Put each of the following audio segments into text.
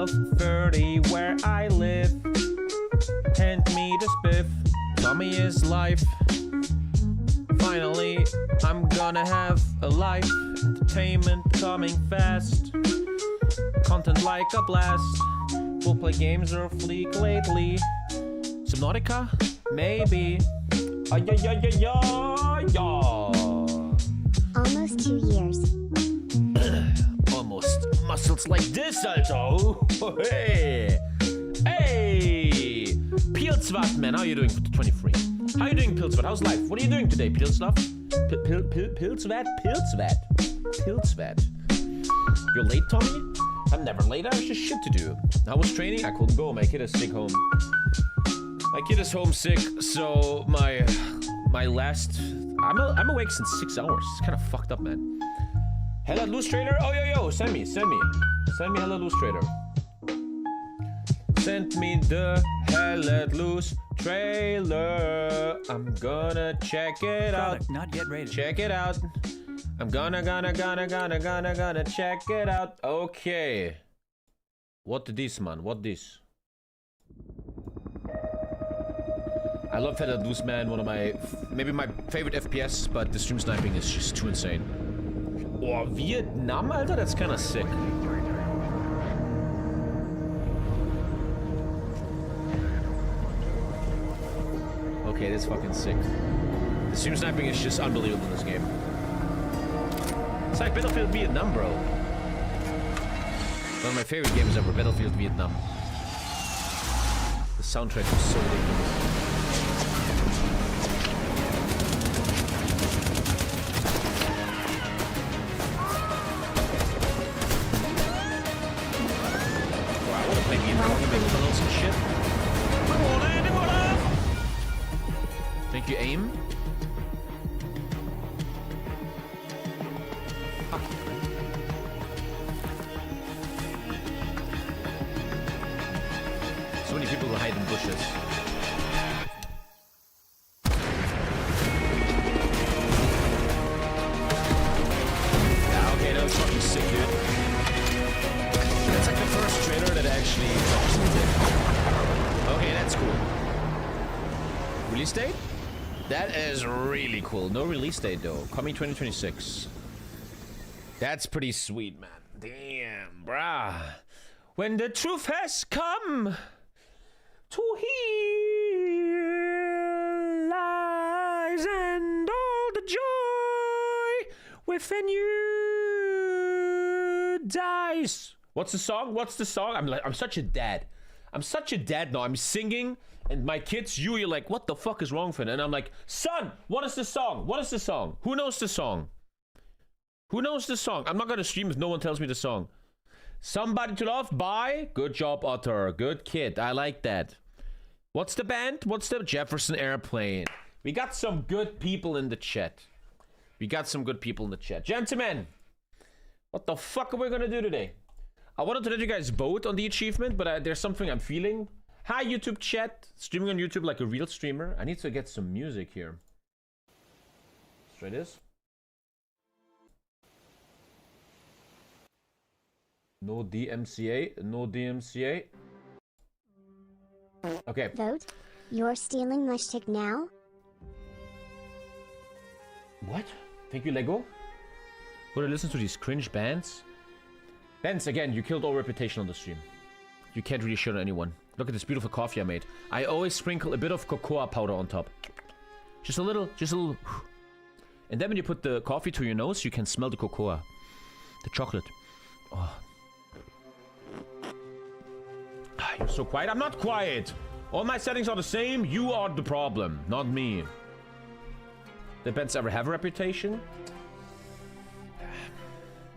12:30 where I live. Hand me the spiff. Tommy is life. Finally, I'm gonna have a life. Entertainment coming fast. Content like a blast. We'll play games or fleek lately. Subnautica? Maybe. Almost 2 years. Almost. Muscles like this, Alto. Hey. Hey. Pilsvat, man. How are you doing for 23? How are you doing, Pilsvat? How's life? What are you doing today, Pilslav? Pilsvat? Pilsvat. You're late, Tommy? I'm never late. I have just shit to do. I was training. I couldn't go. My kid is sick home. My kid is homesick, so my last... I'm awake since 6 hours. It's kind of fucked up, man. Hello, Loose Trader? Oh, yo, send me. Send me Hello, Loose Trader. Send me the Hello, Loose trailer. I'm gonna check it out. Not yet rated. Check it out. I'm gonna check it out. Okay. What this, man? What this? I love Hello, Loose, man. One of my... maybe my favorite FPS, but the stream sniping is just too insane. Oh, Vietnam, Alter? That's kind of sick. Okay, that's fucking sick. The stream sniping is just unbelievable in this game. It's like Battlefield Vietnam, bro. One of my favorite games ever, Battlefield Vietnam. The soundtrack was so ridiculous. Wow, I want to play Vietnam, make tunnels and shit. Thank you, aim. Fuck. So many people who hide in bushes. Yeah, okay, that was fucking sick, dude. That's like the first trailer that actually drops it. Okay, that's cool. Release date? That is really cool. No release date though. Coming 2026. That's pretty sweet, man. Damn, brah. When the truth has come to heal lies and all the joy within you dies. What's the song? What's the song? I'm such a dad. I'm such a dad now. I'm singing. And my kids, you're like, what the fuck is wrong with it? And I'm like, son, what is the song? What is the song? Who knows the song? Who knows the song? I'm not gonna stream if no one tells me the song. Somebody to Love by? Good job, Otter. Good kid. I like that. What's the band? What's the Jefferson Airplane? We got some good people in the chat. Gentlemen, what the fuck are we gonna do today? I wanted to let you guys vote on the achievement, but there's something I'm feeling. Hi, YouTube chat. Streaming on YouTube like a real streamer. I need to get some music here. Let's try this. No DMCA. No DMCA. Okay. Vote. You're stealing my shtick now? What? Thank you, Lego. Would I listen to these cringe bands? Bands, again, you killed all reputation on the stream. You can't really show to anyone. Look at this beautiful coffee I made. I always sprinkle a bit of cocoa powder on top. Just a little. And then when you put the coffee to your nose, you can smell the cocoa. The chocolate. Oh. You're so quiet. I'm not quiet. All my settings are the same. You are the problem, not me. Did bands ever have a reputation?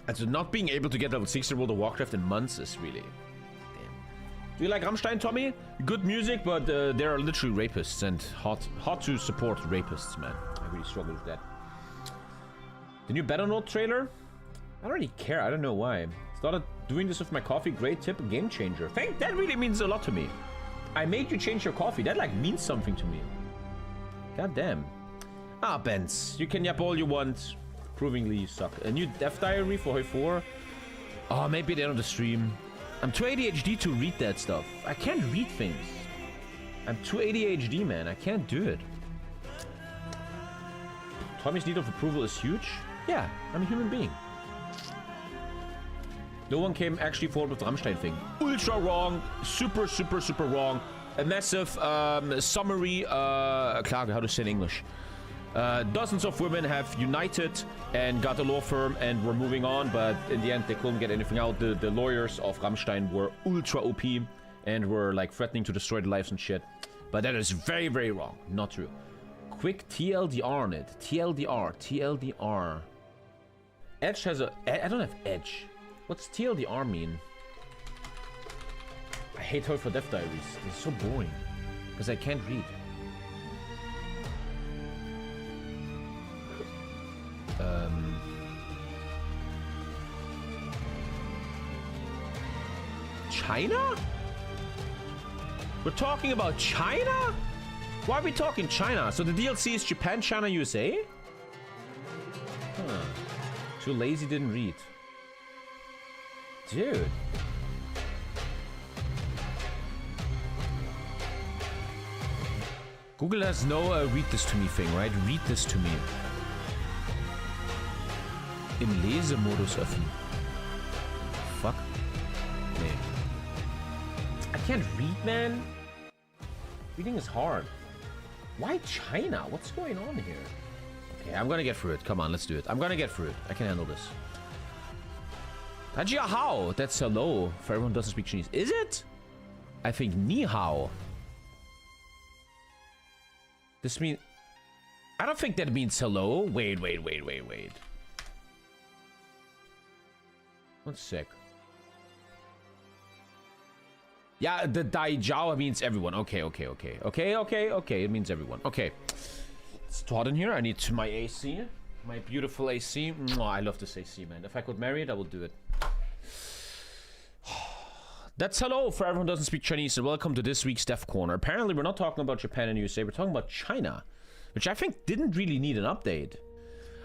As not being able to get level 6 in World of Warcraft in months is really... Do you like Rammstein, Tommy? Good music, but there are literally rapists and hard to support rapists, man. I really struggle with that. The new Battlenote trailer? I don't really care. I don't know why. Started doing this with my coffee. Great tip, game changer. That really means a lot to me. I made you change your coffee. That like means something to me. God damn. Ah, Benz. You can yap all you want. Provingly you suck. A new Death Diary for Hoi 4. Oh, maybe at the end of the stream. I'm too ADHD to read that stuff. I can't read things. I'm too ADHD, man. I can't do it. Tommy's need of approval is huge. Yeah, I'm a human being. No one came actually forward with the Rammstein thing. Ultra wrong. Super, super, super wrong. A massive summary klage, how to say in English. Dozens of women have united and got a law firm and were moving on, but in the end they couldn't get anything out. The lawyers of Rammstein were ultra OP and were like threatening to destroy the lives and shit. But that is very, very wrong. Not true. Quick TLDR on it. TLDR. Edge has a... I don't have Edge. What's TLDR mean? I hate her for Death Diaries. It's so boring. Because I can't read. China? We're talking about China? Why are we talking China? So the DLC is Japan, China, USA? Huh. Too lazy, didn't read. Dude. Google has no read this to me thing, right? Read this to me. Im Lesemodus öffnen. Fuck. Nee. I can't read, man. Reading is hard. Why China? What's going on here? Okay, I'm gonna get through it. Come on, let's do it. I'm gonna get through it. I can handle this. Tajia hao. That's hello for everyone who doesn't speak Chinese. Is it? I think ni hao. This means... I don't think that means hello. Wait. One sec. Yeah, the Dai Jiao means everyone. Okay. It means everyone. Okay. It's hot in here. I need my AC. My beautiful AC. Mwah, I love this AC, man. If I could marry it, I would do it. That's hello for everyone who doesn't speak Chinese, and welcome to this week's Deaf Corner. Apparently, we're not talking about Japan and USA. We're talking about China, which I think didn't really need an update.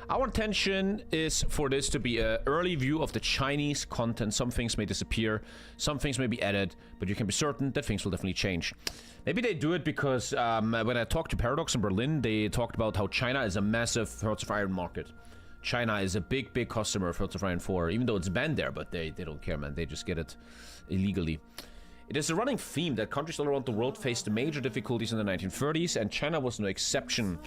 Our intention is for this to be an early view of the Chinese content. Some things may disappear, some things may be added, but you can be certain that things will definitely change. Maybe they do it because when I talked to Paradox in Berlin, they talked about how China is a massive Hearts of Iron market. China is a big customer of Hearts of Iron 4, even though it's banned there, but they don't care, man. They just get it illegally. It is a running theme that countries all around the world faced major difficulties in the 1930s, and China was no exception.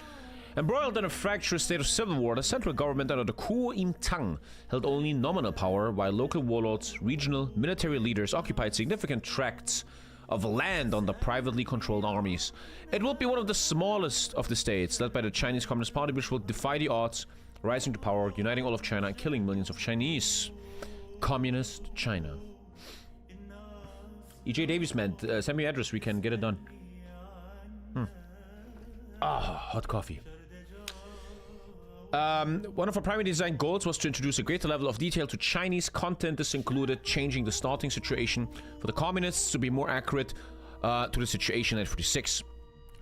Embroiled in a fractious state of civil war, the central government under the Kuomintang held only nominal power, while local warlords, regional military leaders occupied significant tracts of land under privately controlled armies. It will be one of the smallest of the states, led by the Chinese Communist Party, which will defy the odds, rising to power, uniting all of China, and killing millions of Chinese. Communist China. EJ Davies, man, send me your address, we can get it done. Hot coffee. One of our primary design goals was to introduce a greater level of detail to Chinese content. This included changing the starting situation for the communists to be more accurate to the situation at 46.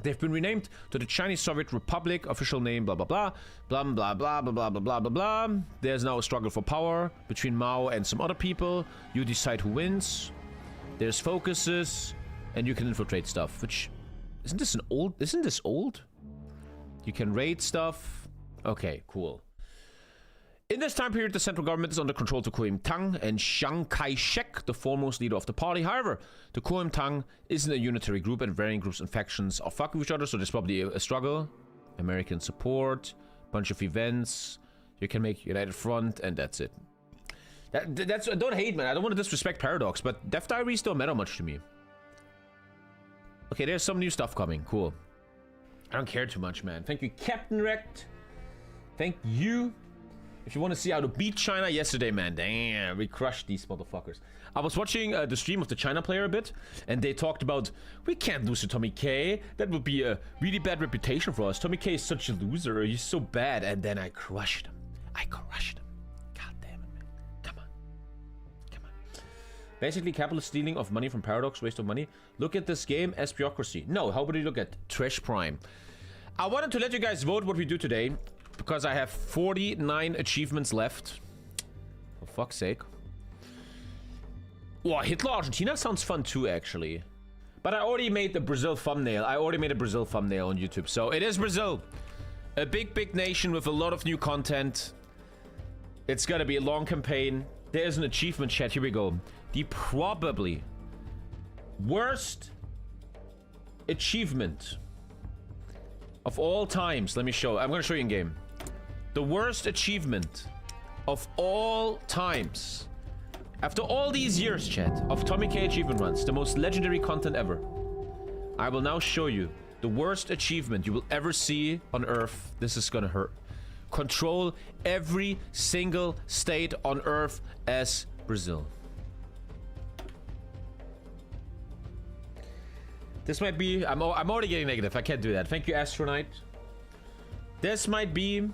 They've been renamed to the Chinese Soviet Republic, official name blah blah blah, blah blah blah blah blah blah blah blah blah. There's now a struggle for power between Mao and some other people. You decide who wins. There's focuses, and you can infiltrate stuff. Which isn't this old? You can raid stuff. Okay, cool. In this time period, the central government is under control to Kuomintang and Chiang Kai-shek, the foremost leader of the party. However, the Kuomintang isn't a unitary group, and varying groups and factions are fucking with each other, so there's probably a struggle. American support, bunch of events. You can make United Front, and that's it. That's don't hate, man. I don't want to disrespect Paradox, but Death Diaries don't matter much to me. Okay, there's some new stuff coming. Cool. I don't care too much, man. Thank you, Captain Wrecked. Thank you. If you want to see how to beat China yesterday, man, damn, we crushed these motherfuckers. I was watching the stream of the China player a bit, and they talked about, we can't lose to TommyKay. That would be a really bad reputation for us. TommyKay is such a loser. He's so bad. And then I crushed him. God damn it, man. Come on. Basically, capitalist stealing of money from Paradox, waste of money. Look at this game as bureaucracy. No, how about you look at Trash Prime? I wanted to let you guys vote what we do today, because I have 49 achievements left. For fuck's sake. Wow, Hitler Argentina sounds fun too, actually. But I already made the Brazil thumbnail. I already made a Brazil thumbnail on YouTube. So it is Brazil. A big, big nation with a lot of new content. It's gonna be a long campaign. There is an achievement chat. Here we go. The probably worst achievement of all times. Let me show. I'm gonna show you in game. The worst achievement of all times. After all these years, chat, of TommyKay achievement runs, the most legendary content ever, I will now show you the worst achievement you will ever see on Earth. This is gonna hurt. Control every single state on Earth as Brazil. This might be... I'm already getting negative. I can't do that. Thank you, Astronaut. This might be...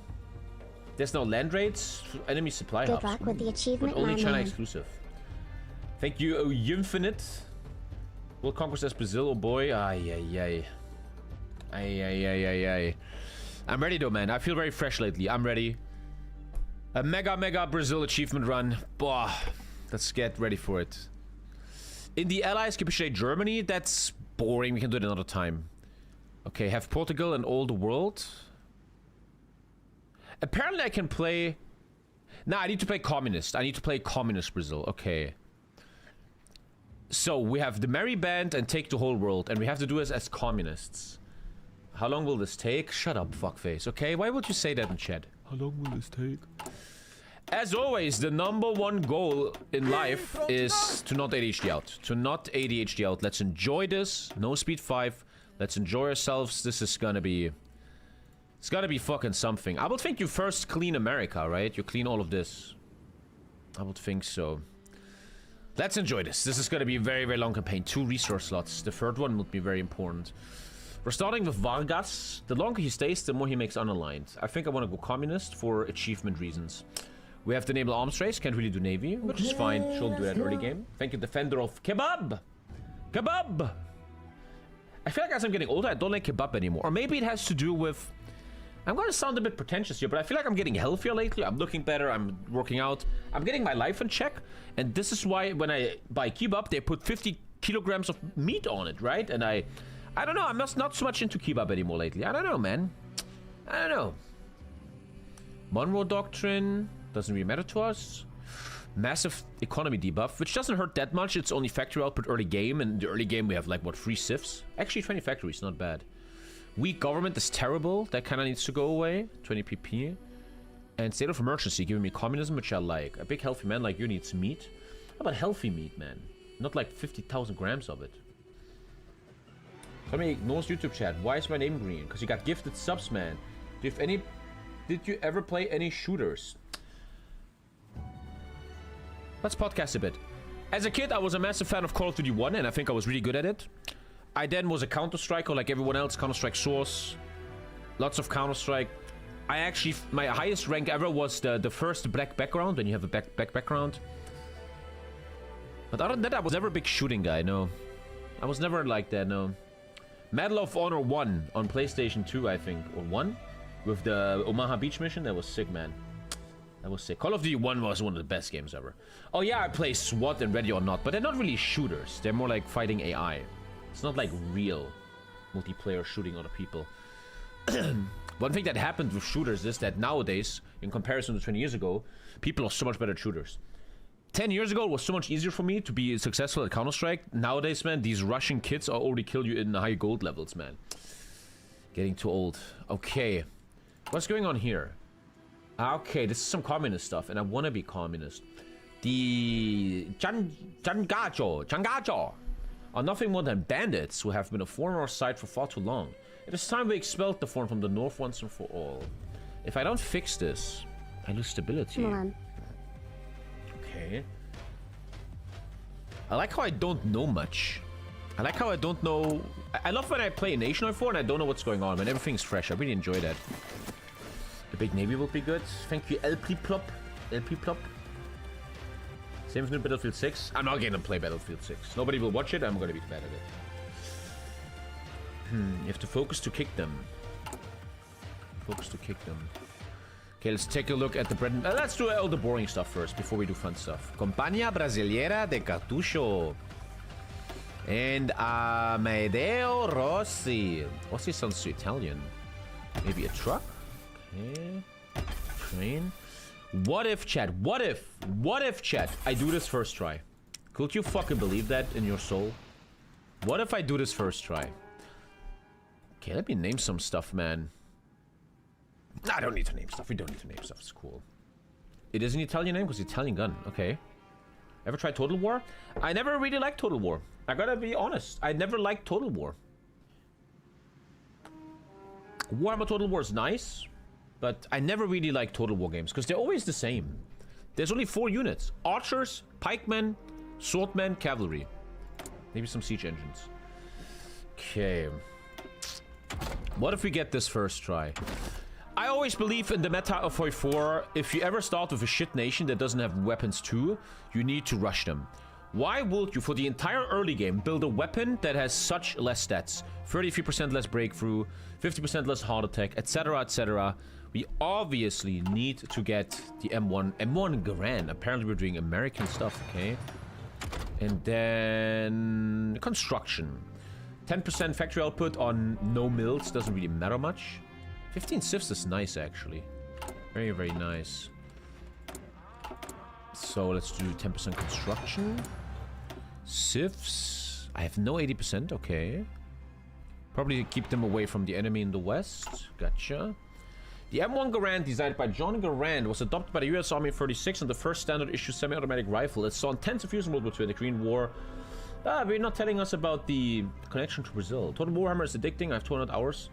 There's no land raids. Enemy supply hubs. Good luck with the achievement, but only my China man. exclusive. Thank you, Infinite. Will conquest as Brazil, oh boy. Ay, ay, ay. Ay, ay, ay, ay, ay. I'm ready though, man. I feel very fresh lately. I'm ready. A mega Brazil achievement run. Bah. Let's get ready for it. In the Allies, capitulate Germany. That's boring. We can do it another time. Okay, have Portugal and all the world. Apparently I can play... Nah, I need to play communist. I need to play communist Brazil. Okay. So, we have the merry band and take the whole world. And we have to do this as communists. How long will this take? Shut up, fuckface. Okay, why would you say that in chat? How long will this take? As always, the #1 goal in life is to not ADHD out. To not ADHD out. Let's enjoy this. No speed 5. Let's enjoy ourselves. This is gonna be... It's gotta be fucking something. I would think you first clean America, right? You clean all of this. I would think so. Let's enjoy this. This is gonna be a very long campaign. 2 resource slots. The third one would be very important. We're starting with Vargas. The longer he stays, the more he makes unaligned. I think I want to go communist for achievement reasons. We have to enable arms race. Can't really do navy, which is fine. Shouldn't do that early game. Thank you, defender of kebab. Kebab. I feel like as I'm getting older, I don't like kebab anymore. Or maybe it has to do with... I'm gonna sound a bit pretentious here, but I feel like I'm getting healthier lately. I'm looking better, I'm working out. I'm getting my life in check. And this is why when I buy kebab, they put 50 kilograms of meat on it, right? And I don't know, I'm not so much into kebab anymore lately. I don't know, man. I don't know. Monroe Doctrine doesn't really matter to us. Massive economy debuff, which doesn't hurt that much. It's only factory output early game. And in the early game, we have like, what, 3 sieves? Actually, 20 factories, not bad. Weak government is terrible. That kind of needs to go away. 20 PP. And state of emergency, giving me communism, which I like. A big healthy man like you needs meat. How about healthy meat, man? Not like 50,000 grams of it. Somebody ignores YouTube chat. Why is my name green? Because you got gifted subs, man. Did you ever play any shooters? Let's podcast a bit. As a kid, I was a massive fan of Call of Duty 1, and I think I was really good at it. I then was a Counter-Striker like everyone else. Counter-Strike Source. Lots of Counter-Strike. I actually... My highest rank ever was the first black background, when you have a black background. But other than that, I was never a big shooting guy, no. I was never like that, no. Medal of Honor 1 on PlayStation 2, I think. Or 1? With the Omaha Beach mission. That was sick, man. That was sick. Call of Duty 1 was one of the best games ever. Oh yeah, I play SWAT and Ready or Not, but they're not really shooters. They're more like fighting AI. It's not like real multiplayer shooting other people. One thing that happened with shooters is that nowadays, in comparison to 20 years ago, people are so much better at shooters. 10 years ago, it was so much easier for me to be successful at Counter-Strike. Nowadays, man, these Russian kids are already kill you in high gold levels, man. Getting too old. Okay. What's going on here? Okay, this is some communist stuff, and I want to be communist. The Changacho are nothing more than bandits who have been a thorn in our side for far too long. It is time we expelled the thorn from the north once and for all. If I don't fix this, I lose stability. Okay. I like how I don't know much. I like how I don't know... I love when I play a Nation 4 and I don't know what's going on, when everything's fresh. I really enjoy that. The big navy will be good. Thank you, LP Plop. LP Plop. Same with Battlefield 6. I'm not gonna play Battlefield 6. Nobody will watch it. I'm gonna be bad at it. You have to focus to kick them. Focus to kick them. Okay, let's take a look at the bread. Let's do all the boring stuff first before we do fun stuff. Compagnia Brasileira de Cartucho. And Amedeo Rossi. Rossi sounds so Italian. Maybe a truck? Okay. Train. What if, chat? What if, chat, I do this first try? Could you fucking believe that in your soul? What if I do this first try? Okay, let me name some stuff, man. I don't need to name stuff. We don't need to name stuff. It's cool. It is an Italian name because Italian gun. Okay. Ever tried Total War? I never really liked Total War. I gotta be honest. I never liked Total War. Warhammer Total War is nice, but I never really liked Total War games because they're always the same. There's only 4 units. Archers, pikemen, swordmen, cavalry. Maybe some siege engines. Okay. What if we get this first try? I always believe in the meta of Hoi 4, if you ever start with a shit nation that doesn't have weapons too, you need to rush them. Why would you, for the entire early game, build a weapon that has such less stats? 33% less breakthrough, 50% less heart attack, etc, etc. We obviously need to get the M1 Garand. Apparently we're doing American stuff, okay? And then... construction. 10% factory output on no mills, doesn't really matter much. 15 sieves is nice, actually. Very, very nice. So let's do 10% construction. Sieves. I have no 80%, okay. Probably keep them away from the enemy in the west. Gotcha. The M1 Garand, designed by John Garand, was adopted by the US Army in 36 and the first standard issue semi-automatic rifle. It saw intensive use in World War II and the Korean War. But you're not telling us about the connection to Brazil. Total Warhammer is addicting. I have 200 hours.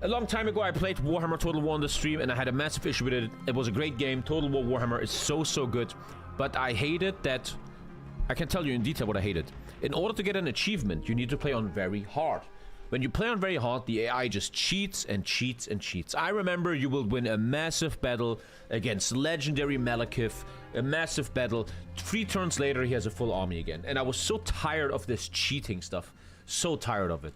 A long time ago, I played Warhammer Total War on the stream, and I had a massive issue with it. It was a great game. Total War Warhammer is so, so good. But I hated that... I can tell you in detail what I hated. In order to get an achievement, you need to play on very hard. When you play on very hard, the AI just cheats and cheats and cheats. I remember you will win a massive battle against legendary Malekith. A massive battle. 3 turns later, he has a full army again. And I was so tired of this cheating stuff. So tired of it.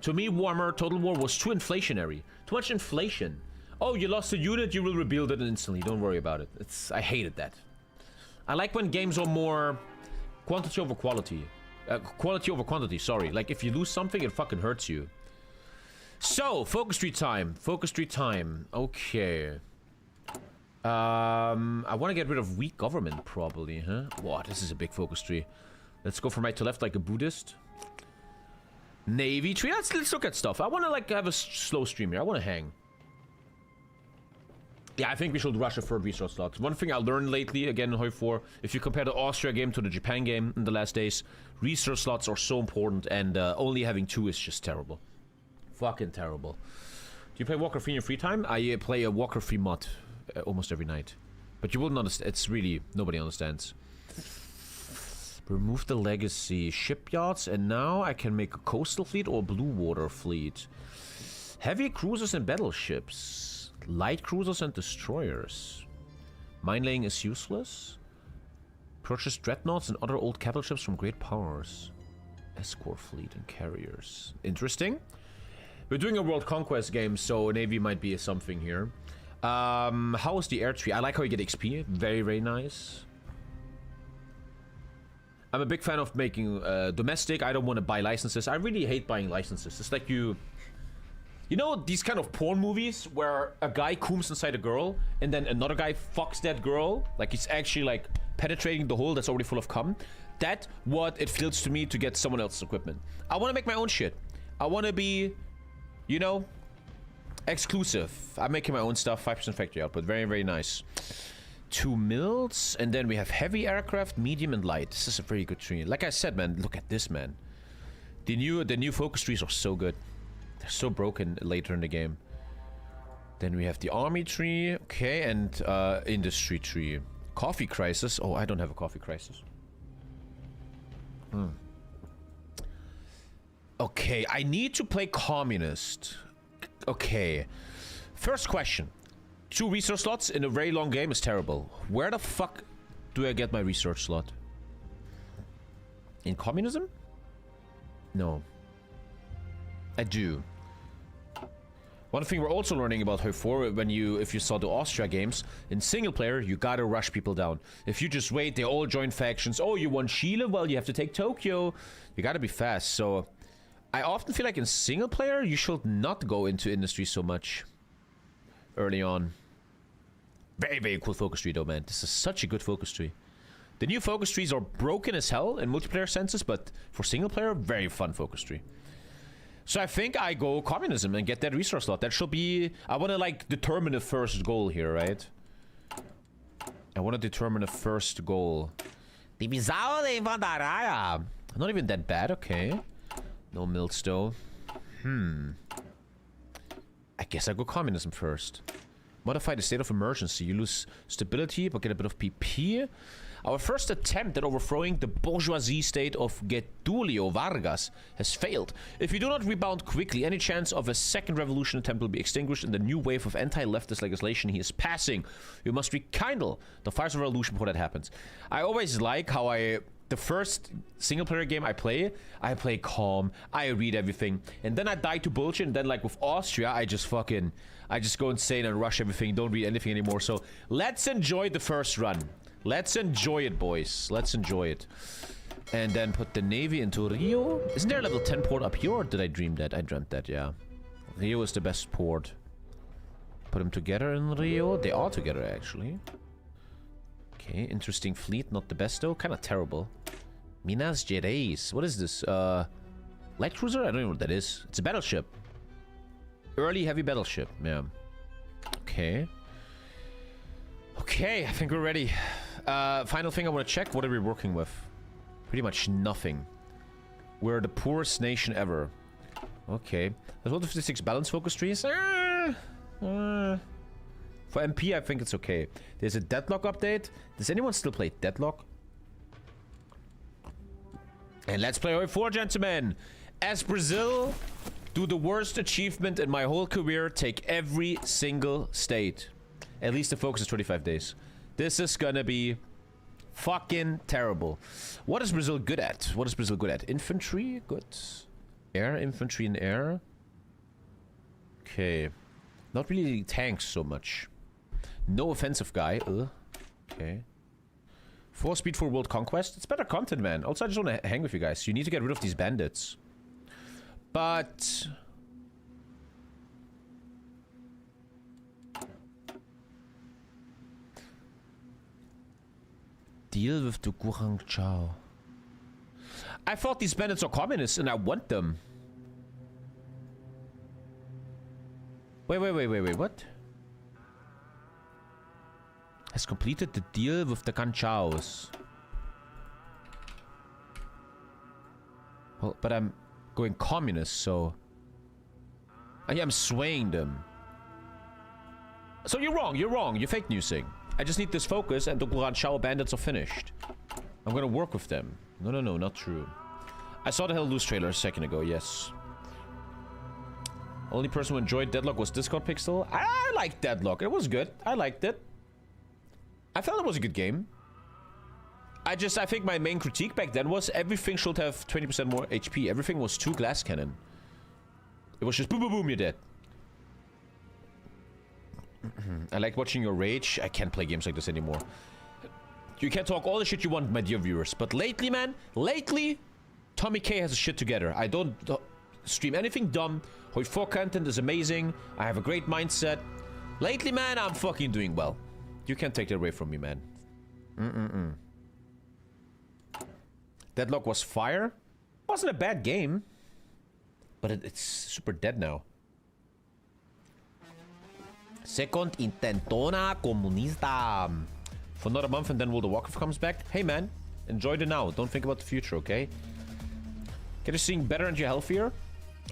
To me, Warhammer Total War was too inflationary. Too much inflation. Oh, you lost a unit, you will rebuild it instantly. Don't worry about it. I hated that. I like when games are more quantity over quality. Quality over quantity, sorry. Like, if you lose something, it fucking hurts you. So, focus tree time. Focus tree time. Okay. I want to get rid of weak government, probably, huh? Wow, this is a big focus tree. Let's go from right to left like a Buddhist. Navy tree. Let's look at stuff. I want to, like, have a slow stream here. I want to hang. Yeah, I think we should rush a 3rd resource slot. One thing I learned lately, again in Hoi 4, if you compare the Austria game to the Japan game in the last days, resource slots are so important, and only having 2 is just terrible. Fucking terrible. Do you play Warcraft 3 in your free time? I play a Warcraft 3 mod almost every night. But you wouldn't understand. It's really... nobody understands. Remove the legacy shipyards, and now I can make a coastal fleet or a blue water fleet. Heavy cruisers and battleships. Light cruisers and destroyers. Mine laying is useless. Purchase dreadnoughts and other old capital ships from great powers. Escort fleet and carriers. Interesting. We're doing a world conquest game, so Navy might be something here. How is the air tree? I like how you get XP. Very, very nice. I'm a big fan of making domestic. I don't want to buy licenses. I really hate buying licenses. It's like you know these kind of porn movies where a guy cooms inside a girl and then another guy fucks that girl? Like he's actually like penetrating the hole that's already full of cum. That's what it feels to me to get someone else's equipment. I want to make my own shit. I want to be, you know, exclusive. I'm making my own stuff. 5% factory output. Very, very nice. 2 mills, and then we have heavy aircraft, medium, and light. This is a very good tree. Like I said, man, look at this, man. The new focus trees are so good. They're so broken later in the game. Then we have the army tree, okay, and industry tree. Coffee crisis. Oh, I don't have a coffee crisis. Okay, I need to play communist. Okay. First question. 2 research slots in a very long game is terrible. Where the fuck do I get my research slot? In communism? No. I do. One thing we're also learning about HoI4, if you saw the Austria games, in single player, you gotta rush people down. If you just wait, they all join factions. Oh, you want Chile? Well, you have to take Tokyo. You gotta be fast. So, I often feel like in single player, you should not go into industry so much early on. Very, very cool focus tree, though, man. This is such a good focus tree. The new focus trees are broken as hell in multiplayer senses, but for single player, very fun focus tree. So I think I go communism and get that resource slot. That should be... I want to, like, determine the first goal here, right? I want to determine the first goal. Not even that bad, okay. No millstone. I guess I go communism first. Modify the state of emergency. You lose stability, but get a bit of PP. Our first attempt at overthrowing the bourgeoisie state of Getulio Vargas has failed. If you do not rebound quickly, any chance of a second revolution attempt will be extinguished in the new wave of anti-leftist legislation he is passing. You must rekindle the fires of revolution before that happens. I always like how the first single-player game I play calm, I read everything, and then I die to bullshit, and then, like, with Austria, I just go insane and rush everything, don't read anything anymore. So, let's enjoy the first run. Let's enjoy it, boys. Let's enjoy it. And then put the Navy into Rio. Isn't there a level 10 port up here, or did I dream that? I dreamt that, yeah. Rio is the best port. Put them together in Rio. They are together, actually. Okay, interesting fleet. Not the best, though. Kind of terrible. Minas Gerais. What is this? Light cruiser? I don't know what that is. It's a battleship. Early heavy battleship. Yeah. Okay. Okay, I think we're ready. Final thing I want to check. What are we working with? Pretty much nothing. We're the poorest nation ever. Okay. There's 156 balance focus trees. For MP, I think it's okay. There's a Deadlock update. Does anyone still play Deadlock? And let's play HoI4, gentlemen. As Brazil, do the worst achievement in my whole career. Take every single state. At least the focus is 25 days. This is gonna be fucking terrible. What is Brazil good at? What is Brazil good at? Infantry? Good. Air, infantry in air. Okay. Not really tanks so much. No offensive guy. Okay. 4 speed for world conquest. It's better content, man. Also, I just want to hang with you guys. You need to get rid of these bandits. But... deal with the Guangzhou. I thought these bandits are communists and I want them. Wait, what? Has completed the deal with the Guangzhous. Well, but I'm going communist, so... I am swaying them. So you're wrong, you're fake newsing. I just need this focus and the Guangzhou bandits are finished. I'm gonna work with them. No, not true. I saw the Hell Loose trailer a second ago, yes. Only person who enjoyed Deadlock was Discord Pixel. I liked Deadlock. It was good. I liked it. I felt it was a good game. I think my main critique back then was everything should have 20% more HP. Everything was 2 glass cannon. It was just boom, boom, boom, you're dead. I like watching your rage. I can't play games like this anymore. You can talk all the shit you want, my dear viewers. But lately, man, TommyKay has his shit together. I don't stream anything dumb. HoI4 content is amazing. I have a great mindset. Lately, man, I'm fucking doing well. You can't take that away from me, man. Deadlock was fire. Wasn't a bad game. But it's super dead now. Second Intentona Comunista. For another month and then World of Warcraft comes back. Hey, man. Enjoy the now. Don't think about the future, okay? Get you seeing better and you're healthier?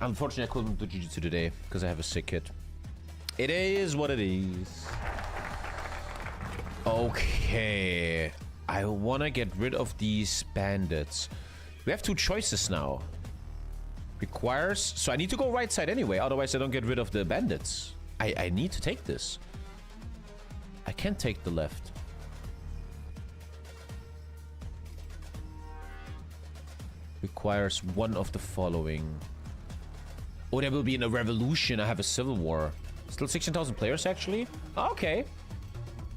Unfortunately, I couldn't do Jiu-Jitsu today because I have a sick kid. It is what it is. Okay. I want to get rid of these bandits. We have 2 choices now. Requires... So I need to go right side anyway. Otherwise, I don't get rid of the bandits. I need to take this. I can't take the left. Requires one of the following. Oh, there will be a revolution. I have a civil war. Still 16,000 players, actually. Okay.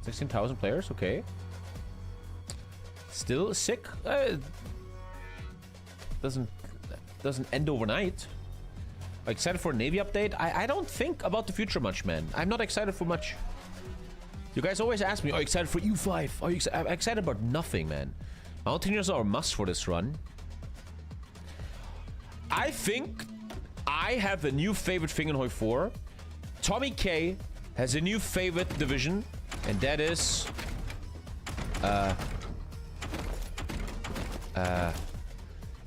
16,000 players, okay. Still sick. Doesn't end overnight. Excited for a Navy update? I don't think about the future much, man. I'm not excited for much. You guys always ask me, are you excited for U5? Are you I'm excited about nothing, man. Mountaineers are a must for this run. I think I have a new favorite thing in Hoi 4. TommyKay has a new favorite division, and that is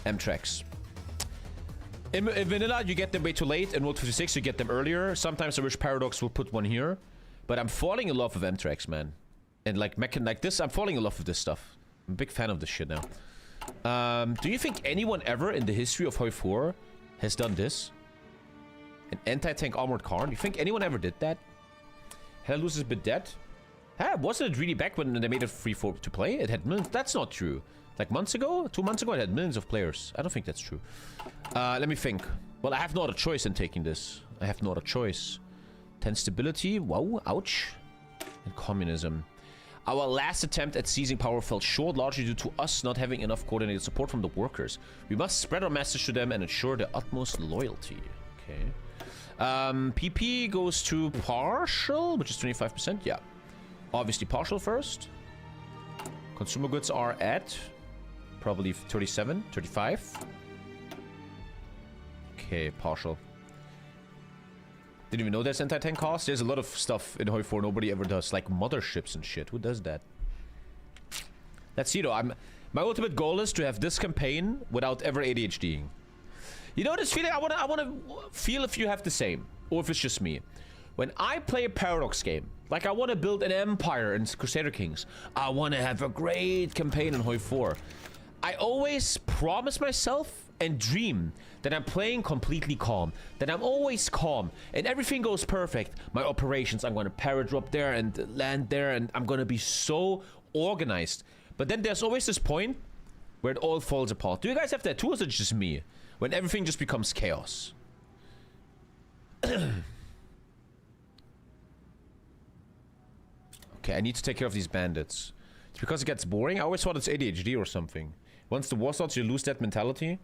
M-Tracks. In vanilla, you get them way too late. In World 56, you get them earlier. Sometimes I wish Paradox will put one here. But I'm falling in love with M-Tracks, man. And like this, I'm falling in love with this stuff. I'm a big fan of this shit now. Do you think anyone ever in the history of Hoi 4 has done this? An anti-tank armored car? Do you think anyone ever did that? Hell loses bit dead? Huh, wasn't it really back when they made it free to play? It had millions. That's not true. Like months ago? 2 months ago, it had millions of players. I don't think that's true. Let me think. Well, I have no other choice in taking this. I have no other choice. 10 stability. Wow, ouch. And communism. Our last attempt at seizing power fell short, largely due to us not having enough coordinated support from the workers. We must spread our message to them and ensure their utmost loyalty. Okay. PP goes to partial, which is 25%. Yeah. Obviously partial first. Consumer goods are at probably 37, 35. Okay, partial. Didn't even know there's anti-tank cost. There's a lot of stuff in Hoi 4 nobody ever does, like motherships and shit. Who does that? Let's see though. My ultimate goal is to have this campaign without ever ADHDing. You know this feeling? I wanna feel if you have the same, or if it's just me. When I play a Paradox game, like I want to build an empire in Crusader Kings. I want to have a great campaign in Hoi 4. I always promise myself and dream that I'm playing completely calm, that I'm always calm and everything goes perfect. My operations, I'm going to paradrop there and land there and I'm going to be so organized. But then there's always this point where it all falls apart. Do you guys have that too, or is it just me? When everything just becomes chaos. Okay, I need to take care of these bandits. It's because it gets boring. I always thought it's ADHD or something. Once the war starts, you lose that mentality.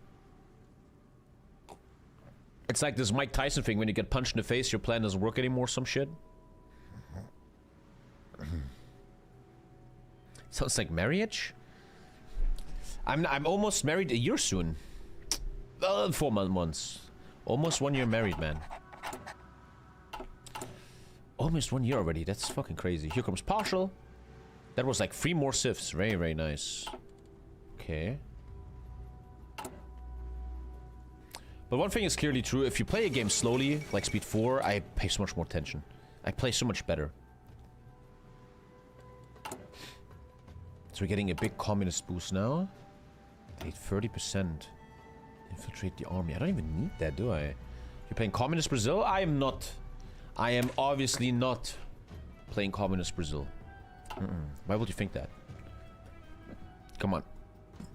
It's like this Mike Tyson thing. When you get punched in the face, your plan doesn't work anymore, some shit. Sounds like marriage. I'm almost married a year soon. 4 months. Almost 1 year married, man. Almost 1 year already. That's fucking crazy. Here comes partial. That was like 3 more civs. Very, very nice. Okay. But one thing is clearly true. If you play a game slowly, like Speed 4, I pay so much more attention. I play so much better. So we're getting a big communist boost now. I need 30%. Infiltrate the army. I don't even need that, do I? You're playing communist Brazil? I am not. I am obviously not playing communist Brazil. Why would you think that? Come on.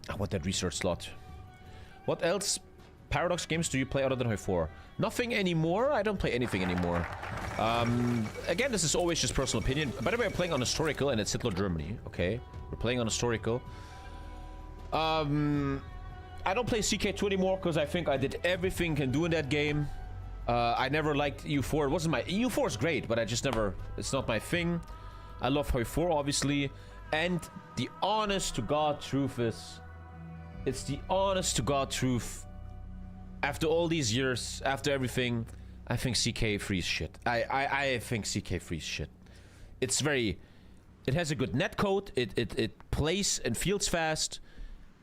I want that research slot. What else Paradox games do you play other than Hoi 4? Nothing anymore. I don't play anything anymore. Again, this is always just personal opinion. By the way, I'm playing on historical and it's Hitler Germany. Okay, we're playing on historical. I don't play CK2 anymore because I think I did everything I can do in that game. I never liked EU4. It wasn't my... EU4 is great, but I just never... It's not my thing. I love Hoi 4, obviously. And the honest-to-God truth is... It's the honest-to-God truth. After all these years, after everything, I think CK3 is shit. I think CK3 is shit. It's very... It has a good netcode. It plays and feels fast.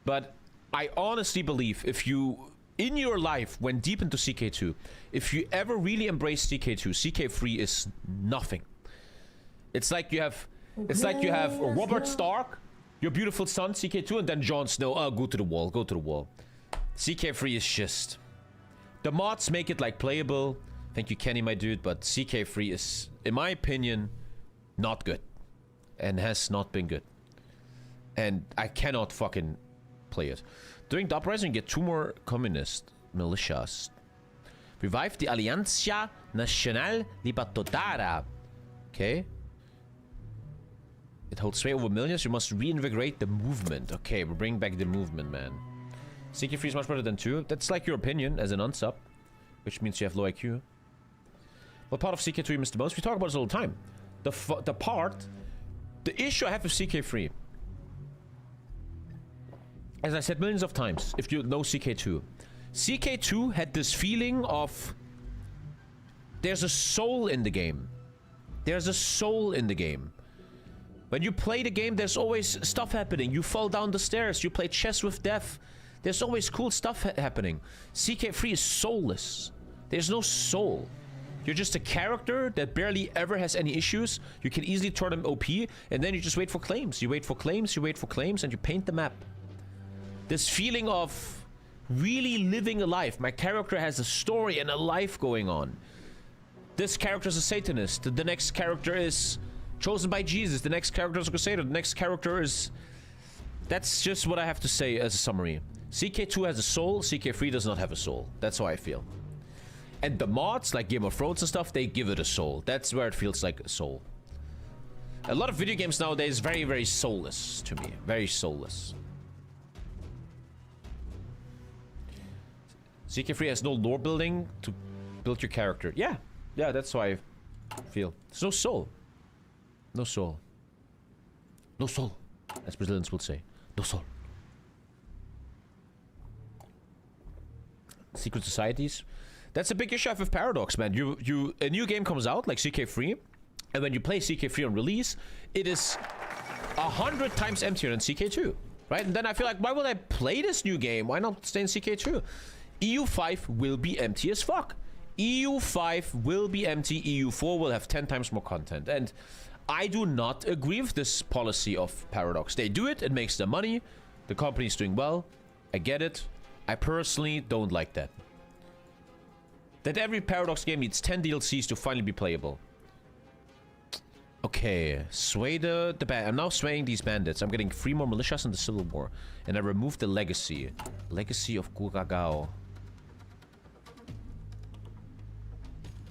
But I honestly believe if you... in your life went deep into CK2, if you ever really embrace CK2, CK3 is nothing. It's like you have Robert Stark, your beautiful son, CK2, and then Jon Snow. Oh, go to the wall, go to the wall. CK3 is just... The mods make it like playable. Thank you, Kenny, my dude, but CK3 is, in my opinion, not good. And has not been good. And I cannot fucking play it. During the uprising, you get 2 more communist militias. Revive the Alianza Nacional Libertadora. Okay. It holds sway over millions. You must reinvigorate the movement. Okay, we're bringing back the movement, man. CK3 is much better than 2. That's like your opinion as an unsub, which means you have low IQ. What part of CK3 you miss the most? We talk about this all the time. The issue I have with CK3, as I said millions of times, if you know CK2, CK2 had this feeling of there's a soul in the game. There's a soul in the game. When you play the game, there's always stuff happening. You fall down the stairs. You play chess with death. There's always cool stuff happening. CK3 is soulless. There's no soul. You're just a character that barely ever has any issues. You can easily turn him OP, and then you just wait for claims. You wait for claims, you wait for claims, and you paint the map. This feeling of really living a life. My character has a story and a life going on. This character is a Satanist. The next character is chosen by Jesus. The next character is a Crusader. The next character is... That's just what I have to say as a summary. CK2 has a soul. CK3 does not have a soul. That's how I feel. And the mods, like Game of Thrones and stuff, they give it a soul. That's where it feels like a soul. A lot of video games nowadays very, very soulless to me. Very soulless. CK3 has no lore building to build your character. Yeah. Yeah, that's how I feel. There's no soul. No soul. No soul, as Brazilians would say. No soul. Secret societies. That's a big issue I have with Paradox, man. A new game comes out, like CK3, and when you play CK3 on release, it is 100 times emptier than CK2, right? And then I feel like, why would I play this new game? Why not stay in CK2? EU5 will be empty as fuck. EU5 will be empty. EU4 will have 10 times more content. And I do not agree with this policy of Paradox. They do it, it makes them money. The company's doing well. I get it. I personally don't like that. That every Paradox game needs 10 DLCs to finally be playable. Okay, sway the band. I'm now swaying these bandits. I'm getting 3 more militias in the Civil War. And I removed the legacy. Legacy of Guragao.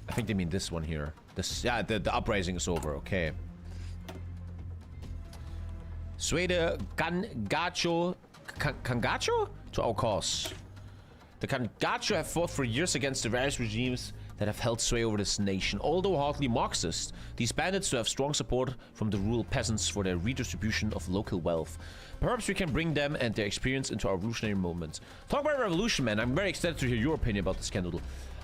I think they mean this one here. This, yeah, the uprising is over. Okay. Sway the Kangacho to our cause. The Kangacho have fought for years against the various regimes that have held sway over this nation. Although hardly Marxist, these bandits do have strong support from the rural peasants for their redistribution of local wealth. Perhaps we can bring them and their experience into our revolutionary movement. Talk about revolution, man. I'm very excited to hear your opinion about this candle.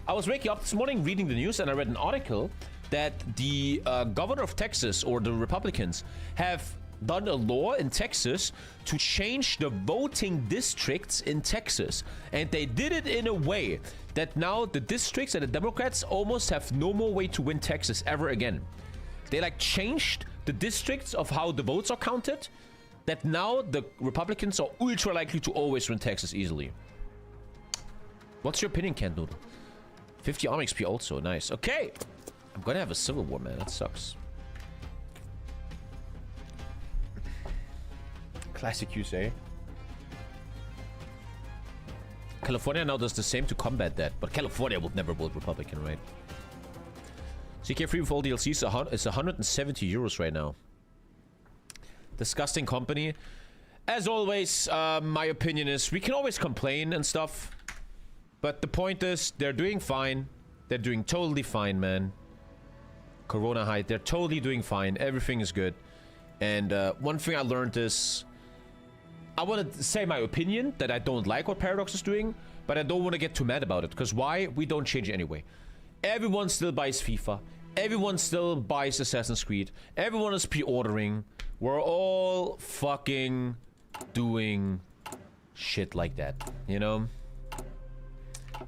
I was waking up this morning reading the news and I read an article that the governor of Texas, or the Republicans, have done a law in Texas to change the voting districts in Texas. And they did it in a way that now the districts and the Democrats almost have no more way to win Texas ever again. They like changed the districts of how the votes are counted, that now the Republicans are ultra likely to always win Texas easily. What's your opinion, Ken Noodle? 50 army XP also, nice. Okay, I'm gonna have a civil war, man. That sucks. Classic USA. California now does the same to combat that, but California would never vote Republican, right? CK3 with all DLCs is 170 euros right now. Disgusting company. As always, my opinion is we can always complain and stuff, but the point is they're doing fine. They're doing totally fine, man. Corona height, they're totally doing fine. Everything is good. And one thing I learned is I want to say my opinion that I don't like what Paradox is doing, but I don't want to get too mad about it. Because why? We don't change it anyway. Everyone still buys FIFA. Everyone still buys Assassin's Creed. Everyone is pre-ordering. We're all fucking doing shit like that, you know?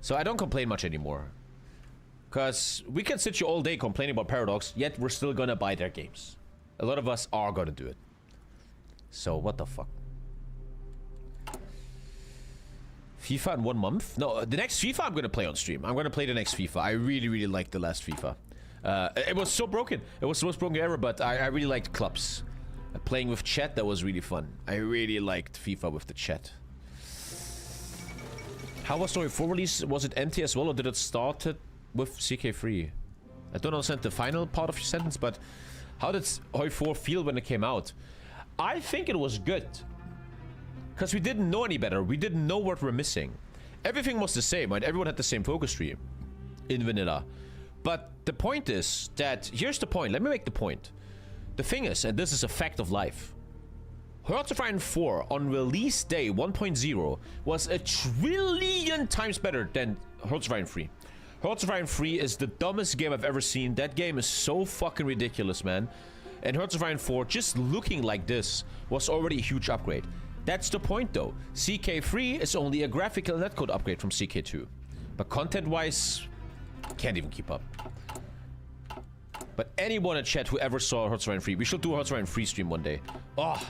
So I don't complain much anymore. Because we can sit here all day complaining about Paradox, yet we're still gonna buy their games. A lot of us are gonna do it. So what the fuck? FIFA in 1 month? No, the next FIFA I'm gonna play on stream. I'm gonna play the next FIFA. I really, really liked the last FIFA. It was so broken. It was the most broken ever, but I really liked clubs. Playing with chat, that was really fun. I really liked FIFA with the chat. How was Story 4 release? Was it empty as well, or did it start it with CK3? I don't understand the final part of your sentence, but how did Hoi 4 feel when it came out? I think it was good. Because we didn't know any better. We didn't know what we're missing. Everything was the same, right? Everyone had the same focus tree in vanilla. But the point is that, here's the point. Let me make the point. The thing is, and this is a fact of life, Hearts of Iron 4 on release day 1.0 was a trillion times better than Hearts of Iron 3. Hearts of Iron 3 is the dumbest game I've ever seen. That game is so fucking ridiculous, man. And Hearts of Iron 4, just looking like this, was already a huge upgrade. That's the point, though. CK3 is only a graphical netcode upgrade from CK2. But content-wise, can't even keep up. But anyone in chat who ever saw Hearts of Iron 3, we should do a Hearts of Iron 3 stream one day. Oh,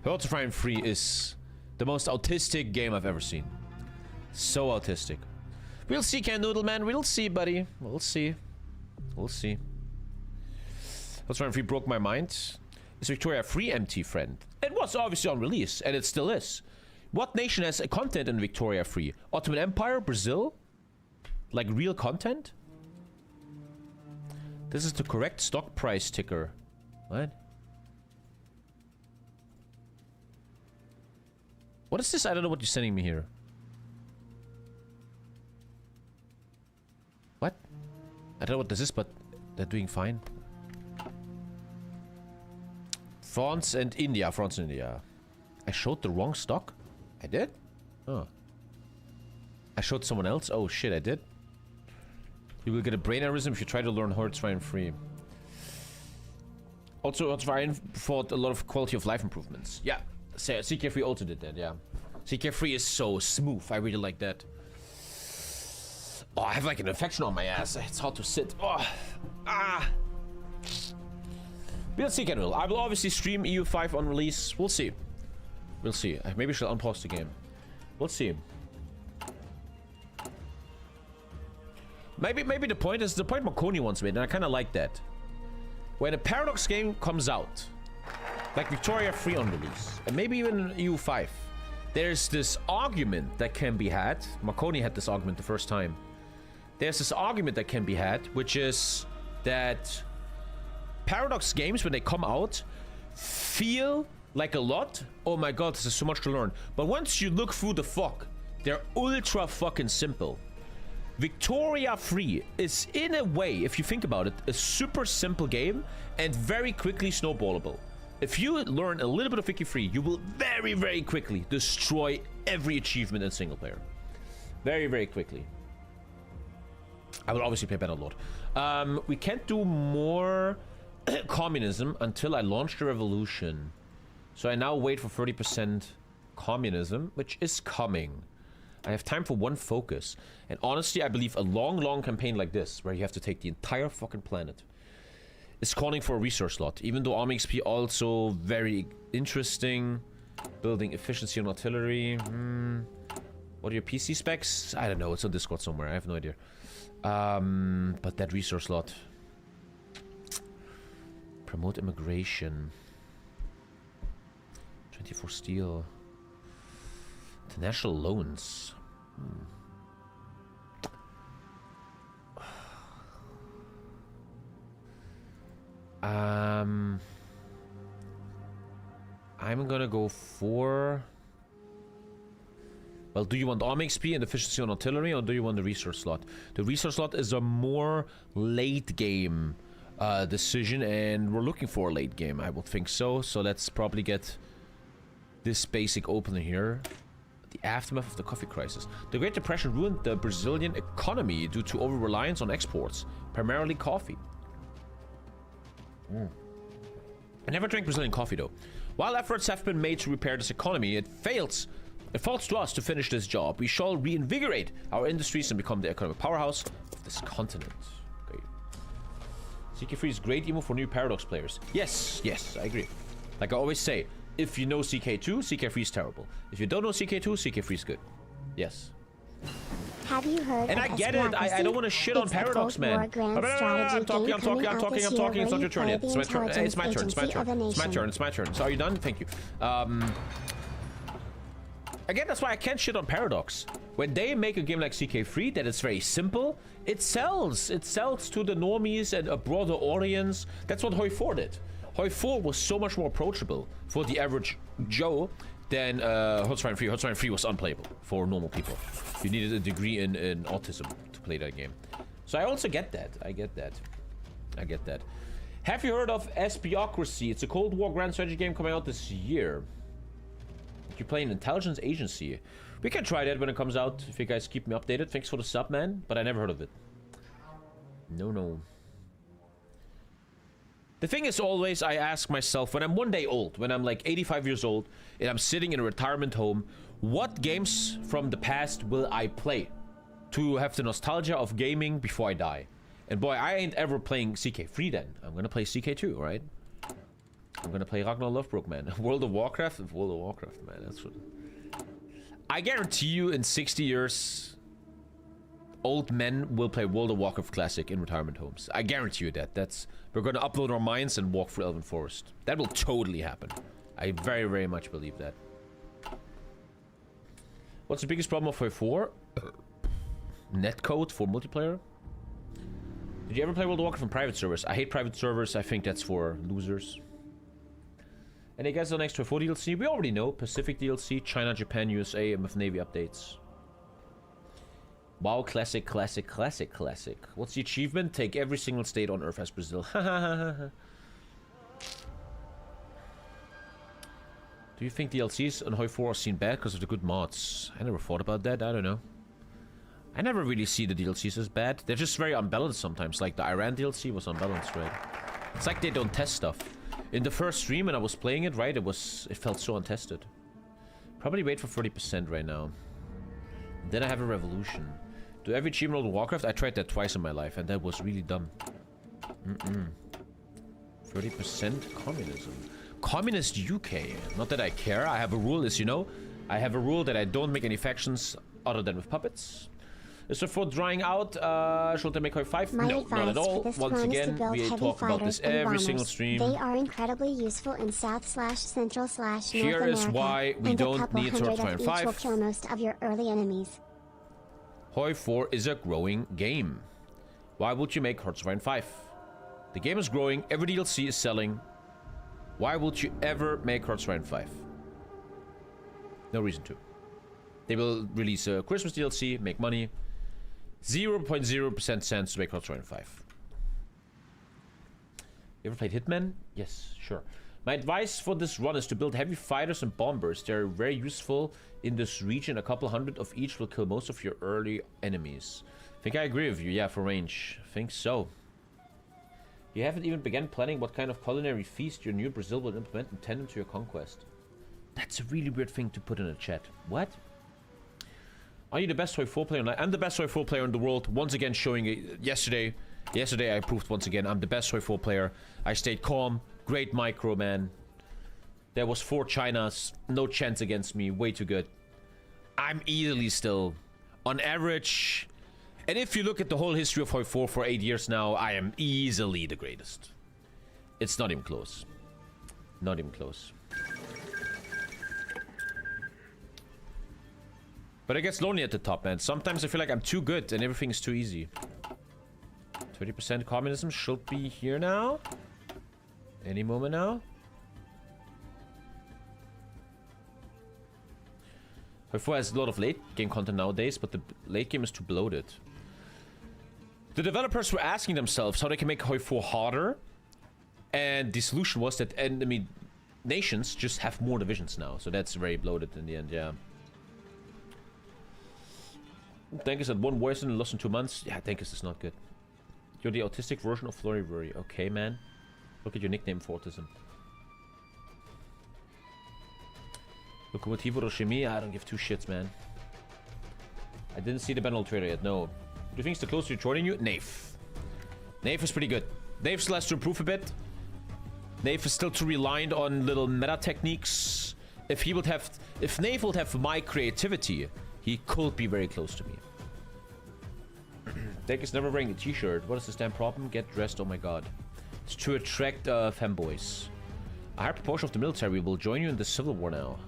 Hearts of Iron 3 is the most autistic game I've ever seen. So autistic. We'll see, Can Noodle Man. We'll see, buddy. We'll see. We'll see. Hearts of Iron 3 broke my mind. Is Victoria free, MT friend? It was obviously on release, and it still is. What nation has a content in Victoria free? Ottoman Empire? Brazil? Like real content? This is the correct stock price ticker. What? What is this? I don't know what you're sending me here. What? I don't know what this is, but they're doing fine. France and India. France and India. I showed the wrong stock? I did? Oh. I showed someone else? Oh shit, I did. You will get a brain aneurysm if you try to learn Hearts of Iron 3. Also, Hearts of Iron fought a lot of quality of life improvements. Yeah. CK3 also did that, yeah. CK3 is so smooth. I really like that. Oh, I have like an infection on my ass. It's hard to sit. Oh. Ah. We'll see, Ken will. I will obviously stream EU5 on release. We'll see. We'll see. Maybe I should unpause the game. We'll see. Maybe the point is the point Marconi once made, and I kind of like that. When a Paradox game comes out, like Victoria 3 on release, and maybe even EU5, there's this argument that can be had. Marconi had this argument the first time. There's this argument that can be had, which is that Paradox games, when they come out, feel like a lot. Oh my god, this is so much to learn. But once you look through the fog, they're ultra fucking simple. Victoria 3 is, in a way, if you think about it, a super simple game and very quickly snowballable. If you learn a little bit of Vicky 3, you will very, very quickly destroy every achievement in single player. Very, very quickly. I will obviously play Bannerlord. We can't do more communism until I launch the revolution. So I now wait for 30% communism, which is coming. I have time for one focus. And honestly, I believe a long campaign like this, where you have to take the entire fucking planet, is calling for a resource slot. Even though Army XP also very interesting. Building efficiency on artillery. What are your PC specs? I don't know. It's on Discord somewhere. I have no idea. But that resource slot. Promote immigration. 24 steel. International loans. I'm gonna go for... Well, do you want army XP and efficiency on artillery, or do you want the resource slot? The resource slot is a more late game decision, and we're looking for a late game, I would think so. So let's probably get this basic opener here. The aftermath of the coffee crisis. The Great Depression ruined the Brazilian economy due to over-reliance on exports, primarily coffee. I never drank Brazilian coffee, though. While efforts have been made to repair this economy, it falls to us to finish this job. We shall reinvigorate our industries and become the economic powerhouse of this continent. Great. CK3 is great even for new Paradox players. Yes, I agree. Like I always say, if you know CK2, CK3 is terrible. If you don't know CK2, CK3 is good. Yes. Have you heard and of I get it. I don't want to shit on Paradox, man. I'm talking. It's not your turn yet. It's my turn. It's my turn. So are you done? Thank you. Again, that's why I can't shit on Paradox. When they make a game like CK3 that is very simple, it sells. It sells to the normies and a broader audience. That's what Hoi 4 did. Hoi 4 was so much more approachable for the average Joe than Hotspur 3. Hotspur 3 was unplayable for normal people. You needed a degree in autism to play that game. So I also get that. I get that. I get that. Have you heard of Espiocracy? It's a Cold War grand strategy game coming out this year. You play an intelligence agency. We can try that when it comes out, if you guys keep me updated. Thanks for the sub, man. But I never heard of it. No. The thing is always, I ask myself, when I'm one day old, when I'm like 85 years old, and I'm sitting in a retirement home, what games from the past will I play to have the nostalgia of gaming before I die? And boy, I ain't ever playing CK3 then. I'm gonna play CK2, right? I'm gonna play Ragnar Lothbrok, man. World of Warcraft, man. That's what... I guarantee you, in 60 years, old men will play World of Warcraft Classic in retirement homes. I guarantee you that. We're gonna upload our minds and walk through Elven Forest. That will totally happen. I very, very much believe that. What's the biggest problem of Hoi 4? Netcode for multiplayer? Did you ever play World of Warcraft on private servers? I hate private servers. I think that's for losers. And I guess the next Hoi 4 DLC, we already know. Pacific DLC, China, Japan, USA, and with Navy updates. WoW, classic. What's the achievement? Take every single state on Earth as Brazil. Do you think DLCs on Hoi 4 are seen bad because of the good mods? I never thought about that. I don't know. I never really see the DLCs as bad. They're just very unbalanced sometimes. Like the Iran DLC was unbalanced, right? It's like they don't test stuff. In the first stream when I was playing it, right, it felt so untested. Probably wait for 30% right now. Then I have a revolution. Do every achievement World of Warcraft? I tried that twice in my life, and that was really dumb. 30% communism. Communist UK. Not that I care. I have a rule, as you know. I have a rule that I don't make any factions other than with puppets. Is it for drying out? Should I make Hoi 5? No, not at all. Once again, we talk about this every single stream. They are incredibly useful in South/Central/North America. Here is why we don't need Hoi 5. Will kill most of your early enemies. Hoi 4 is a growing game. Why would you make Hoi 5? The game is growing. Every DLC is selling. Why would you ever make Hoi 5? No reason to. They will release a Christmas DLC, make money. 0.0% sense to make Hoi 5. You ever played Hitman? Yes, sure. My advice for this run is to build heavy fighters and bombers. They're very useful in this region. A couple hundred of each will kill most of your early enemies. Think I agree with you. Yeah, for range. Think so. You haven't even begun planning what kind of culinary feast your new Brazil will implement in tandem to your conquest. That's a really weird thing to put in a chat. What? Are you the best Hoi 4 player online? I'm the best Hoi 4 player in the world. Once again showing it yesterday. Yesterday I proved once again I'm the best Hoi 4 player. I stayed calm. Great micro, man. There was 4 Chinas. No chance against me. Way too good. I'm easily still on average. And if you look at the whole history of Hoi 4 for 8 years now, I am easily the greatest. It's not even close. Not even close. But it gets lonely at the top, man. Sometimes I feel like I'm too good and everything is too easy. 30% communism should be here now. Any moment now. Hoi 4 has a lot of late game content nowadays, but the late game is too bloated. The developers were asking themselves how they can make Hoi 4 harder. And the solution was that enemy nations just have more divisions now. So that's very bloated in the end, yeah. Tankers had 1 voice and lost in 2 months. Yeah, Tankers is not good. You're the autistic version of Florivery. Okay, man. Look at your nickname for autism. Locomotivo Roshimi? I don't give 2 shits, man. I didn't see the Benel trailer yet, no. Do you think it's the closer to joining you? Naif. Naif is pretty good. Naif still has to improve a bit. Naif is still too reliant on little meta techniques. If Naif would have my creativity, he could be very close to me. Deck is never wearing a t-shirt. What is this damn problem? Get dressed, oh my god. It's to attract femboys. A higher proportion of the military will join you in the Civil War now.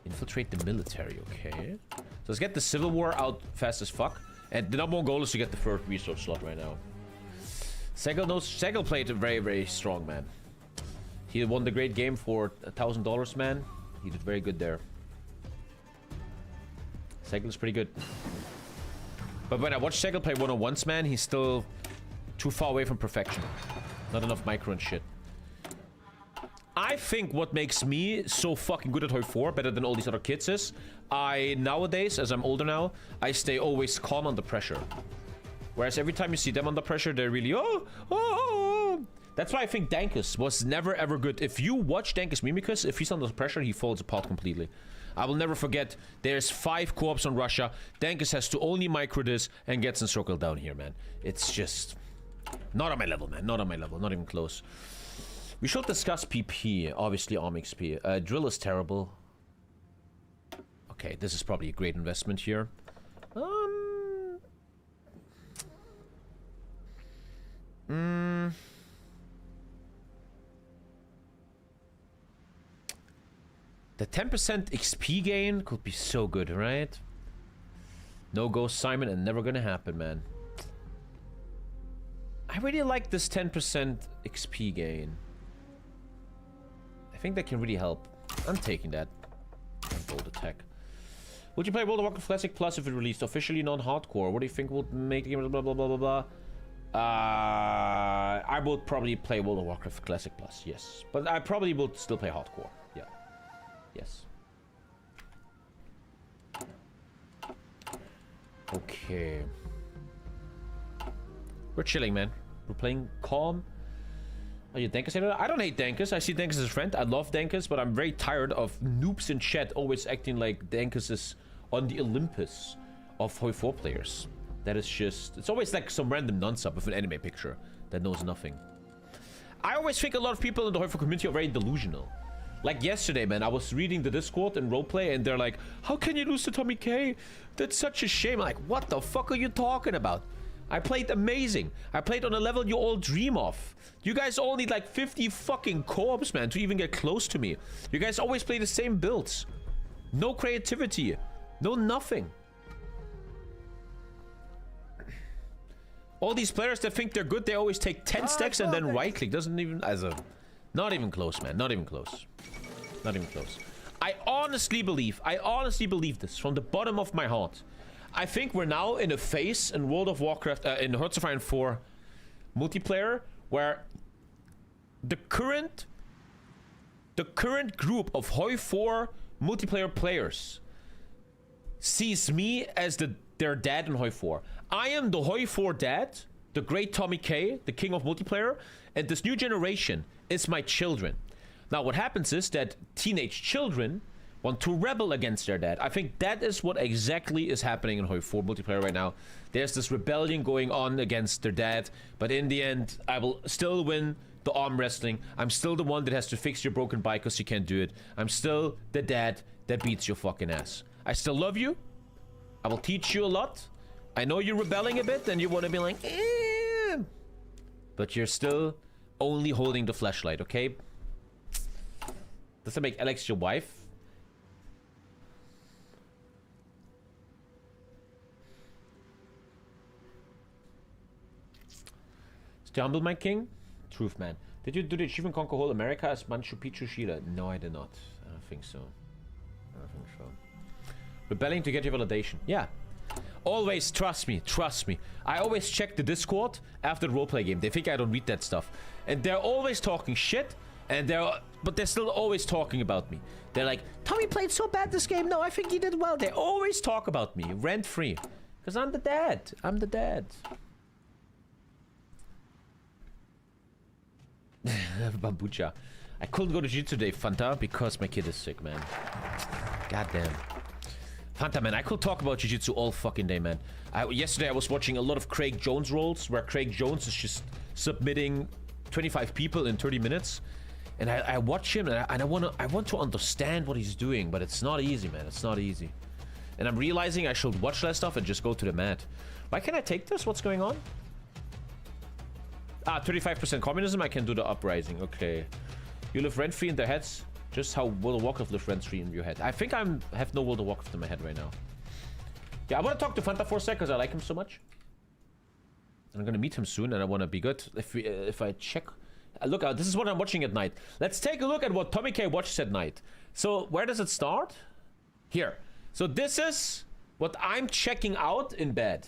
Infiltrate the military, okay. let's get the Civil War out fast as fuck. And the #1 goal is to get the 3rd resource slot right now. Segel played very, very strong, man. He won the great game for $1,000, man. He did very good there. Segel's pretty good. But when I watch Segel play one-on-ones, man, he's still too far away from perfection. Not enough micro and shit. I think what makes me so fucking good at Hoi 4, better than all these other kids, is nowadays, as I'm older now, I stay always calm under pressure. Whereas every time you see them under pressure, they're really, oh. That's why I think Dankus was never ever good. If you watch Dankus Mimicus, if he's under pressure, he falls apart completely. I will never forget, there's 5 co-ops on Russia. Dankus has to only micro this and gets encircled down here, man. It's just not on my level, man. Not on my level. Not even close. We should discuss PP. Obviously, Arm XP. Drill is terrible. Okay, this is probably a great investment here. The 10% XP gain could be so good, right? No Ghost Simon and never gonna happen, man. I really like this 10% XP gain. I think that can really help. I'm taking that. Bold attack. Would you play World of Warcraft Classic Plus if it released officially non-hardcore? What do you think would make the game blah blah blah blah blah? I would probably play World of Warcraft Classic Plus, yes. But I probably would still play hardcore. Yeah. Yes. Okay. We're chilling, man. We're playing calm. Are you Dankus hater? I don't hate Dankus. I see Dankus as a friend. I love Dankus, but I'm very tired of noobs in chat always acting like Dankus is on the Olympus of Hoi 4 players. That is just... It's always like some random non-sub with an anime picture that knows nothing. I always think a lot of people in the Hoi 4 community are very delusional. Like yesterday, man, I was reading the Discord and roleplay, and they're like, how can you lose to TommyKay? That's such a shame. I'm like, what the fuck are you talking about? I played amazing. I played on a level you all dream of. You guys all need like 50 fucking co-ops, man, to even get close to me. You guys always play the same builds. No creativity. No nothing. All these players that think they're good, they always take 10 stacks and then right-click. Doesn't even... Not even close, man. Not even close. Not even close. I honestly believe this from the bottom of my heart. I think we're now in a phase in World of Warcraft, in Hearts of Iron 4 multiplayer, where the current group of Hoi 4 multiplayer players sees me as their dad in Hoi 4. I am the Hoi 4 dad, the great TommyKay, the king of multiplayer, and this new generation is my children. Now, what happens is that teenage children want to rebel against their dad. I think that is what exactly is happening in Hoi 4 multiplayer right now. There's this rebellion going on against their dad, but in the end, I will still win the arm wrestling. I'm still the one that has to fix your broken bike because you can't do it. I'm still the dad that beats your fucking ass. I still love you. I will teach you a lot. I know you're rebelling a bit and you want to be like, eh. But you're still only holding the flashlight, okay? Does that make Alex your wife? Stay humble, my king. Truth, man. Did you do the achievement conquer whole America as Manchu Picchu Shida? No, I did not. I don't think so. I don't think so. Rebelling to get your validation. Yeah. Always, trust me. I always check the Discord after the roleplay game. They think I don't read that stuff. And they're always talking shit. But they're still always talking about me. They're like, Tommy played so bad this game. No, I think he did well. They always talk about me, rent-free. Because I'm the dad. I'm the dad. Bambucha. I couldn't go to jiu-jitsu today, Fanta, because my kid is sick, man. Goddamn. Fanta, man, I could talk about jiu-jitsu all fucking day, man. Yesterday I was watching a lot of Craig Jones rolls, where Craig Jones is just submitting 25 people in 30 minutes. And I watch him, and I want to understand what he's doing, but it's not easy, man. It's not easy. And I'm realizing I should watch that stuff and just go to the mat. Why can't I take this? What's going on? 35% communism. I can do the uprising. Okay. You live rent-free in their heads. Just how World of Warcraft lives rent-free in your head. I think I have no World of Warcraft in my head right now. Yeah, I want to talk to Fanta for a sec because I like him so much. And I'm gonna meet him soon, and I want to be good. If I check, look out. This is what I'm watching at night. Let's take a look at what TommyKay watches at night. So where does it start? Here. So this is what I'm checking out in bed.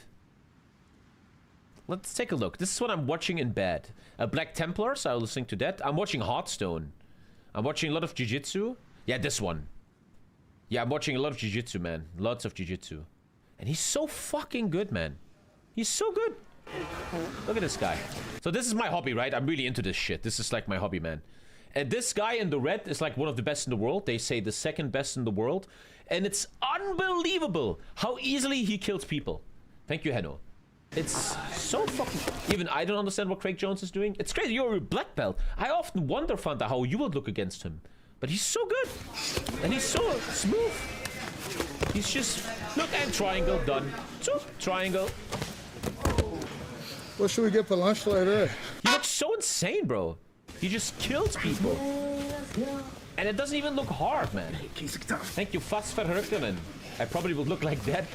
Let's take a look. This is what I'm watching in bed. Black Templars, I was listening to that. I'm watching Hearthstone. I'm watching a lot of Jiu-Jitsu. Yeah, this one. Yeah, I'm watching a lot of Jiu-Jitsu, man. Lots of Jiu-Jitsu. And he's so fucking good, man. He's so good. Look at this guy. So this is my hobby, right? I'm really into this shit. This is like my hobby, man. And this guy in the red is like one of the best in the world. They say the second best in the world. And it's unbelievable how easily he kills people. Thank you, Henno. It's so fucking... Even I don't understand what Craig Jones is doing. It's crazy. You're a black belt. I often wonder, Fanta, how you would look against him. But he's so good. And he's so smooth. He's just... Look, and triangle, done. So, triangle. What should we get for lunch later? He looks so insane, bro. He just kills people. And it doesn't even look hard, man. Thank you, Fast Verrückten. I probably would look like that.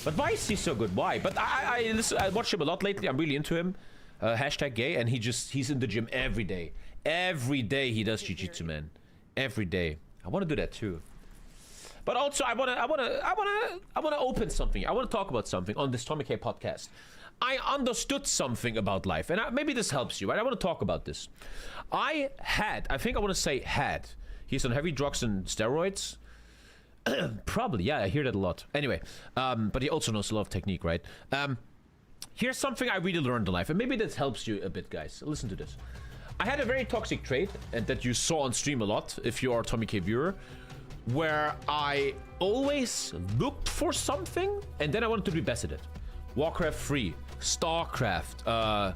But why is he so good? Why? But I watch him a lot lately. I'm really into him. Hashtag gay. And he's in the gym every day. Every day he does jiu-jitsu, man. Every day. I want to do that too. But also I wanna open something. I want to talk about something on this TommyKay podcast. I understood something about life, and maybe this helps you, right? I want to talk about this. I think I want to say had. He's on heavy drugs and steroids. Probably, yeah, I hear that a lot. Anyway, but he also knows a lot of technique, right? Here's something I really learned in life, and maybe this helps you a bit, guys. Listen to this. I had a very toxic trait, and that you saw on stream a lot, if you are a TommyKay viewer, where I always looked for something, and then I wanted to be best at it. Warcraft 3, Starcraft,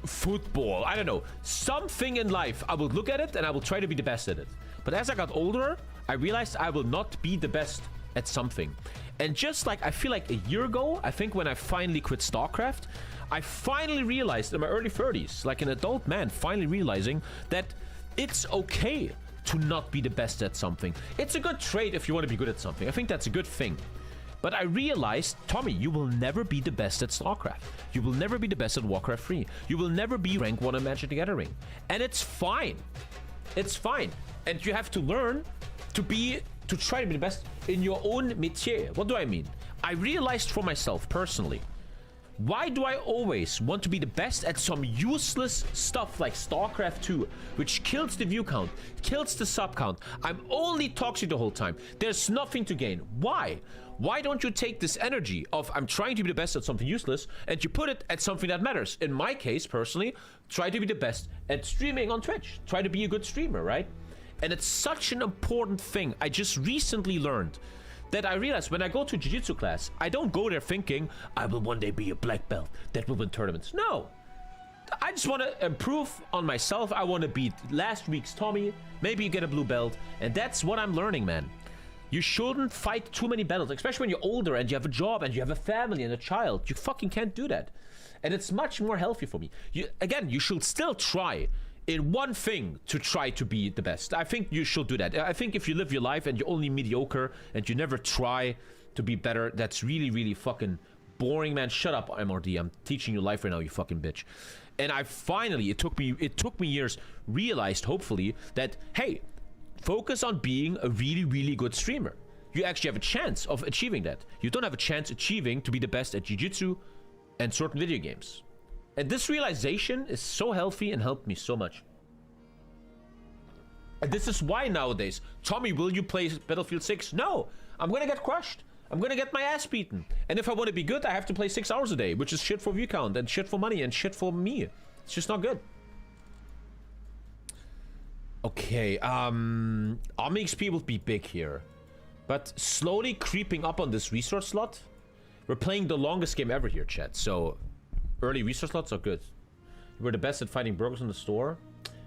football, I don't know. Something in life, I will look at it and I will try to be the best at it. But as I got older, I realized I will not be the best at something. And just like, I feel like a year ago, I think when I finally quit Starcraft, I finally realized in my early 30s, like an adult man, finally realizing that it's okay to not be the best at something. It's a good trait if you want to be good at something. I think that's a good thing. But I realized, Tommy, you will never be the best at StarCraft. You will never be the best at Warcraft 3. You will never be rank 1 in Magic the Gathering. And it's fine. It's fine. And you have to learn to try to be the best in your own métier. What do I mean? I realized for myself, personally, why do I always want to be the best at some useless stuff like StarCraft 2, which kills the view count, kills the sub count? I'm only toxic the whole time. There's nothing to gain. Why? Why don't you take this energy of I'm trying to be the best at something useless and you put it at something that matters? In my case, personally, try to be the best at streaming on Twitch. Try to be a good streamer, right? And it's such an important thing. I just recently learned that I realized when I go to jiu-jitsu class, I don't go there thinking, I will one day be a black belt that will win tournaments. No. I just want to improve on myself. I want to beat last week's Tommy, maybe get a blue belt. And that's what I'm learning, man. You shouldn't fight too many battles, especially when you're older and you have a job and you have a family and a child. You fucking can't do that. And it's much more healthy for me. Again, you should still try in one thing to try to be the best. I think you should do that. I think if you live your life and you're only mediocre and you never try to be better, that's really, really fucking boring, man. Shut up, MRD. I'm teaching you life right now, you fucking bitch. And I finally, it took me years, realized, hopefully, that, hey, focus on being a really, really good streamer. You actually have a chance of achieving that. You don't have a chance achieving to be the best at jiu-jitsu and certain video games. And this realization is so healthy and helped me so much. And this is why nowadays, Tommy, will you play Battlefield 6? No, I'm gonna get crushed. I'm gonna get my ass beaten. And if I want to be good, I have to play 6 hours a day, which is shit for view count and shit for money and shit for me. It's just not good. Okay, Army XP will be big here. But slowly creeping up on this resource slot. We're playing the longest game ever here, chat. So early resource slots are good. You were the best at fighting burgers in the store.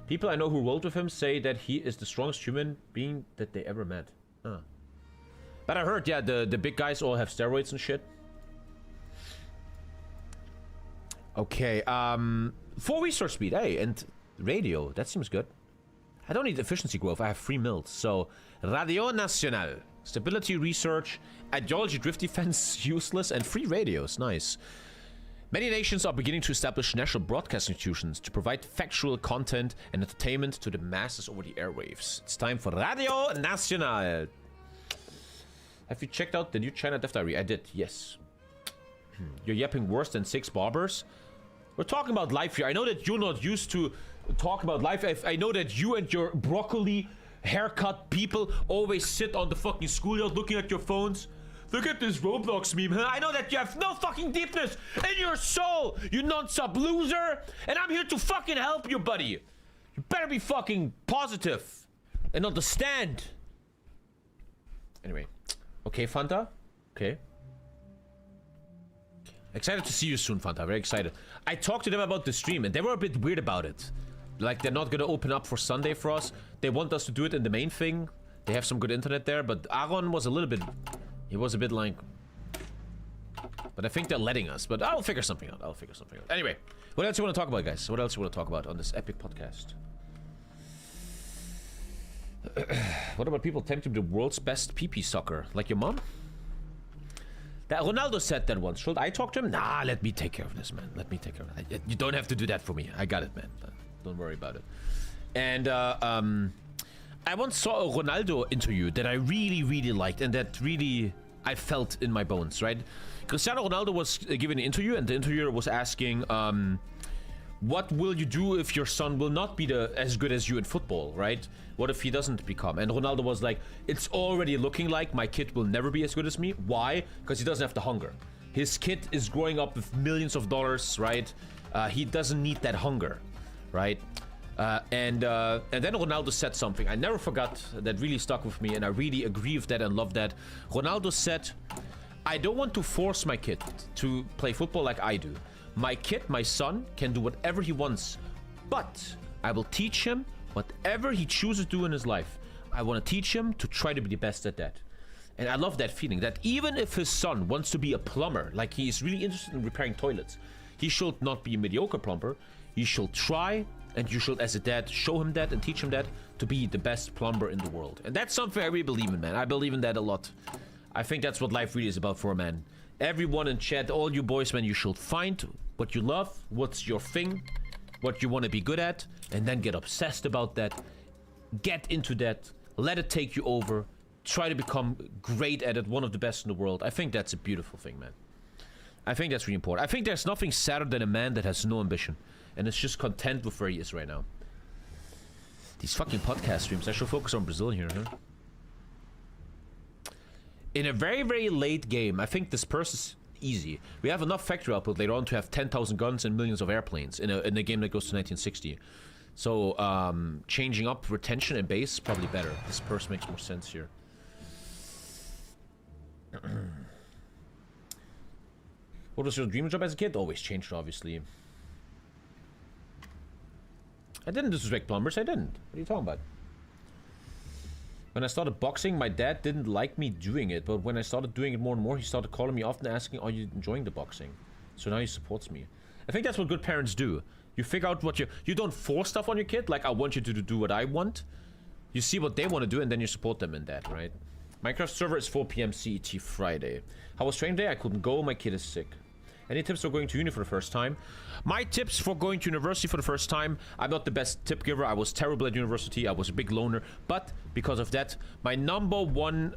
People I know who rolled with him say that he is the strongest human being that they ever met. Huh. But I heard, yeah, the big guys all have steroids and shit. Okay, 4 resource speed, hey, and radio, that seems good. I don't need efficiency growth, I have 3 mils, so Radio Nacional. Stability research, ideology drift defense, useless, and free radios. Nice. Many nations are beginning to establish national broadcast institutions to provide factual content and entertainment to the masses over the airwaves. It's time for Radio Nacional. Have you checked out the new China Death Diary? I did, yes. You're yapping worse than 6 barbers? We're talking about life here. I know that you're not used to talk about life. I know that you and your broccoli haircut people always sit on the fucking schoolyard looking at your phones. Look at this Roblox meme. I know that you have no fucking deepness in your soul, you non-sub loser. And I'm here to fucking help you, buddy. You better be fucking positive and understand. Anyway. Okay, Fanta. Okay. Excited to see you soon, Fanta. Very excited. I talked to them about the stream and they were a bit weird about it. Like, they're not gonna open up for Sunday for us. They want us to do it in the main thing. They have some good internet there, but Aaron was a little bit... He was a bit like... But I think they're letting us. But I'll figure something out. Anyway, what else you want to talk about, guys? What else you want to talk about on this epic podcast? What about people attempting to be the world's best pee-pee sucker? Like your mom? That Ronaldo said that once. Should I talk to him? Nah, let me take care of this, man. Let me take care of it. You don't have to do that for me. I got it, man. Don't worry about it. And I once saw a Ronaldo interview that I really, really liked, and that really I felt in my bones, right? Cristiano Ronaldo was giving an interview, and the interviewer was asking, what will you do if your son will not be as good as you in football, right? What if he doesn't become? And Ronaldo was like, it's already looking like my kid will never be as good as me. Why? Because he doesn't have the hunger. His kid is growing up with millions of dollars, right? He doesn't need that hunger, right? And then Ronaldo said something I never forgot that really stuck with me, and I really agree with that and love that. Ronaldo said, I don't want to force my kid to play football like I do. My kid, my son, can do whatever he wants, but I will teach him whatever he chooses to do in his life. I want to teach him to try to be the best at that. And I love that feeling, that even if his son wants to be a plumber, like he is really interested in repairing toilets, he should not be a mediocre plumber. He should try, and you should, as a dad, show him that and teach him that to be the best plumber in the world. And that's something I really believe in, man. I believe in that a lot. I think that's what life really is about for a man. Everyone in chat, all you boys, man, you should find what you love, what's your thing, what you want to be good at, and then get obsessed about that. Get into that. Let it take you over. Try to become great at it, one of the best in the world. I think that's a beautiful thing, man. I think that's really important. I think there's nothing sadder than a man that has no ambition and is just content with where he is right now. These fucking podcast streams. I should focus on Brazil here, huh? In a very, very late game, I think this purse is easy. We have enough factory output later on to have 10,000 guns and millions of airplanes in a game that goes to 1960. So, changing up retention and base is probably better. This purse makes more sense here. What was your dream job as a kid? Always changed, obviously. I didn't disrespect plumbers. I didn't. What are you talking about? When I started boxing, my dad didn't like me doing it, but when I started doing it more and more, he started calling me often, asking, are you enjoying the boxing? So now he supports me. I think that's what good parents do. You figure out what you don't force stuff on your kid, like I want you to do what I want. You see what they want to do, and then you support them in that, right? Minecraft server is 4 p.m. CET Friday. How was training day? I couldn't go, my kid is sick. Any tips for going to uni for the first time? My tips for going to university for the first time, I'm not the best tip giver. I was terrible at university. I was a big loner. But because of that, my number one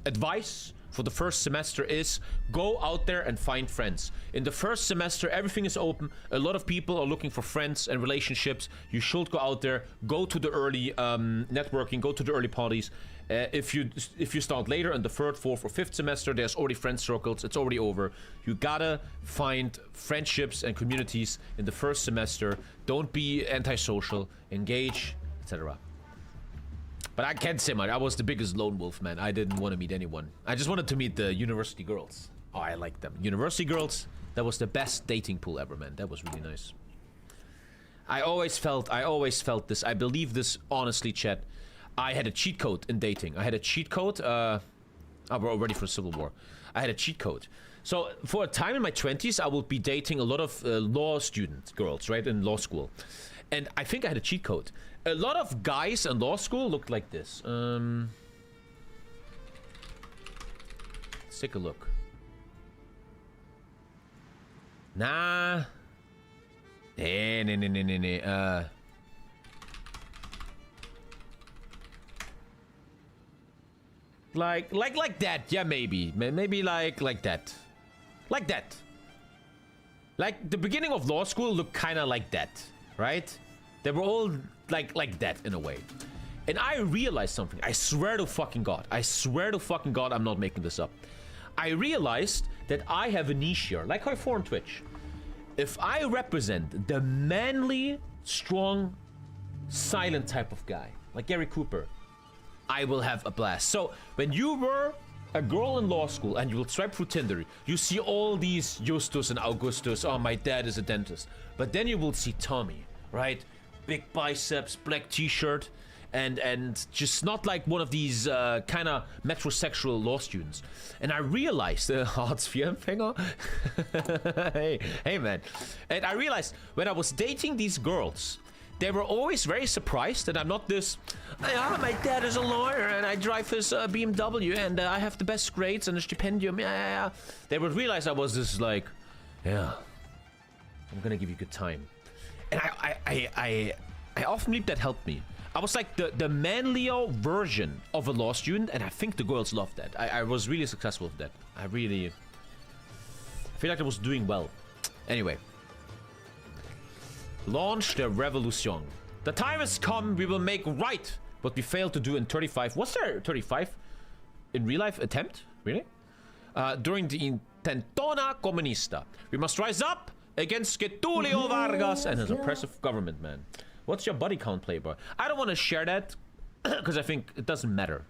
advice for the first semester is go out there and find friends. In the first semester, everything is open. A lot of people are looking for friends and relationships. You should go out there, go to the early networking, go to the early parties. If you start later in the third, fourth, or fifth semester, there's already friend circles. It's already over. You gotta find friendships and communities in the first semester. Don't be antisocial. Engage, etc. But I can't say much. I was the biggest lone wolf, man. I didn't want to meet anyone. I just wanted to meet the university girls. Oh, I like them. University girls, that was the best dating pool ever, man. That was really nice. I always felt this. I believe this honestly, chat. I had a cheat code in dating. I had a cheat code. We're all ready for Civil War. I had a cheat code. So for a time in my 20s, I would be dating a lot of law student girls, right, in law school. And I think I had a cheat code. A lot of guys in law school looked like this. Let's take a look. Nah. Nee. Like that. Yeah, maybe. Maybe like that. Like that. Like the beginning of law school looked kind of like that, right? They were all like that in a way. And I realized something. I swear to fucking God. I swear to fucking God I'm not making this up. I realized that I have a niche here, like how I formed Twitch. If I represent the manly, strong, silent type of guy, like Gary Cooper, I will have a blast. So when you were a girl in law school and you will swipe through Tinder, you see all these Justus and Augustus. Oh, my dad is a dentist. But then you will see Tommy, right? Big biceps, black t-shirt, and just not like one of these kind of metrosexual law students. And I realized, Hartz-IV-Empfänger? hey man. And I realized when I was dating these girls, they were always very surprised that I'm not this, yeah, my dad is a lawyer and I drive his BMW and I have the best grades and a stipendium. Yeah. They would realize I was this like, yeah, I'm gonna give you a good time. And I often believe that helped me. I was like the manlier version of a law student, and I think the girls loved that. I was really successful with that. I feel like I was doing well. Anyway. Launch the revolution. The time has come, we will make right what we failed to do in 35. Was there 35 in real life attempt? Really? During the Intentona Comunista. We must rise up against Getulio Vargas and his oppressive government, man. What's your body count, Playboy? I don't want to share that because I think it doesn't matter.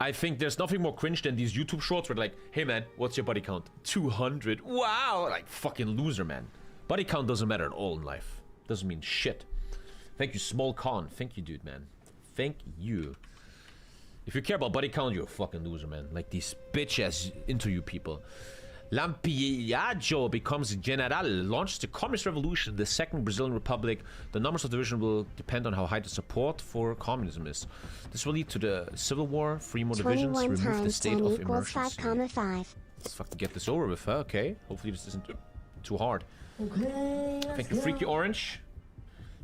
I think there's nothing more cringe than these YouTube shorts where like, hey man, what's your body count? 200. Wow, like fucking loser, man. Body count doesn't matter at all in life. Doesn't mean shit. Thank you, Small Con. Thank you, dude, man. Thank you. If you care about body count, you're a fucking loser, man. Like these bitch-ass interview people. Lampiaggio becomes general, launched the Communist Revolution, the Second Brazilian Republic. The numbers of the division will depend on how high the support for communism is. This will lead to the civil war, 3 more divisions, remove the state of emergency. 5,5. Let's fucking get this over with, huh? Okay. Hopefully this isn't too hard. Okay, thank you, Freaky Orange.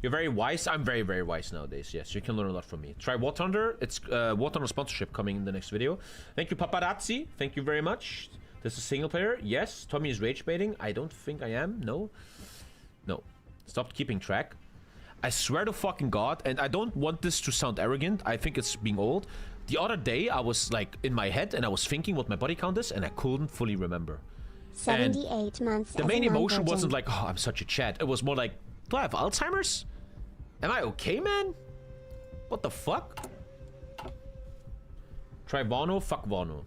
You're very wise. I'm very, very wise nowadays. Yes, you can learn a lot from me. Try War Thunder. It's War Thunder sponsorship coming in the next video. Thank you, Paparazzi. Thank you very much. This is single player. Yes. Tommy is rage baiting. I don't think I am. No. No. Stop keeping track. I swear to fucking God, and I don't want this to sound arrogant. I think it's being old. The other day, I was like in my head and I was thinking what my body count is, and I couldn't fully remember. 78 months. The main emotion wasn't like, oh, I'm such a Chad. It was more like, do I have Alzheimer's? Am I okay, man? What the fuck? Try Vano, fuck Vano.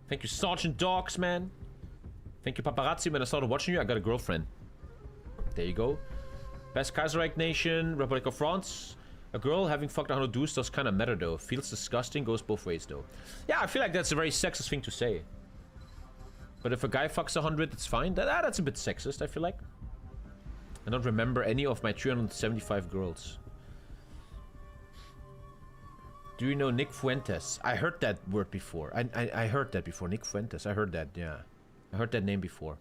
Thank you, Sergeant Dogs, man. Thank you, Paparazzi. When I started watching you, I got a girlfriend. There you go. Best Kaiserreich Nation, Republic of France. A girl having fucked 100 dudes does kind of matter, though. Feels disgusting, goes both ways, though. Yeah, I feel like that's a very sexist thing to say. But if a guy fucks 100, it's fine. That's a bit sexist, I feel like. I don't remember any of my 375 girls. Do you know Nick Fuentes? I heard that word before. I heard that before. Nick Fuentes. I heard that, yeah. I heard that name before.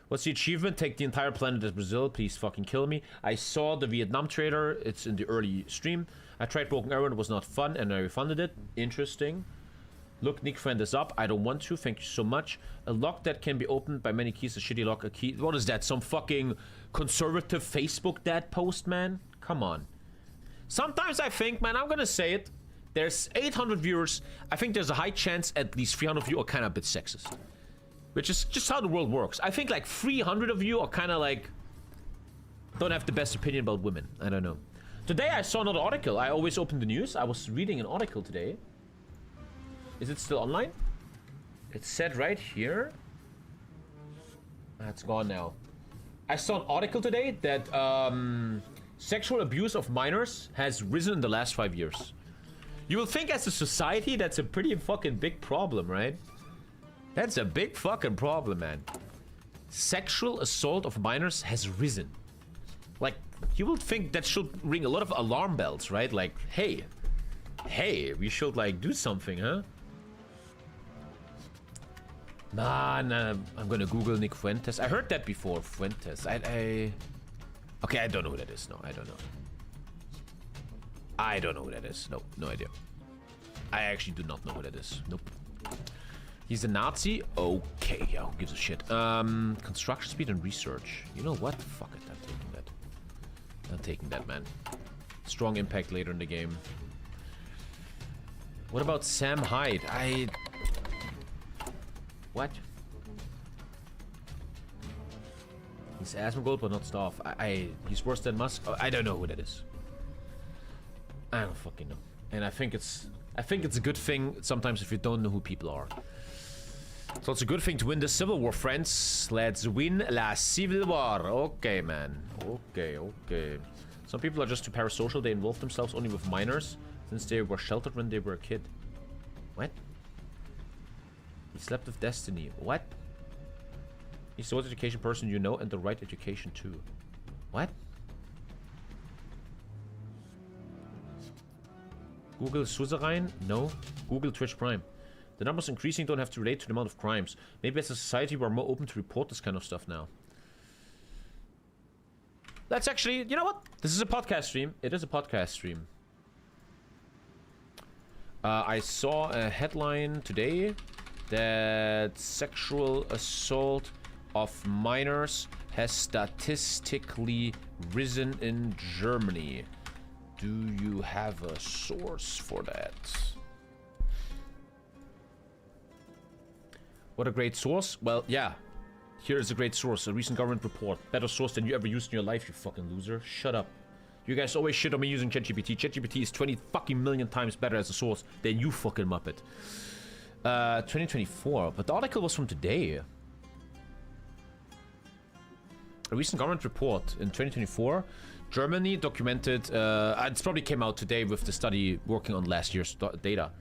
What's the achievement? Take the entire planet as Brazil. Please fucking kill me. I saw the Vietnam trailer. It's in the early stream. I tried Broken Arrow. It was not fun, and I refunded it. Interesting. Look, Nick Fuentes up. I don't want to. Thank you so much. A lock that can be opened by many keys. A shitty lock. A key. What is that? Some fucking conservative Facebook dad post, man? Come on. Sometimes I think, man, I'm gonna say it. There's 800 viewers. I think there's a high chance at least 300 of you are kind of a bit sexist. Which is just how the world works. I think like 300 of you are kind of like... don't have the best opinion about women. I don't know. Today I saw another article. I always open the news. I was reading an article today. Is it still online? It said right here. It's gone now. I saw an article today that sexual abuse of minors has risen in the last 5 years. You will think as a society that's a pretty fucking big problem, right? That's a big fucking problem, man. Sexual assault of minors has risen. Like, you would think that should ring a lot of alarm bells, right? Like, hey, we should like do something, huh? Man, I'm gonna Google Nick Fuentes. I heard that before, Fuentes. Okay, I don't know who that is. No, I don't know. I don't know who that is. No, no idea. I actually do not know who that is. Nope. He's a Nazi? Okay, yeah, who gives a shit? Construction speed and research. You know what? Fuck it, I'm taking that. I'm taking that, man. Strong impact later in the game. What about Sam Hyde? What? He's Asmongold, but not Staff. He's worse than Musk. I don't know who that is. I don't fucking know. And I think it's a good thing sometimes if you don't know who people are. So it's a good thing to win the Civil War, friends. Let's win la Civil War. Okay, man. Okay, okay. Some people are just too parasocial. They involve themselves only with minors since they were sheltered when they were a kid. What? He slept with Destiny. What? He's the most education person you know and the right education too. What? Google Suzerain? No. Google Twitch Prime. The numbers increasing don't have to relate to the amount of crimes. Maybe as a society we're more open to report this kind of stuff now. That's actually, you know what? This is a podcast stream. It is a podcast stream. I saw a headline today that sexual assault of minors has statistically risen in Germany. Do you have a source for that? What a great source. Well, yeah. Here is a great source. A recent government report. Better source than you ever used in your life, you fucking loser. Shut up. You guys always shit on me using ChatGPT. ChatGPT is 20 fucking million times better as a source than you fucking muppet. 2024. But the article was from today. A recent government report in 2024. Germany documented... it probably came out today with the study working on last year's data.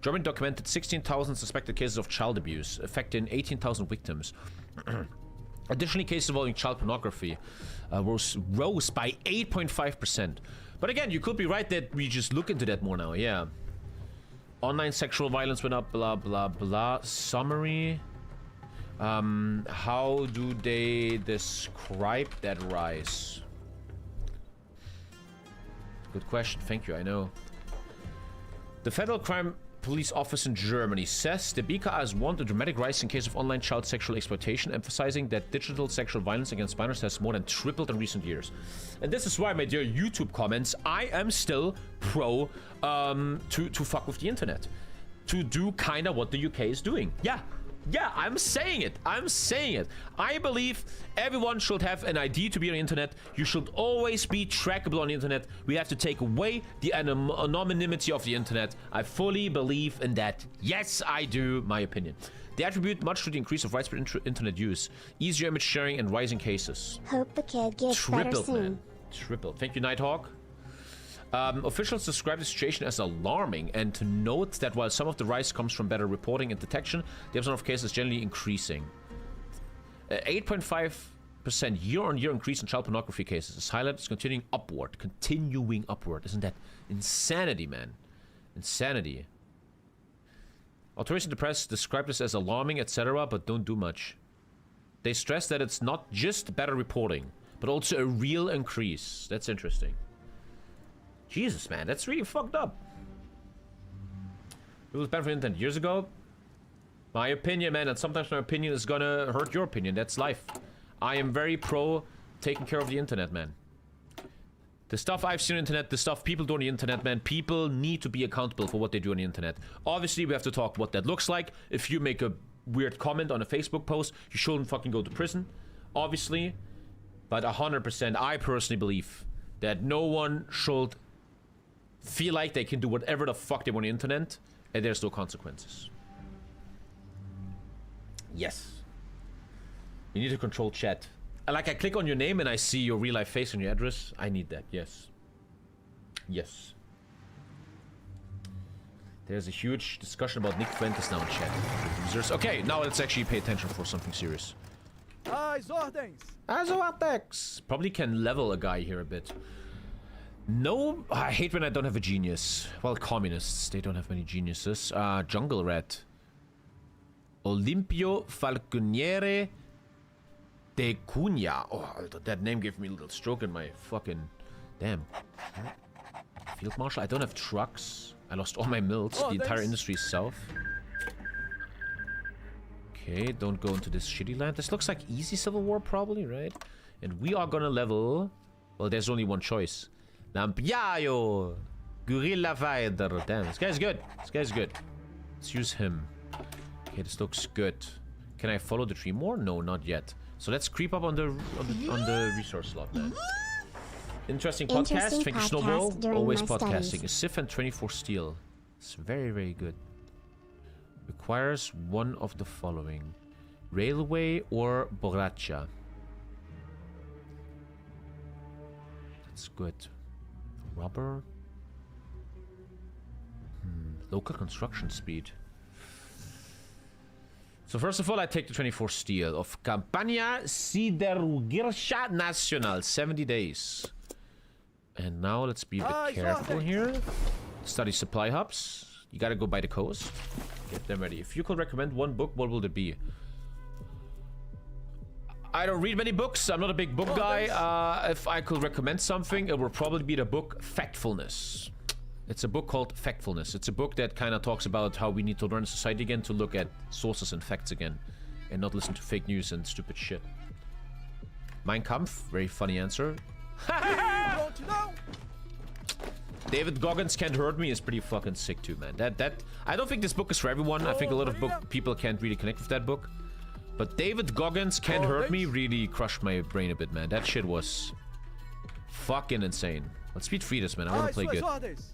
Germany documented 16,000 suspected cases of child abuse, affecting 18,000 victims. Additionally, cases involving child pornography rose by 8.5%. But again, you could be right that we just look into that more now, yeah. Online sexual violence went up, blah, blah, blah. Summary. How do they describe that rise? Good question, thank you, I know. The Federal Crime Police Office in Germany says the BKA has warned a dramatic rise in case of online child sexual exploitation, emphasizing that digital sexual violence against minors has more than tripled in recent years. And this is why, my dear YouTube comments, I am still pro to fuck with the internet. To do kind of what the UK is doing. Yeah, I'm saying it. I'm saying it. I believe everyone should have an ID to be on the internet. You should always be trackable on the internet. We have to take away the anonymity of the internet. I fully believe in that. Yes, I do. My opinion. They attribute much to the increase of widespread internet use, easier image sharing, and rising cases. Hope the kid gets better soon. Man. Tripled. Thank you, Nighthawk. Officials describe the situation as alarming and to note that while some of the rise comes from better reporting and detection, the number of cases is generally increasing. 8.5% year-on-year increase in child pornography cases is highlighted as continuing upward. Continuing upward. Isn't that insanity, man? Insanity. Authorities in the press describe this as alarming, etc., but don't do much. They stress that it's not just better reporting, but also a real increase. That's interesting. Jesus, man, that's really fucked up. It was bad for the internet years ago. My opinion, man, and sometimes my opinion is gonna hurt your opinion. That's life. I am very pro taking care of the internet, man. The stuff I've seen on the internet, the stuff people do on the internet, man, people need to be accountable for what they do on the internet. Obviously, we have to talk what that looks like. If you make a weird comment on a Facebook post, you shouldn't fucking go to prison, obviously. But 100%, I personally believe that no one should feel like they can do whatever the fuck they want on the internet, and there's no consequences. Yes. You need to control chat. Like, I click on your name and I see your real life face and your address. I need that, yes. Yes. There's a huge discussion about Nick Fuentes now in chat. Users. Okay, now let's actually pay attention for something serious. As ordens! As ordens! Probably can level a guy here a bit. No, I hate when I don't have a genius. Well, communists, they don't have many geniuses. Jungle Rat. Olimpio Falconiere de Cunha. Oh, Alter, that name gave me a little stroke in my fucking... Damn. Field Marshal? I don't have trucks. I lost all my mills. The entire industry is south. Okay, don't go into this shitty land. This looks like easy civil war, probably, right? And we are gonna level... Well, there's only one choice. Lampiaio! Guerrilla Fighter. Damn, this guy's good. This guy's good. Let's use him. Okay, this looks good. Can I follow the tree more? No, not yet. So let's creep up on the resource slot, man. Interesting podcast. Thank you, Snowball. Always podcasting. A Sif and 24 steel. It's very, very good. Requires one of the following: railway or borracha. That's good. Rubber. Local construction speed. So first of all, I take the 24 steel of Campania Siderurgische Nacional. 70 days. And now let's be a bit careful here. Study supply hubs. You gotta go by the coast. Get them ready. If you could recommend one book, what will it be? I don't read many books. I'm not a big book guy. If I could recommend something, it would probably be the book Factfulness. It's a book called Factfulness. It's a book that kind of talks about how we need to learn society again, to look at sources and facts again, and not listen to fake news and stupid shit. Mein Kampf, very funny answer. Don't you know? David Goggins Can't Hurt Me is pretty fucking sick too, man. I don't think this book is for everyone. I think a lot of people can't really connect with that book. But David Goggins Can't Hurt Me really crushed my brain a bit, man. That shit was fucking insane. Let's speed free this, man. I want to play good.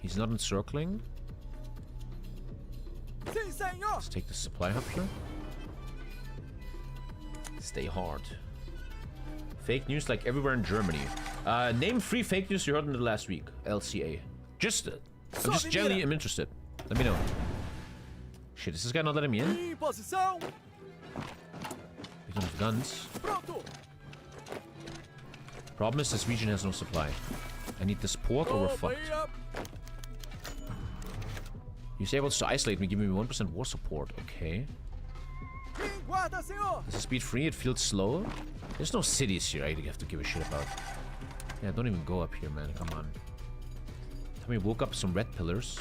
He's not encircling. Let's take the supply hub here. Stay hard. Fake news like everywhere in Germany. Name 3 fake news you heard in the last week. LCA. I'm just generally interested. Let me know. Shit, is this guy not letting me in? We don't have guns. Problem is this region has no supply. I need this port or we're fucked. He's able to isolate me, give me 1% war support. Okay. This is speed free, it feels slow. There's no cities here I have to give a shit about. Yeah, don't even go up here, man. Come on. Tommy woke up some red pillars.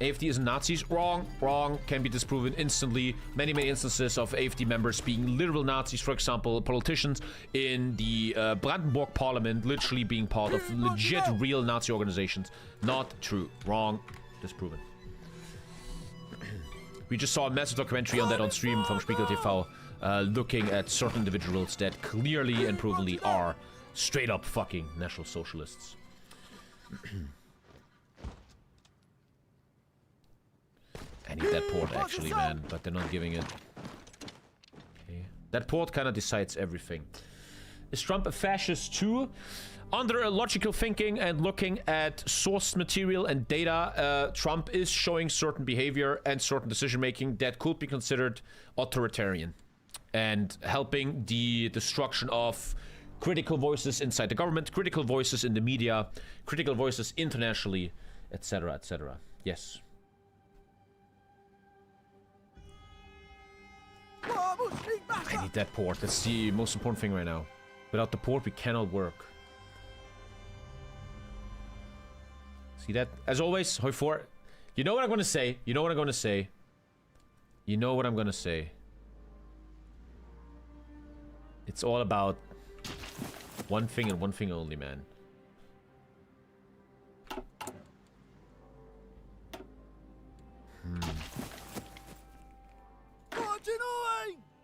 AFD isn't Nazis. Wrong. Wrong. Can be disproven instantly. Many instances of AFD members being literal Nazis. For example, politicians in the Brandenburg parliament literally being part of legit real Nazi organizations. Not true. Wrong. Disproven. We just saw a massive documentary on that on stream from Spiegel TV, looking at certain individuals that clearly and provenly are straight up fucking National Socialists. I need that port actually, man, but they're not giving it. Okay. That port kind of decides everything. Is Trump a fascist too? Under a logical thinking and looking at source material and data, Trump is showing certain behavior and certain decision making that could be considered authoritarian and helping the destruction of critical voices inside the government, critical voices in the media, critical voices internationally, etc., etc. Yes. I need that port. That's the most important thing right now. Without the port, we cannot work. See that? As always, hoi for. You know what I'm gonna say. You know what I'm gonna say. You know what I'm gonna say. It's all about one thing and one thing only, man.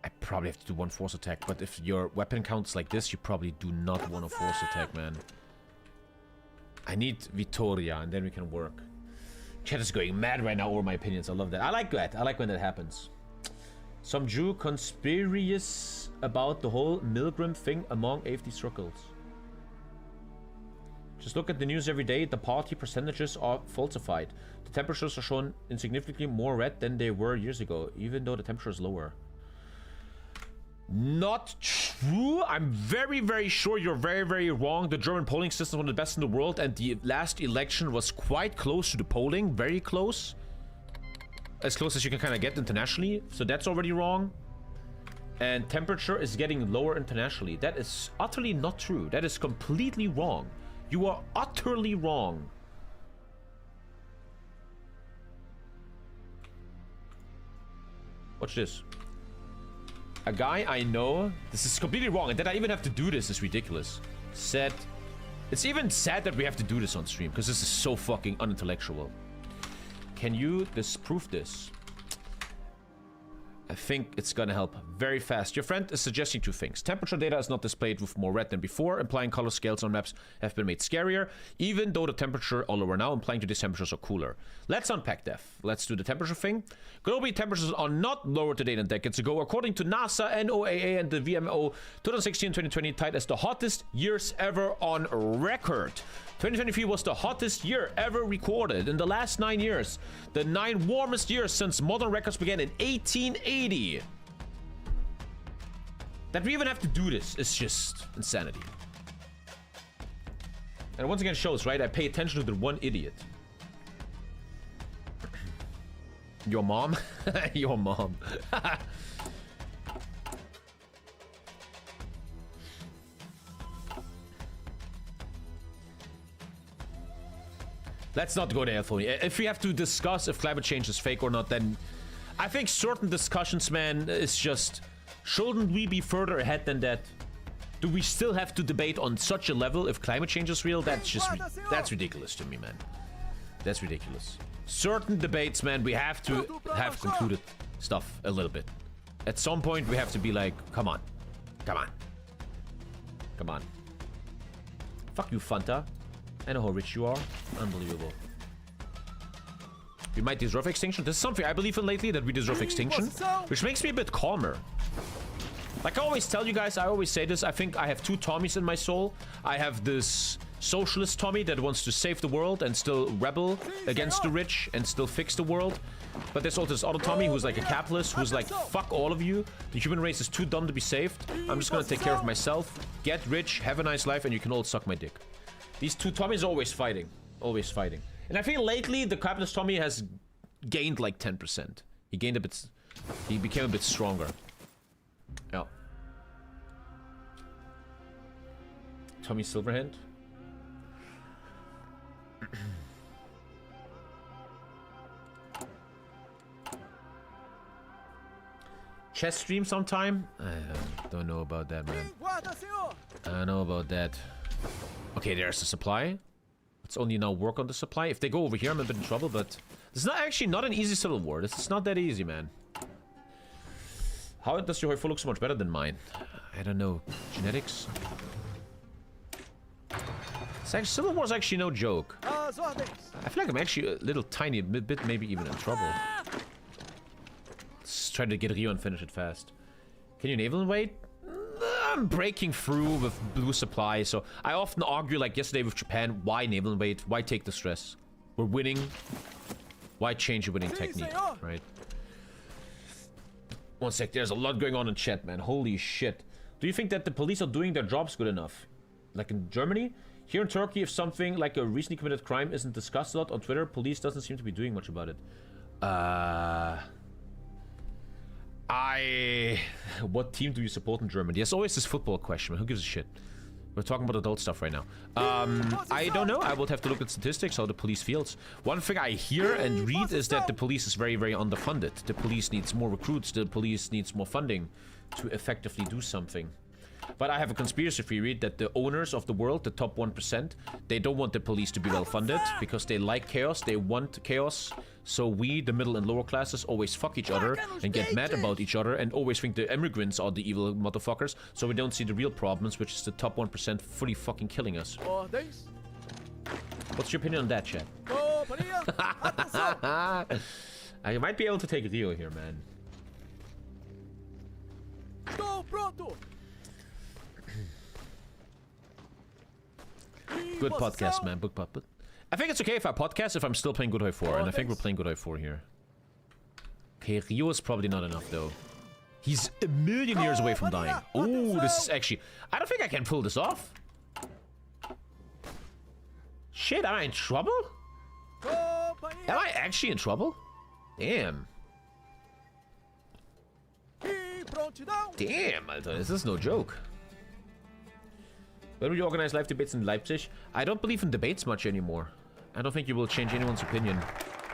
I probably have to do one force attack, but if your weapon counts like this, you probably do not want a force attack, man. I need Vittoria, and then we can work. Chat is going mad right now over my opinions. I love that. I like that. I like when that happens. Some Jew conspiracies about the whole Milgram thing among AFD circles. Just look at the news every day. The party percentages are falsified. The temperatures are shown insignificantly more red than they were years ago, even though the temperature is lower. Not true. I'm very, very sure you're very, very wrong. The German polling system is one of the best in the world, and the last election was quite close to the polling. Very close. As close as you can kind of get internationally. So that's already wrong. And temperature is getting lower internationally. That is utterly not true. That is completely wrong. You are utterly wrong. Watch this. A guy I know, this is completely wrong, and that I even have to do this is ridiculous. Said, it's even sad that we have to do this on stream, because this is so fucking unintellectual. Can you disprove this? I think it's gonna help very fast. Your friend is suggesting two things. Temperature data is not displayed with more red than before, implying color scales on maps have been made scarier, even though the temperature are lower now, implying today's temperatures are cooler. Let's unpack that. Let's do the temperature thing. Globally, temperatures are not lower today than decades ago. According to NASA, NOAA, and the VMO, 2016 and 2020 tied as the hottest years ever on record. 2023 was the hottest year ever recorded. In the last 9 years, the 9 warmest years since modern records began in 1880. That we even have to do this is just insanity. And once again shows, right? I pay attention to the one idiot. Your mom? Your mom. Let's not go there, Phony. If we have to discuss if climate change is fake or not, then I think certain discussions, man, is just... Shouldn't we be further ahead than that? Do we still have to debate on such a level if climate change is real? That's just... That's ridiculous to me, man. That's ridiculous. Certain debates, man, we have to have concluded stuff a little bit. At some point, we have to be like, come on. Come on. Come on. Fuck you, Fanta. I know how rich you are. Unbelievable. We might deserve extinction. This is something I believe in lately, that we deserve extinction. Which makes me a bit calmer. Like I always tell you guys, I always say this. I think I have two Tommies in my soul. I have this socialist Tommy that wants to save the world and still rebel against the rich and still fix the world. But there's also this other Tommy who's like a capitalist, who's like, fuck all of you. The human race is too dumb to be saved. I'm just gonna take care of myself, get rich, have a nice life, and you can all suck my dick. These two Tommies are always fighting. Always fighting. And I feel lately the capitalist Tommy has gained like 10%. He gained a bit... He became a bit stronger. Yeah. Tommy Silverhand. Chess stream sometime? I don't know about that, man. I don't know about that. Okay, there's the supply. Let's only now work on the supply. If they go over here, I'm a bit in trouble, but... This is not actually not an easy civil war. This is not that easy, man. How does your Hoifo look so much better than mine? I don't know. Genetics? It's actually, civil war is actually no joke. I feel like I'm actually a little tiny bit, maybe even in trouble. Let's try to get Rio and finish it fast. Can you naval invade? I'm breaking through with blue supply, so I often argue, like yesterday with Japan, why naval invade? Why take the stress? We're winning. Why change your winning technique, right? One sec, there's a lot going on in chat, man. Holy shit. Do you think that the police are doing their jobs good enough? Like in Germany? Here in Turkey, if something like a recently committed crime isn't discussed a lot on Twitter, police doesn't seem to be doing much about it. What team do you support in Germany? There's always this football question, man. Who gives a shit? We're talking about adult stuff right now. I don't know. I would have to look at statistics, how the police feels. One thing I hear and read is that the police is very, very underfunded. The police needs more recruits. The police needs more funding to effectively do something. But I have a conspiracy theory that the owners of the world, the top 1%, they don't want the police to be well funded because they like chaos. They want chaos. So we, the middle and lower classes, always fuck each other and get mad about each other and always think the immigrants are the evil motherfuckers. So we don't see the real problems, which is the top 1% fully fucking killing us. What's your opinion on that, chat? I might be able to take Rio here, man. Good podcast, man. Book puppet. I think it's okay if I podcast if I'm still playing Good Hoi 4, and I think we're playing Good Hoi 4 here. Okay, Rio is probably not enough, though. He's a million years away from dying. Oh, this is actually... I don't think I can pull this off. Shit, am I in trouble? Am I actually in trouble? Damn. Damn, Alter, this is no joke. When will you organize live debates in Leipzig? I don't believe in debates much anymore. I don't think you will change anyone's opinion.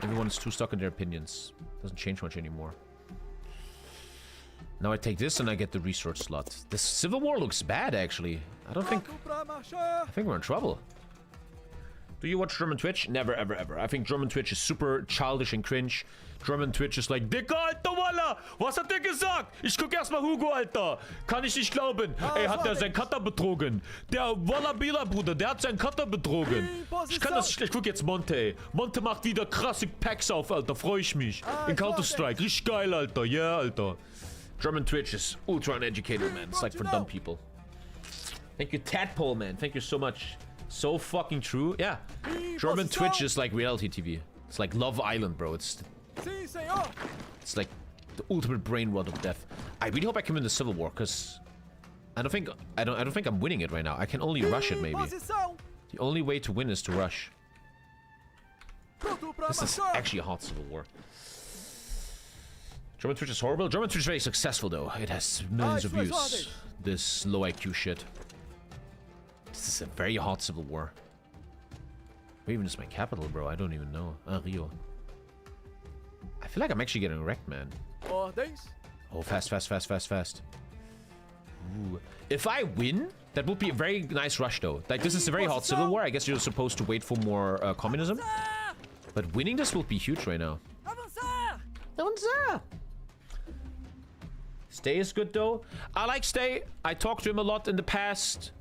Everyone is too stuck in their opinions. Doesn't change much anymore. Now I take this and I get the research slot. This Civil War looks bad, actually. I think we're in trouble. Do you watch German Twitch? Never, ever, ever. I think German Twitch is super childish and cringe. German Twitch ist like, Dicker, Alter, Walla! Was hat der gesagt? Ich guck erstmal Hugo, Alter. Kann ich nicht glauben. Ey, hat der seinen Cutter betrogen? Der Walla Bila, Bruder, der hat seinen Cutter betrogen. Ich kann das nicht. Ich guck jetzt Monte, ey. Monte macht wieder krasse Packs auf, Alter. Freu ich mich. In Counter-Strike. Richtig geil, Alter. Yeah, Alter. German Twitch is ultra uneducated, man. It's like for dumb people. Thank you, Tadpole, man. Thank you so much. So fucking true. Yeah. German Twitch is like reality TV. It's like Love Island, bro. It's like the ultimate brain rot of death. I really hope I can win the Civil War, because I don't think I'm winning it right now. I can only rush it, maybe. The only way to win is to rush. This is actually a hot Civil War. German Twitch is horrible. German Twitch is very successful, though. It has millions of views. This low IQ shit. This is a very hot Civil War. Where even is my capital, bro? I don't even know. Ah, Rio. I feel like I'm actually getting wrecked, man. Oh, fast, fast, fast, fast, fast. Ooh. If I win, that would be a very nice rush, though. Like, this is a very hot Civil War. I guess you're supposed to wait for more communism. But winning this will be huge right now. Stay is good, though. I like Stay. I talked to him a lot in the past.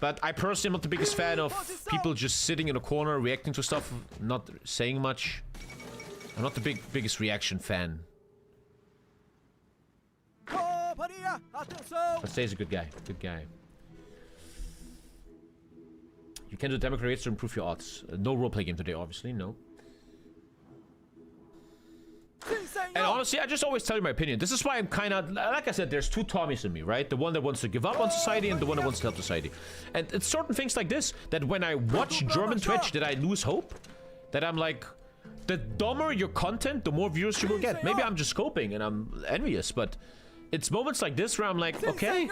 But I personally am not the biggest fan of people just sitting in a corner, reacting to stuff, not saying much. I'm not the biggest reaction fan. But Stay's a good guy. Good guy. You can do Democrats to improve your odds. No roleplay game today, obviously. No. And honestly, I just always tell you my opinion. This is why I'm kind of... Like I said, there's two Tommies in me, right? The one that wants to give up on society and the one that wants to help society. And it's certain things like this that when I watch German Twitch, that I lose hope. That I'm like... The dumber your content, the more viewers you will get. Maybe I'm just coping and I'm envious, but... It's moments like this where I'm like, okay,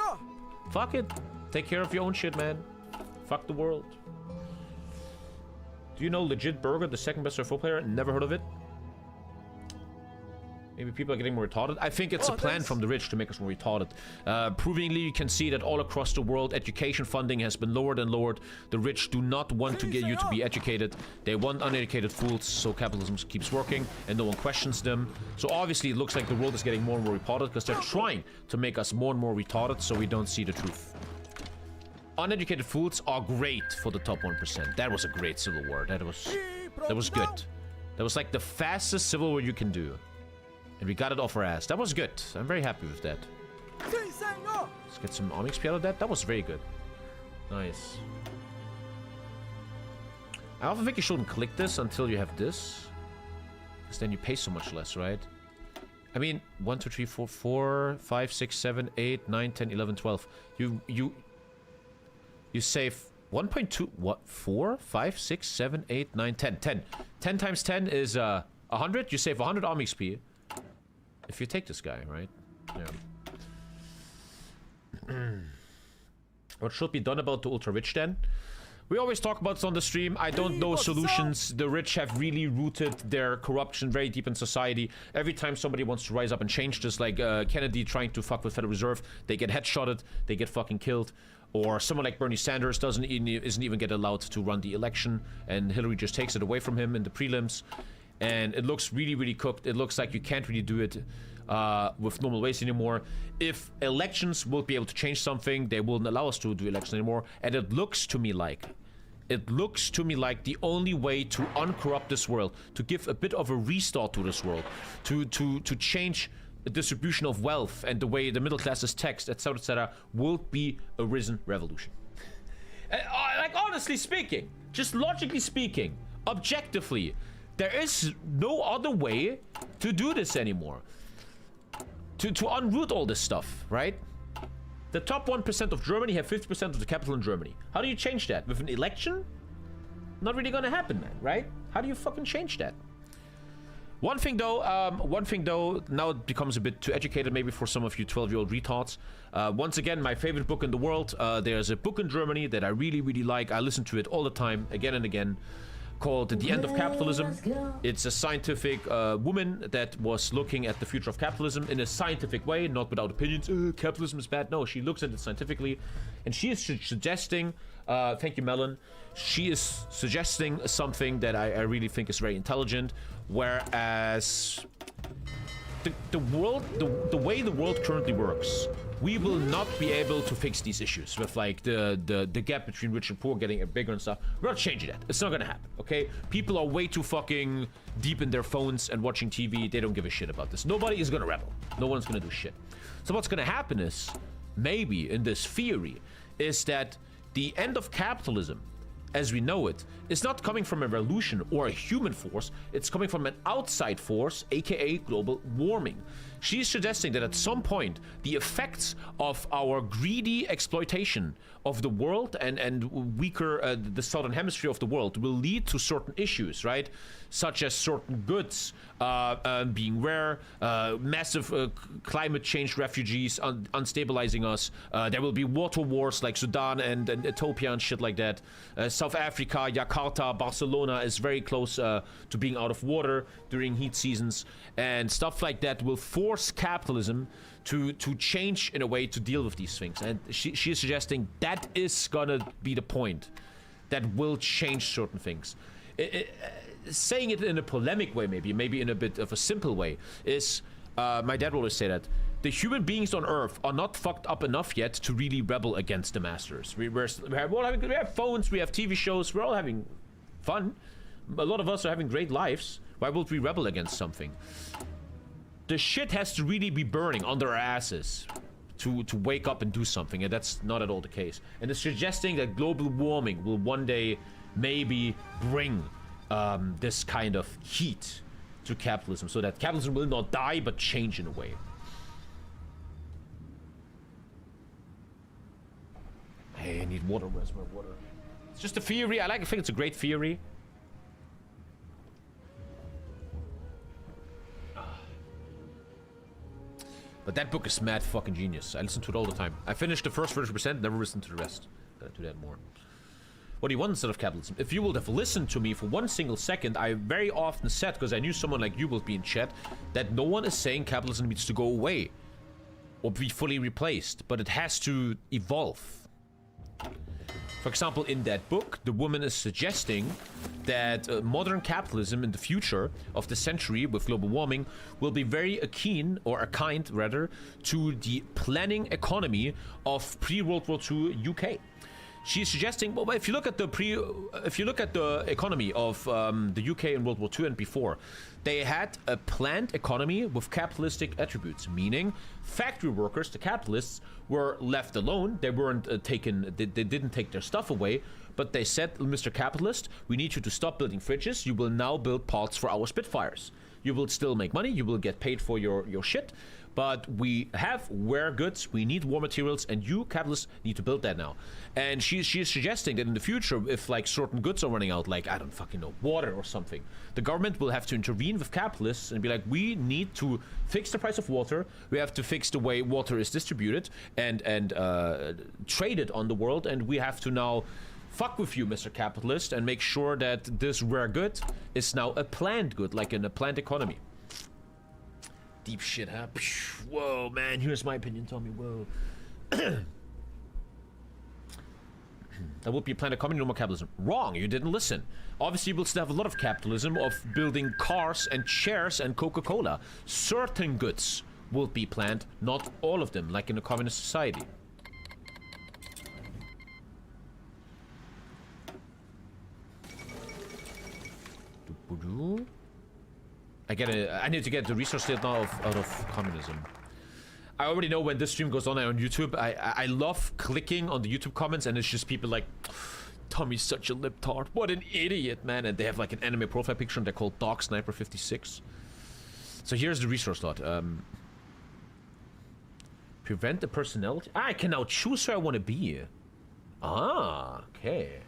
fuck it. Take care of your own shit, man. Fuck the world. Do you know Legit Burger, the second best RFO player? Never heard of it. Maybe people are getting more retarded. I think it's a plan from the rich to make us more retarded. Provingly, you can see that all across the world, education funding has been lowered and lowered. The rich do not want to get you to be educated. They want uneducated fools, so capitalism keeps working and no one questions them. So obviously, it looks like the world is getting more and more retarded because they're trying to make us more and more retarded so we don't see the truth. Uneducated fools are great for the top 1%. That was a great Civil War. That was good. That was like the fastest Civil War you can do. And we got it off our ass. That was good. I'm very happy with that. Let's get some army XP out of that. That was very good. Nice. I often think you shouldn't click this until you have this. Because then you pay so much less, right? I mean, 1, 2, 3, 4, 4, 5, 6, 7, 8, 9, 10, 11, 12. You save 1.2, what? 4, 5, 6, 7, 8, 9, 10. 10. 10 times 10 is 100. You save 100 army XP. If you take this guy, right? Yeah. What should be done about the ultra rich then? We always talk about it on the stream. I don't know solutions. The rich have really rooted their corruption very deep in society. Every time somebody wants to rise up and change this, like Kennedy trying to fuck with Federal Reserve, they get headshotted, they get fucking killed. Or someone like Bernie Sanders isn't even get allowed to run the election, and Hillary just takes it away from him in the prelims. And it looks really, really cooked. It looks like you can't really do it with normal ways anymore. If elections will be able to change something, they won't allow us to do elections anymore. And it looks to me like the only way to uncorrupt this world, to give a bit of a restart to this world, to change the distribution of wealth and the way the middle class is taxed, etc., will be a risen revolution. Like, honestly speaking, just logically speaking, objectively, there is no other way to do this anymore. to unroot all this stuff, right? The top 1% of Germany have 50% of the capital in Germany. How do you change that? With an election? Not really gonna happen, man, right? How do you fucking change that? One thing though, now it becomes a bit too educated maybe for some of you 12-year-old retards. Once again, my favorite book in the world. There's a book in Germany that I really, really like. I listen to it all the time, again and again, called The End of Capitalism. It's a scientific woman that was looking at the future of capitalism in a scientific way, not without opinions. Capitalism is bad. No, she looks at it scientifically, and she is suggesting, thank you, Melon, she is suggesting something that I really think is very intelligent, whereas the world, the way the world currently works, we will not be able to fix these issues with like the gap between rich and poor getting bigger and stuff. We're not changing that. It's not gonna happen, okay? People are way too fucking deep in their phones and watching TV. They don't give a shit about this. Nobody is gonna rebel. No one's gonna do shit. So what's gonna happen is, maybe in this theory, is that the end of capitalism as we know it is not coming from a revolution or a human force. It's coming from an outside force, aka global warming. She's suggesting that at some point the effects of our greedy exploitation of the world and weaker the southern hemisphere of the world will lead to certain issues, right? Such as certain goods being rare, massive climate change refugees unstabilizing us. There will be water wars like Sudan and Ethiopia and shit like that. South Africa, Jakarta, Barcelona is very close to being out of water during heat seasons, and stuff like that will force capitalism to change in a way to deal with these things. And she is suggesting that is gonna be the point that will change certain things. Saying it in a polemic way, maybe in a bit of a simple way, is my dad will always say that the human beings on Earth are not fucked up enough yet to really rebel against the masters. We have phones, we have TV shows, we're all having fun. A lot of us are having great lives. Why would we rebel against something? The shit has to really be burning under our asses to wake up and do something, and that's not at all the case. And it's suggesting that global warming will one day maybe bring this kind of heat to capitalism, so that capitalism will not die but change in a way. Hey, I need water. Where's my water? It's just a theory. I think it's a great theory. But that book is mad fucking genius. I listen to it all the time. I finished the first 30%, never listened to the rest. Gotta do that more. What do you want instead of capitalism? If you would have listened to me for one single second, I very often said, because I knew someone like you will be in chat, that no one is saying capitalism needs to go away or be fully replaced, but it has to evolve. For example, in that book, the woman is suggesting that modern capitalism in the future of the century with global warming will be very akin, or kind rather, to the planning economy of pre-World War II UK. She's suggesting, well, if you look at the economy of the UK in World War II and before, they had a planned economy with capitalistic attributes, meaning factory workers, the capitalists, were left alone. They weren't taken, they didn't take their stuff away, but they said, Mr. Capitalist, we need you to stop building fridges. You will now build parts for our Spitfires. You will still make money, you will get paid for your shit, but we have rare goods, we need war materials, and you, capitalists, need to build that now. And she is suggesting that in the future, if like certain goods are running out, like, I don't fucking know, water or something, the government will have to intervene with capitalists and be like, we need to fix the price of water, we have to fix the way water is distributed and traded on the world, and we have to now fuck with you, Mr. Capitalist, and make sure that this rare good is now a planned good, like in a planned economy. Deep shit, huh? Whoa, man, here's my opinion, Tommy, whoa. That would be a planned economy, no more capitalism. Wrong, you didn't listen. Obviously, we'll still have a lot of capitalism, of building cars and chairs and Coca-Cola. Certain goods will be planned, not all of them, like in a communist society. I need to get the resource state now out of communism. I already know when this stream goes on YouTube, I love clicking on the YouTube comments, and it's just people like, Tommy's such a libtard, what an idiot, man. And they have like an anime profile picture, and they're called Dog Sniper 56. So here's the resource slot. Prevent the personality. I can now choose who I want to be. Ah, okay.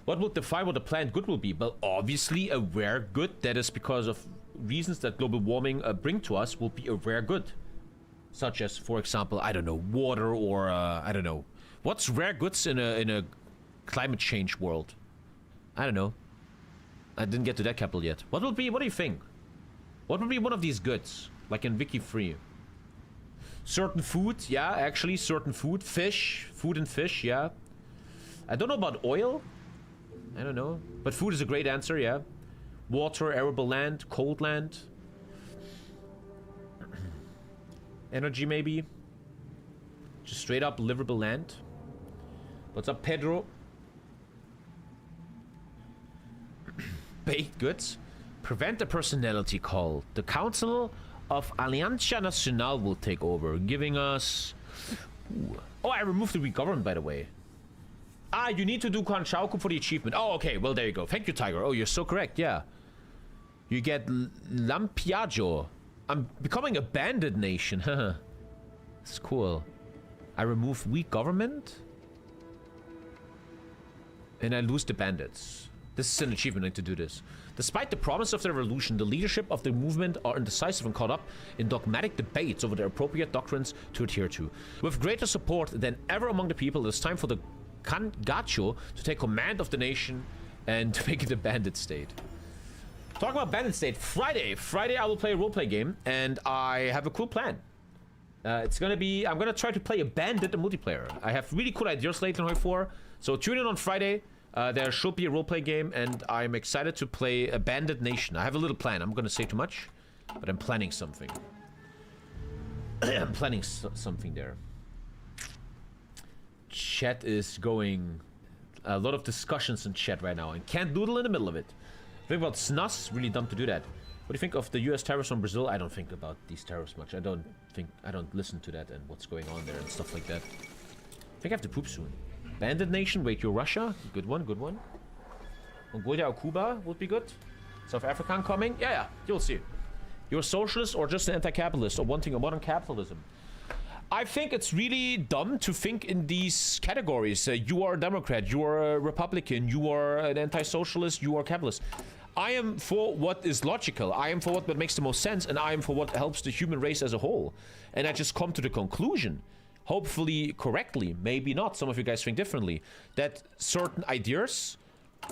What will define what the planned good will be? Well, obviously a rare good that is because of reasons that global warming bring to us will be a rare good. Such as, for example, I don't know, water or, I don't know. What's rare goods in a climate change world? I don't know. I didn't get to that capital yet. What will be, what do you think? What would be one of these goods? Like in Wiki Free. Certain food, yeah, actually, certain food. Fish, food and fish, yeah. I don't know about oil. I don't know. But food is a great answer, yeah. Water, arable land, cold land. Energy, maybe. Just straight up livable land. What's up, Pedro? Baked goods. Prevent a personality call. The Council of Alianza Nacional will take over, giving us... Ooh. Oh, I removed the re-government, by the way. Ah, you need to do Kanchauku for the achievement. Oh, okay. Well, there you go. Thank you, Tiger. Oh, you're so correct. Yeah. You get Lampiaggio. I'm becoming a bandit nation. This is cool. I remove weak government. And I lose the bandits. This is an achievement. I need to do this. Despite the promise of the revolution, the leadership of the movement are indecisive and caught up in dogmatic debates over the appropriate doctrines to adhere to. With greater support than ever among the people, it is time for the Kangacho to take command of the nation and to make it a bandit state. Talking about bandit state, Friday I will play a roleplay game, and I have a cool plan. It's gonna be, I'm gonna try to play a bandit in multiplayer. I have really cool ideas lately in Hoi 4, so tune in on Friday. There should be a roleplay game, and I'm excited to play a bandit nation. I have a little plan. I'm gonna say too much, but I'm planning something. I'm planning something there. Chat is going... A lot of discussions in chat right now, and can't doodle in the middle of it. Think about snus, really dumb to do that. What do you think of the US tariffs on Brazil? I don't think about these tariffs much. I don't listen to that and what's going on there and stuff like that. I think I have to poop soon. Bandit nation, wait, you're Russia? Good one, good one. Mongolia or Cuba would be good. South Africa coming? Yeah, you'll see. You're a socialist or just an anti-capitalist or wanting a modern capitalism? I think it's really dumb to think in these categories. You are a Democrat, you are a Republican, you are an anti-socialist, you are a capitalist. I am for what is logical. I am for what makes the most sense, and I am for what helps the human race as a whole. And I just come to the conclusion, hopefully correctly, maybe not, some of you guys think differently, that certain ideas,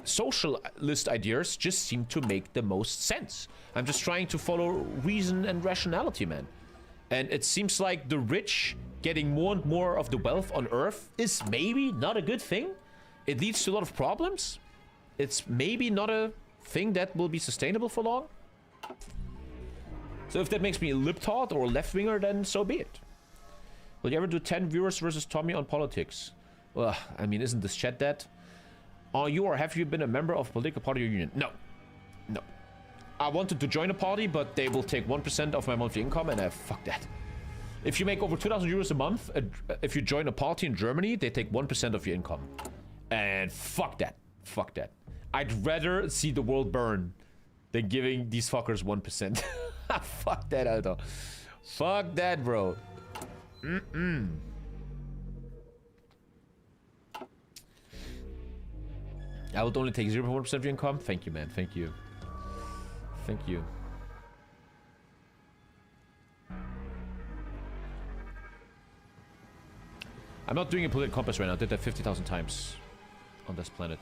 socialist ideas, just seem to make the most sense. I'm just trying to follow reason and rationality, man. And it seems like the rich getting more and more of the wealth on Earth is maybe not a good thing. It leads to a lot of problems. It's maybe not a thing that will be sustainable for long. So if that makes me a libtard or a left-winger, then so be it. Will you ever do 10 viewers versus Tommy on politics? Well, I mean, isn't this chat that? Are you or have you been a member of a political party or union? No. No. I wanted to join a party, but they will take 1% of my monthly income, and fuck that. If you make over 2,000 euros a month, if you join a party in Germany, they take 1% of your income. And fuck that. Fuck that. I'd rather see the world burn than giving these fuckers 1%. Fuck that, Alter. Fuck that, bro. I would only take 0.1% of your income. Thank you, man. Thank you. Thank you. I'm not doing a political compass right now. I did that 50,000 times on this planet.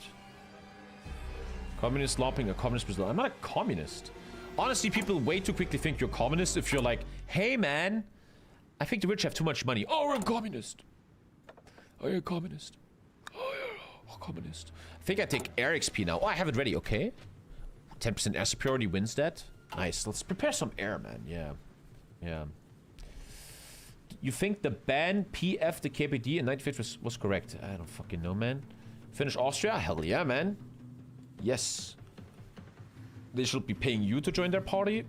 Communist lopping a communist Brazil. I'm not a communist. Honestly, people way too quickly think you're communist if you're like, hey man, I think the rich have too much money. Oh, we're a communist. Oh, you're a communist. Oh, you're a communist. I think I take air XP now. Oh, I have it ready. Okay. 10% air superiority wins that. Nice. Let's prepare some air, man. Yeah. Yeah. You think the ban PF the KPD in 95 was correct? I don't fucking know, man. Finish Austria? Hell yeah, man. Yes. They should be paying you to join their party.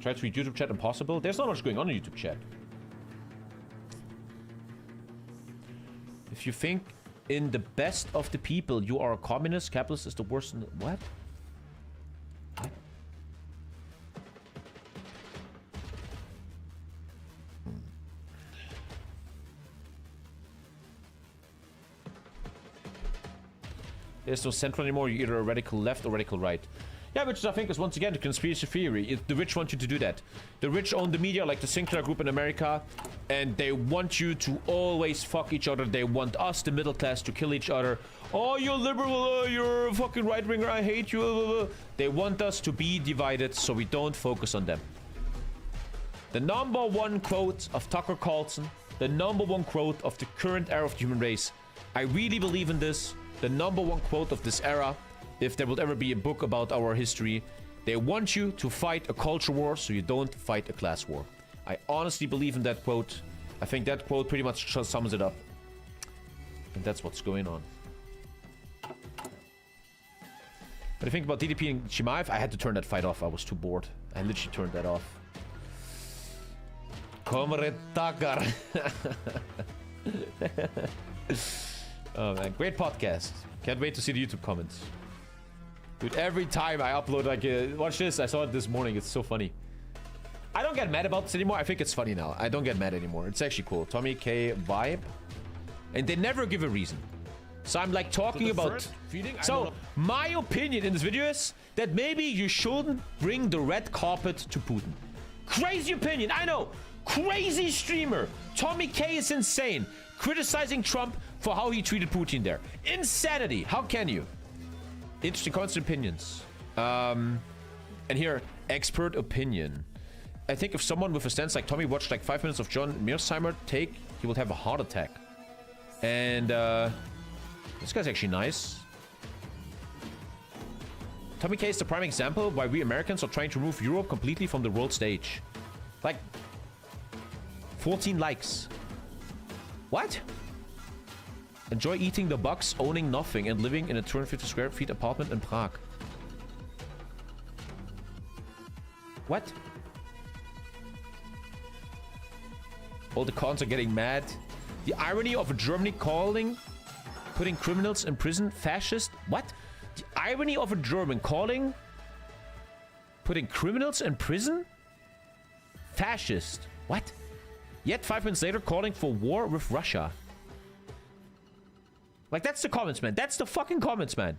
Try to read YouTube chat impossible. There's not much going on in YouTube chat. If you think in the best of the people you are a communist, capitalist is the worst in the... What? What? There's no central anymore. You're either a radical left or radical right. Yeah, which I think is once again the conspiracy theory. The rich want you to do that. The rich own the media, like the Sinclair Group in America, and they want you to always fuck each other. They want us, the middle class, to kill each other. Oh, you're liberal, you're a fucking right-winger, I hate you. They want us to be divided so we don't focus on them. The #1 quote of Tucker Carlson, the #1 quote of the current era of the human race. I really believe in this. The #1 quote of this era, if there will ever be a book about our history, they want you to fight a culture war so you don't fight a class war. I honestly believe in that quote. I think that quote pretty much sums it up. And that's what's going on. But I think about DDP and Chimaev, I had to turn that fight off. I was too bored. I literally turned that off. Comrade Tucker. Oh man, great podcast. Can't wait to see the YouTube comments. Dude, every time I upload, like, watch this. I saw it this morning. It's so funny. I don't get mad about this anymore. I think it's funny now. I don't get mad anymore. It's actually cool. TommyKay vibe. And they never give a reason. So I'm like talking about... So my opinion in this video is that maybe you shouldn't bring the red carpet to Putin. Crazy opinion, I know. Crazy streamer. TommyKay is insane. Criticizing Trump for how he treated Putin there. Insanity. How can you? Interesting comments and opinions. And here, expert opinion. I think if someone with a stance like Tommy watched like 5 minutes of John Mearsheimer take, he would have a heart attack. And this guy's actually nice. TommyKay is the prime example why we Americans are trying to remove Europe completely from the world stage. Like 14 likes. What? Enjoy eating the bucks, owning nothing, and living in a 250 square feet apartment in Prague. What? All the cons are getting mad. The irony of Germany putting criminals in prison, fascist. What? The irony of a German putting criminals in prison, fascist. What? Yet 5 minutes later, calling for war with Russia. Like, that's the comments, man. That's the fucking comments, man.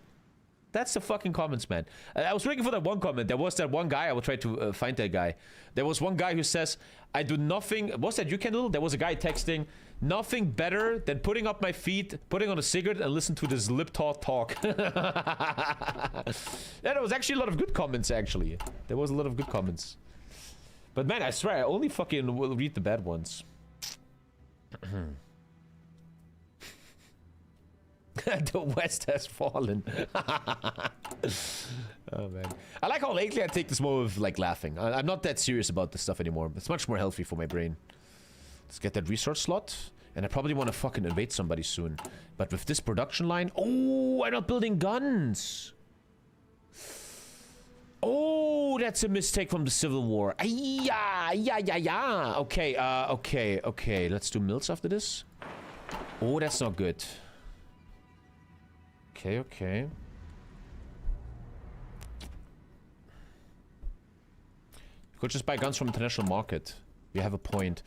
That's the fucking comments, man. I was looking for that one comment. There was that one guy. I will try to find that guy. There was one guy who says, I do nothing. What's that? You can do? There was a guy texting, nothing better than putting up my feet, putting on a cigarette, and listen to this lip talk. Yeah, there was actually a lot of good comments, actually. There was a lot of good comments. But man, I swear, I only fucking will read the bad ones. The West has fallen. Oh man, I like how lately I take this more of like laughing. I'm not that serious about this stuff anymore. It's much more healthy for my brain. Let's get that resource slot, and I probably want to fucking invade somebody soon. But with this production line, oh, I'm not building guns. Oh, that's a mistake from the Civil War. Yeah. Okay. Let's do mills after this. Oh, that's not good. Okay. You could just buy guns from international market. You have a point.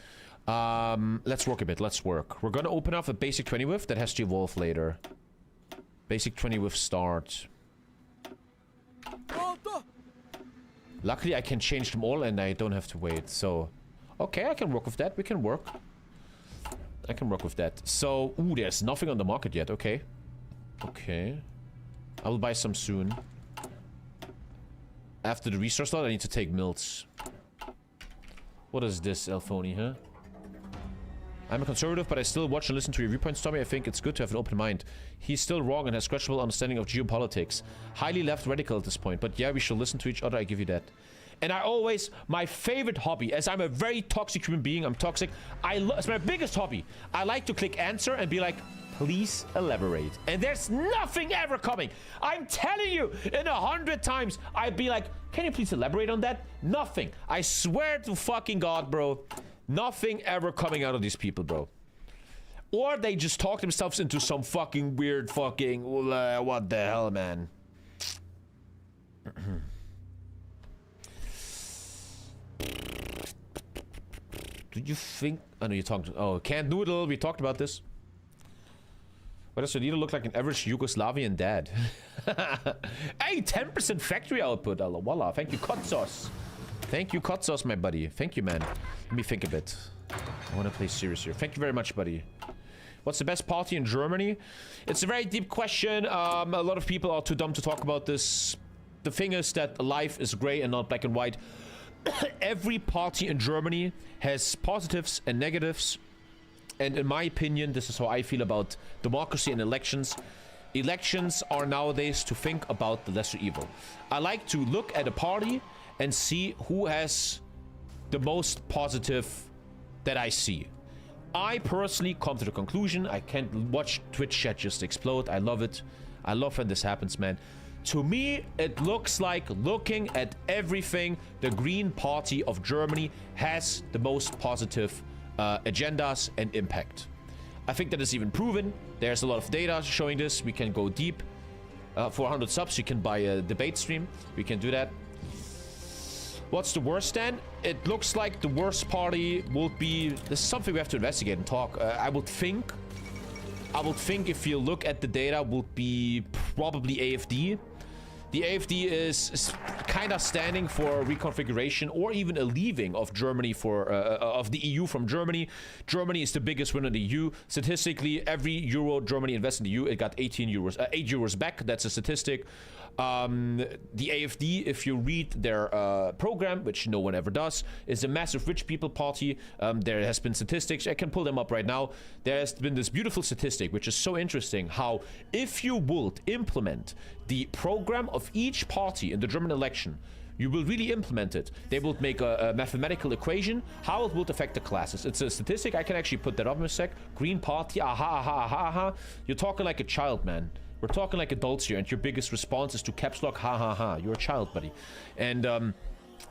Let's work a bit. Let's work. We're gonna open up a basic 20 width that has to evolve later. Basic 20 width start. Luckily, I can change them all and I don't have to wait. So, okay, I can work with that. We can work. I can work with that. So, ooh, there's nothing on the market yet. Okay. I will buy some soon. After the resource slot, I need to take mills. What is this, Elphony, huh? I'm a conservative, but I still watch and listen to your viewpoints, Tommy. I think it's good to have an open mind. He's still wrong and has questionable understanding of geopolitics. Highly left radical at this point, but yeah, we should listen to each other, I give you that. And I always, my favorite hobby, as I'm a very toxic human being, I'm toxic, it's my biggest hobby. I like to click answer and be like, please elaborate. And there's nothing ever coming. I'm telling you, in 100 times, I'd be like, can you please elaborate on that? Nothing. I swear to fucking God, bro. Nothing ever coming out of these people, bro. Or they just talk themselves into some fucking weird fucking... what the hell, man? Do you think... I know you talked... Oh, canned noodle. We talked about this. Why does Solito look like an average Yugoslavian dad? Hey, 10% factory output. Voila. Thank you, Kotsos. Thank you, Kotsos, my buddy. Thank you, man. Let me think a bit. I want to play serious here. Thank you very much, buddy. What's the best party in Germany? It's a very deep question. A lot of people are too dumb to talk about this. The thing is that life is gray and not black and white. Every party in Germany has positives and negatives. And in my opinion, this is how I feel about democracy and elections. Elections are nowadays to think about the lesser evil. I like to look at a party and see who has the most positive that I see. I personally come to the conclusion, I can't watch Twitch chat just explode. I love it. I love when this happens, man. To me, it looks like, looking at everything, the Green Party of Germany has the most positive agendas and impact. I think that is even proven. There's a lot of data showing this. We can go deep. For 100 subs, you can buy a debate stream. We can do that. What's the worst then? It looks like the worst party will be... This is something we have to investigate and talk. I would think if you look at the data, would be probably AFD. The AFD is kind of standing for reconfiguration or even a leaving of Germany of the EU from Germany. Germany is the biggest winner in the EU. Statistically, every euro Germany invests in the EU, it got 8 euros back. That's a statistic. The AFD, if you read their program, which no one ever does, is a massive rich people party. There has been statistics. I can pull them up right now. There has been this beautiful statistic, which is so interesting, how if you would implement the program of each party in the German election, you will really implement it. They will make a mathematical equation, how it would affect the classes. It's a statistic. I can actually put that up in a sec. Green Party, aha, aha, aha, aha. You're talking like a child, man. We're talking like adults here, and your biggest response is to caps lock, ha, ha, ha. You're a child, buddy. And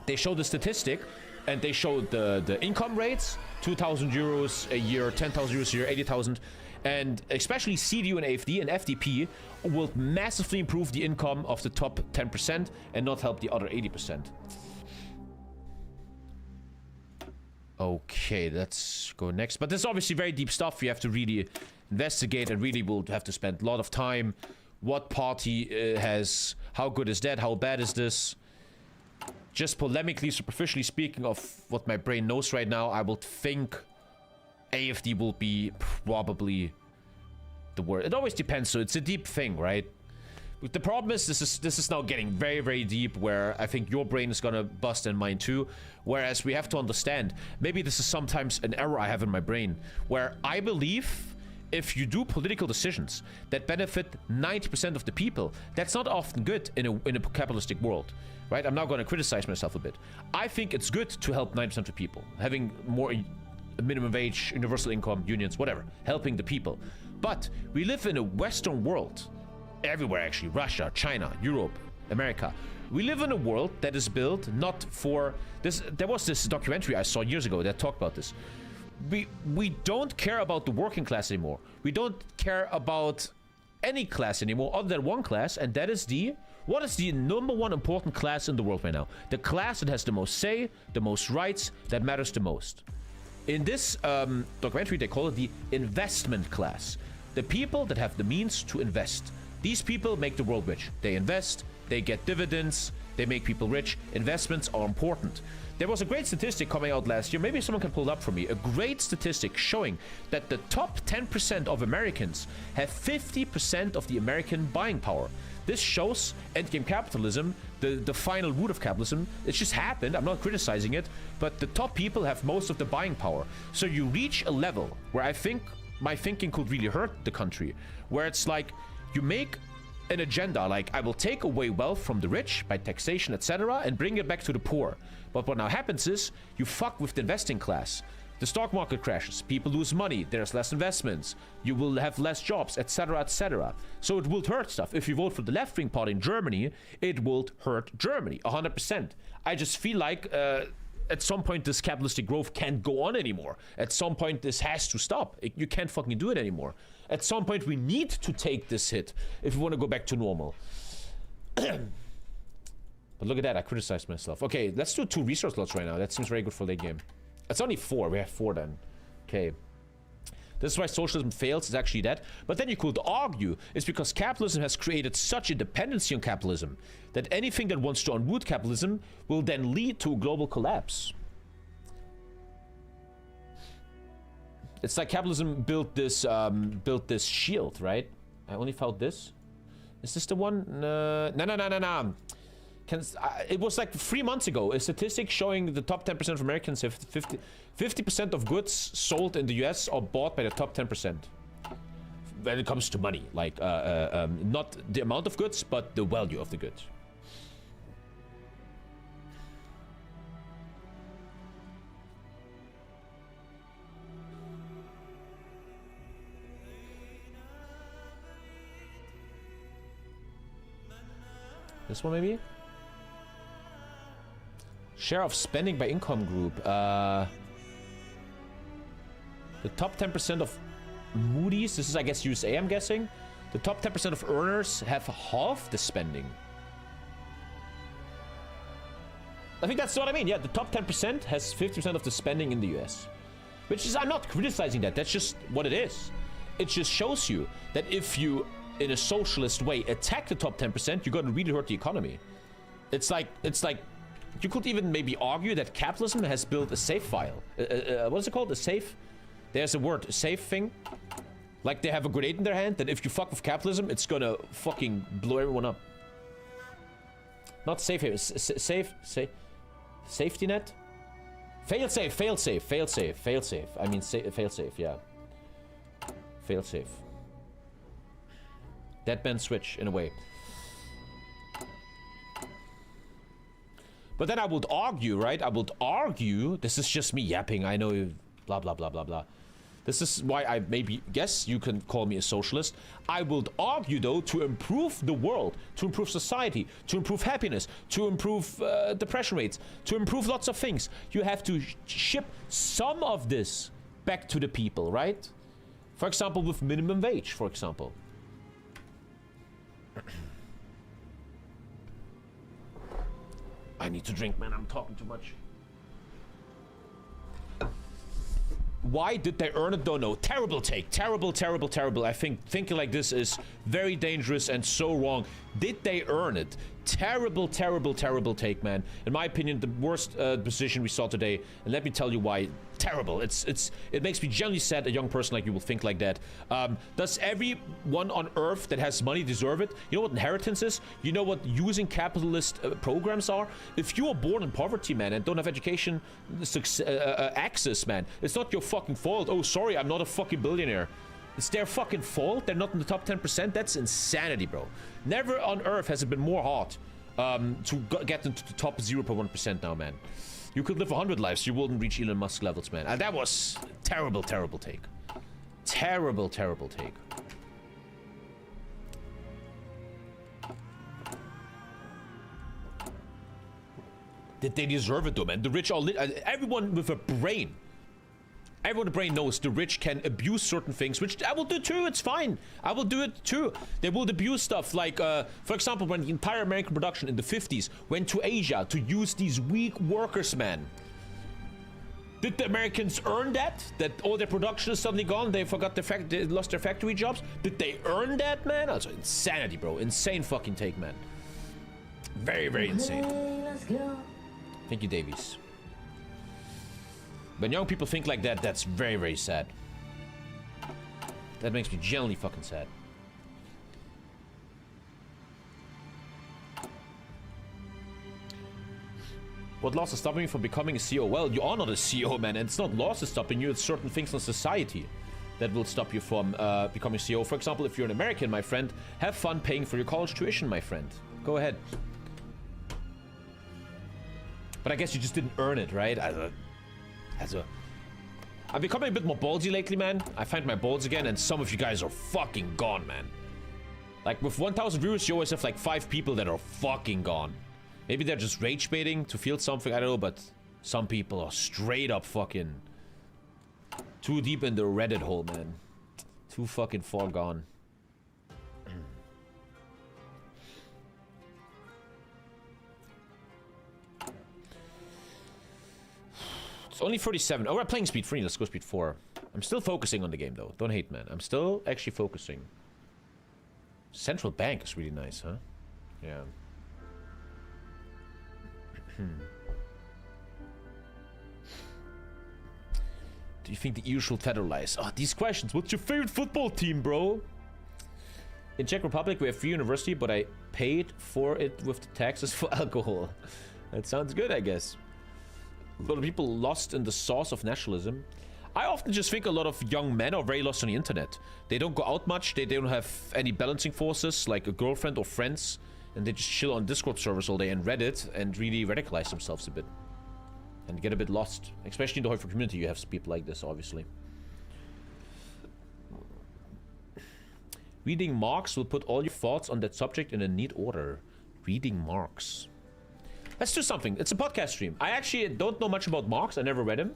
they show the statistic, and they show the income rates, 2,000 euros a year, 10,000 euros a year, 80,000. And especially CDU and AFD and FDP will massively improve the income of the top 10% and not help the other 80%. Okay, let's go next. But this is obviously very deep stuff. We have to really investigate, and really will have to spend a lot of time. What party has... How good is that? How bad is this? Just polemically, superficially speaking of what my brain knows right now, I would think AFD will be probably the worst. It always depends, so it's a deep thing, right? But the problem is this is now getting very, very deep, where I think your brain is gonna bust and mine too. Whereas we have to understand, maybe this is sometimes an error I have in my brain, where I believe if you do political decisions that benefit 90% of the people, that's not often good in a capitalistic world, right? I'm now going to criticize myself a bit. I think it's good to help 90% of the people, having more minimum wage, universal income, unions, whatever, helping the people. But we live in a Western world, everywhere actually, Russia, China, Europe, America. We live in a world that is built not for this. There was this documentary I saw years ago that talked about this. We don't care about the working class anymore. We don't care about any class anymore other than one class, and that is what is the number one important class in the world right now? The class that has the most say, the most rights, that matters the most. In this documentary, they call it the investment class. The people that have the means to invest. These people make the world rich. They invest, they get dividends, they make people rich. Investments are important. There was a great statistic coming out last year. Maybe someone can pull it up for me. A great statistic showing that the top 10% of Americans have 50% of the American buying power. This shows endgame capitalism, the final root of capitalism. It just happened. I'm not criticizing it. But the top people have most of the buying power. So you reach a level where I think my thinking could really hurt the country. Where it's like you make an agenda like, I will take away wealth from the rich by taxation, etc., and bring it back to the poor. But what now happens is you fuck with the investing class. The stock market crashes, people lose money, there's less investments, you will have less jobs, etc., etc. So it will hurt stuff. If you vote for the left-wing party in Germany, it will hurt Germany 100%. I just feel like at some point this capitalistic growth can't go on anymore. At some point this has to stop. You can't fucking do it anymore. At some point we need to take this hit if we want to go back to normal. But look at that, I criticized myself. Okay, let's do 2 resource slots right now. That seems very good for late game. It's only 4, we have 4 then. Okay. This is why socialism fails, it's actually that. But then you could argue it's because capitalism has created such a dependency on capitalism that anything that wants to unroot capitalism will then lead to a global collapse. It's like capitalism built this shield, right? I only found this. Is this the one? No. It was like 3 months ago, a statistic showing the top 10% of Americans have 50% of goods sold in the US are bought by the top 10%. When it comes to money, like not the amount of goods, but the value of the goods. This one maybe? Share of spending by income group. The top 10% of Moody's, this is I guess USA I'm guessing. The top 10% of earners have half the spending. I think that's what I mean. Yeah, the top 10% has 50% of the spending in the US. Which is, I'm not criticizing that, that's just what it is. It just shows you that if you, in a socialist way, attack the top 10%, you're gonna really hurt the economy. It's like, you could even maybe argue that capitalism has built a safe file. What is it called? A safe? There's a word, a safe thing. Like they have a grenade in their hand, that if you fuck with capitalism, it's gonna fucking blow everyone up. Not safe here, safety net? Fail safe. I mean, fail safe, yeah. Fail safe. Dead man switch, in a way. But then I would argue, right? I would argue, this is just me yapping, I know, blah, blah, blah, blah, blah. This is why I maybe, guess you can call me a socialist. I would argue, though, to improve the world, to improve society, to improve happiness, to improve depression rates, to improve lots of things. You have to ship some of this back to the people, right? For example, with minimum wage, for example. I need to drink, man. I'm talking too much. Why did they earn it? Don't know. Terrible take. Terrible. I think thinking like this is very dangerous and so wrong. Did they earn it? Terrible take, man. In my opinion, the worst decision we saw today. And let me tell you why. Terrible. It makes me genuinely sad a young person like you will think like that. Does everyone on earth that has money deserve it? You know what inheritance is? You know what using capitalist programs are? If you are born in poverty, man, and don't have education access, man, it's not your fucking fault. Oh, sorry, I'm not a fucking billionaire. It's their fucking fault. They're not in the top 10%. That's insanity, bro. Never on earth has it been more hard to get into the top 0.1% now, man. You could live 100 lives, you wouldn't reach Elon Musk levels, man. That was terrible take. Terrible take. Did they deserve it, though, man? The rich are everyone with a brain. Everyone with a brain knows the rich can abuse certain things, which I will do too, it's fine. I will do it too. They will abuse stuff like, for example, when the entire American production in the 50s went to Asia to use these weak workers, man. Did the Americans earn that? That all their production is suddenly gone? They forgot they lost their factory jobs? Did they earn that, man? That's insanity, bro. Insane fucking take, man. Very insane. Let's go. Thank you, Davies. When young people think like that, that's very sad. That makes me genuinely fucking sad. What laws are stopping you from becoming a CEO? Well, you are not a CEO, man, and it's not laws that's stopping you, it's certain things in society that will stop you from becoming a CEO. For example, if you're an American, my friend, have fun paying for your college tuition, my friend. Go ahead. But I guess you just didn't earn it, right? I'm becoming a bit more ballsy lately, man. I find my balls again, and some of you guys are fucking gone, man. Like, with 1,000 viewers, you always have, like, 5 people that are fucking gone. Maybe they're just rage baiting to feel something, I don't know, but some people are straight up fucking too deep in the Reddit hole, man. Too fucking far gone. It's only 37. Oh, we're playing speed 3. Let's go speed 4. I'm still focusing on the game, though. Don't hate, man. I'm still actually focusing. Central bank is really nice, huh? Yeah. Do you think the EU should federalize? Oh, these questions. What's your favorite football team, bro? In Czech Republic, we have free university, but I paid for it with the taxes for alcohol. That sounds good, I guess. A lot of people lost in the sauce of nationalism. I often just think a lot of young men are very lost on the internet. They don't go out much, they don't have any balancing forces, like a girlfriend or friends, and they just chill on Discord servers all day and Reddit and really radicalize themselves a bit. And get a bit lost. Especially in the Heufer community, you have people like this, obviously. Reading Marx will put all your thoughts on that subject in a neat order. Reading Marx. Let's do something. It's a podcast stream. I actually don't know much about Marx. I never read him.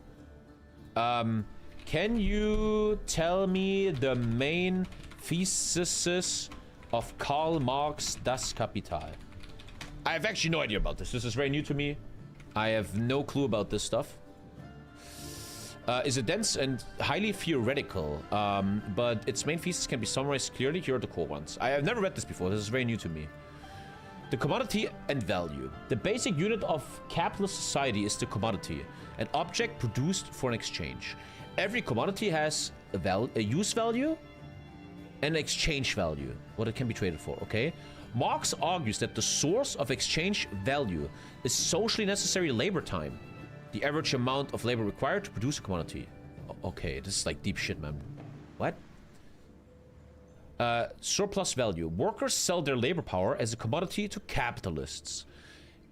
Can you tell me the main theses of Karl Marx Das Kapital? I have actually no idea about this. This is very new to me. I have no clue about this stuff. Is it dense and highly theoretical, but its main thesis can be summarized clearly. Here are the core ones. I have never read this before. This is very new to me. The commodity and value. The basic unit of capitalist society is the commodity, an object produced for an exchange. Every commodity has a use value and an exchange value, what it can be traded for, okay? Marx argues that the source of exchange value is socially necessary labor time, the average amount of labor required to produce a commodity. Okay, this is like deep shit, man. What? Surplus value. Workers sell their labor power as a commodity to capitalists.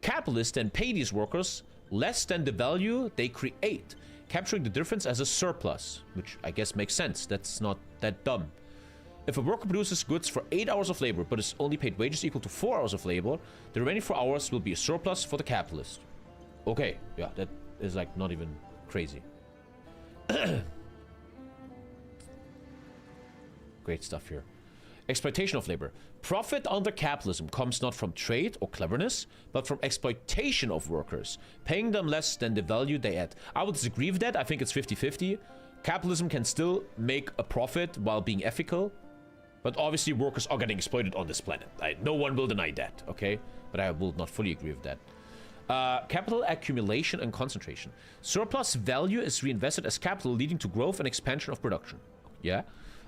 Capitalists then pay these workers less than the value they create, capturing the difference as a surplus, which I guess makes sense. That's not that dumb. If a worker produces goods for 8 hours of labor but is only paid wages equal to 4 hours of labor, the remaining 4 hours will be a surplus for the capitalist. Okay, yeah, that is like not even crazy. Great stuff here. Exploitation of labor. Profit under capitalism comes not from trade or cleverness, but from exploitation of workers, paying them less than the value they add. I would disagree with that. I think it's 50-50. Capitalism can still make a profit while being ethical, but obviously workers are getting exploited on this planet. No one will deny that, okay? But I will not fully agree with that. Capital accumulation and concentration. Surplus value is reinvested as capital, leading to growth and expansion of production. Yeah?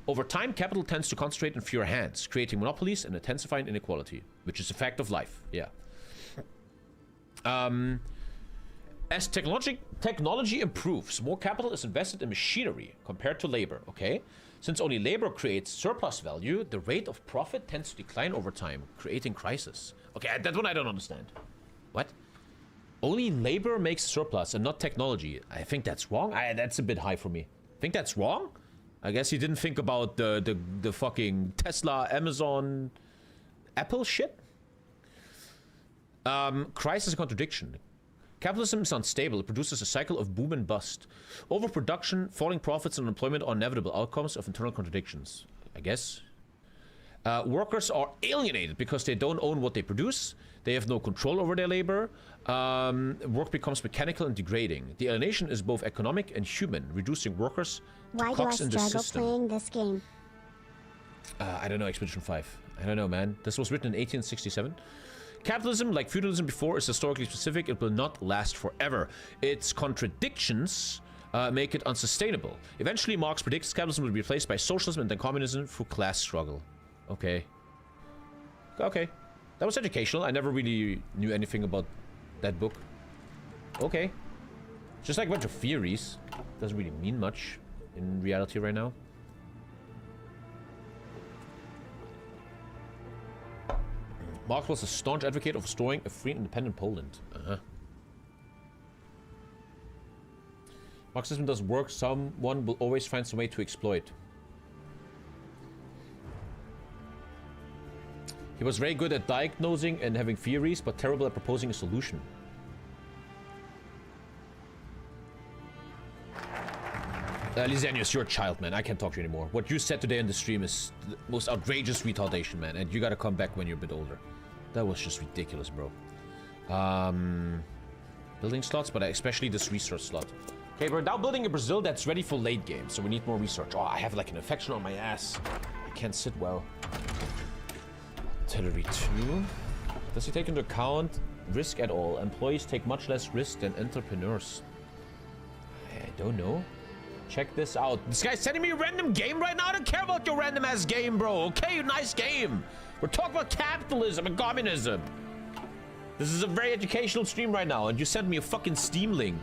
Over time, capital tends to concentrate in fewer hands, creating monopolies and intensifying inequality, which is a fact of life. Yeah. As technology improves, more capital is invested in machinery compared to labor, okay? Since only labor creates surplus value, the rate of profit tends to decline over time, creating crisis. Okay, that one I don't understand. What? Only labor makes surplus and not technology. I think that's wrong. That's a bit high for me. I think that's wrong? I guess you didn't think about the fucking Tesla, Amazon, Apple shit? Crisis and contradiction. Capitalism is unstable. It produces a cycle of boom and bust. Overproduction, falling profits, and unemployment are inevitable outcomes of internal contradictions, I guess. Workers are alienated because they don't own what they produce. They have no control over their labor. Work becomes mechanical and degrading. The alienation is both economic and human, reducing workers to Why do I cogs in the struggle system. playing this game? I don't know, Expedition 5. I don't know, man. This was written in 1867. Capitalism, like feudalism before, is historically specific. It will not last forever. Its contradictions make it unsustainable. Eventually, Marx predicts capitalism will be replaced by socialism and then communism through class struggle. Okay. Okay. That was educational. I never really knew anything about that book. Okay. Just like a bunch of theories. Doesn't really mean much in reality right now. Marx was a staunch advocate of restoring a free and independent Poland. Marxism does work. Someone will always find some way to exploit. He was very good at diagnosing and having theories, but terrible at proposing a solution. Lysanius, you're a child, man. I can't talk to you anymore. What you said today on the stream is the most outrageous retardation, man. And you gotta come back when you're a bit older. That was just ridiculous, bro. Building slots, but especially this research slot. Okay, we're now building a Brazil that's ready for late game, so we need more research. Oh, I have like an infection on my ass. I can't sit well. Artillery 2. Does he take into account risk at all? Employees take much less risk than entrepreneurs. I don't know. Check this out. This guy's sending me a random game right now. I don't care about your random ass game, bro. Okay, nice game. We're talking about capitalism and communism. This is a very educational stream right now, and you sent me a fucking Steam link.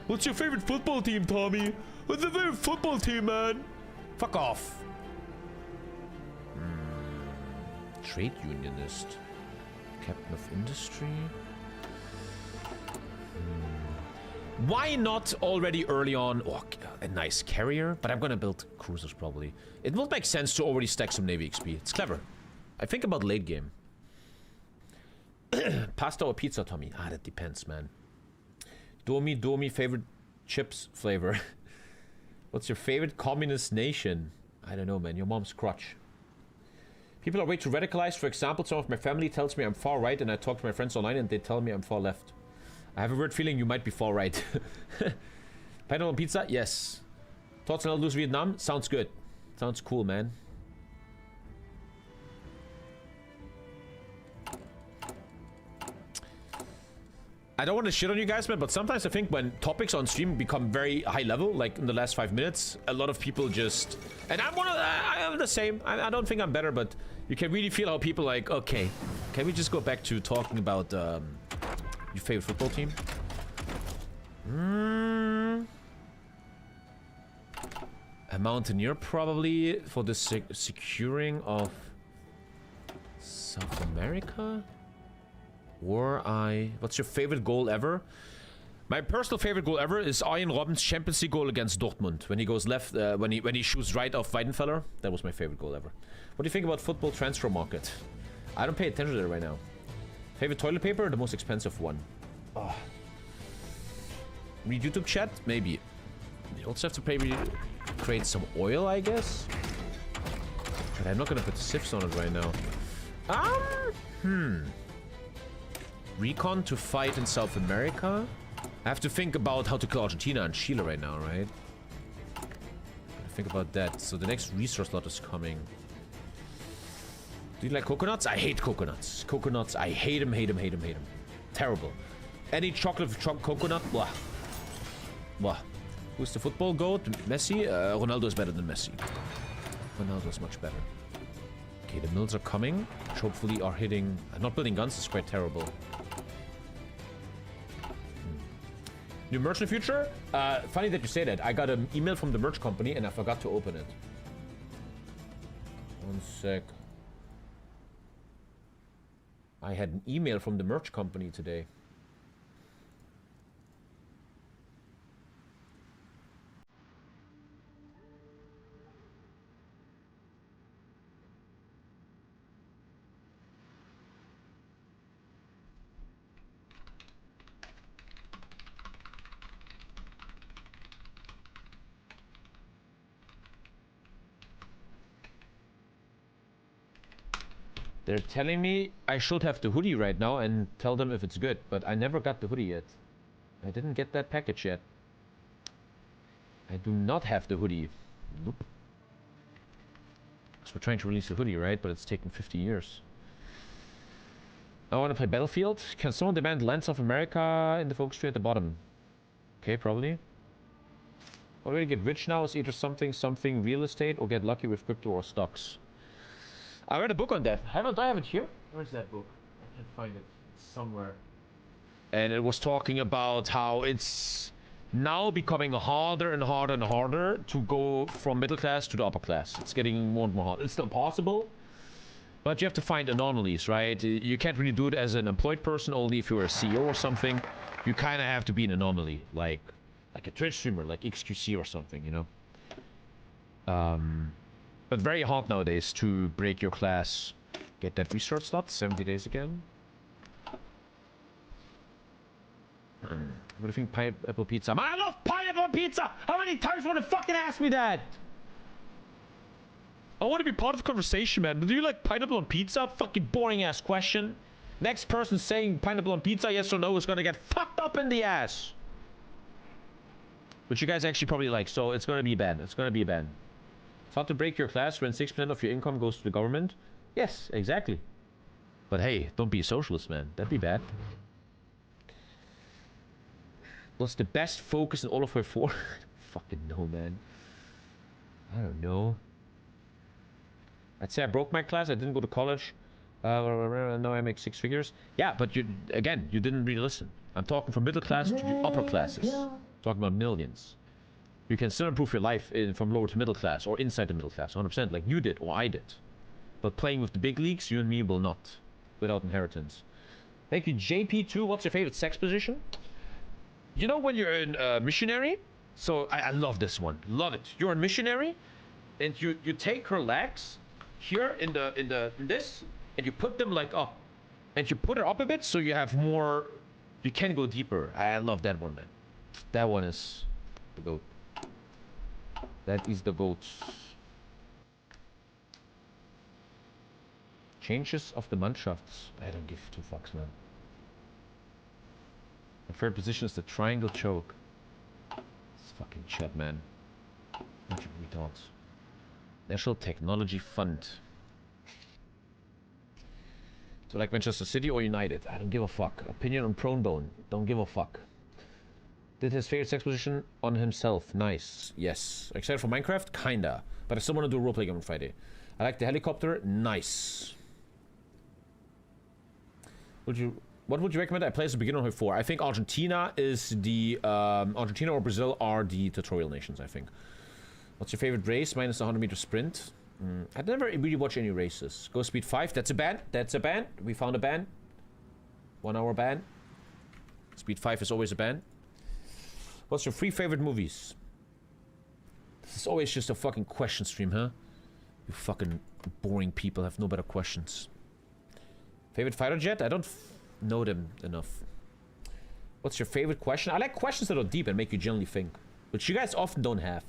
What's your favorite football team, Tommy? What's your favorite football team, man? Fuck off. Trade unionist. Captain of industry. Why not already early on? Oh, a nice carrier. But I'm gonna build cruisers probably. It will make sense to already stack some Navy XP. It's clever. I think about late game. Pasta or pizza, Tommy? Ah, that depends, man. Domi, favorite chips flavor. What's your favorite communist nation? I don't know, man. Your mom's crotch. People are way too radicalized. For example, some of my family tells me I'm far right, and I talk to my friends online and they tell me I'm far left. I have a weird feeling you might be far right. Pineapple on pizza? Yes. Thoughts on lose Vietnam? Sounds good. Sounds cool, man. I don't want to shit on you guys, man, but sometimes I think when topics on stream become very high level, like in the last 5 minutes, a lot of people just... And I'm one of the... I'm the same. I don't think I'm better, but you can really feel how people like, okay, can we just go back to talking about your favorite football team? A mountaineer, probably, for the securing of South America? What's your favorite goal ever? My personal favorite goal ever is Arjen Robben's Champions League goal against Dortmund. When he goes left, when he shoots right off Weidenfeller. That was my favorite goal ever. What do you think about football transfer market? I don't pay attention to it right now. Favorite toilet paper? The most expensive one. Oh. Read YouTube chat? Maybe. You also have to maybe create some oil, I guess. But I'm not gonna put sieves on it right now. Recon to fight in South America? I have to think about how to kill Argentina and Chile right now, right? Think about that. So the next resource slot is coming. Do you like coconuts? I hate coconuts. Coconuts, I hate them, hate them, hate them, hate them. Terrible. Any chocolate coconut? Blah. Blah. Who's the football goat? Messi? Ronaldo is better than Messi. Ronaldo is much better. Okay, the mills are coming, which hopefully are hitting... not building guns is quite terrible. New merch in the future? Funny that you say that. I got an email from the merch company and I forgot to open it. One sec. I had an email from the merch company today. They're telling me I should have the hoodie right now and tell them if it's good, but I never got the hoodie yet. I didn't get that package yet. I do not have the hoodie. Nope. So we're trying to release the hoodie, right? But it's taken 50 years. I want to play Battlefield. Can someone demand Lands of America in the focus tree at the bottom? Okay, probably. Already get rich now is either something real estate or get lucky with crypto or stocks. I read a book on that. I have it here? Where's that book? I can't find it. It's somewhere. And it was talking about how it's now becoming harder and harder and harder to go from middle class to the upper class. It's getting more and more hard. It's still possible, but you have to find anomalies, right? You can't really do it as an employed person, only if you're a CEO or something. You kind of have to be an anomaly, like a Twitch streamer, like XQC or something, you know? But very hard nowadays to break your class. Get that research slot, 70 days again. What do you think pineapple pizza? Man, I love pineapple pizza! How many times want to fucking ask me that? I want to be part of the conversation, man. Do you like pineapple on pizza? Fucking boring ass question. Next person saying pineapple on pizza, yes or no, is gonna get fucked up in the ass. which you guys actually probably like, so it's gonna be a ban. It's gonna be a ban. It's hard to break your class when 6% of your income goes to the government. Yes, exactly. But hey, don't be a socialist, man. That'd be bad. What's the best focus in all of her 4? Fucking no, man. I don't know. I'd say I broke my class. I didn't go to college. Now I make 6 figures. Yeah, but you again, you didn't really listen. I'm talking from middle class to the upper classes. Talking about millions. You can still improve your life from lower to middle class or inside the middle class, 100%, like you did or I did. But playing with the big leagues, you and me will not, without inheritance. Thank you, JP2. What's your favorite sex position? You know when you're a missionary? So I love this one. Love it. You're a missionary, and you take her legs here in this, and you put them like up, and you put her up a bit so you have more. You can go deeper. I love that one, man. That one is the goat. That is the goat. Changes of the Mannschafts. I don't give 2 fucks, man. The third position is the triangle choke. It's fucking chat, man. Bunch of retards. National Technology Fund. So like Manchester City or United? I don't give a fuck. Opinion on Prone Bone. Don't give a fuck. Did his favorite sex position on himself. Nice. Yes. Excited for Minecraft? Kinda. But I still want to do a roleplay game on Friday. I like the helicopter. Nice. What would you recommend I play as a beginner on 4? I think Argentina is the... Argentina or Brazil are the tutorial nations, I think. What's your favorite race? Minus 100 meter sprint. I never really watch any races. Go speed 5. That's a ban. That's a ban. We found a ban. 1 hour ban. Speed 5 is always a ban. What's your 3 favorite movies? This is always just a fucking question stream, huh? You fucking boring people have no better questions. Favorite fighter jet? I don't know them enough. What's your favorite question? I like questions that are deep and make you genuinely think, which you guys often don't have.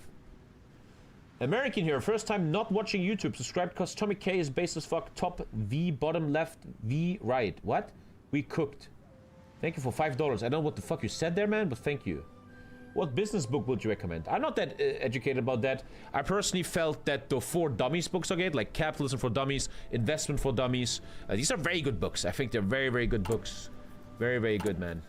American here, first time not watching YouTube. Subscribe because TommyKay is base as fuck. Top V, bottom left, V, right. What? We cooked. Thank you for $5. I don't know what the fuck you said there, man, but thank you. What business book would you recommend? I'm not that educated about that. I personally felt that the 4 Dummies books are good, like Capitalism for Dummies, Investment for Dummies. These are very good books. I think they're very, very good books. Very, very good, man.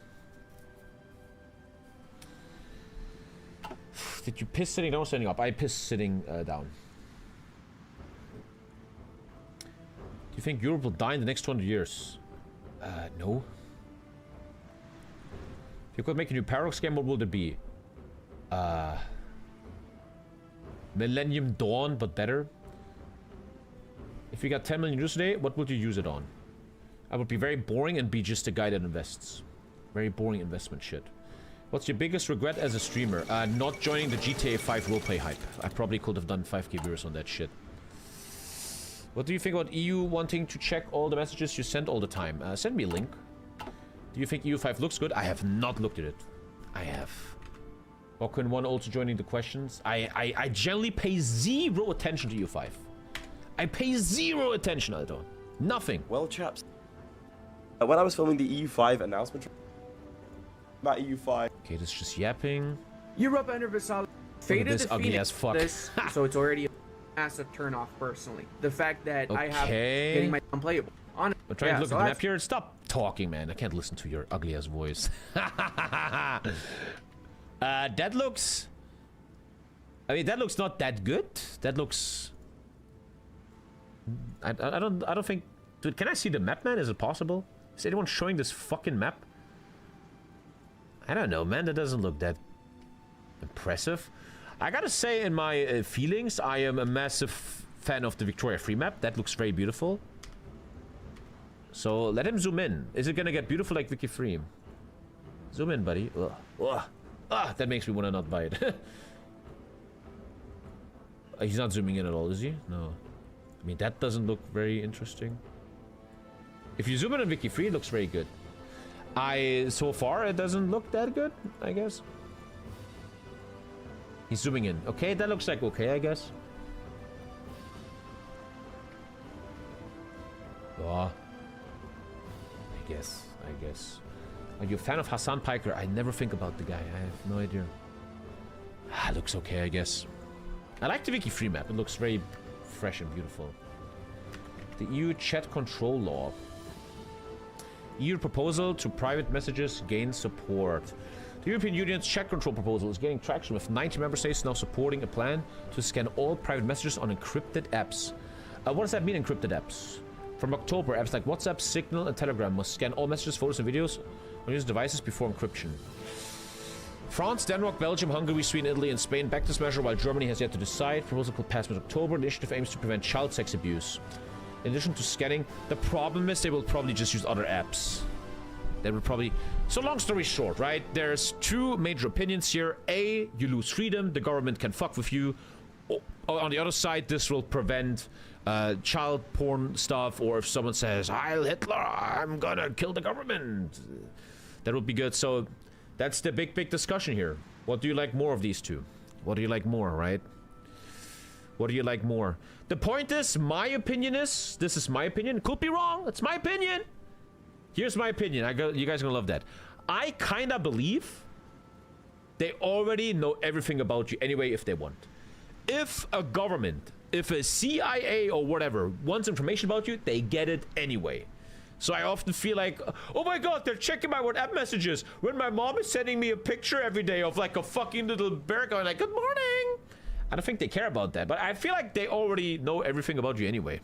Did you piss sitting down or standing up? I piss sitting down. Do you think Europe will die in the next 200 years? No. If you could make a new Paradox game, what would it be? Millennium Dawn, but better. If you got 10 million euros today, what would you use it on? I would be very boring and be just a guy that invests. Very boring investment shit. What's your biggest regret as a streamer? Not joining the GTA 5 roleplay hype. I probably could have done 5k viewers on that shit. What do you think about EU wanting to check all the messages you send all the time? Send me a link. Do you think EU5 looks good? I have not looked at it. I have. Can one also joining the questions? I generally pay 0 attention to EU5. I pay 0 attention, Alto. Nothing. Well, chaps, when I was filming the EU5 announcement about EU5... Okay, this is just yapping. Europe under Vassal. Faded this ugly as fuck. So it's already a massive turn off personally. The fact that I have getting my unplayable. I'm trying to look at the map here. Stop talking, man. I can't listen to your ugly ass voice. That looks... I mean, that looks not that good. That looks... I don't think... Dude, can I see the map, man? Is it possible? Is anyone showing this fucking map? I don't know, man. That doesn't look that impressive. I gotta say, in my feelings, I am a massive fan of the Victoria Free map. That looks very beautiful. So let him zoom in. Is it gonna get beautiful like Vicky Free? Zoom in, buddy. Ugh. Ugh. Ah, that makes me wanna not buy it. He's not zooming in at all, is he? No. I mean, that doesn't look very interesting. If you zoom in on Vicky Free, it looks very good. So far, it doesn't look that good, I guess. He's zooming in. Okay, that looks like okay, I guess. Oh. I guess. Are you a fan of Hassan Piker? I never think about the guy. I have no idea. Looks okay, I guess. I like the wiki free map. It looks very fresh and beautiful. The EU chat control law. EU proposal to private messages gains support. The European Union's chat control proposal is gaining traction with 90 member states now supporting a plan to scan all private messages on encrypted apps. What does that mean, encrypted apps? From October, apps like WhatsApp, Signal, and Telegram must scan all messages, photos, and videos on user devices before encryption. France, Denmark, Belgium, Hungary, Sweden, Italy, and Spain backed this measure, while Germany has yet to decide. Proposal could pass in October. The initiative aims to prevent child sex abuse. In addition to scanning, the problem is they will probably just use other apps. They will probably... So long story short, right? There's two major opinions here. A, you lose freedom. The government can fuck with you. On the other side, this will prevent child porn stuff. Or if someone says, Heil Hitler, I'm gonna kill the government. That would be good. So that's the big discussion here. What do you like more of these two? What do you like more, right? What do you like more? The point is, my opinion is, this is my opinion. Could be wrong. It's my opinion. Here's my opinion. You guys are gonna love that. I kinda believe they already know everything about you anyway if they want. If a government, if a CIA or whatever wants information about you, they get it anyway. So I often feel like, oh my god, they're checking my WhatsApp messages when my mom is sending me a picture every day of like a fucking little bear going like, good morning. I don't think they care about that, but I feel like they already know everything about you anyway.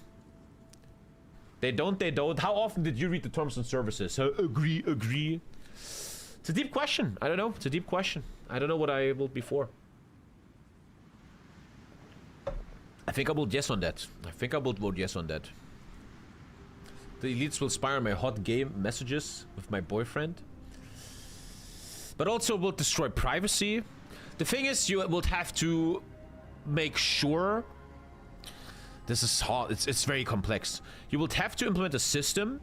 They don't. How often did you read the terms and services? Agree. It's a deep question. I don't know. It's a deep question. I don't know what I will be for. I think I will yes on that. I think I will vote yes on that. The elites will spy on my hot gay messages with my boyfriend. But also will destroy privacy. The thing is, you will have to make sure... This is hard. It's very complex. You will have to implement a system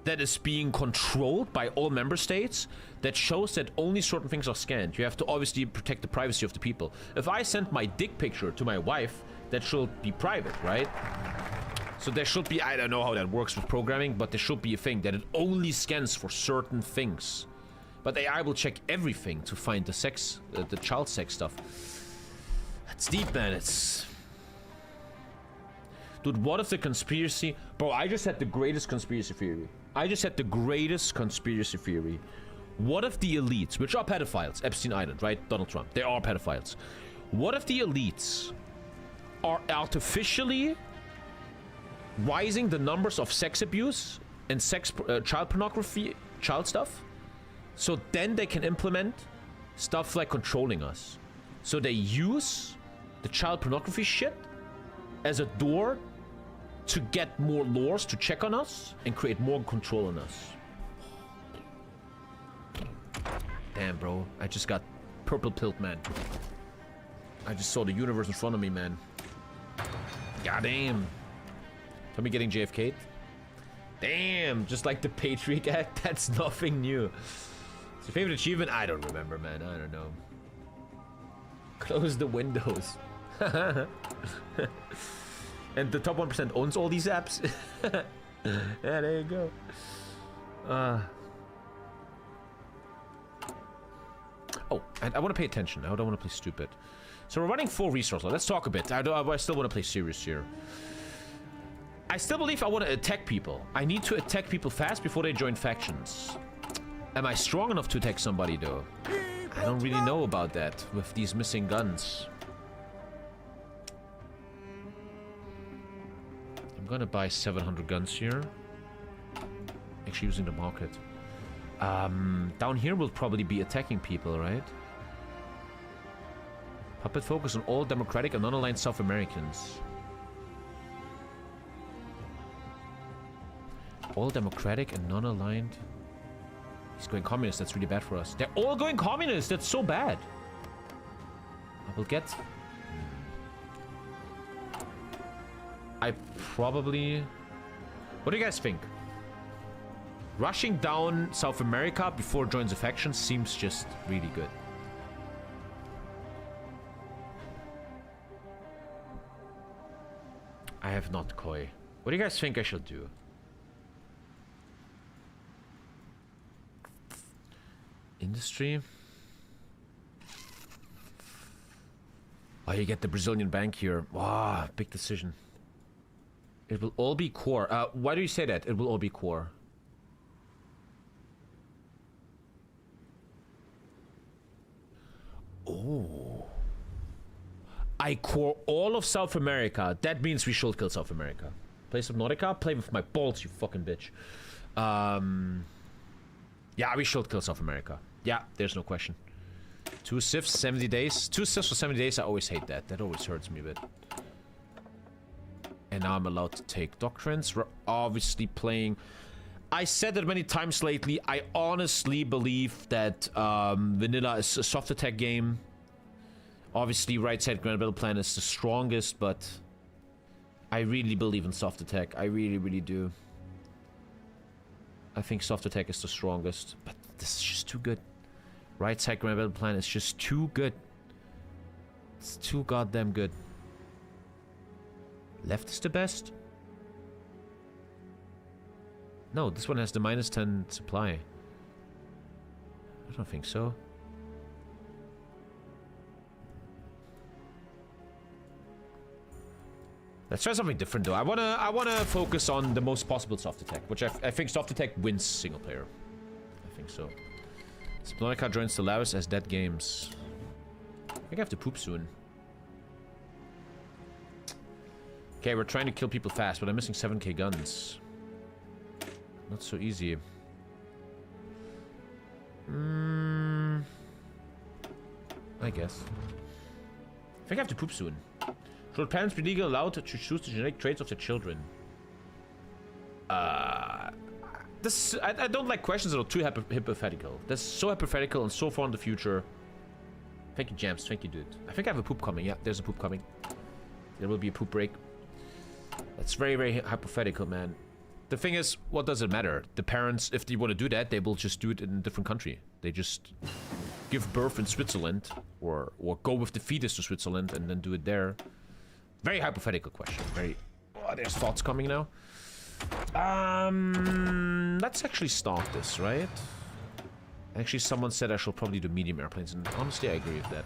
that is being controlled by all member states that shows that only certain things are scanned. You have to obviously protect the privacy of the people. If I send my dick picture to my wife, that should be private, right? So there should be, I don't know how that works with programming, but there should be a thing that it only scans for certain things. But AI will check everything to find the sex, the child sex stuff. That's deep, man. It's... Dude, what if the conspiracy... Bro, I just had the greatest conspiracy theory. What if the elites, which are pedophiles, Epstein Island, right? Donald Trump, they are pedophiles. What if the elites are artificially rising the numbers of sex abuse and child pornography, child stuff? So then they can implement stuff like controlling us. So they use the child pornography shit as a door to get more laws to check on us and create more control on us. Damn, bro. I just got purple pilled, man. I just saw the universe in front of me, man. Goddamn. Tommy getting JFK'd? Damn, just like the Patriot Act, that's nothing new. It's your favorite achievement? I don't remember, man. I don't know. Close the windows. And the top 1% owns all these apps. Yeah, there you go. Oh, I want to pay attention. I don't want to play stupid. So we're running full resource. Let's talk a bit. I still want to play serious here. I still believe I want to attack people. I need to attack people fast before they join factions. Am I strong enough to attack somebody, though? I don't really know about that with these missing guns. I'm gonna buy 700 guns here. Actually using the market. Down here we'll probably be attacking people, right? Puppet focus on all democratic and non-aligned South Americans. All democratic and non-aligned. He's going communist, that's really bad for us. They're all going communist, that's so bad. I will get... I probably... What do you guys think? Rushing down South America before it joins a faction seems just really good. I have not Koi. What do you guys think I should do? Industry? Oh, you get the Brazilian bank here. Wow, big decision. It will all be core. Why do you say that? It will all be core. Oh. I core all of South America. That means we should kill South America. Play Subnautica? Play with my balls, you fucking bitch. Yeah, we should kill South America. Yeah, there's no question. 2 civs, 70 days. 2 civs for 70 days, I always hate that. That always hurts me a bit. And now I'm allowed to take doctrines. We're obviously playing... I said it many times lately. I honestly believe that vanilla is a soft attack game. Obviously, right side grand battle plan is the strongest, but... I really believe in soft attack. I really, really do. I think soft attack is the strongest. But this is just too good. Right side grand battle plan is just too good. It's too goddamn good. Left is the best? No, this one has the -10 supply. I don't think so. Let's try something different though. I wanna focus on the most possible soft attack, which I think soft attack wins single player. I think so. Subnautica joins the Laos as dead games. I think I have to poop soon. Okay, we're trying to kill people fast, but I'm missing 7k guns. Not so easy. I guess. I think I have to poop soon. Should parents be legally allowed to choose the genetic traits of their children? This I don't like questions that are too hypothetical. That's so hypothetical and so far in the future. Thank you, Jams. Thank you, dude. I think I have a poop coming. Yeah, there's a poop coming. There will be a poop break. That's very, very hypothetical, man. The thing is, what does it matter? The parents, if they want to do that, they will just do it in a different country. They just give birth in Switzerland, or go with the fetus to Switzerland and then do it there. Very hypothetical question. Very... Oh, there's thoughts coming now. Let's actually start this, right? Actually, someone said I should probably do medium airplanes, and honestly, I agree with that.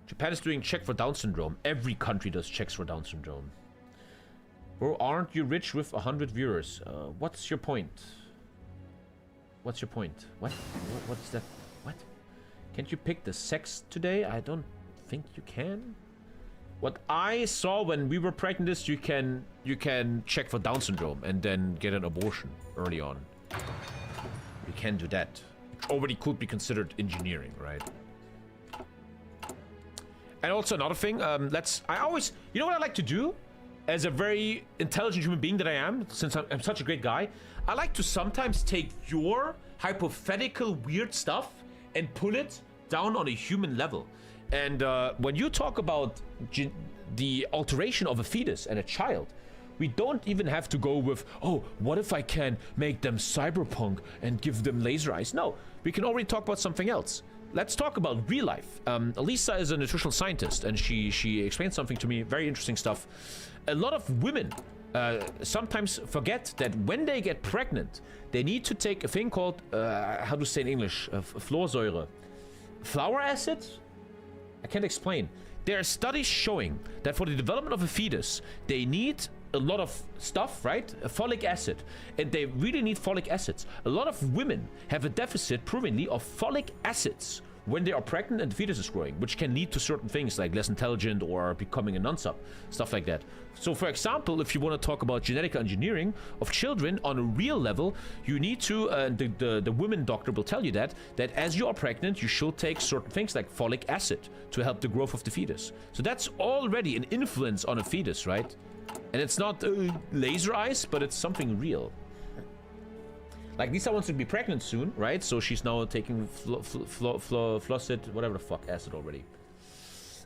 Japan is doing check for Down syndrome. Every country does checks for Down syndrome. Bro, aren't you rich with 100 viewers? What's your point? What's your point? What? What's that? What? Can't you pick the sex today? I don't think you can. What I saw when we were pregnant is you can check for Down syndrome and then get an abortion early on. You can do that. Which already could be considered engineering, right? And also another thing, I always, you know what I like to do? As a very intelligent human being that I am, since I'm such a great guy, I like to sometimes take your hypothetical weird stuff and put it down on a human level. And when you talk about the alteration of a fetus and a child, we don't even have to go with, oh, what if I can make them cyberpunk and give them laser eyes? No, we can already talk about something else. Let's talk about real life. Lisa is a nutritional scientist, and she explained something to me, very interesting stuff. A lot of women sometimes forget that when they get pregnant, they need to take a thing called, how to say in English, Florsäure. Flour acid? I can't explain. There are studies showing that for the development of a fetus, they need a lot of stuff, right? Folic acid. And they really need folic acids. A lot of women have a deficit, provenly, of folic acids when they are pregnant and the fetus is growing, which can lead to certain things like less intelligent or becoming a non-sub, stuff like that. So for example, if you want to talk about genetic engineering of children on a real level, you need to, the women doctor will tell you that as you are pregnant, you should take certain things like folic acid to help the growth of the fetus. So that's already an influence on a fetus, right? And it's not laser eyes, but it's something real. Like Lisa wants to be pregnant soon, right? So she's now taking Flossid, whatever the fuck, acid already.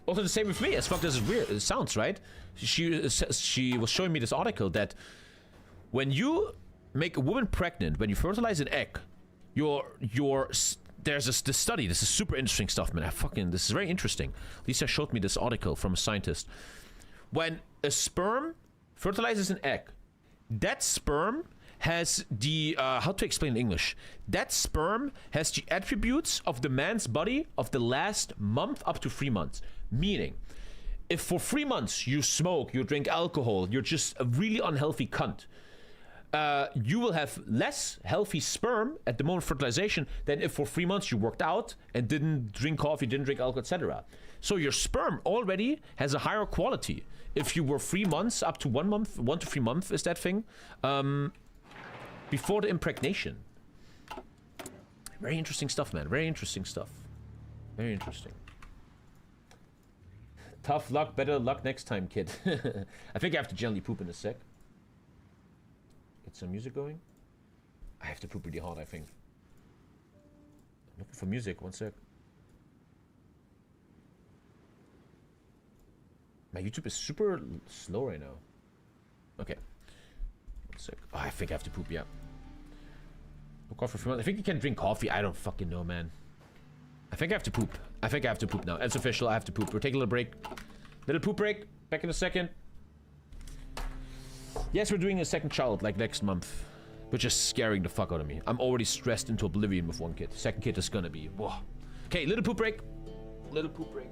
Also the same with me, as fuck as it sounds, right? She was showing me this article that when you make a woman pregnant, when you fertilize an egg, there's this study, this is super interesting stuff, man. This is very interesting. Lisa showed me this article from a scientist. When a sperm fertilizes an egg, that sperm has the how to explain in English? That sperm has the attributes of the man's body of the last month up to 3 months. Meaning, if for 3 months you smoke, you drink alcohol, you're just a really unhealthy cunt, you will have less healthy sperm at the moment of fertilization than if for 3 months you worked out and didn't drink coffee, didn't drink alcohol, etc. So your sperm already has a higher quality if you were 3 months up to 1 month, 1 to 3 months is that thing, before the impregnation. Very interesting stuff, man. Very interesting stuff. Very interesting. Tough luck, better luck next time, kid. I think I have to gently poop in a sec. Get some music going. I have to poop really hard, I think. I'm looking for music, 1 sec. My YouTube is super slow right now. Okay. 1 sec. Oh, I think I have to poop, yeah. No coffee for I think you can drink coffee. I don't fucking know, man. I think I have to poop. I think I have to poop now. It's official. I have to poop. We're taking a little break. Little poop break. Back in a second. Yes, we're doing a second child, like next month. Which is scaring the fuck out of me. I'm already stressed into oblivion with 1 kid. Second kid is gonna be... Whoa. Okay, little poop break. Little poop break.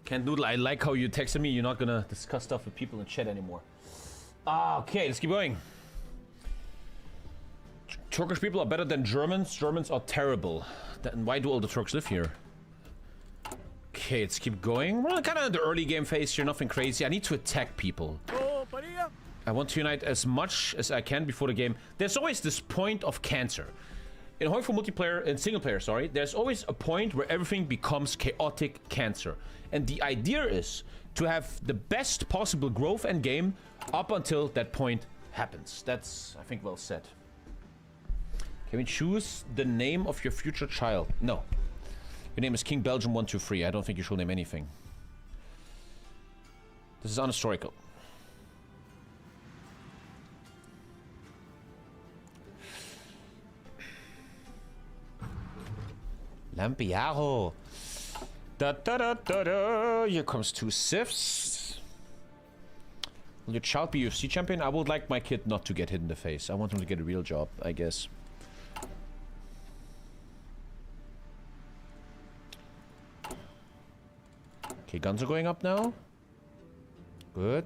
Can't Noodle, I like how you texted me. You're not gonna discuss stuff with people in chat anymore. Ah, okay, let's keep going. Turkish people are better than Germans. Germans are terrible. Then why do all the Turks live here? Okay, let's keep going. We're kind of in the early game phase here, nothing crazy. I need to attack people. I want to unite as much as I can before the game. There's always this point of cancer. In Hoi 4 multiplayer, in single player, sorry, there's always a point where everything becomes chaotic cancer. And the idea is to have the best possible growth and game up until that point happens. That's, I think, well said. Can we choose the name of your future child? No. Your name is King Belgium 123. I don't think you should name anything. This is unhistorical. Lampiaro. Da da da da da. Here comes 2 Sifs. Will your child be UFC champion? I would like my kid not to get hit in the face. I want him to get a real job, I guess. Okay, guns are going up now. Good.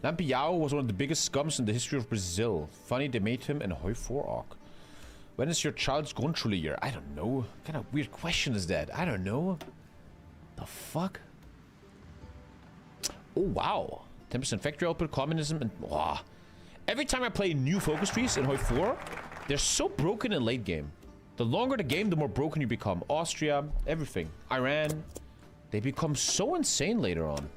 Lampiao was one of the biggest scums in the history of Brazil. Funny they made him in Hoi 4 Arc. When is your child's Grundschule year? I don't know. What kind of weird question is that? I don't know. The fuck? Oh, wow. 10% factory output, communism, and... Wow. Every time I play new focus trees in Hoi 4, they're so broken in late game. The longer the game, the more broken you become. Austria, everything. Iran. They become so insane later on.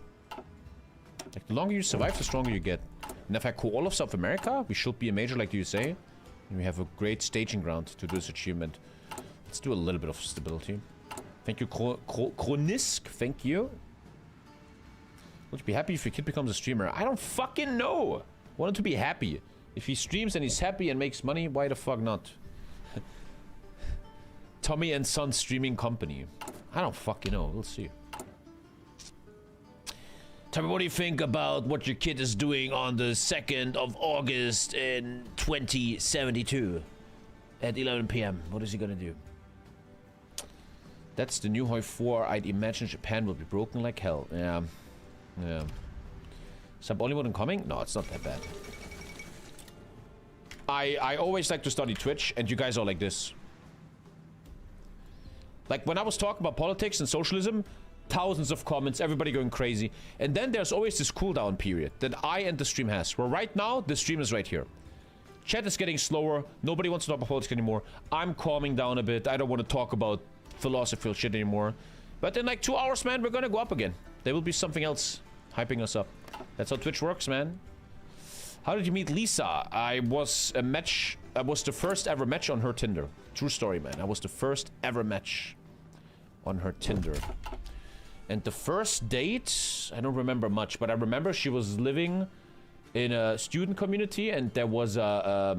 Like, the longer you survive, the stronger you get. And if I call all of South America, we should be a major like the USA. And we have a great staging ground to do this achievement. Let's do a little bit of stability. Thank you, Kronisk. Thank you. Would you be happy if your kid becomes a streamer? I don't fucking know. Want him to be happy. If he streams and he's happy and makes money, why the fuck not? Tommy and Son streaming company. I don't fucking know. We'll see. Tell me, what do you think about what your kid is doing on the 2nd of August in 2072 at 11 p.m. What is he gonna do? That's the new Hoi 4. I'd imagine Japan will be broken like hell. Yeah. Yeah. Sub only one incoming? No, it's not that bad. I always like to study Twitch, and you guys are like this. Like, when I was talking about politics and socialism, thousands of comments, everybody going crazy. And then there's always this cooldown period that I and the stream has. Where right now, the stream is right here. Chat is getting slower. Nobody wants to talk about politics anymore. I'm calming down a bit. I don't want to talk about philosophical shit anymore. But in like 2 hours, man, we're gonna go up again. There will be something else hyping us up. That's how Twitch works, man. How did you meet Lisa? I was the first ever match on her Tinder. True story, man. I was the first ever match on her Tinder. And the first date, I don't remember much, but I remember she was living in a student community, and there was a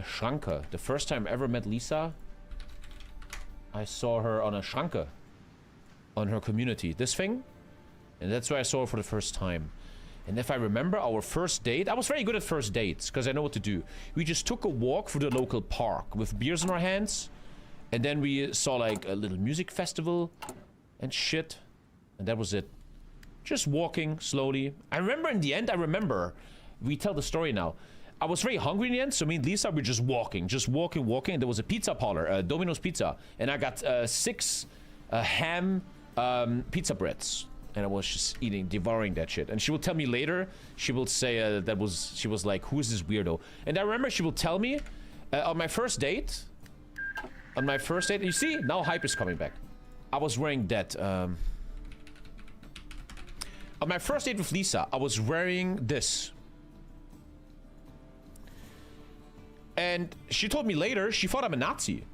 Schranke. The first time I ever met Lisa, I saw her on a Schranke on her community. This thing. And that's where I saw her for the first time. And if I remember our first date, I was very good at first dates because I know what to do. We just took a walk through the local park with beers in our hands. And then we saw like a little music festival and shit. And that was it. Just walking slowly. I remember in the end, we tell the story now. I was very hungry in the end, so me and Lisa were just walking. And there was a pizza parlor, Domino's Pizza. And I got 6 ham pizza breads. And I was just devouring that shit. And she will tell me later, she will say she was like, who is this weirdo? And I remember she will tell me, on my first date, you see, now hype is coming back. I was wearing that, on my first date with Lisa, I was wearing this. And she told me later, she thought I'm a Nazi.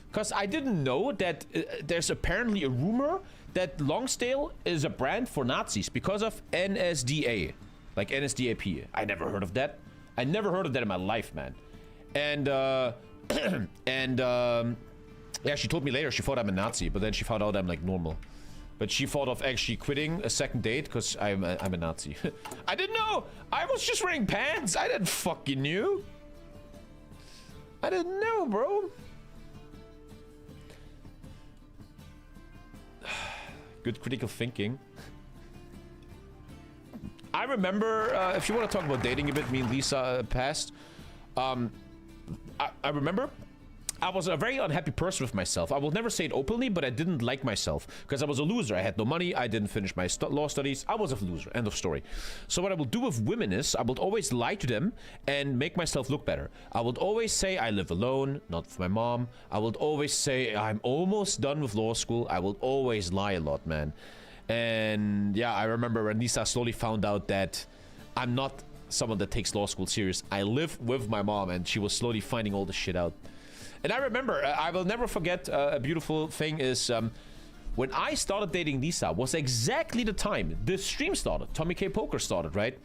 Because I didn't know that there's apparently a rumor that Lonsdale is a brand for Nazis because of NSDA. Like NSDAP. I never heard of that. I never heard of that in my life, man. And, yeah, she told me later she thought I'm a Nazi, but then she found out I'm like normal. But she thought of actually quitting a second date because I'm a Nazi. I didn't know. I was just wearing pants. I didn't fucking knew. I didn't know, bro. Good critical thinking. I remember, if you want to talk about dating a bit, me and Lisa passed. I remember I was a very unhappy person with myself. I will never say it openly, but I didn't like myself because I was a loser. I had no money. I didn't finish my law studies. I was a loser. End of story. So what I will do with women is I would always lie to them and make myself look better. I would always say I live alone, not with my mom. I would always say I'm almost done with law school. I will always lie a lot, man. And yeah, I remember when Lisa slowly found out that I'm not someone that takes law school serious. I live with my mom, and she was slowly finding all this shit out. And I remember, I will never forget, a beautiful thing is, when I started dating Lisa was exactly the time the stream started. TommyKay Poker started, right?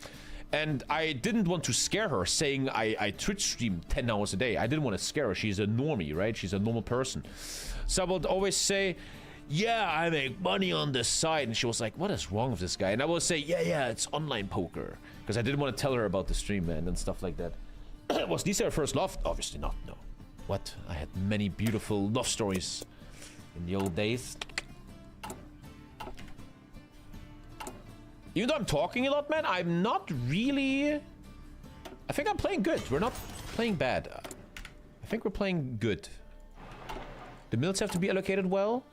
And I didn't want to scare her saying I Twitch stream 10 hours a day. I didn't want to scare her. She's a normie, right? She's a normal person. So I would always say, yeah, I make money on the side. And she was like, what is wrong with this guy? And I would say, yeah, it's online poker. Because I didn't want to tell her about the stream, man, and stuff like that. Was Lisa her first love? Obviously not, no. What? I had many beautiful love stories in the old days. Even though I'm talking a lot, man, I'm not really... I think I'm playing good. We're not playing bad. I think we're playing good. The mills have to be allocated well.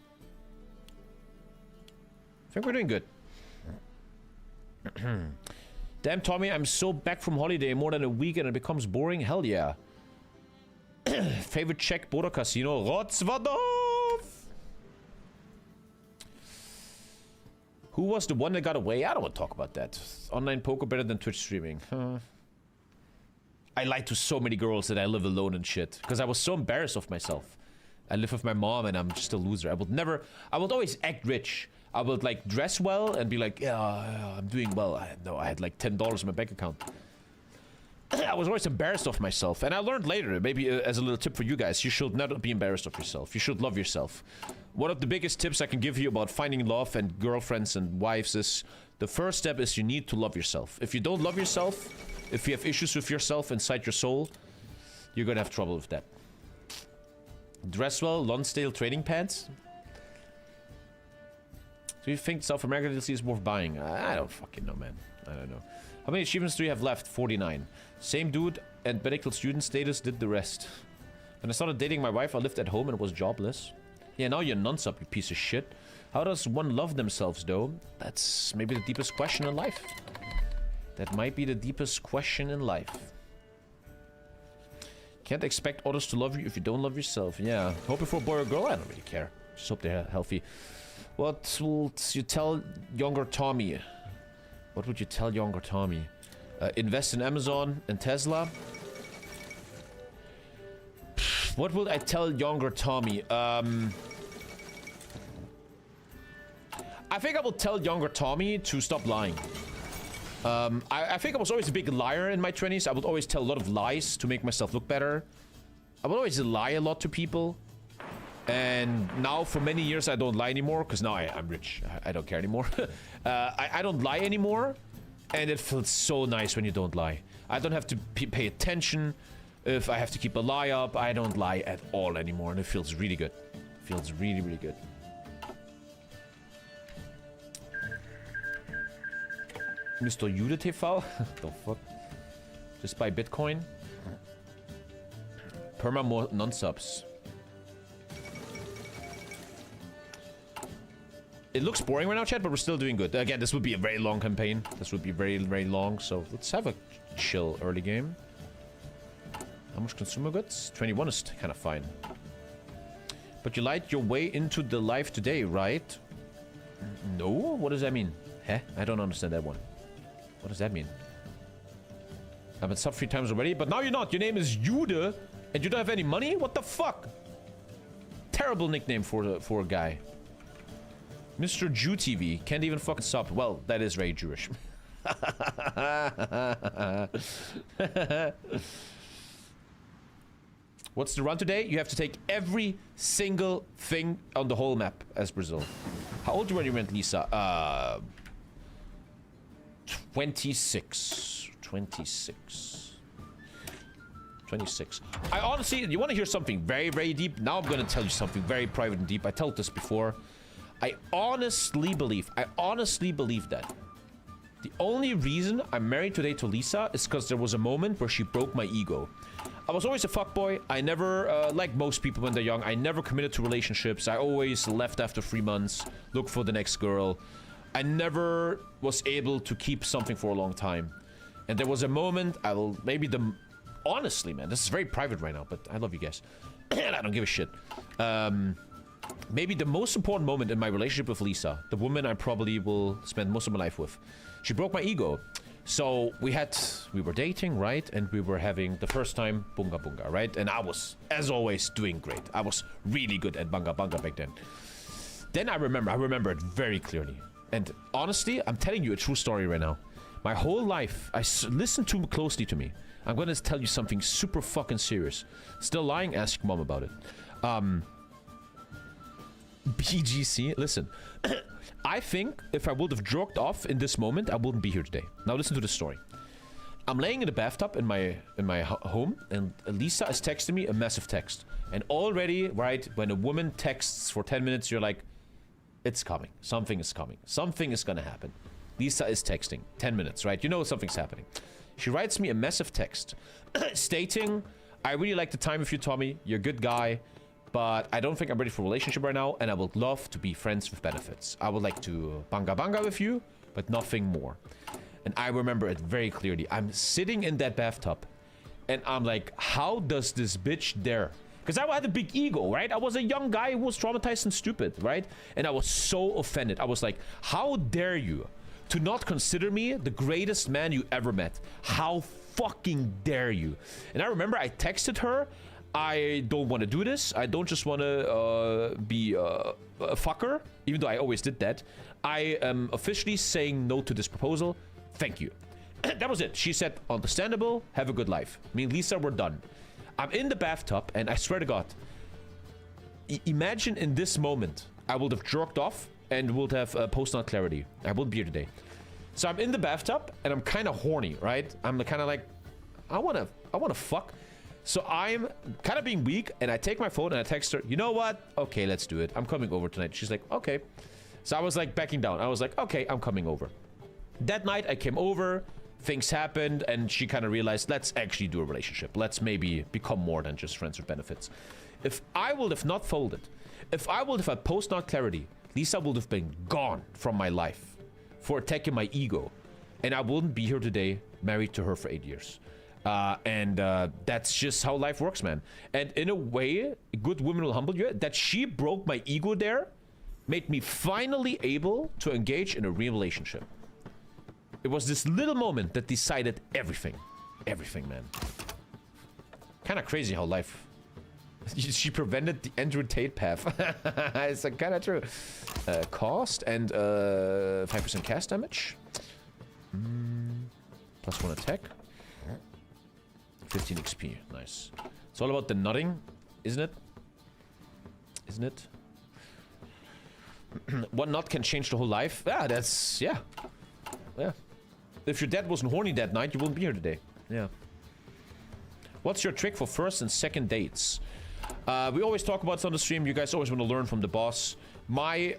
I think we're doing good. Damn, Tommy, I'm so back from holiday more than a week and it becomes boring. Hell yeah. Favorite Czech border casino? Wrocław! Who was the one that got away? I don't want to talk about that. Online poker better than Twitch streaming. I lied to so many girls that I live alone and shit. Because I was so embarrassed of myself. I live with my mom and I'm just a loser. I would always act rich. I would like dress well and be like, yeah, I'm doing well. I had like $10 in my bank account. I was always embarrassed of myself. And I learned later, maybe as a little tip for you guys, you should not be embarrassed of yourself. You should love yourself. One of the biggest tips I can give you about finding love and girlfriends and wives is the first step is you need to love yourself. If you don't love yourself, if you have issues with yourself inside your soul, you're gonna have trouble with that. Dress well, Lonsdale trading pants. Do you think South America DLC is worth buying? I don't fucking know, man. I don't know. How many achievements do you have left? 49. Same dude and medical student status did the rest. When I started dating my wife, I lived at home and was jobless. Yeah, now you're non-sub, you piece of shit. How does one love themselves, though? That's maybe the deepest question in life. That might be the deepest question in life. Can't expect others to love you if you don't love yourself. Yeah. Hoping for a boy or girl? I don't really care. Just hope they're healthy. What would you tell younger Tommy? What would you tell younger Tommy? Invest in Amazon and Tesla? What would I tell younger Tommy? I think I will tell younger Tommy to stop lying. I think I was always a big liar in my 20s. I would always tell a lot of lies to make myself look better. I would always lie a lot to people. And now for many years I don't lie anymore because now I'm rich. I don't care anymore. I don't lie anymore. And it feels so nice when you don't lie. I don't have to pay attention. If I have to keep a lie up, I don't lie at all anymore. And it feels really good. It feels really, really good. Mr. Jude TV? The fuck? Just buy Bitcoin? Perma more non-subs. It looks boring right now, chat, but we're still doing good. Again, this would be a very long campaign. This would be very, very long. So let's have a chill early game. How much consumer goods? 21 is kind of fine. But you lied your way into the life today, right? No? What does that mean? Huh? I don't understand that one. What does that mean? I've been sub 3 times already, but now you're not. Your name is Jude, and you don't have any money? What the fuck? Terrible nickname for a guy. Mr. Jew TV can't even fucking sub. Well, that is very Jewish. What's the run today? You have to take every single thing on the whole map as Brazil. How old were you when you went, Lisa? 26. 26. 26. I honestly, you want to hear something very, very deep? Now I'm going to tell you something very private and deep. I told this before. I honestly believe that the only reason I'm married today to Lisa is because there was a moment where she broke my ego. I was always a fuckboy. I never, like most people when they're young, I never committed to relationships. I always left after 3 months, looked for the next girl. I never was able to keep something for a long time. And there was a moment, honestly, man, this is very private right now, but I love you guys. And I don't give a shit. Maybe the most important moment in my relationship with Lisa, the woman I probably will spend most of my life with, she broke my ego. So we were dating, right? And we were having the first time bunga bunga, right? And I was, as always, doing great. I was really good at bunga bunga back then. Then I remember it very clearly. And honestly, I'm telling you a true story right now. My whole life, listen too closely to me. I'm gonna tell you something super fucking serious. Still lying? Ask your mom about it. BGC, listen. I think if I would have jerked off in this moment, I wouldn't be here today. Now listen to the story. I'm laying in the bathtub in my home, and Lisa is texting me a massive text. And already, right, when a woman texts for 10 minutes, you're like, it's coming. Something is coming. Something is gonna happen. Lisa is texting. 10 minutes, right? You know something's happening. She writes me a massive text stating, I really like the time with you, Tommy. You're a good guy. But I don't think I'm ready for a relationship right now, and I would love to be friends with benefits. I would like to banga banga with you, but nothing more. And I remember it very clearly. I'm sitting in that bathtub, and I'm like, how does this bitch dare? Because I had a big ego, right? I was a young guy who was traumatized and stupid, right? And I was so offended. I was like, how dare you to not consider me the greatest man you ever met? How fucking dare you? And I remember I texted her, I don't want to do this. I don't just want to be a fucker, even though I always did that. I am officially saying no to this proposal. Thank you. That was it. She said, understandable, have a good life. Me and Lisa were done. I'm in the bathtub, and I swear to God, imagine in this moment, I would have jerked off and would have post-nut clarity. I wouldn't be here today. So I'm in the bathtub, and I'm kind of horny, right? I'm kind of like, I want to fuck. So I'm kind of being weak, and I take my phone and I text her, you know what? Okay, let's do it. I'm coming over tonight. She's like, okay. So I was like backing down. I was like, okay, I'm coming over. That night I came over, things happened, and she kind of realized, let's actually do a relationship. Let's maybe become more than just friends with benefits. If I would have not folded, if I would have had post-nut clarity, Lisa would have been gone from my life for attacking my ego. And I wouldn't be here today, married to her for 8 years. That's just how life works, man. And in a way, a good woman will humble you. That she broke my ego there made me finally able to engage in a real relationship. It was this little moment that decided everything. Everything, man. Kind of crazy how life... She prevented the Andrew Tate path. It's kind of true. Cost and 5% cast damage. +1 attack. 15 XP. Nice. It's all about the nutting, isn't it? Isn't it? One nut can change the whole life. Yeah, that's... Yeah. Yeah. If your dad wasn't horny that night, you wouldn't be here today. Yeah. What's your trick for first and second dates? We always talk about this on the stream. You guys always want to learn from the boss. My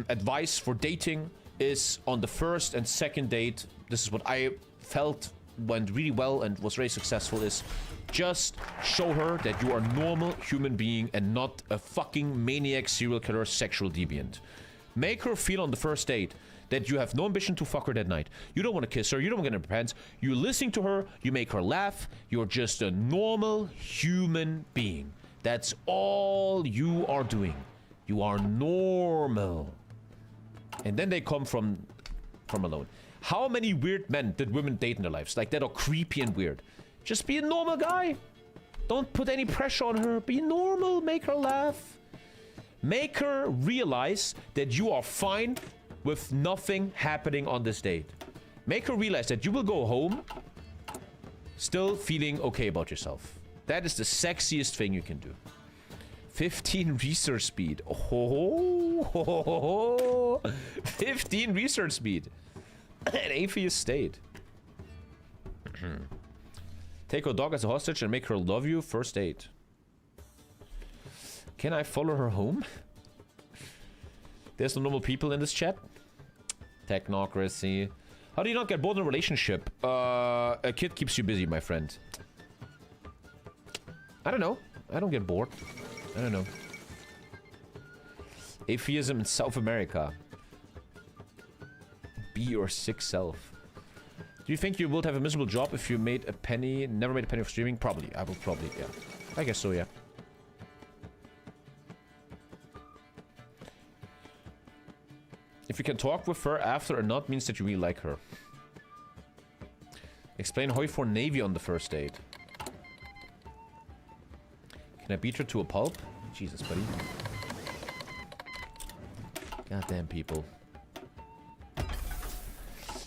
advice for dating is on the first and second date. This is what I felt went really well and was very successful, is just show her that you are a normal human being and not a fucking maniac, serial killer, sexual deviant. Make her feel on the first date that you have no ambition to fuck her that night. You don't want to kiss her, you don't want to get in her pants. You're listening to her, you make her laugh. You're just a normal human being. That's all you are doing. You are normal. And then they come from alone. How many weird men did women date in their lives? Like, that are creepy and weird. Just be a normal guy. Don't put any pressure on her. Be normal. Make her laugh. Make her realize that you are fine with nothing happening on this date. Make her realize that you will go home, Still feeling okay about yourself. That is the sexiest thing you can do. 15 research speed. Oh, 15 research speed. An atheist state. Take her dog as a hostage and make her love you. First date. Can I follow her home? There's no normal people in this chat. Technocracy. How do you not get bored in a relationship? A kid keeps you busy, my friend. I don't know. I don't get bored. I don't know. Atheism in South America. Be your sick self. Do you think you would have a miserable job if you made a penny, never made a penny of streaming? Probably. I will probably, yeah. I guess so, yeah. If you can talk with her after or not means that you really like her. Explain how you for Navy on the first date. Can I beat her to a pulp? Jesus, buddy. Goddamn people.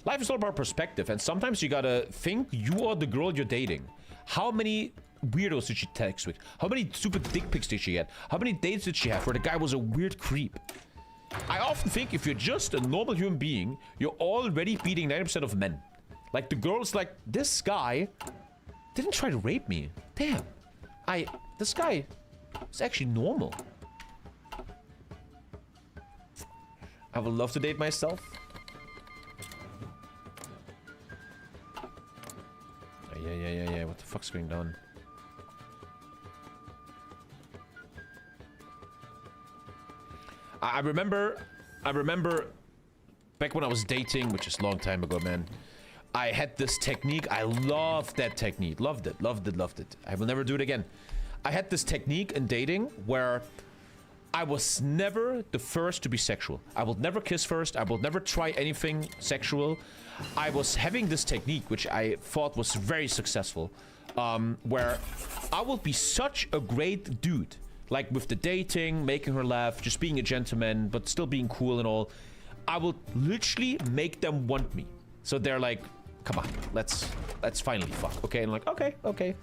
Life is all about perspective, and sometimes you gotta think you are the girl you're dating. How many weirdos did she text with? How many stupid dick pics did she get? How many dates did she have where the guy was a weird creep? I often think if you're just a normal human being, you're already beating 90% of men. Like, the girl's like, this guy didn't try to rape me. Damn. This guy is actually normal. I would love to date myself. Yeah. What the fuck's going on? I remember back when I was dating, which is a long time ago, man. I had this technique. I loved that technique. Loved it. I will never do it again. I had this technique in dating where I was never the first to be sexual. I will never kiss first. I will never try anything sexual. I was having this technique, which I thought was very successful, where I will be such a great dude. Like with the dating, making her laugh, just being a gentleman, but still being cool and all. I will literally make them want me. So they're like, come on, let's finally fuck, okay? And I'm like, okay.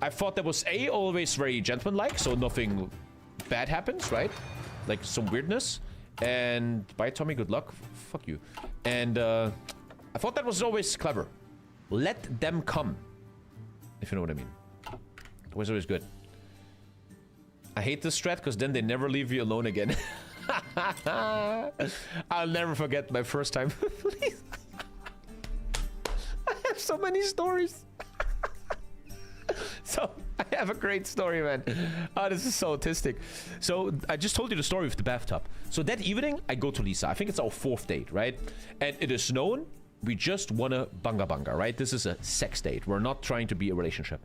I thought that was always very gentleman-like, so nothing bad happens, right? Like some weirdness. And bye, Tommy, good luck. Fuck you. And I thought that was always clever. Let them come. If you know what I mean. It was always good. I hate this strat because then they never leave you alone again. I'll never forget my first time. Please. I have so many stories. So, I have a great story, man. Oh, this is so autistic. So, I just told you the story with the bathtub. So, that evening, I go to Lisa. I think it's our 4th date, right? And it is known we just wanna banga, right? This is a sex date. We're not trying to be a relationship.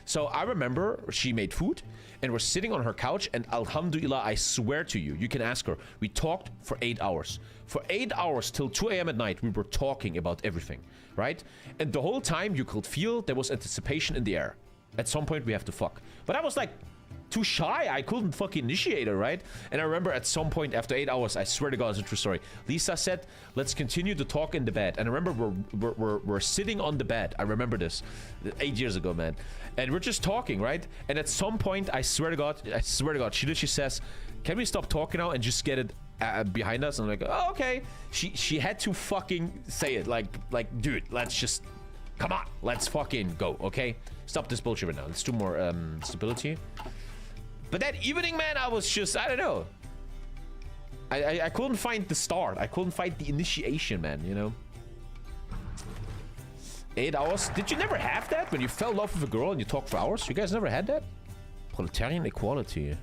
So, I remember she made food, and we're sitting on her couch, and alhamdulillah, I swear to you, you can ask her. We talked for 8 hours. For 8 hours till 2 a.m. at night, we were talking about everything, right? And the whole time, you could feel there was anticipation in the air. At some point, we have to fuck. But I was like, too shy. I couldn't fucking initiate her, right? And I remember at some point, after 8 hours, I swear to God, it's a true story. Lisa said, let's continue to talk in the bed. And I remember we're sitting on the bed. I remember this 8 years ago, man. And we're just talking, right? And at some point, I swear to God, she literally says, can we stop talking now and just get it behind us? And I'm like, oh, okay. She had to fucking say it. Like, dude, let's just, come on, let's fucking go, okay? Stop this bullshit right now. Let's do more stability. But that evening, man, I was just, I don't know. I couldn't find the start. I couldn't find the initiation, man, you know? 8 hours. Did you never have that? When you fell in love with a girl and you talked for hours? You guys never had that? Proletarian equality.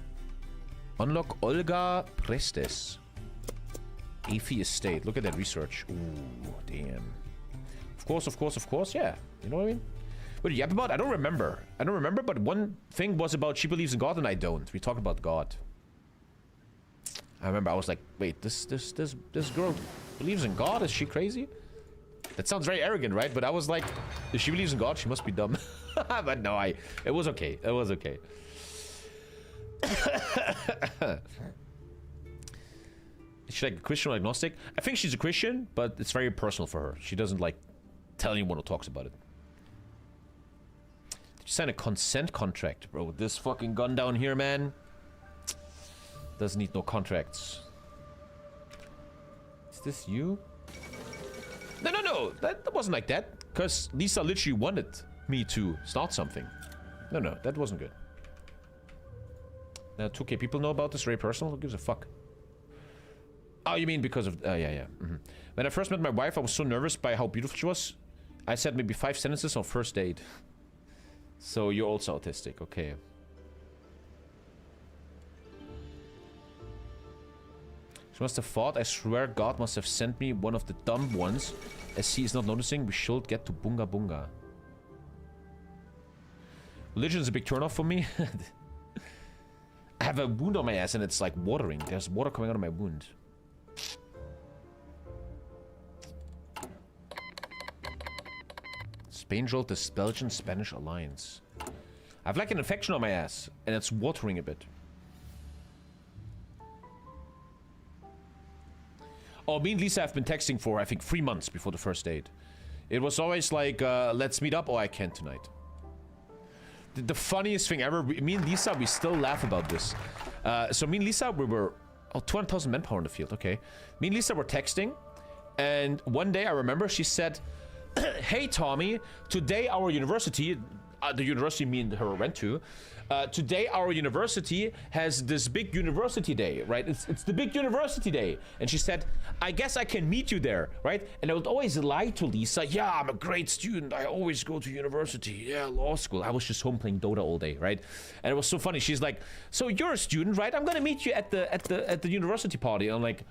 Unlock Olga Prestes. Atheist state. Look at that research. Ooh, damn. Of course, yeah. You know what I mean? What did you yap about? I don't remember, but one thing was about she believes in God and I don't. We talked about God. I remember I was like, wait, this girl believes in God? Is she crazy? That sounds very arrogant, right? But I was like, if she believes in God, she must be dumb. But no, it was okay. It was okay. Is she like a Christian or agnostic? I think she's a Christian, but it's very personal for her. She doesn't like tell anyone who talks about it. Did you sign a consent contract? Bro, this fucking gun down here, man. Doesn't need no contracts. Is this you? No. That wasn't like that. Because Lisa literally wanted me to start something. No, that wasn't good. Now, 2K people know about this, very personal. Who gives a fuck? Oh, you mean because of... yeah. When I first met my wife, I was so nervous by how beautiful she was. I said maybe 5 sentences on first date. So you're also autistic, okay. She must have thought, I swear God must have sent me one of the dumb ones. As he is not noticing, we should get to Bunga Bunga. Religion is a big turnoff for me. I have a wound on my ass and it's like watering. There's water coming out of my wound. Spain jolt the Belgian-Spanish alliance. I have like an infection on my ass and it's watering a bit. Oh, me and Lisa have been texting for, I think, 3 months before the first date. It was always like, let's meet up. Oh, I can't tonight. The funniest thing ever, me and Lisa, we still laugh about this. So me and Lisa, we were... Oh, 200,000 manpower in the field, okay. Me and Lisa were texting, and one day I remember she said, hey, Tommy, today our university... the university me and her went to, today our university has this big university day, right? It's the big university day. And she said, I guess I can meet you there, right? And I would always lie to Lisa, yeah, I'm a great student. I always go to university. Yeah, law school. I was just home playing Dota all day, right? And it was so funny. She's like, so you're a student, right? I'm gonna meet you at the university party. And I'm like,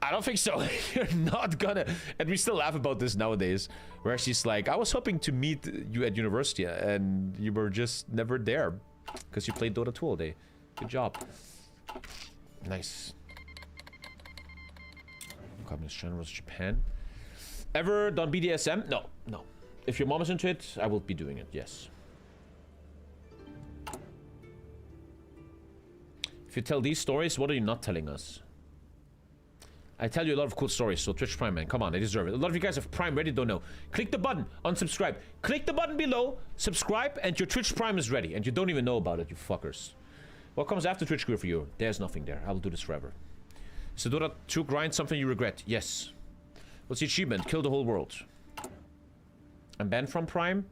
I don't think so. You're not gonna... And we still laugh about this nowadays. Where she's like, I was hoping to meet you at university and you were just never there. Because you played Dota 2 all day. Good job. Nice. Communist China versus Japan. Ever done BDSM? No. If your mom is into it, I will be doing it, yes. If you tell these stories, what are you not telling us? I tell you a lot of cool stories, so Twitch Prime, man. Come on, I deserve it. A lot of you guys have Prime ready, don't know. Click the button, unsubscribe. Click the button below, subscribe, and your Twitch Prime is ready. And you don't even know about it, you fuckers. What comes after Twitch career for you? There's nothing there. I will do this forever. So Dota 2 grind something you regret? Yes. What's the achievement? Kill the whole world. I'm banned from Prime?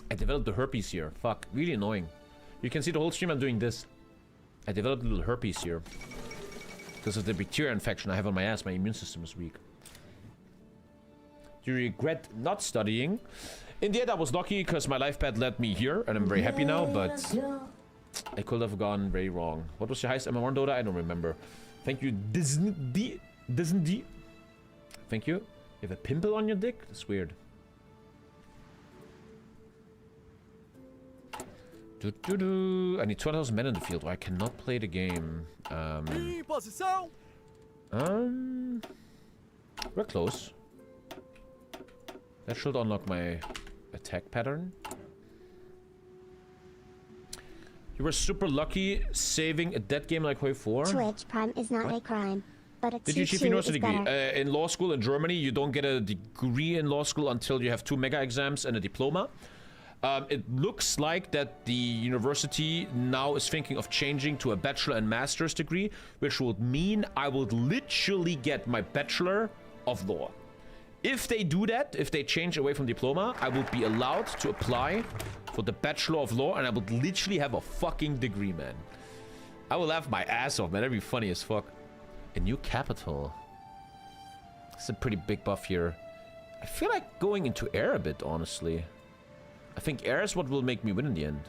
I developed the herpes here. Fuck, really annoying. You can see the whole stream I'm doing this. I developed a little herpes here. Because of the bacteria infection I have on my ass, my immune system is weak. Do you regret not studying? In the end, I was lucky because my life path led me here, and I'm very happy now, but I could have gone very wrong. What was your highest MMR Dota? I don't remember. Thank you, Disney. Thank you. You have a pimple on your dick? That's weird. I need 12,000 men in the field, or I cannot play the game. We're close. That should unlock my attack pattern. You were super lucky saving a dead game like Hoi 4. Twitch Prime is not a crime, but a Did you achieve university degree? In law school in Germany, you don't get a degree in law school until you have 2 mega exams and a diploma. It looks like that the university now is thinking of changing to a bachelor and master's degree, which would mean I would literally get my bachelor of law. If they do that, if they change away from diploma, I would be allowed to apply for the bachelor of law, and I would literally have a fucking degree, man. I will laugh my ass off, man. That'd be funny as fuck. A new capital. It's a pretty big buff here. I feel like going into air a bit, honestly. I think air is what will make me win in the end.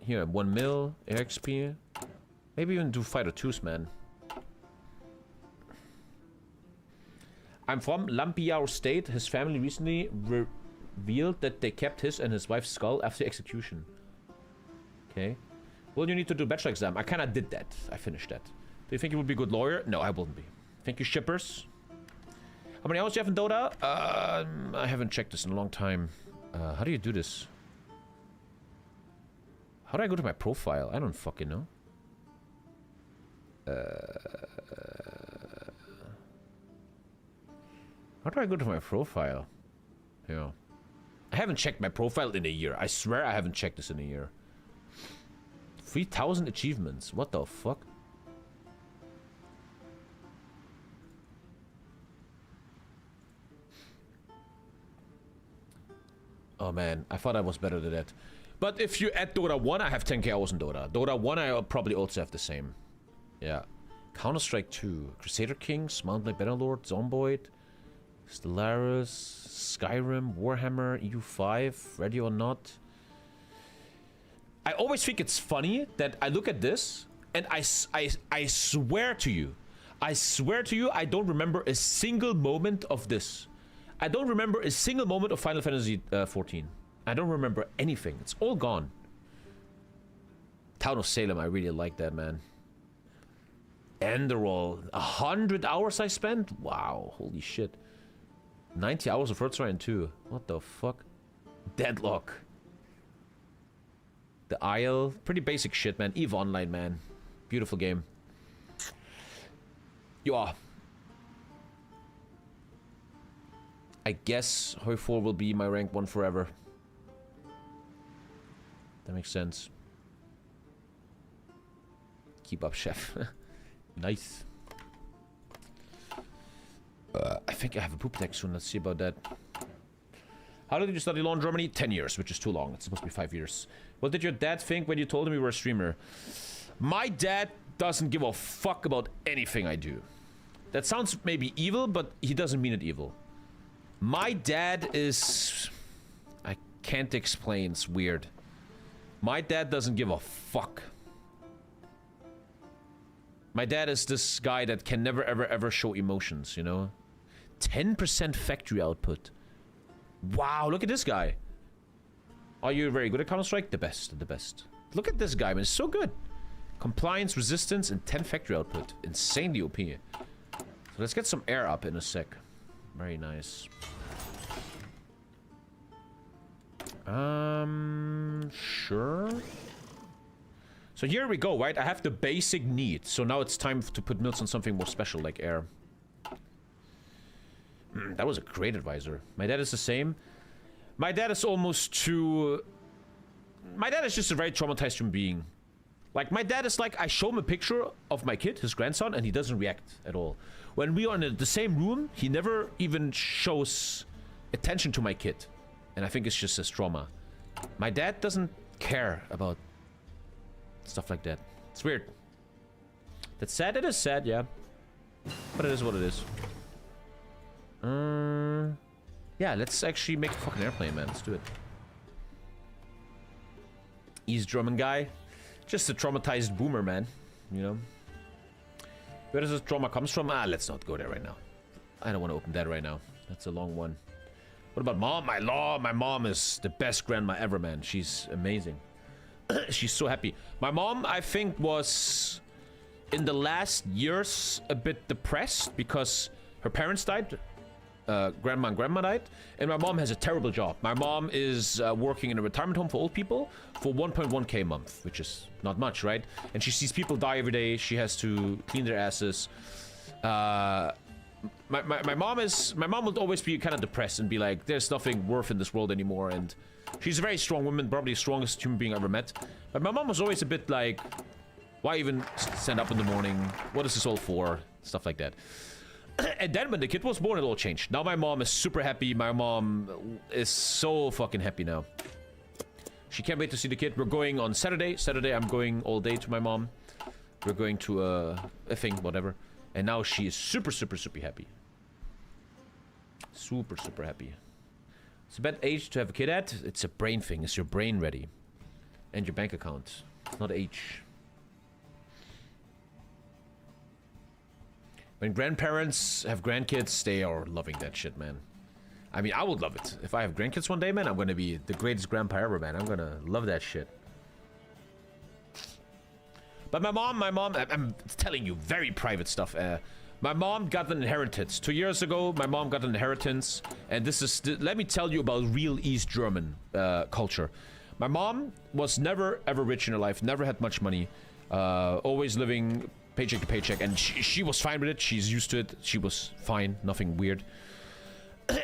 Here, 1 mil, air XP. Maybe even do fighter 2s, man. I'm from Lampiao State. His family recently revealed that they kept his and his wife's skull after execution. Okay. Well, you need to do bachelor exam. I kind of did that. I finished that. Do you think you would be a good lawyer? No, I wouldn't be. Thank you, shippers. How many hours do you have in Dota? I haven't checked this in a long time. How do you do this? How do I go to my profile? I don't fucking know. How do I go to my profile? Yeah. I haven't checked my profile in a year. I swear I haven't checked this in a year. 3,000 achievements. What the fuck? Oh man, I thought I was better than that. But if you add Dota 1, I have 10k hours in Dota. Dota 1, I probably also have the same. Yeah. Counter-Strike 2. Crusader Kings, Mountain Blade Bannerlord, Zomboid, Stellaris, Skyrim, Warhammer, EU5, Ready or Not. I always think it's funny that I look at this, and I swear to you, I don't remember a single moment of this. I don't remember a single moment of Final Fantasy 14. I don't remember anything. It's all gone. Town of Salem, I really like that, man. Enderall, 100 hours I spent? Wow, holy shit. 90 hours of Earth Ryan 2. What the fuck? Deadlock. The Isle. Pretty basic shit, man. EVE Online, man. Beautiful game. Yeah. I guess Hoi 4 will be my rank 1 forever. That makes sense. Keep up, chef. Nice. I think I have a poop tech soon. Let's see about that. How long did you study law in Germany? 10 years, which is too long. It's supposed to be 5 years. What did your dad think when you told him you were a streamer? My dad doesn't give a fuck about anything I do. That sounds maybe evil, but he doesn't mean it evil. My dad is... I can't explain. It's weird. My dad doesn't give a fuck. My dad is this guy that can never, ever, ever show emotions, you know? 10% factory output. Wow, look at this guy. Are you very good at Counter-Strike? The best, the best. Look at this guy, man. It's so good. Compliance, resistance, and 10 factory output. Insanely OP. So let's get some air up in a sec. Very nice. Sure. So here we go, right? I have the basic need. So now it's time to put mills on something more special, like air. That was a great advisor. My dad is the same. My dad is almost too... My dad is just a very traumatized human being. Like, my dad is like, I show him a picture of my kid, his grandson, and he doesn't react at all. When we are in the same room, he never even shows attention to my kid. And I think it's just his trauma. My dad doesn't care about stuff like that. It's weird. That's sad. It is sad, yeah. But it is what it is. Yeah, let's actually make a fucking airplane, man. Let's do it. East German guy. Just a traumatized boomer, man. You know? Where does this trauma comes from? Ah, let's not go there right now. I don't want to open that right now. That's a long one. What about mom? My mom is the best grandma ever, man. She's amazing. She's so happy. My mom, I think, was in the last years a bit depressed because her parents died. Grandma and grandma died. And my mom has a terrible job. My mom is working in a retirement home for old people for 1.1k a month, which is not much, right? And she sees people die every day. She has to clean their asses. My mom would always be kind of depressed and be like, there's nothing worth in this world anymore. And she's a very strong woman, probably the strongest human being I ever met. But my mom was always a bit like, why even stand up in the morning? What is this all for? Stuff like that. And then when the kid was born, it all changed. Now my mom is super happy. My mom is so fucking happy now. She can't wait to see the kid. We're going on Saturday. Saturday, I'm going all day to my mom. We're going to a thing, whatever. And now she is super, super, super happy. Super, super happy. It's a bad age to have a kid at. It's a brain thing. Is your brain ready? And your bank account. It's not age. When grandparents have grandkids, they are loving that shit, man. I mean, I would love it. If I have grandkids one day, man, I'm gonna be the greatest grandpa ever, man. I'm gonna love that shit. But my mom, I'm telling you, very private stuff. My mom got an inheritance. 2 years ago, my mom got an inheritance. And this is, let me tell you about real East German culture. My mom was never, ever rich in her life. Never had much money. Always living paycheck to paycheck. And she was fine with it. She's used to it. She was fine. Nothing weird.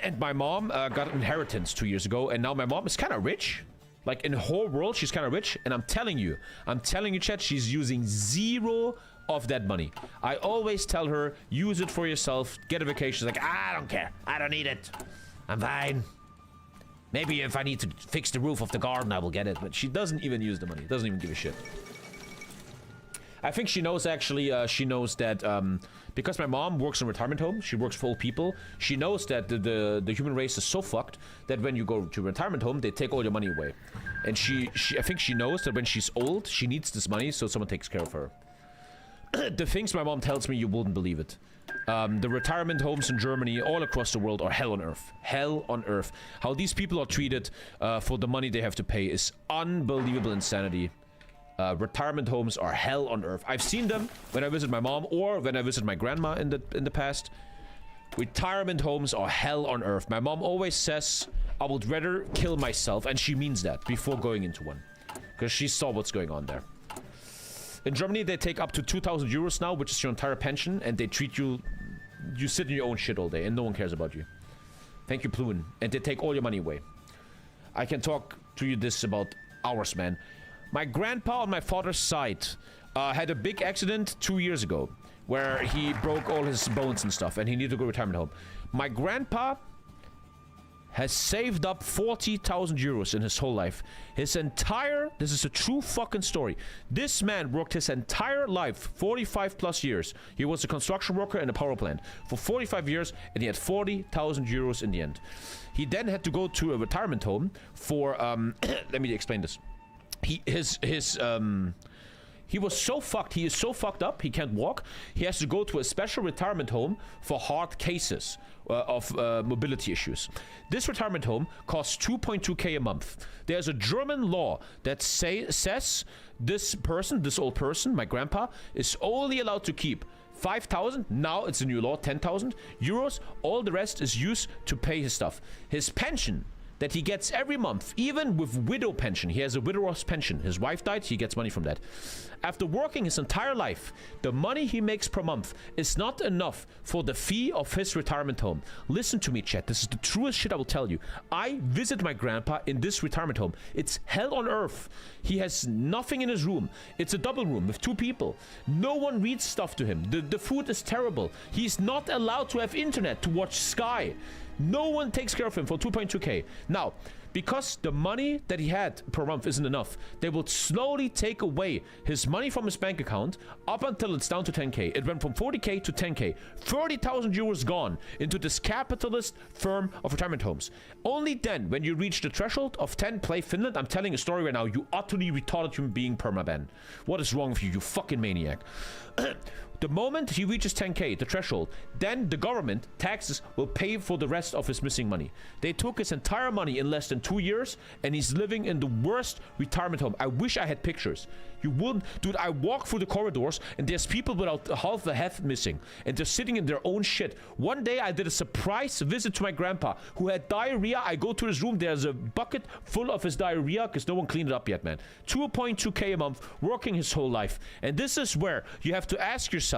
And my mom got inheritance 2 years ago, and now my mom is kind of rich. Like, in the whole world, she's kind of rich. And I'm telling you, chat, she's using zero of that money. I always tell her, use it for yourself, get a vacation. She's like, I don't care. I don't need it. I'm fine. Maybe if I need to fix the roof of the garden, I will get it. But she doesn't even use the money. Doesn't even give a shit. I think she knows, actually, she knows that because my mom works in a retirement home, she works for old people, she knows that the human race is so fucked that when you go to a retirement home, they take all your money away. And I think she knows that when she's old, she needs this money, so someone takes care of her. The things my mom tells me, you wouldn't believe it. The retirement homes in Germany, all across the world, are hell on earth. Hell on earth. How these people are treated for the money they have to pay is unbelievable insanity. Retirement homes are hell on earth. I've seen them when I visit my mom or when I visit my grandma in the past. Retirement homes are hell on earth. My mom always says, I would rather kill myself, and she means that, before going into one. Because she saw what's going on there. In Germany, they take up to 2,000 euros now, which is your entire pension, and they treat you... You sit in your own shit all day, and no one cares about you. Thank you, Pluin. And they take all your money away. I can talk to you this about hours, man. My grandpa on my father's side had a big accident 2 years ago where he broke all his bones and stuff and he needed to go to retirement home. My grandpa has saved up 40,000 euros in his whole life. This is a true fucking story. This man worked his entire life, 45 plus years. He was a construction worker in a power plant for 45 years and he had 40,000 euros in the end. He then had to go to a retirement home for, let me explain this. He was so fucked. He is so fucked up. He can't walk. He has to go to a special retirement home for hard cases of mobility issues. This retirement home costs 2.2k a month. There's a German law that says this old person, my grandpa, is only allowed to keep 5,000, now it's a new law, 10,000 euros. All the rest is used to pay his stuff. His pension that he gets every month, even with widow pension. He has a widower's pension. His wife died, he gets money from that. After working his entire life, the money he makes per month is not enough for the fee of his retirement home. Listen to me, chat. This is the truest shit I will tell you. I visit my grandpa in this retirement home. It's hell on earth. He has nothing in his room. It's a double room with 2 people. No one reads stuff to him. The food is terrible. He's not allowed to have internet to watch Sky. No one takes care of him for 2.2k. Now, because the money that he had per month isn't enough, they will slowly take away his money from his bank account up until it's down to 10k. It went from 40k to 10k. 30,000 euros gone into this capitalist firm of retirement homes. Only then, when you reach the threshold of 10, play Finland. I'm telling a story right now. You utterly retarded human being, permaban. What is wrong with you, you fucking maniac? The moment he reaches 10k, the threshold, then the government, taxes, will pay for the rest of his missing money. They took his entire money in less than 2 years, and he's living in the worst retirement home. I wish I had pictures. You wouldn't. Dude, I walk through the corridors, and there's people without half the head missing, and they're sitting in their own shit. One day, I did a surprise visit to my grandpa, who had diarrhea. I go to his room. There's a bucket full of his diarrhea, because no one cleaned it up yet, man. 2.2k a month, working his whole life. And this is where you have to ask yourself,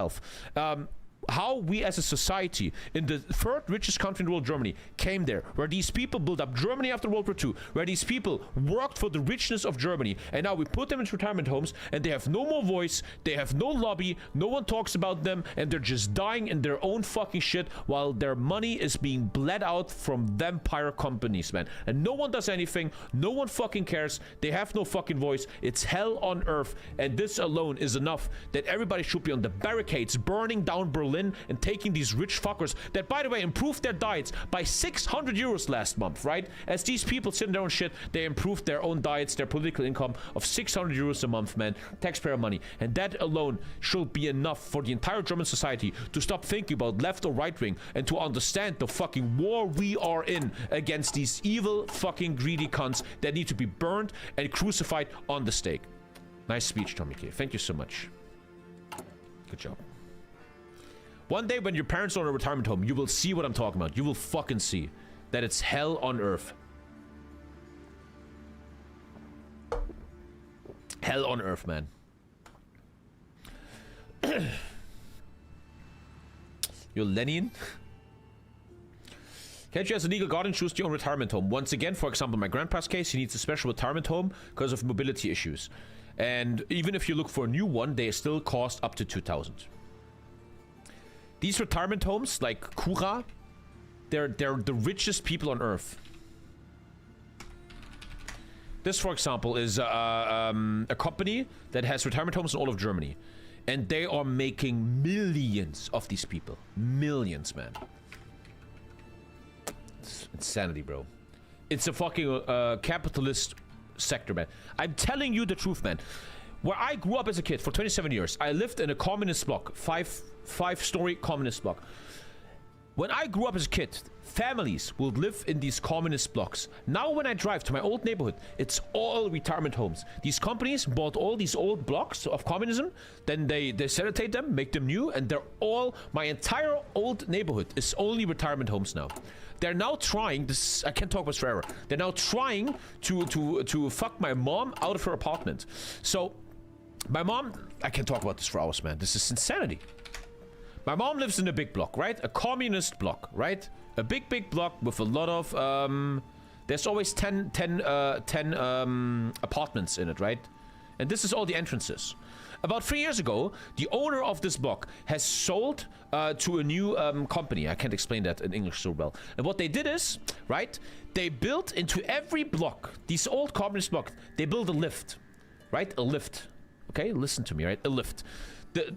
how we as a society in the 3rd richest country in the world, Germany, came there, where these people built up Germany after World War II, where these people worked for the richness of Germany, and now we put them into retirement homes, and they have no more voice, they have no lobby, no one talks about them, and they're just dying in their own fucking shit while their money is being bled out from vampire companies, man. And no one does anything, no one fucking cares, they have no fucking voice. It's hell on earth, and this alone is enough that everybody should be on the barricades, burning down Berlin and taking these rich fuckers that, by the way, improved their diets by 600 euros last month, right? As these people sit in their own shit, they improved their own diets, their political income of 600 euros a month, man. Taxpayer money. And that alone should be enough for the entire German society to stop thinking about left or right wing and to understand the fucking war we are in against these evil fucking greedy cunts that need to be burned and crucified on the stake. Nice speech, TommyKay. Thank you so much. Good job. One day when your parents are in a retirement home, you will see what I'm talking about. You will fucking see that it's hell on earth. Hell on earth, man. You're Lenin? Can't you as a legal guardian choose your own retirement home? Once again, for example, my grandpa's case, he needs a special retirement home because of mobility issues. And even if you look for a new one, they still cost up to 2,000. These retirement homes, like Kura, they're the richest people on Earth. This, for example, is a company that has retirement homes in all of Germany. And they are making millions of these people. Millions, man. It's insanity, bro. It's a fucking capitalist sector, man. I'm telling you the truth, man. Where I grew up as a kid for 27 years, I lived in a communist block. Five-story communist block. When I grew up as a kid, families would live in these communist blocks. Now when I drive to my old neighborhood, it's all retirement homes. These companies bought all these old blocks of communism, then they sanitate them, make them new, and they're all, my entire old neighborhood is only retirement homes now. They're now trying, this, I can't talk about this forever, they're now trying to fuck my mom out of her apartment. So, my mom, I can't talk about this for hours, man. This is insanity. My mom lives in a big block, right? A communist block, right? A big block with a lot of, there's always 10 apartments in it, right? And this is all the entrances. About 3 years ago, the owner of this block has sold to a new company. I can't explain that in English so well. And what they did is, right? They built into every block, these old communist blocks, they built a lift, right? A lift. Okay, listen to me, right? A lift.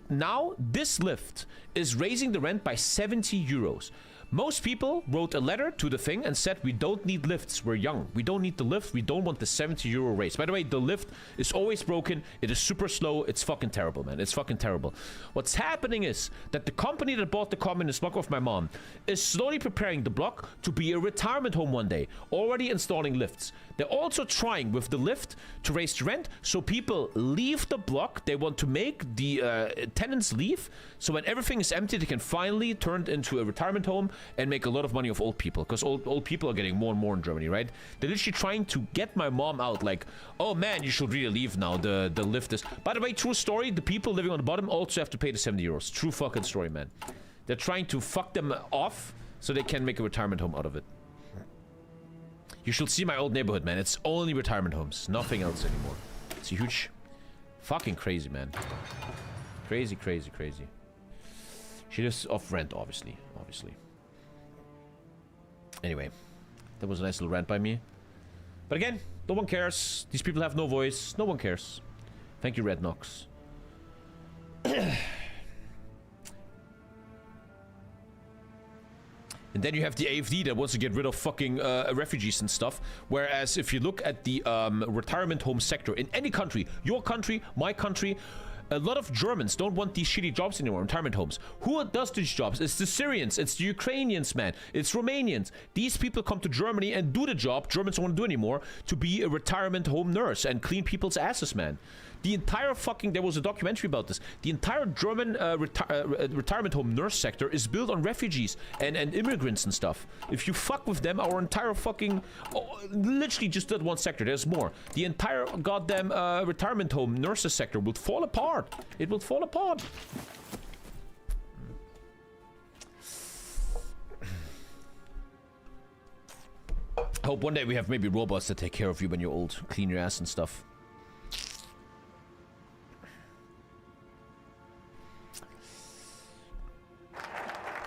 Now, this lift is raising the rent by 70 euros. Most people wrote a letter to the thing and said, we don't need lifts, we're young. We don't need the lift, we don't want the 70 euro raise. By the way, the lift is always broken, it is super slow, it's fucking terrible, man. It's fucking terrible. What's happening is that the company that bought the communist block of my mom is slowly preparing the block to be a retirement home one day, already installing lifts. They're also trying with the lift to raise the rent, so people leave the block. They want to make the tenants leave, so when everything is empty, they can finally turn it into a retirement home and make a lot of money off old people, because old people are getting more and more in Germany, right? They're literally trying to get my mom out, like, oh man, you should really leave now, the lift is... By the way, true story, the people living on the bottom also have to pay the 70 euros. True fucking story, man. They're trying to fuck them off so they can make a retirement home out of it. You should see my old neighborhood, man. It's only retirement homes, nothing else anymore. It's a huge... Fucking crazy, man. Crazy, crazy, crazy. She lives off rent, obviously. Anyway, that was a nice little rant by me. But again, no one cares. These people have no voice. No one cares. Thank you, Red Knox. And then you have the AFD that wants to get rid of fucking refugees and stuff. Whereas if you look at the retirement home sector in any country, your country, my country, a lot of Germans don't want these shitty jobs anymore, retirement homes. Who does these jobs? It's the Syrians, it's the Ukrainians, man. It's Romanians. These people come to Germany and do the job Germans don't want to do anymore, to be a retirement home nurse and clean people's asses, man. The entire fucking... There was a documentary about this. The entire German retirement home nurse sector is built on refugees and immigrants and stuff. If you fuck with them, our entire fucking... Oh, literally just that one sector. There's more. The entire goddamn retirement home nurses sector will fall apart. It will fall apart. I hope one day we have maybe robots that take care of you when you're old. Clean your ass and stuff.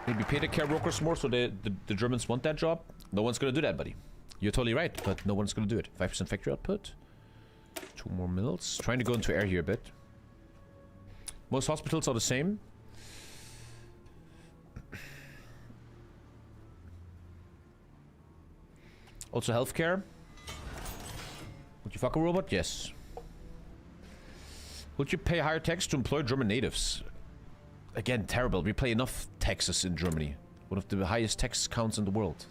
Maybe pay the care workers more so the Germans want that job? No one's gonna do that, buddy. You're totally right, but no one's gonna do it. 5% factory output. 2 more mills. Trying to go into air here a bit. Most hospitals are the same. Also healthcare. Would you fuck a robot? Yes. Would you pay higher tax to employ German natives? Again, terrible. We pay enough taxes in Germany. One of the highest tax counts in the world.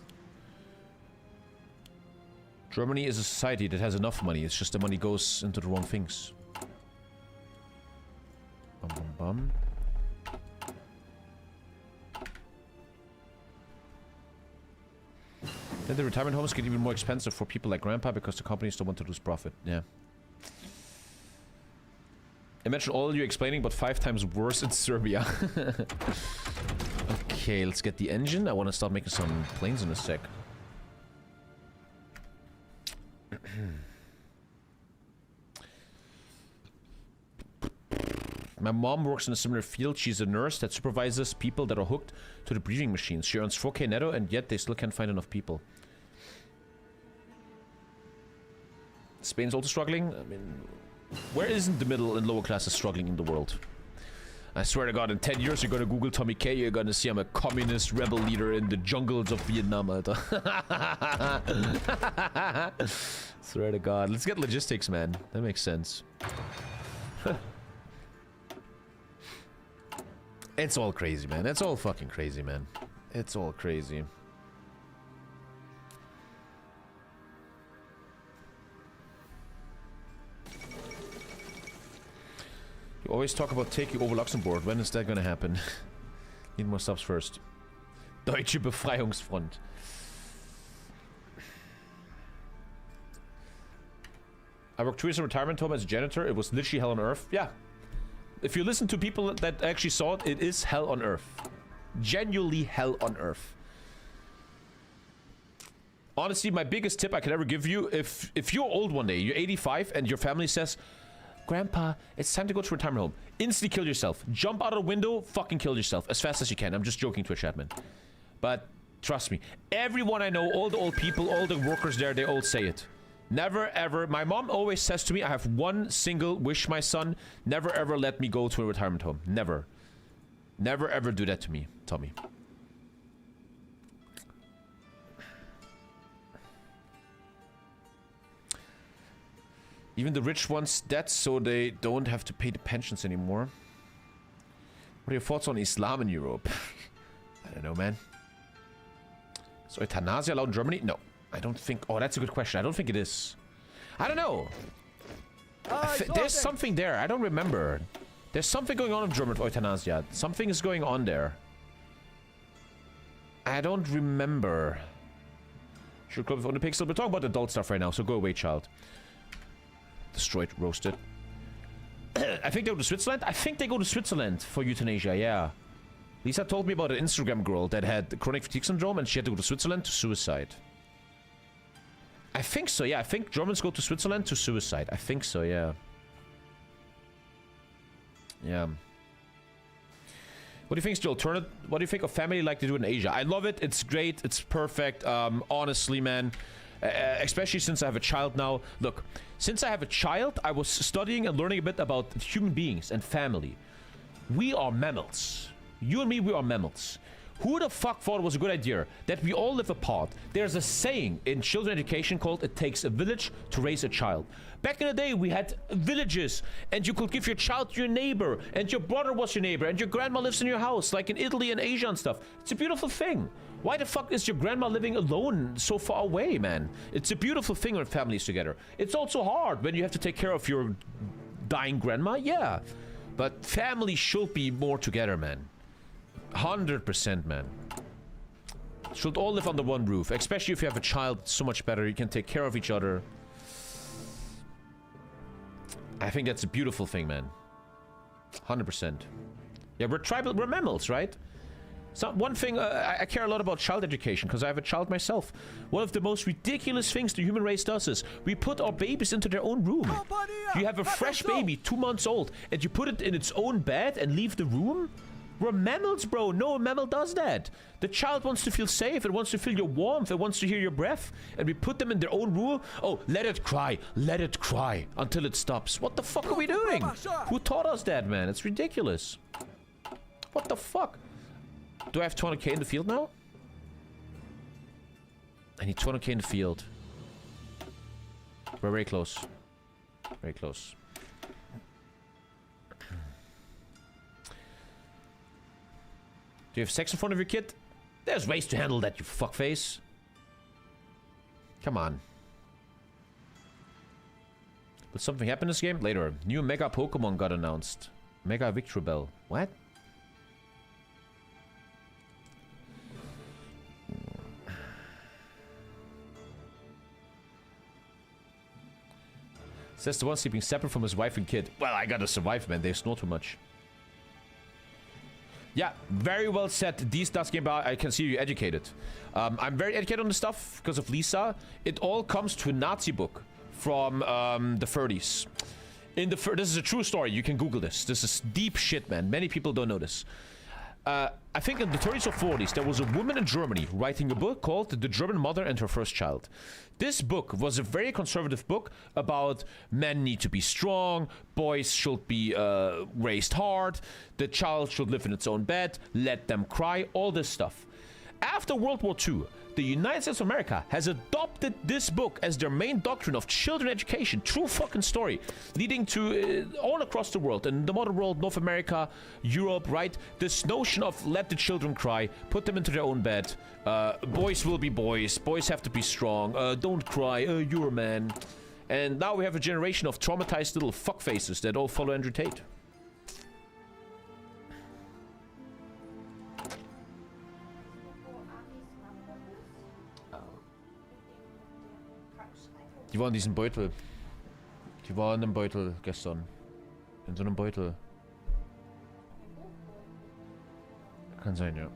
Germany is a society that has enough money. It's just the money goes into the wrong things. Bum, bum, bum. Then the retirement homes get even more expensive for people like Grandpa because the companies don't want to lose profit. Yeah. Imagine all you explaining, but 5 times worse in Serbia. Okay, let's get the engine. I want to start making some planes in a sec. My mom works in a similar field. She's a nurse that supervises people that are hooked to the breathing machines. She earns 4K netto, and yet they still can't find enough people. Spain's also struggling. I mean, where isn't the middle and lower classes struggling in the world? I swear to God, in 10 years, you're gonna Google TommyKay, you're gonna see I'm a communist rebel leader in the jungles of Vietnam, Alter. Swear to God. Let's get logistics, man. That makes sense. It's all crazy, man. It's all fucking crazy, man. It's all crazy. You always talk about taking over Luxembourg. When is that gonna happen? Need more subs first. Deutsche Befreiungsfront. I worked 2 years in a retirement home as a janitor. It was literally hell on earth. Yeah. If you listen to people that actually saw it, it is hell on earth. Genuinely hell on earth. Honestly, my biggest tip I could ever give you, if you're old one day, you're 85 and your family says, Grandpa, it's time to go to retirement home. Instantly kill yourself. Jump out of the window, fucking kill yourself as fast as you can. I'm just joking, Twitch admin. But trust me, everyone I know, all the old people, all the workers there, they all say it. Never ever. My mom always says to me, I have one single wish, my son. Never ever let me go to a retirement home. Never. Never ever do that to me, Tommy. Even the rich ones, that's so they don't have to pay the pensions anymore. What are your thoughts on Islam in Europe? I don't know, man. So euthanasia allowed in Germany? No. I don't think... Oh, that's a good question. I don't think it is. I don't know. There's something there. I don't remember. There's something going on in German with euthanasia. Something is going on there. I don't remember. Sure, Club of Pixel. We're talking about adult stuff right now, so go away, child. Destroyed, roasted. I think they go to Switzerland. I think they go to Switzerland for euthanasia, yeah. Lisa told me about an Instagram girl that had chronic fatigue syndrome and she had to go to Switzerland to suicide. I think so, yeah. I think Germans go to Switzerland to suicide. I think so, yeah. Yeah. What do you think is the alternative? What do you think of family like they do in Asia? I love it. It's great. It's perfect. Honestly, man. Especially since I have a child now. Look, since I have a child, I was studying and learning a bit about human beings and family. We are mammals. You and me, we are mammals. Who the fuck thought it was a good idea that we all live apart? There's a saying in children education called it takes a village to raise a child. Back in the day, we had villages, and you could give your child to your neighbor, and your brother was your neighbor, and your grandma lives in your house, like in Italy and Asia and stuff. It's a beautiful thing. Why the fuck is your grandma living alone so far away, man? It's a beautiful thing when families together. It's also hard when you have to take care of your dying grandma, yeah. But family should be more together, man. 100%, man. Should all live under one roof, especially if you have a child. It's so much better. You can take care of each other. I think that's a beautiful thing, man. 100%. Yeah, we're tribal. We're mammals, right? So one thing, I care a lot about child education because I have a child myself. One of the most ridiculous things the human race does is we put our babies into their own room. You have a fresh baby, 2 months old, and you put it in its own bed and leave the room? We're mammals, bro. No mammal does that. The child wants to feel safe. It wants to feel your warmth. It wants to hear your breath. And we put them in their own room. Oh, let it cry. Let it cry until it stops. What the fuck are we doing? Who taught us that, man? It's ridiculous. What the fuck? Do I have 200k in the field now? I need 200k in the field. We're very close. Very close. Do you have sex in front of your kid? There's ways to handle that, you fuckface. Come on. Will something happen in this game? Later. New Mega Pokemon got announced. Mega Victory Bell. What? Says the one sleeping separate from his wife and kid. Well, I gotta survive, man. They snore too much. Yeah, very well said. These does game about. I can see you educated. I'm very educated on this stuff because of Lisa. It all comes to a Nazi book from the 30s. This is a true story. You can Google this. This is deep shit, man. Many people don't know this. I think in the 30s or 40s, there was a woman in Germany writing a book called The German Mother and Her First Child. This book was a very conservative book about men need to be strong, boys should be raised hard, the child should live in its own bed, let them cry, all this stuff. After World War II, the United States of America has adopted this book as their main doctrine of children education. True fucking story. Leading to all across the world, in the modern world, North America, Europe, right? This notion of let the children cry, put them into their own bed. Boys will be boys. Boys have to be strong. Don't cry. You're a man. And now we have a generation of traumatized little fuckfaces that all follow Andrew Tate. Die waren in diesem Beutel. Die waren im Beutel gestern. In so einem Beutel. Kann sein, ja.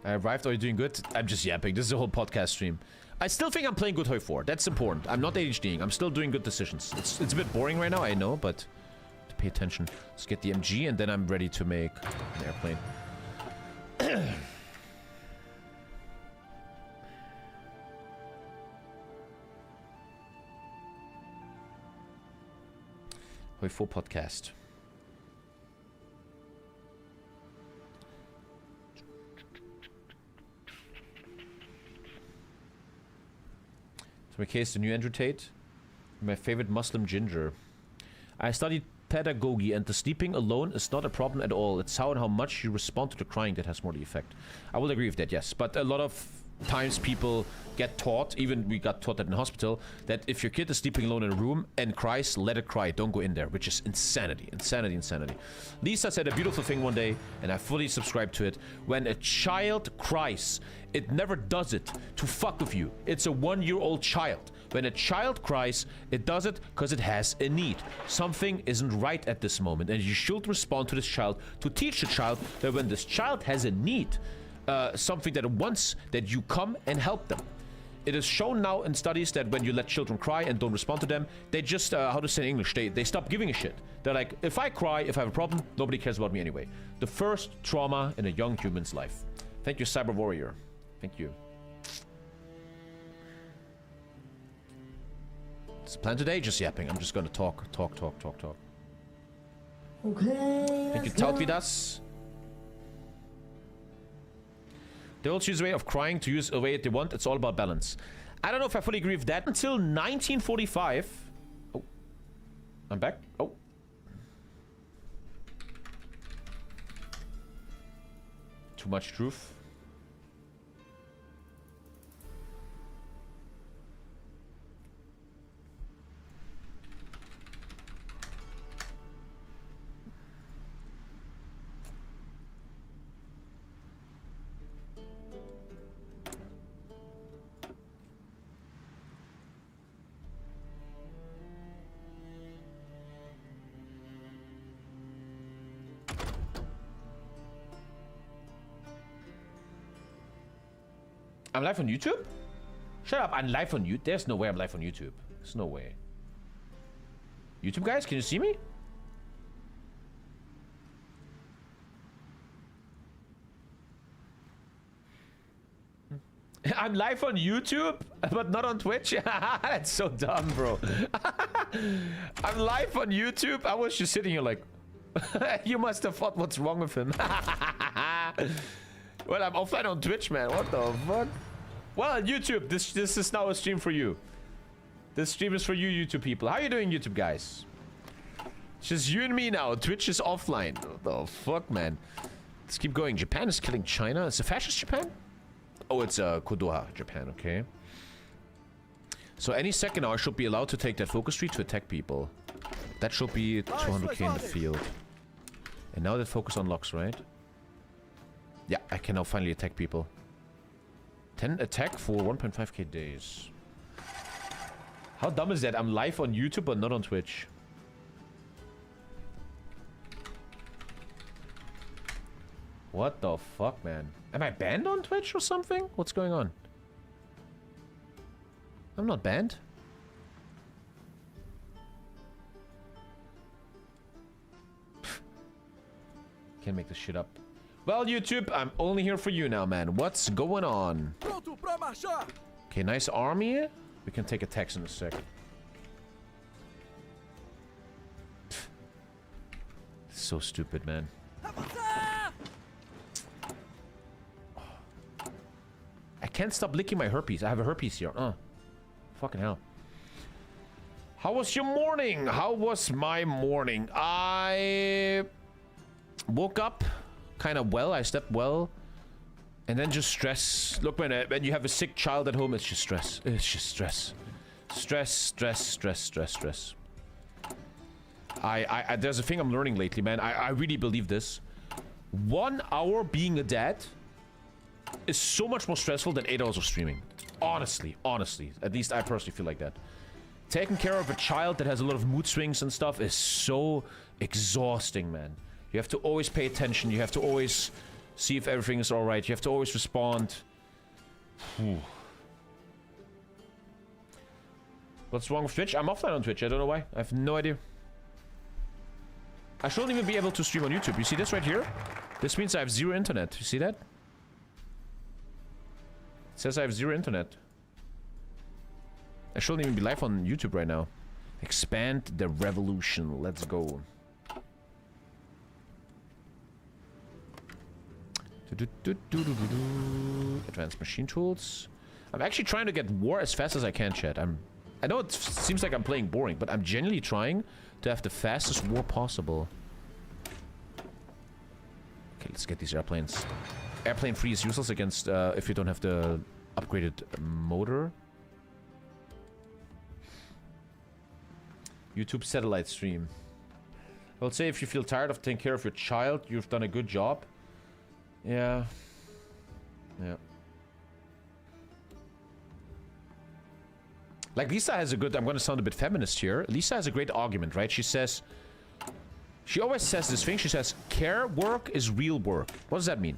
I arrived. Are you doing good? I'm just yapping. This is a whole podcast stream. I still think I'm playing good Hoi 4. That's important. I'm not ADHDing. I'm still doing good decisions. It's a bit boring right now, I know, but to pay attention. Let's get the MG and then I'm ready to make an airplane. Hoi 4 podcast. TommyKay is the new Andrew Tate. My favorite Muslim ginger. I studied pedagogy and the sleeping alone is not a problem at all. It's how and how much you respond to the crying that has more the effect. I will agree with that, yes. But a lot of times people get taught, even we got taught that in hospital, that if your kid is sleeping alone in a room and cries, let it cry. Don't go in there, which is insanity. Insanity, insanity. Lisa said a beautiful thing one day, and I fully subscribe to it. When a child cries, it never does it to fuck with you. It's a 1-year-old child. When a child cries, it does it because it has a need. Something isn't right at this moment, and you should respond to this child to teach the child that when this child has a need, something that it wants, that you come and help them. It is shown now in studies that when you let children cry and don't respond to them, they just, how to say in English, they stop giving a shit. They're like, if I cry, if I have a problem, nobody cares about me anyway. The first trauma in a young human's life. Thank you, Cyber Warrior. Thank you. What's the plan today? Just yapping. I'm just gonna talk. Okay. Thank you, Tautvidas. They all choose a way of crying to use a way they want. It's all about balance. I don't know if I fully agree with that. Until 1945. Oh. I'm back. Oh. Too much truth. I'm live on YouTube? Shut up, I'm live on YouTube. There's no way I'm live on YouTube. There's no way. YouTube guys, can you see me? I'm live on YouTube, but not on Twitch? That's so dumb, bro. I'm live on YouTube. I was just sitting here like... You must have thought what's wrong with him. Well, I'm offline on Twitch, man. What the fuck? Well, YouTube, this is now a stream for you. This stream is for you, YouTube people. How you doing, YouTube guys? It's just you and me now. Twitch is offline. What the fuck, man? Let's keep going. Japan is killing China. It's a fascist Japan? Oh, it's Kodoha, Japan, okay. So any second now I should be allowed to take that focus tree to attack people. That should be 200k in the field. And now that focus unlocks, right? Yeah, I can now finally attack people. 10 attack for 1.5k days. How dumb is that? I'm live on YouTube but not on Twitch. What the fuck, man? Am I banned on Twitch or something? What's going on? I'm not banned. Can't make this shit up. Well, YouTube, I'm only here for you now, man. What's going on? Pronto pra marchar. Okay, nice army. We can take attacks in a sec. So stupid, man. I can't stop licking my herpes. I have a herpes here. Fucking hell. How was your morning? How was my morning? I woke up kind of well. I slept well. And then just stress. Look, when you have a sick child at home, it's just stress. It's just stress. Stress, stress, stress, stress, stress. There's a thing I'm learning lately, man. I really believe this. 1 hour being a dad is so much more stressful than 8 hours of streaming. Honestly. At least I personally feel like that. Taking care of a child that has a lot of mood swings and stuff is so exhausting, man. You have to always pay attention. You have to always see if everything is alright. You have to always respond. Whew. What's wrong with Twitch? I'm offline on Twitch. I don't know why. I have no idea. I shouldn't even be able to stream on YouTube. You see this right here? This means I have 0 internet. You see that? It says I have 0 internet. I shouldn't even be live on YouTube right now. Expand the revolution. Let's go. Advanced machine tools. I'm actually trying to get war as fast as I can, chat. I know it seems like I'm playing boring, but I'm genuinely trying to have the fastest war possible. Okay, let's get these airplanes. Airplane free is useless against if you don't have the upgraded motor. YouTube satellite stream. I would say if you feel tired of taking care of your child, you've done a good job. Yeah. Like, Lisa has a good... I'm going to sound a bit feminist here. Lisa has a great argument, right? She says... She always says this thing. She says, care work is real work. What does that mean?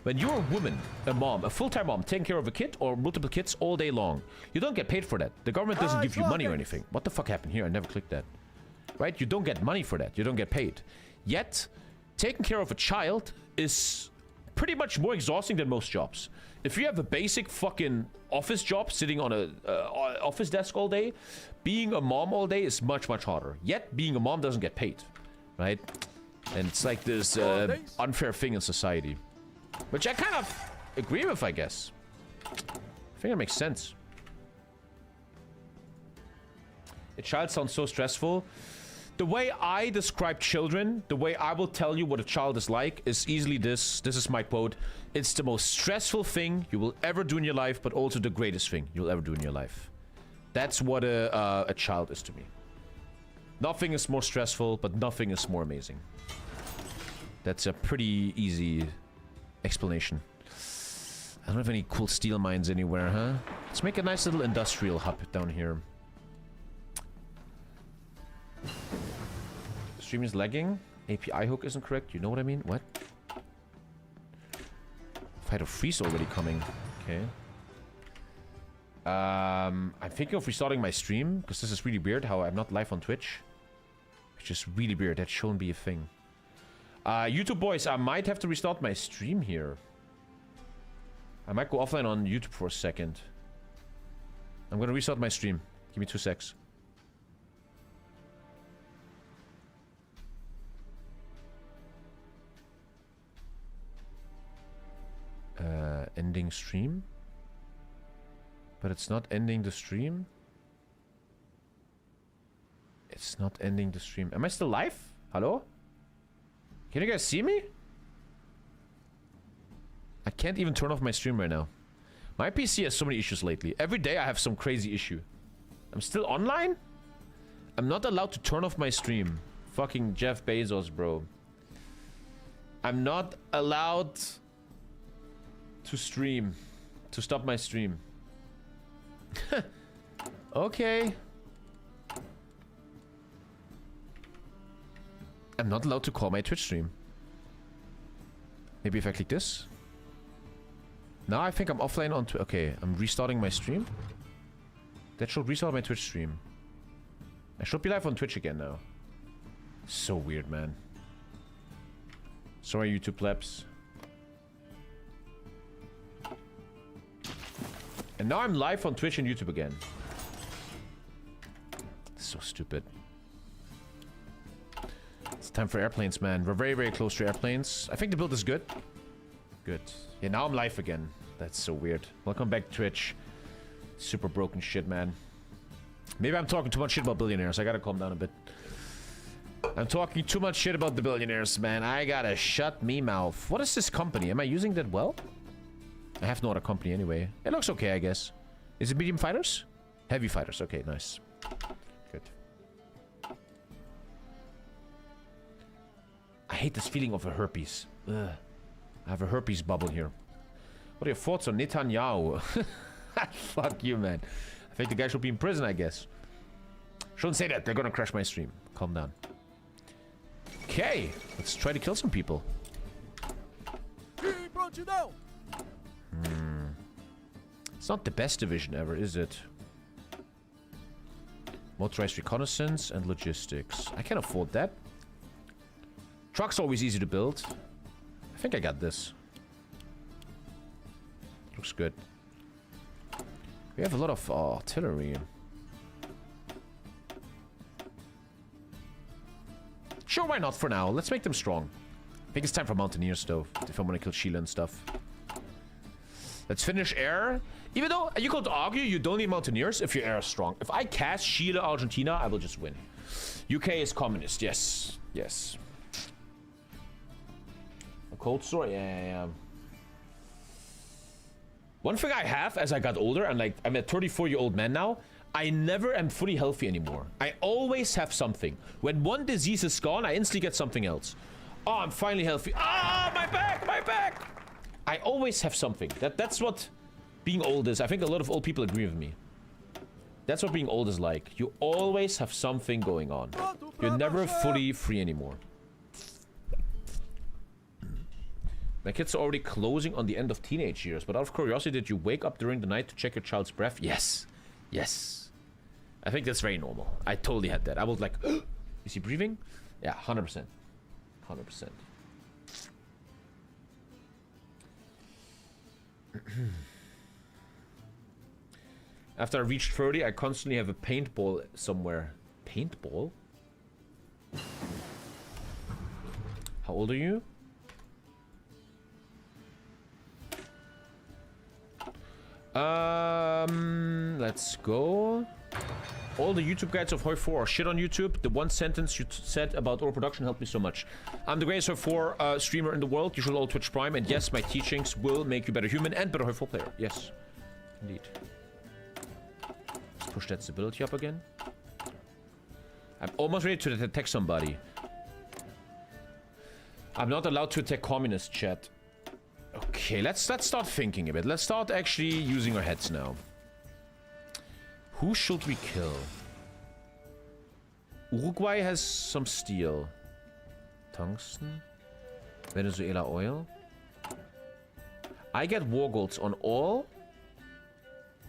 When you're a woman, a mom, a full-time mom, taking care of a kid or multiple kids all day long, you don't get paid for that. The government doesn't give you money or anything. What the fuck happened here? I never clicked that. Right? You don't get money for that. You don't get paid. Yet, taking care of a child is pretty much more exhausting than most jobs. If you have a basic fucking office job sitting on a office desk all day, being a mom all day is much, much harder. Yet, being a mom doesn't get paid. Right? And it's like this unfair thing in society. Which I kind of agree with, I guess. I think it makes sense. A child sounds so stressful. The way I describe children, the way I will tell you what a child is like, is easily this. This is my quote. It's the most stressful thing you will ever do in your life, but also the greatest thing you'll ever do in your life. That's what a child is to me. Nothing is more stressful, but nothing is more amazing. That's a pretty easy explanation. I don't have any cool steel mines anywhere, huh? Let's make a nice little industrial hub down here. Stream is lagging. API hook isn't correct. You know what I mean? What? Fight of freeze already coming. Okay. I'm thinking of restarting my stream because this is really weird how I'm not live on Twitch. It's just really weird. That shouldn't be a thing. YouTube boys, I might have to restart my stream here. I might go offline on YouTube for a second. I'm gonna restart my stream. Give me 2 secs. Ending stream? But it's not ending the stream? It's not ending the stream. Am I still live? Hello? Can you guys see me? I can't even turn off my stream right now. My PC has so many issues lately. Every day I have some crazy issue. I'm still online? I'm not allowed to turn off my stream. Fucking Jeff Bezos, bro. I'm not allowed to stream. To stop my stream. Okay. I'm not allowed to call my Twitch stream. Maybe if I click this. Now I think I'm offline on okay, I'm restarting my stream. That should restart my Twitch stream. I should be live on Twitch again now. So weird, man. Sorry, YouTube plebs. And now I'm live on Twitch and YouTube again. So stupid. It's time for airplanes, man. We're very, very close to airplanes. I think the build is good. Good. Yeah, now I'm live again. That's so weird. Welcome back to Twitch. Super broken shit, man. Maybe I'm talking too much shit about billionaires. I gotta calm down a bit. I'm talking too much shit about the billionaires, man. I gotta shut me mouth. What is this company? Am I using that well? I have no other company anyway. It looks okay, I guess. Is it medium fighters? Heavy fighters. Okay, nice. Good. I hate this feeling of a herpes. Ugh. I have a herpes bubble here. What are your thoughts on Netanyahu? Fuck you, man. I think the guy should be in prison, I guess. Shouldn't say that. They're gonna crash my stream. Calm down. Okay. Let's try to kill some people. It's not the best division ever, is it? Motorized reconnaissance and logistics. I can afford that. Truck's always easy to build. I think I got this. Looks good. We have a lot of artillery. Sure, why not for now? Let's make them strong. I think it's time for Mountaineers, though, if I want to kill Sheila and stuff. Let's finish air. Even though you could argue you don't need Mountaineers if your air is strong. If I cast Sheila Argentina, I will just win. UK is communist, yes. Yes. A cold sore? Yeah. One thing I have as I got older, and like I'm a 34-year-old man now, I never am fully healthy anymore. I always have something. When one disease is gone, I instantly get something else. Oh, I'm finally healthy. Ah, my back, my back! I always have something. That's what being old is. I think a lot of old people agree with me. That's what being old is like. You always have something going on. You're never fully free anymore. My kids are already closing on the end of teenage years, but out of curiosity, did you wake up during the night to check your child's breath? Yes. Yes. I think that's very normal. I totally had that. I was like, is he breathing? Yeah, 100%. 100%. After I reached 30, I constantly have a paintball somewhere. Paintball? How old are you? Let's go. All the YouTube guides of Hoi 4 are shit on YouTube. The one sentence you said about overproduction helped me so much. I'm the greatest Hoi 4 streamer in the world. You should all Twitch Prime. And yes, my teachings will make you better human and better Hoi 4 player. Yes, indeed. Let's push that stability up again. I'm almost ready to attack somebody. I'm not allowed to attack communist, chat. Okay, let's start thinking a bit. Let's start actually using our heads now. Who should we kill? Uruguay has some steel. Tungsten. Venezuela oil. I get war goals on all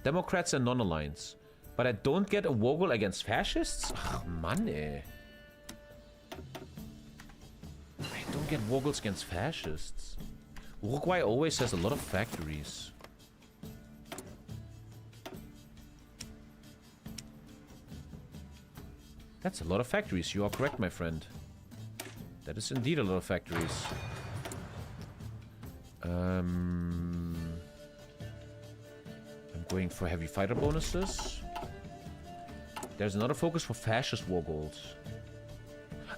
Democrats and non-alliance. But I don't get a war goal against fascists? Ach, Mann, ey. I don't get war goals against fascists. Uruguay always has a lot of factories. That's a lot of factories. You are correct, my friend. That is indeed a lot of factories. I'm going for heavy fighter bonuses. There's another focus for fascist war goals.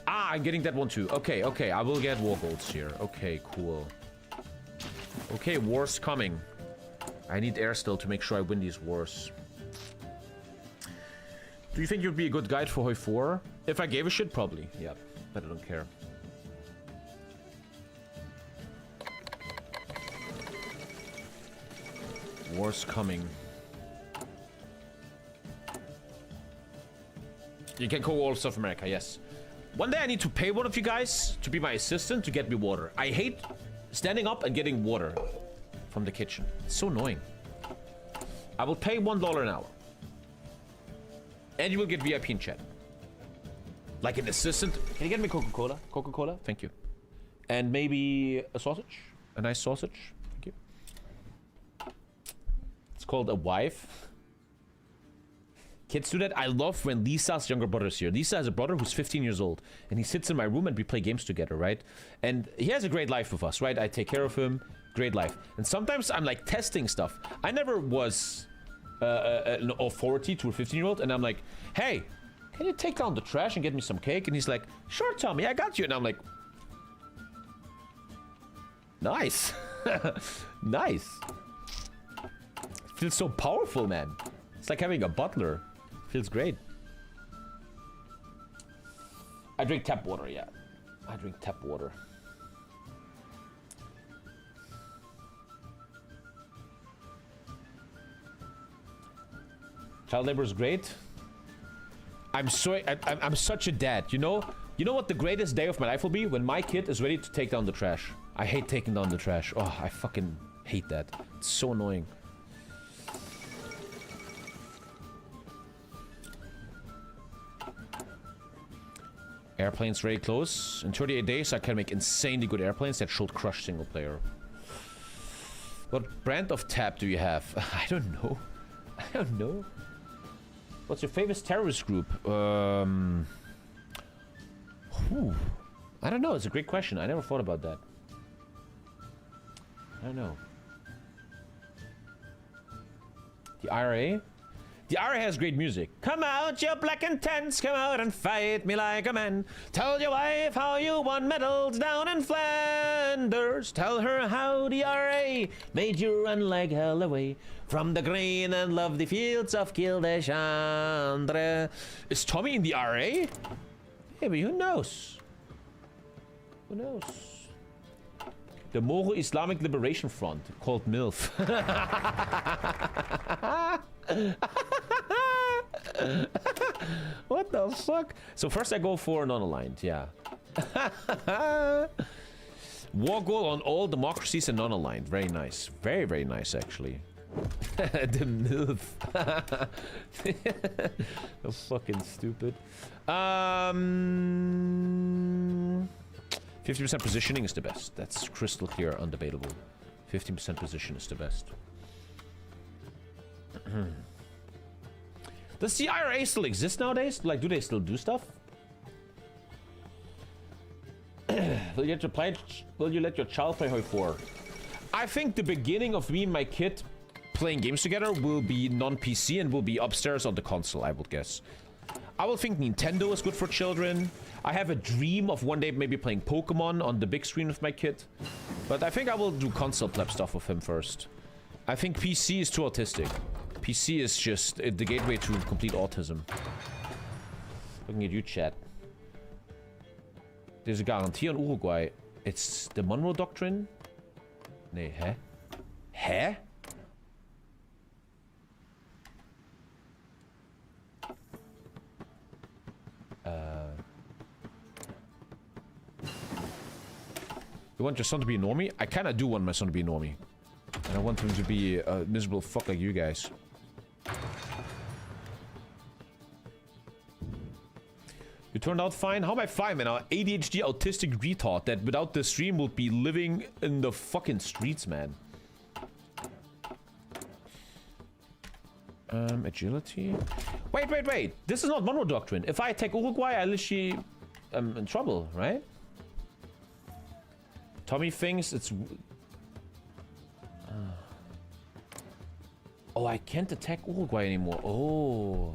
Ah, I'm getting that one too. Okay, okay. I will get war goals here. Okay, cool. Okay, war's coming. I need air still to make sure I win these wars. Do you think you'd be a good guide for Hoi 4? If I gave a shit, probably. Yeah, but I don't care. War's coming. You can call all of South America, yes. One day I need to pay one of you guys to be my assistant to get me water. I hate standing up and getting water from the kitchen. It's so annoying. I will pay $1 an hour. And you will get VIP in chat. Like an assistant. Can you get me Coca-Cola? Coca-Cola? Thank you. And maybe a sausage? A nice sausage? Thank you. It's called a wife. Kids do that. I love when Lisa's younger brother is here. Lisa has a brother who's 15 years old. And he sits in my room and we play games together, right? And he has a great life with us, right? I take care of him. Great life. And sometimes I'm like testing stuff. I never was an authority to a 15-year-old. And I'm like, hey, can you take down the trash and get me some cake? And he's like, sure, Tommy, I got you. And I'm like, nice. Nice. It feels so powerful, man. It's like having a butler. Feels great. I drink tap water, yeah. I drink tap water. Child labor is great. I'm such a dad, you know? You know what the greatest day of my life will be? When my kid is ready to take down the trash. I hate taking down the trash. Oh, I fucking hate that. It's so annoying. Airplanes very close. In 38 days, I can make insanely good airplanes that should crush single player. What brand of tap do you have? I don't know. I don't know. What's your favorite terrorist group? I don't know. It's a great question. I never thought about that. I don't know. The IRA? The IRA has great music. Come out, you black and tans. Come out and fight me like a man. Tell your wife how you won medals down in Flanders. Tell her how the IRA made you run like hell away from the green and lovely fields of Kildeshandre. Is Tommy in the IRA? Maybe, who knows? Who knows? The Moro Islamic Liberation Front, called MILF. What the fuck? So first I go for non-aligned, yeah. War goal on all democracies and non-aligned. Very nice. Very, very nice, actually. The MILF. So fucking stupid. 50% positioning is the best. That's crystal clear, undebatable. 15% position is the best. Does the IRA still exist nowadays? Like, do they still do stuff? Will you let your child play Hoi 4? I think the beginning of me and my kid playing games together will be non-PC and will be upstairs on the console, I would guess. I will think Nintendo is good for children. I have a dream of one day maybe playing Pokemon on the big screen with my kid. But I think I will do console pleb stuff with him first. I think PC is too autistic. PC is just the gateway to complete autism. Looking at you, chat. There's a guarantee on Uruguay. It's the Monroe Doctrine? Nee, hä? Hä? You want your son to be a normie? I kinda do want my son to be a normie. And I want him to be a miserable fuck like you guys. You turned out fine? How am I fine, man? An ADHD autistic retard that without the stream would be living in the fucking streets, man. Agility? Wait. This is not Monroe Doctrine. If I attack Uruguay, I literally am in trouble, right? Tommy thinks it's... Oh, I can't attack Uruguay anymore. Oh.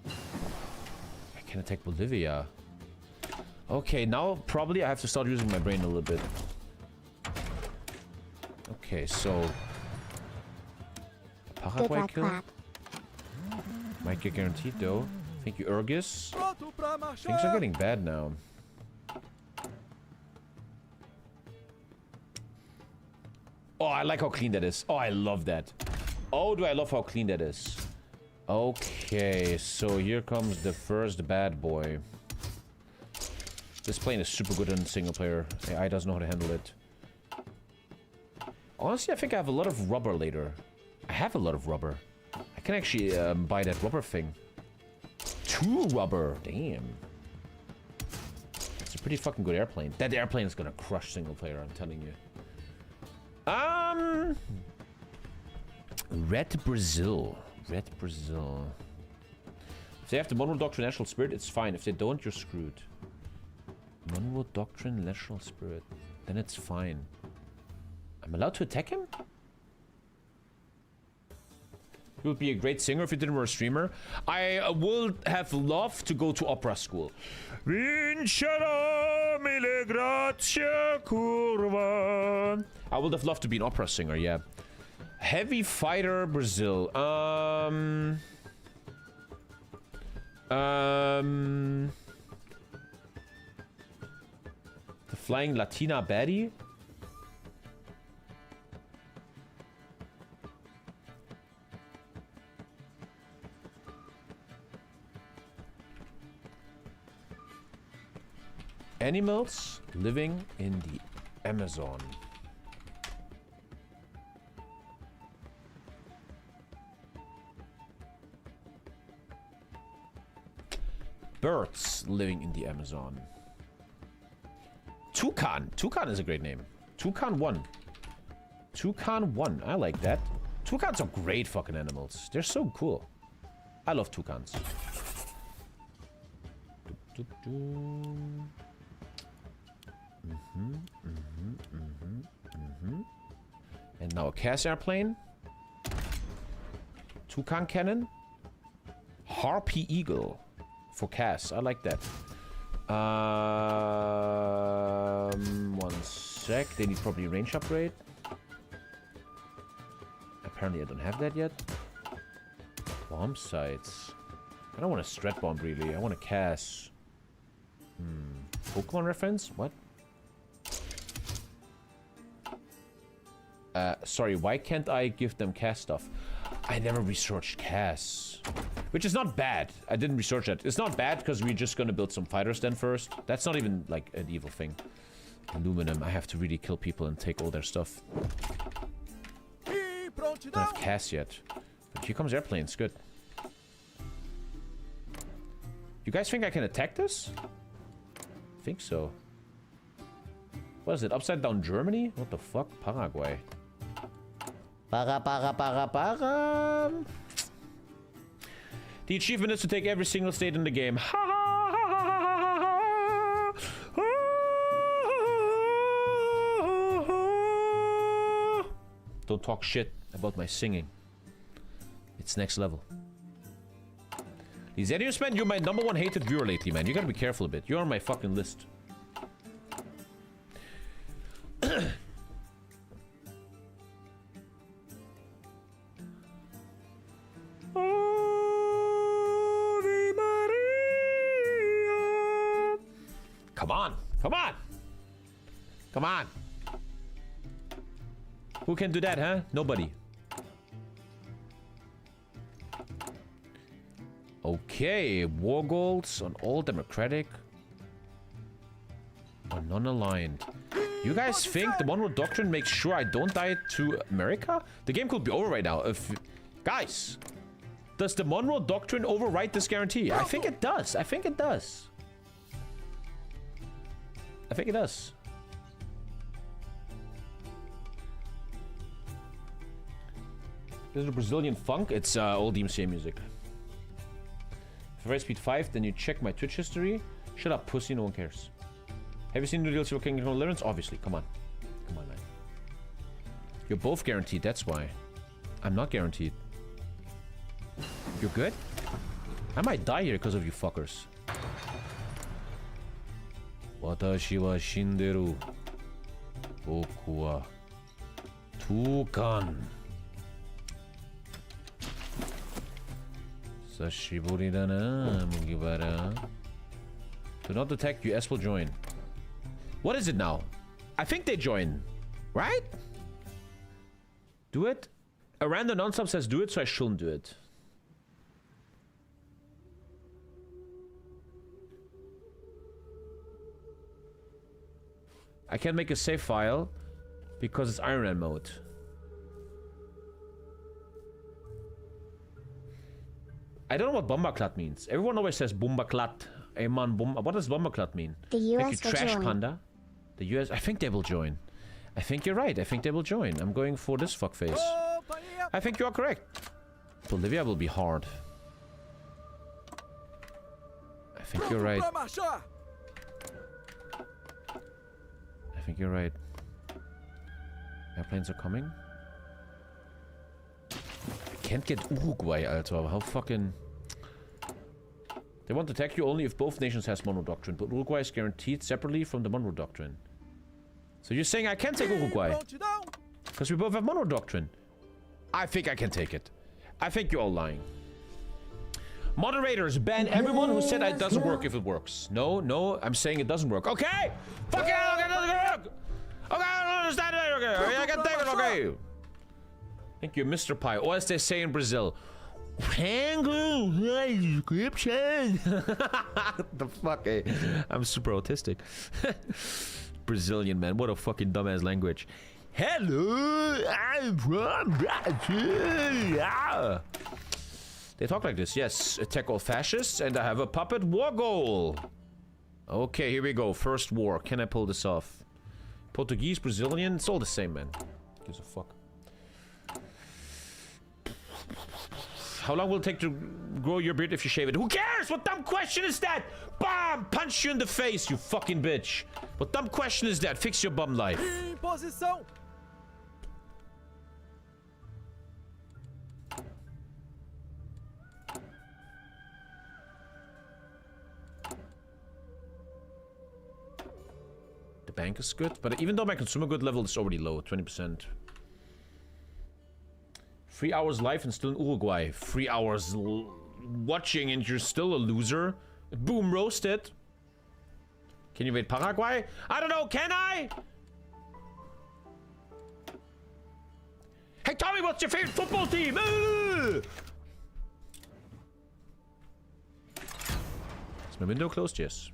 I can attack Bolivia. Okay, now probably I have to start using my brain a little bit. Okay, so... Paraguay kill? Might get guaranteed though. Thank you, Urgis. Things are getting bad now. Oh, I like how clean that is. Oh, I love that. Oh, do I love how clean that is. Okay, so here comes the first bad boy. This plane is super good in single player. AI doesn't know how to handle it. Honestly, I think I have a lot of rubber later. I have a lot of rubber. I can actually buy that rubber thing. 2 rubber. Damn. It's a pretty fucking good airplane. That airplane is gonna crush single player, I'm telling you. Red Brazil. Red Brazil. If they have the Monroe Doctrine National Spirit, it's fine. If they don't, you're screwed. Monroe Doctrine National Spirit. Then it's fine. I'm allowed to attack him? He would be a great singer if he didn't were a streamer. I would have loved to go to opera school. I would have loved to be an opera singer, yeah. Heavy fighter Brazil. The flying Latina baddie. Animals living in the Amazon. Birds living in the Amazon. Toucan. Toucan is a great name. Toucan 1. Toucan 1. I like that. Toucans are great fucking animals. They're so cool. I love toucans. And now a Cass airplane. Toucan cannon. Harpy Eagle. For Cass. I like that. 1 sec. They need probably a range upgrade. Apparently I don't have that yet. Bomb sites. I don't want a strat bomb really. I want a Cass. Pokemon reference? What? Sorry, why can't I give them Cass stuff? I never researched Cass. Which is not bad. I didn't research that. It's not bad because we're just gonna build some fighters then first. That's not even like an evil thing. Aluminum. I have to really kill people and take all their stuff. I don't have Cass yet. But here comes airplanes. Good. You guys think I can attack this? I think so. What is it? Upside down Germany? What the fuck? Paraguay. Para. The achievement is to take every single state in the game. Don't talk shit about my singing. It's next level. Lizarius, man, you're my #1 hated viewer lately, man. You gotta be careful a bit. You're on my fucking list. Come on! Come on! Come on! Who can do that, huh? Nobody. Okay, war goals on all democratic or non-aligned. You guys think the Monroe Doctrine makes sure I don't die to America? The game could be over right now. Guys, does the Monroe Doctrine overwrite this guarantee? I think it does. I think it does. I think it does. This is a Brazilian funk. It's old DMCA music. If I speed 5, then you check my Twitch history. Shut up, pussy. No one cares. Have you seen the DLC for Kingdom of Deliverance? Obviously. Come on. Come on, man. You're both guaranteed. That's why. I'm not guaranteed. You're good? I might die here because of you fuckers. Watashi wa shinderu. Boku wa Toucan. Sashiburi da na, Mugibara. Do not attack, US will join. What is it now? I think they join. Right? Do it? A random non-sub says do it, so I shouldn't do it. I can't make a save file because it's Iron Man mode. I don't know what Bomberklat means. Everyone always says Bomberklat. Hey man, what does Bomberklat mean? The US Thank you, will Trash join. Panda. The US, I think they will join. I think you're right. I think they will join. I'm going for this fuckface. I think you are correct. Bolivia will be hard. I think you're right. I think you're right. Airplanes are coming. I can't get Uruguay, Alter. How fucking... They want to attack you only if both nations has Monroe Doctrine, but Uruguay is guaranteed separately from the Monroe Doctrine. So you're saying I can't take Uruguay? Because we both have Monroe Doctrine. I think I can take it. I think you're all lying. Moderators, ban everyone who said it doesn't work if it works. No, no, I'm saying it doesn't work. Okay! Fuck it! Okay, it doesn't work! Okay, I don't understand it. Okay, I can take it, okay. Thank you, Mr. Pie. Or as they say in Brazil, description. The fuck, eh? I'm super autistic. Brazilian, man. What a fucking dumbass language. Hello, I'm from Brazil. They talk like this. Yes, attack all fascists, and I have a puppet war goal. Okay, here we go. First war. Can I pull this off? Portuguese, Brazilian, it's all the same, man. Gives a fuck. How long will it take to grow your beard if you shave it? Who cares? What dumb question is that? Bam! Punch you in the face, you fucking bitch. What dumb question is that? Fix your bum life. Em posição. The bank is good, but even though my consumer good level is already low, 20%. 3 hours live and still in Uruguay. 3 hours watching and you're still a loser. Boom, roasted. Can you invade Paraguay? I don't know, can I? Hey Tommy, what's your favorite football team? Is my window closed? Yes.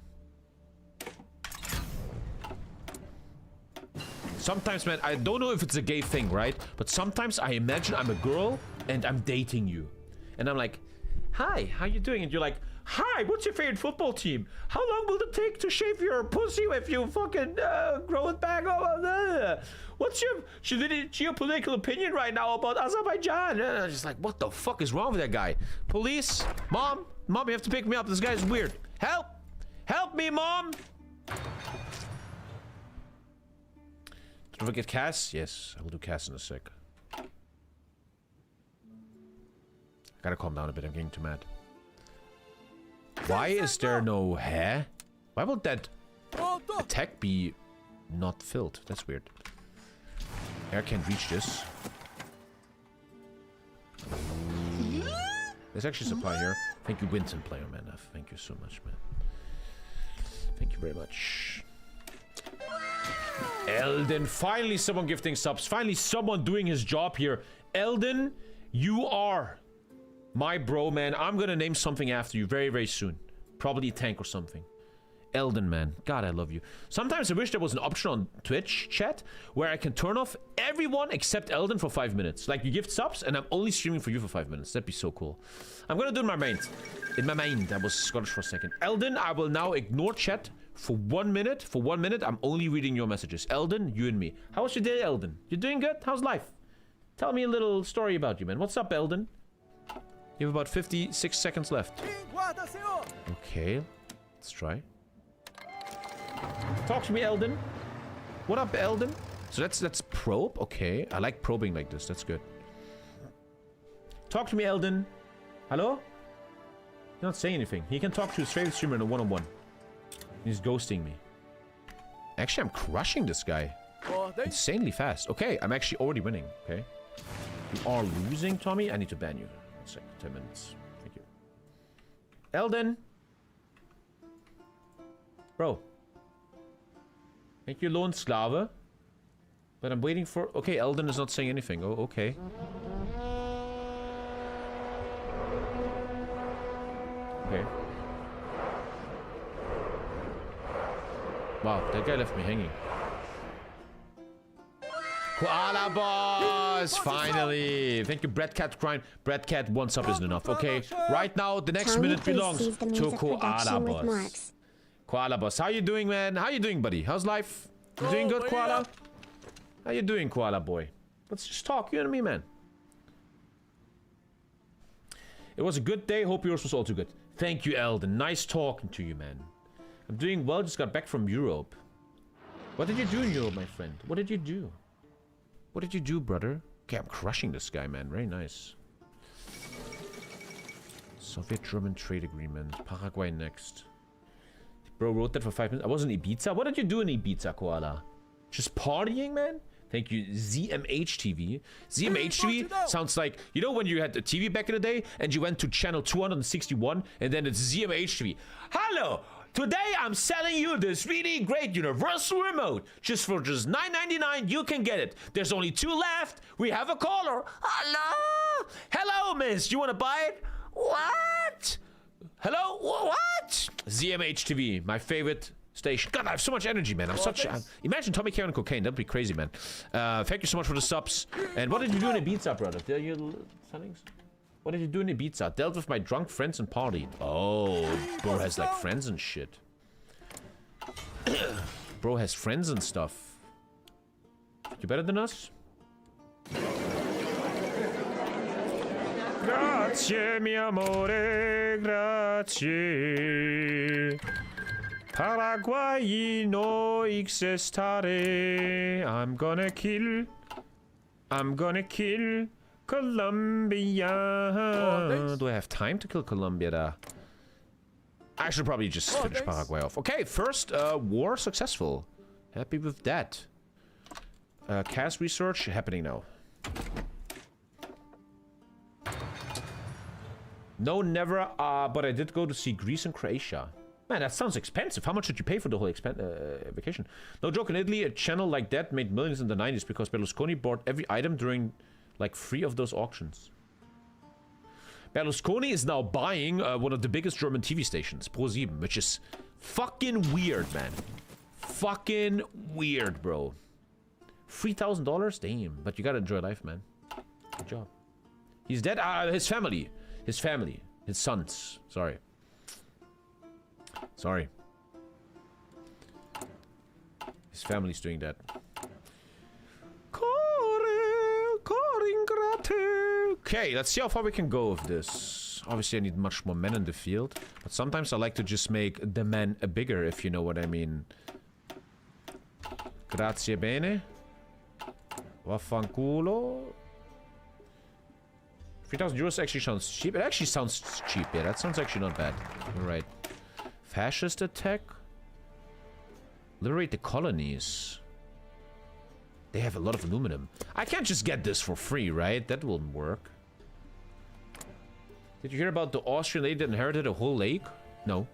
Sometimes, man, I don't know if it's a gay thing, right? But sometimes I imagine I'm a girl and I'm dating you. And I'm like, hi, how you doing? And you're like, hi, what's your favorite football team? How long will it take to shave your pussy if you fucking grow it back? What's your geopolitical opinion right now about Azerbaijan? And I'm just like, what the fuck is wrong with that guy? Police? Mom, you have to pick me up. This guy's weird. Help! Help me, Mom! Don't forget Cass? Yes, I will do Cass in a sec. I gotta calm down a bit, I'm getting too mad. Why is there no hair? Why would that attack be not filled? That's weird. Air can't reach this. There's actually supply here. Thank you, Winton player, man. Thank you so much, man. Thank you very much. Elden, finally someone gifting subs. Finally someone doing his job here. Elden, you are my bro, man. I'm gonna name something after you very, very soon. Probably a tank or something. Elden, man. God, I love you. Sometimes I wish there was an option on Twitch chat where I can turn off everyone except Elden for 5 minutes. Like, you gift subs and I'm only streaming for you for 5 minutes. That'd be so cool. I'm gonna do it in my mind. In my mind. I was Scottish for a second. Elden, I will now ignore chat for 1 minute. For 1 minute, I'm only reading your messages. Elden, you and me. How was your day, Elden? You doing good? How's life? Tell me a little story about you, man. What's up, Elden? You have about 56 seconds left. Okay. Let's try. Talk to me, Elden. What up, Elden? So that's probe. Okay. I like probing like this. That's good. Talk to me, Elden. Hello? You're not saying anything. He can talk to his favorite streamer in a one-on-one. He's ghosting me. Actually, I'm crushing this guy. Insanely fast. Okay, I'm actually already winning. Okay. You are losing, Tommy. I need to ban you. 1 second. 10 minutes. Thank you. Elden. Bro. Thank you, lone Slave. But I'm waiting for... Okay, Elden is not saying anything. Oh, okay. Okay. Wow, that guy left me hanging. Koala boss, finally. Thank you, Brad Cat Grind. Brad Cat, one sub isn't enough, okay? Right now, the next minute belongs to Koala boss. Koala boss, how you doing, man? How you doing, buddy? How's life? You doing good, Koala? How you doing, Koala boy? Let's just talk, you and me, man. It was a good day. Hope yours was also good. Thank you, Eldon. Nice talking to you, man. I'm doing well. Just got back from Europe. What did you do in Europe, my friend? What did you do? What did you do, brother? Okay, I'm crushing this guy, man. Very nice. Soviet-German trade agreement. Paraguay next. Bro wrote that for 5 minutes. I was in Ibiza. What did you do in Ibiza, Koala? Just partying, man? Thank you, ZMH-TV. ZMH-TV sounds like, you know when you had the TV back in the day and you went to channel 261 and then it's ZMH-TV. Hello! Today I'm selling you this really great universal remote. Just for $9.99 you can get it. There's only 2 left. We have a caller. Hello? Hello, miss. You want to buy it? What? Hello? What? ZMH-TV, my favorite station. God, I have so much energy, man. I'm such... imagine TommyKay on cocaine. That'd be crazy, man. Thank you so much for the subs. And what did you do in Ibiza, brother? Did you... Settings? What did you do in Ibiza? Dealt with my drunk friends and partied. Oh, bro has like friends and shit. Bro has friends and stuff. You better than us? Grazie, mi amore, grazie. Paraguay no existare. I'm gonna kill Colombia. Do I have time to kill Colombia there? I should probably just finish Paraguay off. Okay, first war successful. Happy with that. Cast research happening now. No, never. But I did go to see Greece and Croatia. Man, that sounds expensive. How much did you pay for the whole vacation? No joke, in Italy, a channel like that made millions in the 90s because Berlusconi bought every item during, like, 3 of those auctions. Berlusconi is now buying one of the biggest German TV stations, Pro7, which is fucking weird, man. Fucking weird, bro. $3,000? Damn. But you gotta enjoy life, man. Good job. He's dead? His family. His family. His sons. Sorry. Sorry. His family's doing that. Okay, let's see how far we can go with this. Obviously, I need much more men in the field. But sometimes I like to just make the men bigger, if you know what I mean. Grazie bene. Vaffanculo. 3,000 euros actually sounds cheap. It actually sounds cheap. Yeah, that sounds actually not bad. You're right. Fascist attack? Liberate the colonies. They have a lot of aluminum. I can't just get this for free, right? That won't work. Did you hear about the Austrian lady that inherited a whole lake? No.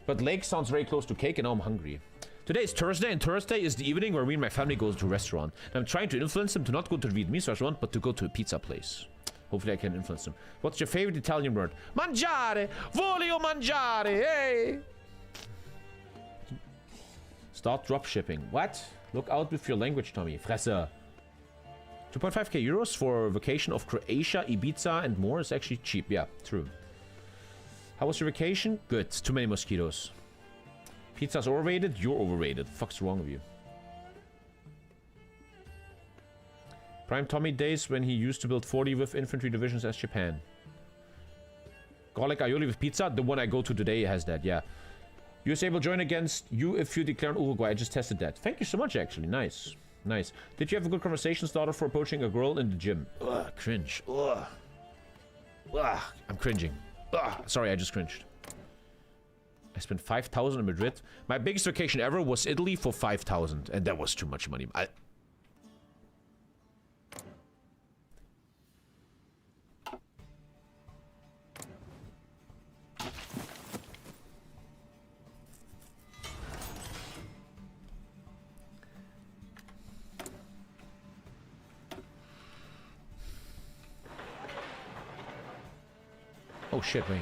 But lake sounds very close to cake and now I'm hungry. Today is Thursday and Thursday is the evening where me and my family goes to a restaurant. And I'm trying to influence them to not go to the Vietnamese restaurant, but to go to a pizza place. Hopefully I can influence them. What's your favorite Italian word? Mangiare! Voglio mangiare! Hey! Start dropshipping. What? Look out with your language, Tommy. Fresse. 2.5k euros for vacation of Croatia, Ibiza, and more is actually cheap. Yeah, true. How was your vacation? Good. Too many mosquitoes. Pizza's overrated? You're overrated. Fuck's wrong with you? Prime Tommy days when he used to build 40 with infantry divisions as Japan. Garlic aioli with pizza? The one I go to today has that, yeah. USA will join against you if you declare an Uruguay. I just tested that. Thank you so much, actually. Nice. Nice. Did you have a good conversation starter for approaching a girl in the gym? Ugh, cringe. Ugh. Ugh, I'm cringing. Ugh, sorry, I just cringed. I spent 5,000 in Madrid. My biggest vacation ever was Italy for 5,000. And that was too much money. Oh shit, wait.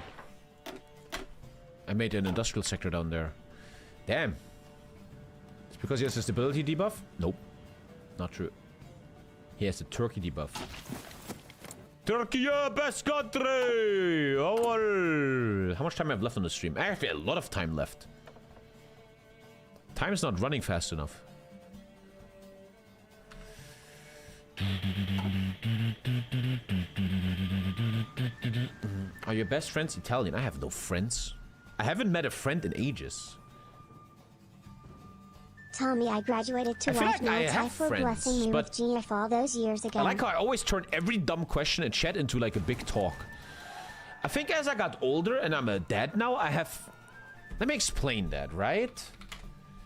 I made an industrial sector down there. Damn. It's because he has a stability debuff? Nope. Not true. He has the Turkey debuff. Turkey, yeah, best country! Oh, well. How much time I have left on the stream? I have a lot of time left. Time is not running fast enough. Are your best friends Italian? I have no friends. I haven't met a friend in ages. Tommy, I graduated to I feel watch like I now have for friends, blessing me but with GF all those years ago. I like how I always turn every dumb question in chat into like a big talk. I think as I got older and I'm a dad now, I have... Let me explain that, right?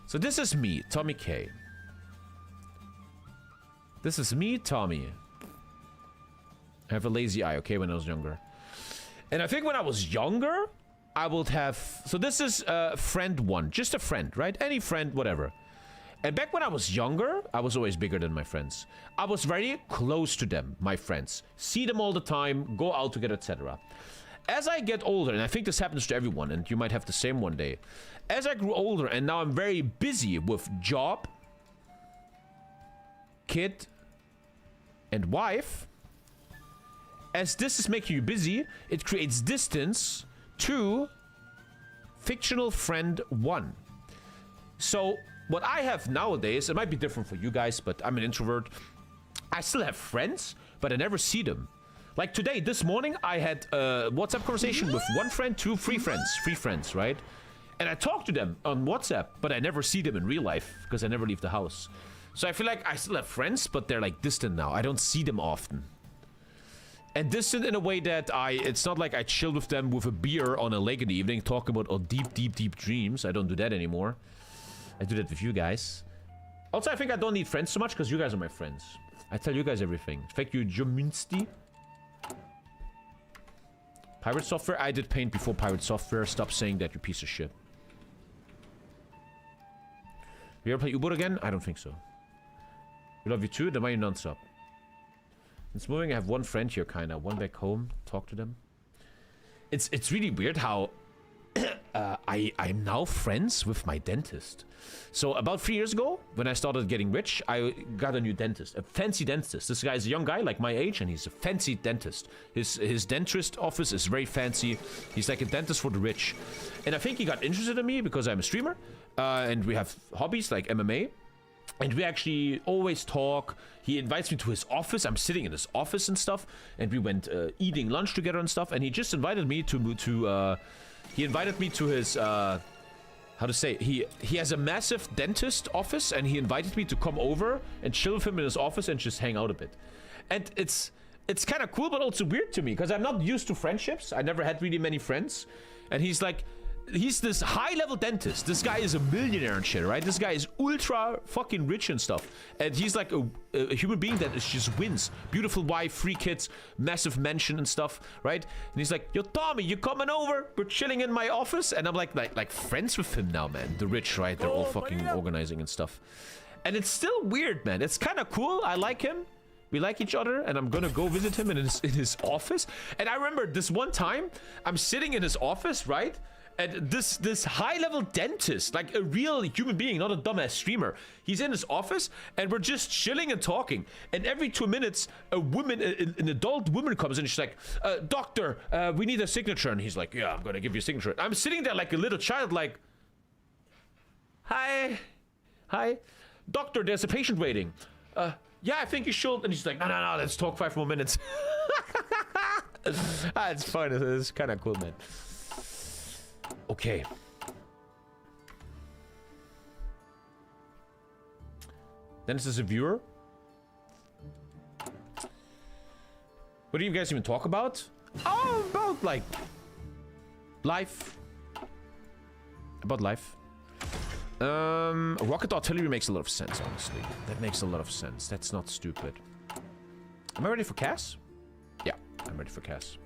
So this is me, TommyKay. This is me, Tommy. I have a lazy eye, okay, when I was younger. And I think when I was younger, I would have... So this is friend one. Just a friend, right? Any friend, whatever. And back when I was younger, I was always bigger than my friends. I was very close to them, my friends. See them all the time, go out together, etc. As I get older, and I think this happens to everyone, and you might have the same one day. As I grew older, and now I'm very busy with job, kid, and wife. As this is making you busy, it creates distance to fictional friend one. So what I have nowadays, it might be different for you guys, but I'm an introvert. I still have friends, but I never see them. Like today, this morning, I had a WhatsApp conversation with one friend, three friends, right? And I talk to them on WhatsApp, but I never see them in real life because I never leave the house. So I feel like I still have friends, but they're like distant now. I don't see them often. And distant in a way that it's not like I chill with them with a beer on a lake in the evening, talking about our deep dreams. I don't do that anymore. I do that with you guys. Also, I think I don't need friends so much because you guys are my friends. I tell you guys everything. Thank you, Jominsti. Pirate Software? I did Paint before Pirate Software. Stop saying that, you piece of shit. You ever play U-Boat again? I don't think so. We love you too. Then why you non-stop? It's moving. I have one friend here, kind of. One back home. Talk to them. It's really weird how I'm now friends with my dentist. So about 3 years ago, when I started getting rich, I got a new dentist, a fancy dentist. This guy is a young guy like my age, and he's a fancy dentist. His dentist office is very fancy. He's like a dentist for the rich. And I think he got interested in me because I'm a streamer, and we have hobbies like MMA. And we actually always talk. He invites me to his office. I'm sitting in his office and stuff. And we went eating lunch together and stuff. And he just invited me he invited me to his, how to say, he has a massive dentist office, and he invited me to come over and chill with him in his office and just hang out a bit. And it's kind of cool, but also weird to me, because I'm not used to friendships. I never had really many friends. And he's like, he's this high-level dentist. This guy is a millionaire and shit, right? This guy is ultra fucking rich and stuff. And he's like a human being that just wins. Beautiful wife, 3 kids, massive mansion and stuff, right? And he's like, yo, Tommy, you coming over? We're chilling in my office. And I'm like friends with him now, man. The rich, right? They're all fucking organizing and stuff. And it's still weird, man. It's kind of cool. I like him. We like each other, and I'm gonna go visit him in his office. And I remember this one time, I'm sitting in his office, right? And this high-level dentist, like a real human being, not a dumbass streamer, he's in his office, and we're just chilling and talking. And every 2 minutes, a woman, an adult woman comes in, and she's like, doctor, we need a signature. And he's like, yeah, I'm gonna give you a signature. I'm sitting there like a little child, like, hi, doctor, there's a patient waiting. Yeah, I think you should. And he's like, no, let's talk 5 more minutes. It's fun. It's kind of cool, man. Okay. Then this is a viewer. What do you guys even talk about? Oh, about like life. About life. Rocket artillery makes a lot of sense, honestly. That makes a lot of sense. That's not stupid. Am I ready for Cass? Yeah, I'm ready for Cass.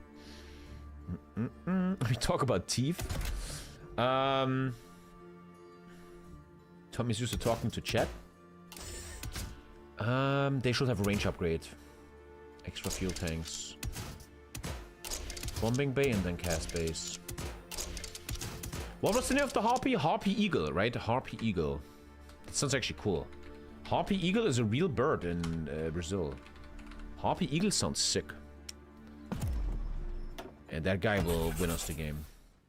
We talk about teeth. Tommy's used to talking to chat. They should have a range upgrade. Extra fuel tanks. Bombing bay and then cast base. What was the name of the harpy? Harpy Eagle, right? Harpy Eagle. That sounds actually cool. Harpy eagle is a real bird in Brazil. Harpy eagle sounds sick. And that guy will win us the game.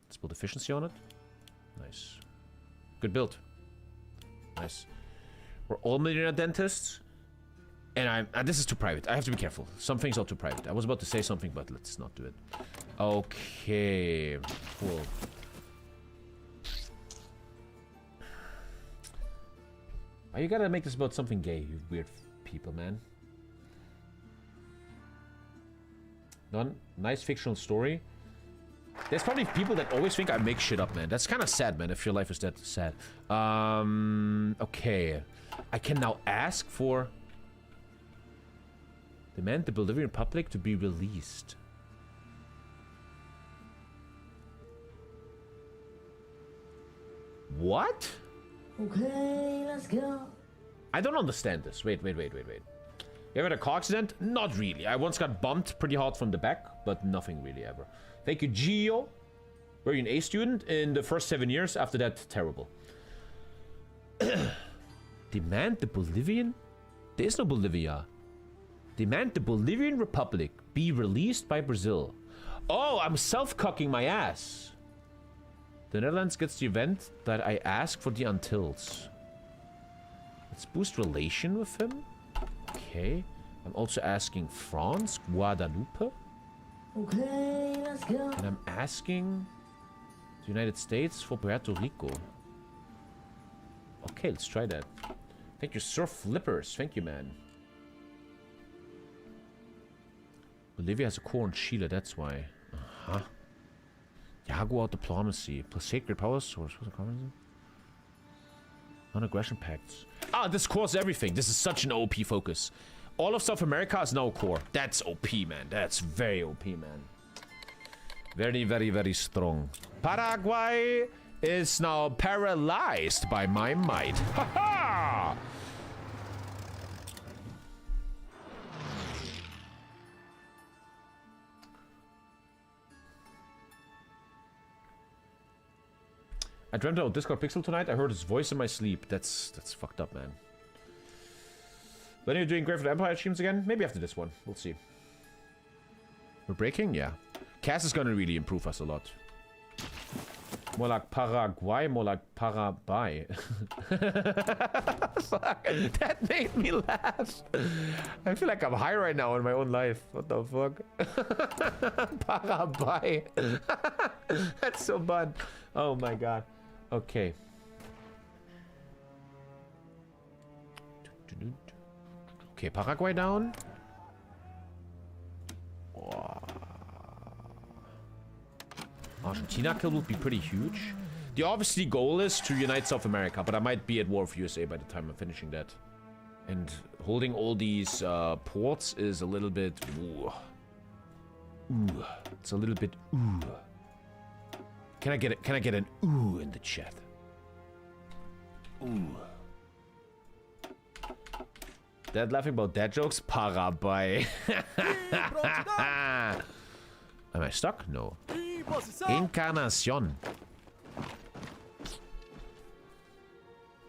Let's build efficiency on it. Nice. Good build. Nice. We're all millionaire dentists. And this is too private. I have to be careful. Some things are too private. I was about to say something, but let's not do it. Okay. Cool. Why you gotta make this about something gay, you weird people, man? Nice fictional story. There's probably people that always think I make shit up, man. That's kind of sad, man, if your life is that sad. Okay. I can now ask for... Demand the Bolivian Republic to be released. What? Okay, let's go. I don't understand this. Wait. You ever had a car accident? Not really. I once got bumped pretty hard from the back, but nothing really ever. Thank you, Gio. Were you an A student in the first 7 years? After that, terrible. Demand the Bolivian... There is no Bolivia. Demand the Bolivian Republic be released by Brazil. Oh, I'm self-cucking my ass. The Netherlands gets the event that I ask for the Antilles. Let's boost relation with him. Okay. I'm also asking France, Guadeloupe. Okay, let's go. And I'm asking the United States for Puerto Rico. Okay, let's try that. Thank you, Sir Flippers. Thank you, man. Bolivia has a core in Chile, that's why. Uh-huh. Jaguar diplomacy. Plus sacred power source. What's the communism? Non-aggression pacts. Ah, this cores everything. This is such an OP focus. All of South America is now a core. That's OP, man. That's very OP, man. Very, very, very strong. Paraguay is now paralyzed by my might. Ha ha! I dreamt about Discord Pixel tonight. I heard his voice in my sleep. That's fucked up, man. When are you doing Great for the Empire streams again? Maybe after this one. We'll see. We're breaking? Yeah. Cass is gonna really improve us a lot. More like Paraguay, more like Parabai. Fuck. That made me laugh. I feel like I'm high right now in my own life. What the fuck? Parabai. That's so bad. Oh my god. Okay. Okay, Paraguay down. Argentina kill would be pretty huge. The obviously goal is to unite South America, but I might be at war with USA by the time I'm finishing that. And holding all these ports is a little bit... Ooh. Ooh. It's a little bit... Ooh. Can I get an ooh in the chat? Ooh. Dad laughing about dad jokes? Paraguay. Am I stuck? No. Encarnacion.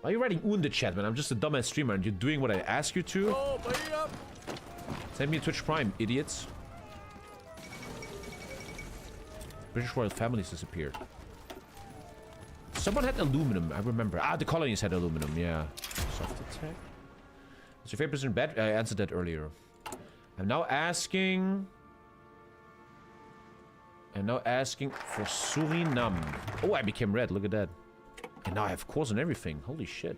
Why are you writing ooh in the chat, man? I'm just a dumbass streamer and you're doing what I ask you to. Send me a Twitch Prime, idiots. British royal families disappeared. Someone had aluminum, I remember. Ah, the colonies had aluminum, yeah. Soft attack. Is your favorite person in bed? I answered that earlier. I'm now asking for Suriname. Oh, I became red. Look at that. And now I have cores and everything. Holy shit.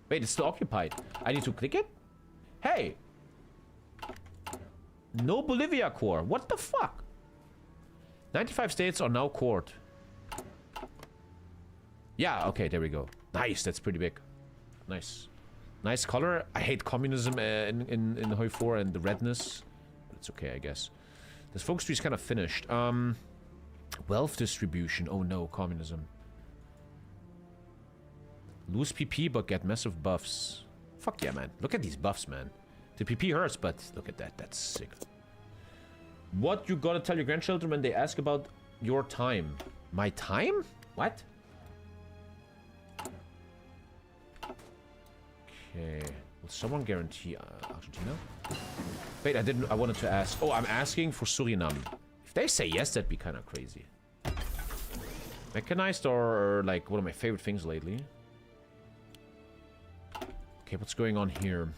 Wait, it's still occupied. I need to click it? Hey. No Bolivia core. What the fuck? 95 states are now cored. Yeah, okay, there we go. Nice, that's pretty big. Nice. Nice color. I hate communism in Hoi 4 and the redness. But it's okay, I guess. This focus tree is kind of finished. Wealth distribution. Oh no, communism. Lose PP but get massive buffs. Fuck yeah, man. Look at these buffs, man. The PP hurts, but look at that. That's sick. What you gotta tell your grandchildren when they ask about your time? My time? What? Okay. Will someone guarantee Argentina? Wait, I wanted to ask. Oh, I'm asking for Suriname. If they say yes, that'd be kind of crazy. Mechanized or like one of my favorite things lately. Okay, what's going on here?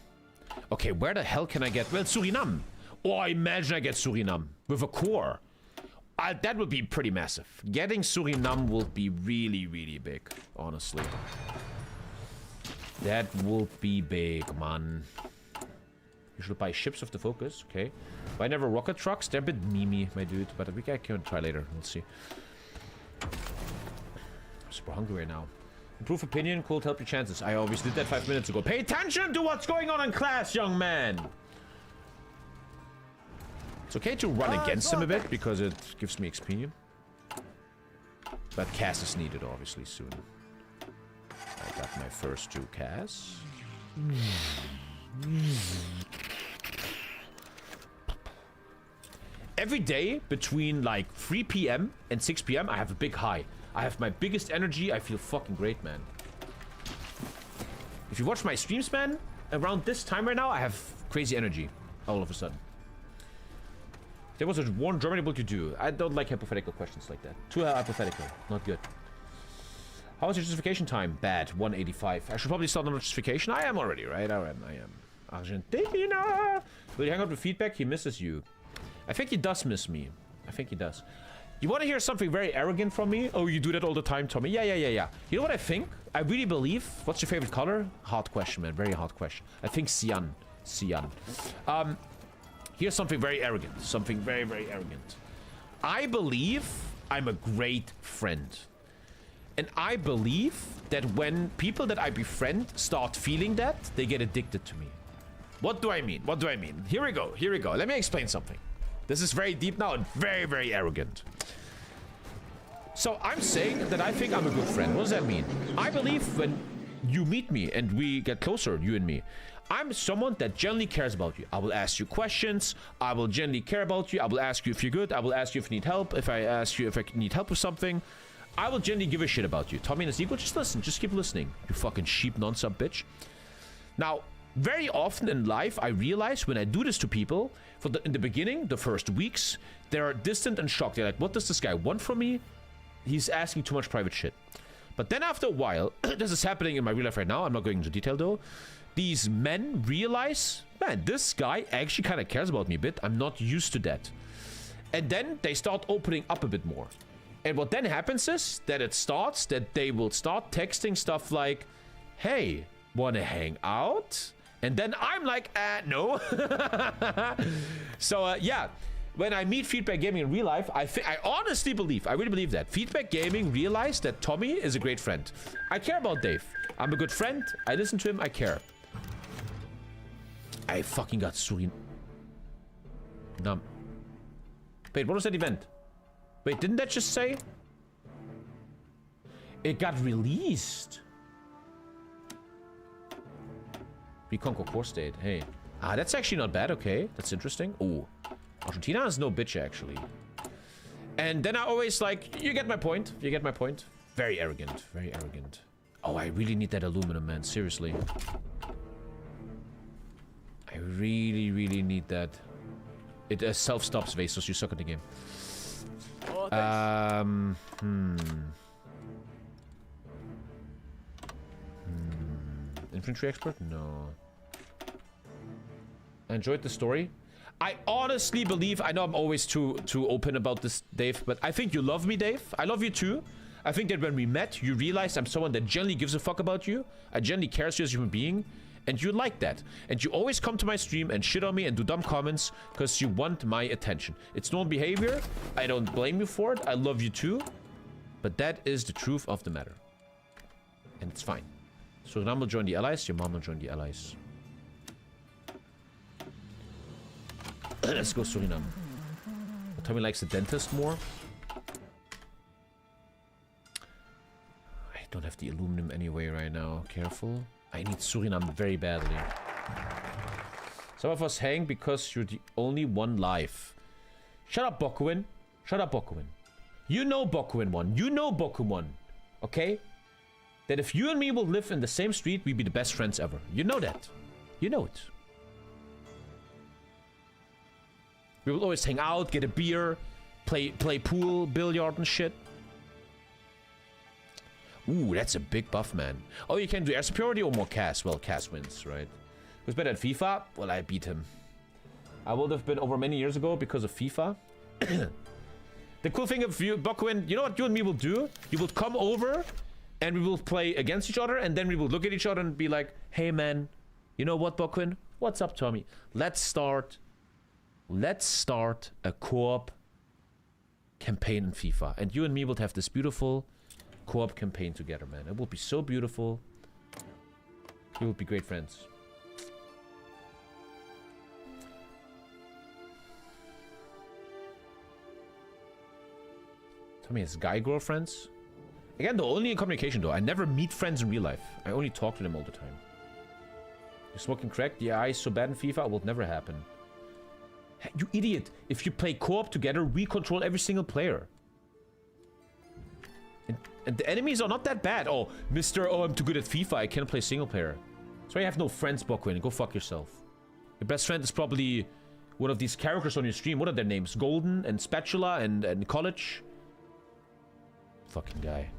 Okay, where the hell can I get... Well, Suriname. Oh, I imagine I get Suriname with a core. That would be pretty massive. Getting Suriname will be really, really big, honestly. That will be big, man. You should buy ships with the focus, okay. Buy never rocket trucks. They're a bit memey, my dude, but we can try later. We'll see. I'm super hungry right now. Improve opinion, cool, help your chances. I obviously did that 5 minutes ago. Pay attention to what's going on in class, young man! It's okay to run against him a bit, because it gives me XP. But Cass is needed, obviously, soon. I got my first 2 Cass. Every day between like 3 p.m. and 6 p.m. I have a big high. I have my biggest energy. I feel fucking great, man. If you watch my streams, man, around this time right now, I have crazy energy all of a sudden. There was a one Germany book you do. I don't like hypothetical questions like that. Too hypothetical. Not good. How was your justification time? Bad. 185. I should probably start on justification. I am already, right? I am. Argentina! Will you hang out with feedback? He misses you. I think he does miss me. I think he does. You want to hear something very arrogant from me? Oh, you do that all the time, Tommy. Yeah. You know what I think? I really believe... What's your favorite color? Hard question, man. Very hard question. I think cyan. Here's something very arrogant. Something very, very arrogant. I believe I'm a great friend. And I believe that when people that I befriend start feeling that, they get addicted to me. What do I mean? What do I mean? Here we go. Here we go. Let me explain something. This is very deep now and very, very arrogant. So I'm saying that I think I'm a good friend. What does that mean? I believe when you meet me and we get closer, you and me, I'm someone that genuinely cares about you. I will ask you questions. I will genuinely care about you. I will ask you if you're good. I will ask you if you need help. If I ask you if I need help with something, I will genuinely give a shit about you. Tommy and his ego, just listen. Just keep listening. You fucking sheep non-sub bitch. Now, very often in life, I realize when I do this to people, in the beginning, the first weeks, they're distant and shocked. They're like, what does this guy want from me? He's asking too much private shit. But then after a while, this is happening in my real life right now. I'm not going into detail though. These men realize, man, this guy actually kind of cares about me a bit. I'm not used to that. And then they start opening up a bit more. And what then happens is that they will start texting stuff like, hey, wanna hang out? And then I'm like, no. So, yeah. When I meet Feedback Gaming in real life, I honestly believe, I really believe that Feedback Gaming realized that Tommy is a great friend. I care about Dave. I'm a good friend. I listen to him. I care. I fucking got Suriname. Wait, what was that event? Wait, didn't that just say? It got released. Reconquer core state. Hey. That's actually not bad. Okay. That's interesting. Ooh. Argentina is no bitch, actually. And then I always like, you get my point. You get my point. Very arrogant. Very arrogant. Oh, I really need that aluminum, man. Seriously. I really, really need that. It self-stops Vasos. You suck at the game. Infantry expert? No. I enjoyed the story. I honestly believe, I know I'm always too open about this, Dave, but I think you love me, Dave. I love you too. I think that when we met, you realized I'm someone that genuinely gives a fuck about you. I genuinely cares you as a human being. And you like that. And you always come to my stream and shit on me and do dumb comments because you want my attention. It's normal behavior. I don't blame you for it. I love you too. But that is the truth of the matter. And it's fine. Suriname will join the allies. Your mom will join the allies. Let's go Suriname. Tommy likes the dentist more. I don't have the aluminum anyway right now. Careful. I need Suriname very badly. Some of us hang because you're the only one live. Shut up, Bokuin. Shut up, Bokuin. You know Bokuin 1. You know Bokuin 1. Okay? That if you and me will live in the same street, we'd be the best friends ever. You know that. You know it. We will always hang out, get a beer, play pool, billiard and shit. Ooh, that's a big buff, man. Oh, you can do air superiority or more Cass. Well, Cass wins, right? Who's better at FIFA? Well, I beat him. I would have been over many years ago because of FIFA. The cool thing of you, Bokwin, you know what you and me will do? You will come over and we will play against each other, and then we will look at each other and be like, hey, man, you know what, Bokwin? What's up, Tommy? Let's start a co-op campaign in FIFA. And you and me will have this beautiful co-op campaign together, man. It will be so beautiful. We will be great friends. Tommy has guy girlfriends. Again, though, only in communication, though. I never meet friends in real life. I only talk to them all the time. You're smoking crack? Yeah, I so bad in FIFA, it will never happen. You idiot. If you play co-op together, we control every single player. And the enemies are not that bad. Oh, Mr. Oh, I'm too good at FIFA. I can't play single player. That's why you have no friends, Bokwin. Go fuck yourself. Your best friend is probably one of these characters on your stream. What are their names? Golden and Spatula and College? Fucking guy.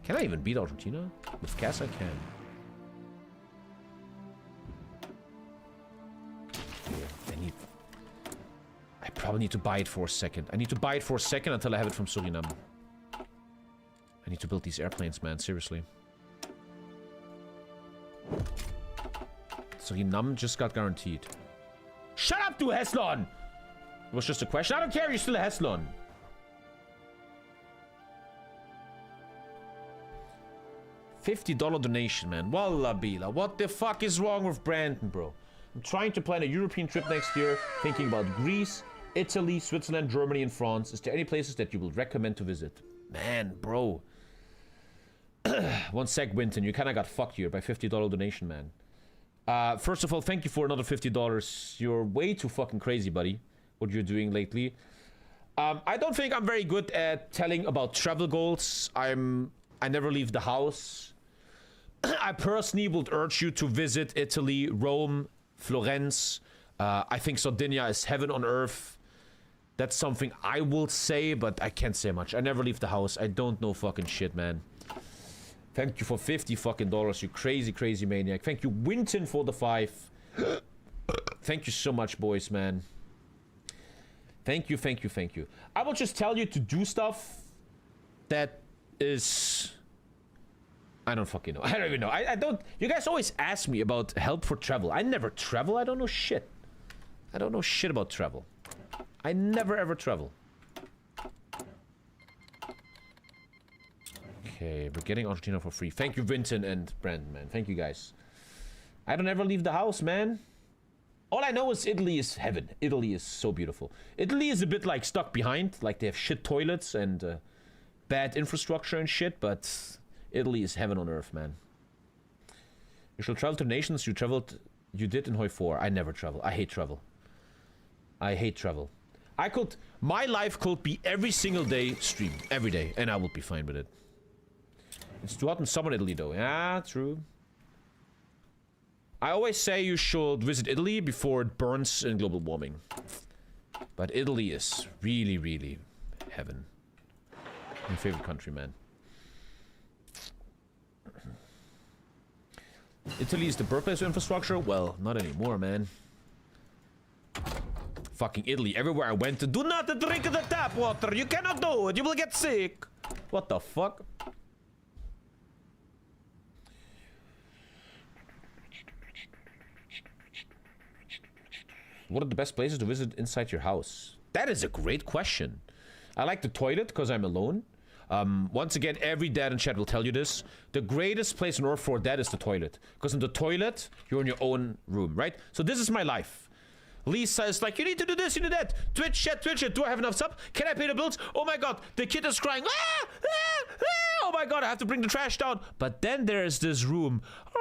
Can I even beat Argentina? With Cass, I can. I probably need to buy it for a second. I need to buy it for a second until I have it from Suriname. I need to build these airplanes, man. Seriously. Suriname just got guaranteed. Shut up, du Heslon! It was just a question. I don't care, you're still a Heslon. $50 donation, man. Wallah bila. What the fuck is wrong with Brandon, bro? I'm trying to plan a European trip next year, thinking about Greece, Italy, Switzerland, Germany, and France. Is there any places that you would recommend to visit? Man, bro. One sec, Winton. You kind of got fucked here by $50 donation, man. First of all, thank you for another $50. You're way too fucking crazy, buddy. What you're doing lately. I don't think I'm very good at telling about travel goals. I never leave the house. I personally would urge you to visit Italy, Rome, Florence. I think Sardinia is heaven on earth. That's something I will say, but I can't say much. I never leave the house. I don't know fucking shit, man. Thank you for $50 fucking dollars, you crazy, crazy maniac. Thank you, Winton, for the 5. Thank you so much, boys, man. Thank you, thank you, thank you. I will just tell you to do stuff that is... I don't fucking know. I don't even know. I don't... You guys always ask me about help for travel. I never travel. I don't know shit. I don't know shit about travel. I never ever travel. Okay, we're getting Argentina for free. Thank you, Vincent and Brandon, man. Thank you, guys. I don't ever leave the house, man. All I know is Italy is heaven. Italy is so beautiful. Italy is a bit like stuck behind. Like they have shit toilets and bad infrastructure and shit, but Italy is heaven on earth, man. You shall travel to nations you did in Hoi 4. I never travel. I hate travel. I hate travel. My life could be every single day stream. Every day. And I would be fine with it. It's too hot in summer Italy, though. Yeah, true. I always say you should visit Italy before it burns in global warming. But Italy is really, really heaven. My favorite country, man. Italy is the birthplace of infrastructure? Well, not anymore, man. Fucking Italy. Everywhere I went to, do not drink the tap water. You cannot do it. You will get sick. What the fuck? What are the best places to visit inside your house? That is a great question. I like the toilet because I'm alone. Once again, every dad in chat will tell you this. The greatest place on earth for a dad is the toilet. Because in the toilet, you're in your own room, right? So this is my life. Lisa is like, you need to do this, you do that. Twitch chat, Twitch chat. Do I have enough sub? Can I pay the bills? Oh my god, the kid is crying. Ah! Ah! Ah! Oh my god, I have to bring the trash down. But then there's this room. Ave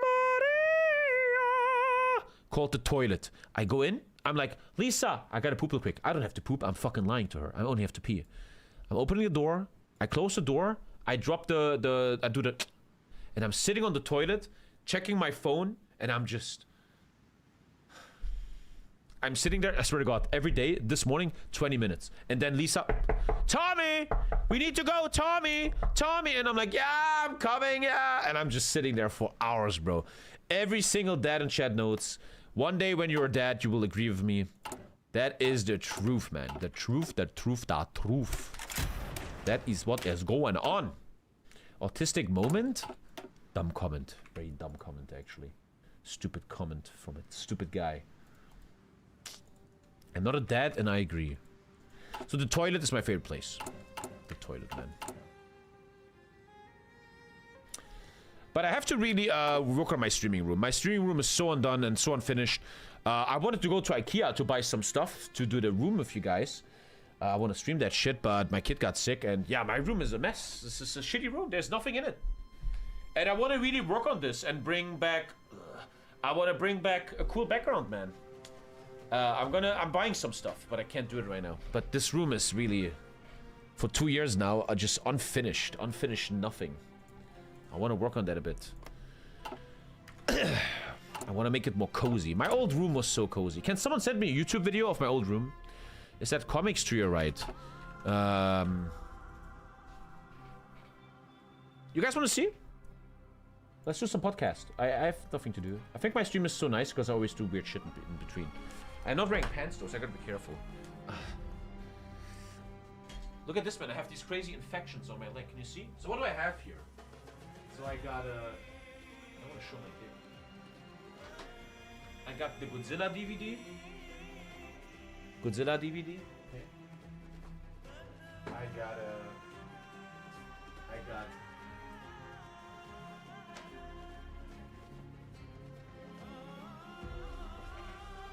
Maria, called the toilet. I go in. I'm like, Lisa, I gotta poop real quick. I don't have to poop. I'm fucking lying to her. I only have to pee. I'm opening the door. I close the door. I drop I do the... And I'm sitting on the toilet, checking my phone, and I'm sitting there, I swear to God, every day, this morning, 20 minutes. And then Lisa, Tommy, we need to go, Tommy. And I'm like, yeah, I'm coming, yeah. And I'm just sitting there for hours, bro. Every single dad in chat notes, one day when you're a dad, you will agree with me. That is the truth, man. The truth. That is what is going on. Autistic moment? Dumb comment. Very dumb comment, actually. Stupid comment from a stupid guy. I'm not a dad, and I agree. So the toilet is my favorite place. The toilet, man. But I have to really work on my streaming room. My streaming room is so undone and so unfinished. I wanted to go to IKEA to buy some stuff to do the room with you guys. I want to stream that shit, but my kid got sick, and yeah, my room is a mess. This is a shitty room. There's nothing in it. And I want to really work on this and bring back... I want to bring back a cool background, man. I'm buying some stuff, but I can't do it right now. But this room is really, for 2 years now, just unfinished nothing. I want to work on that a bit. I want to make it more cozy. My old room was so cozy. Can someone send me a YouTube video of my old room? Is that comics tree right? You guys want to see? Let's do some podcast. I have nothing to do. I think my stream is so nice because I always do weird shit in between. I'm not wearing pants though, so I gotta be careful. Look at this, man. I have these crazy infections on my leg. Can you see? So what do I have here? So I got I want to show my kid. I got the Godzilla DVD. Okay.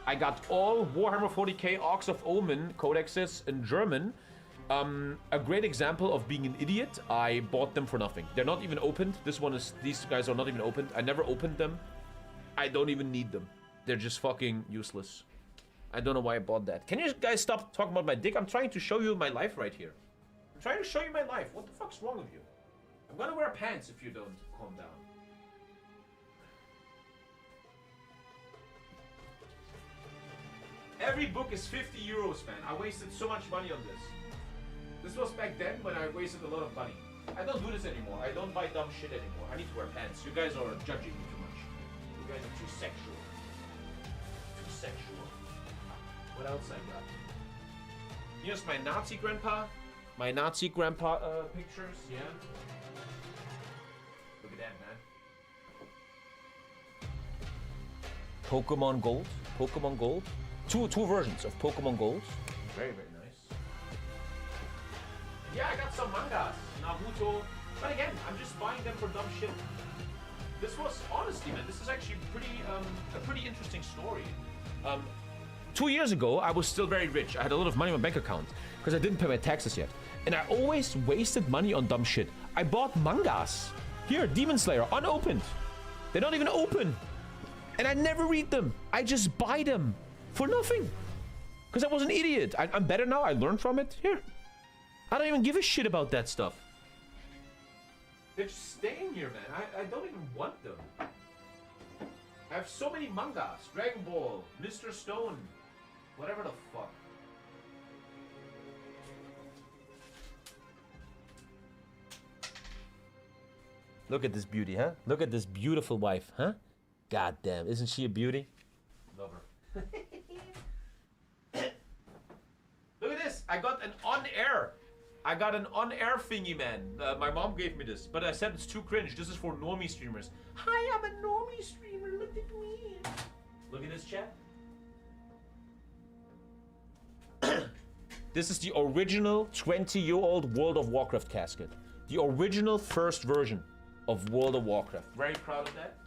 I got all Warhammer 40k Orcs of Omen codexes in German. A great example of being an idiot. I bought them for nothing. They're not even opened. These guys are not even opened. I never opened them. I don't even need them. They're just fucking useless. I don't know why I bought that. Can you guys stop talking about my dick? I'm trying to show you my life right here. I'm trying to show you my life. What the fuck's wrong with you? I'm gonna wear pants if you don't calm down. Every book is 50 euros, man. I wasted so much money on this. This was back then when I wasted a lot of money. I don't do this anymore. I don't buy dumb shit anymore. I need to wear pants. You guys are judging me too much. You guys are too sexual. Too sexual. What else I got? Here's my Nazi grandpa. My Nazi grandpa pictures, yeah. Look at that, man. Pokemon Gold. Pokemon Gold. Two versions of Pokemon Gold. Very, very nice. Yeah, I got some mangas. Naruto. But again, I'm just buying them for dumb shit. This was, honestly, man, this is actually a pretty interesting story. 2 years ago, I was still very rich. I had a lot of money in my bank account because I didn't pay my taxes yet. And I always wasted money on dumb shit. I bought mangas. Here, Demon Slayer, unopened. They're not even open. And I never read them. I just buy them for nothing. Because I was an idiot. I'm better now. I learned from it. Here. I don't even give a shit about that stuff. They're just staying here, man. I don't even want them. I have so many mangas. Dragon Ball, Mr. Stone, whatever the fuck. Look at this beauty, huh? Look at this beautiful wife, huh? God damn, isn't she a beauty? Love her. Look at this. I got an on-air. I got an on-air thingy, man. My mom gave me this, but I said it's too cringe. This is for normie streamers. Hi, I'm a normie streamer. Look at me. Look at this, chat. This is the original 20-year-old World of Warcraft casket. The original first version of World of Warcraft. Very proud of that.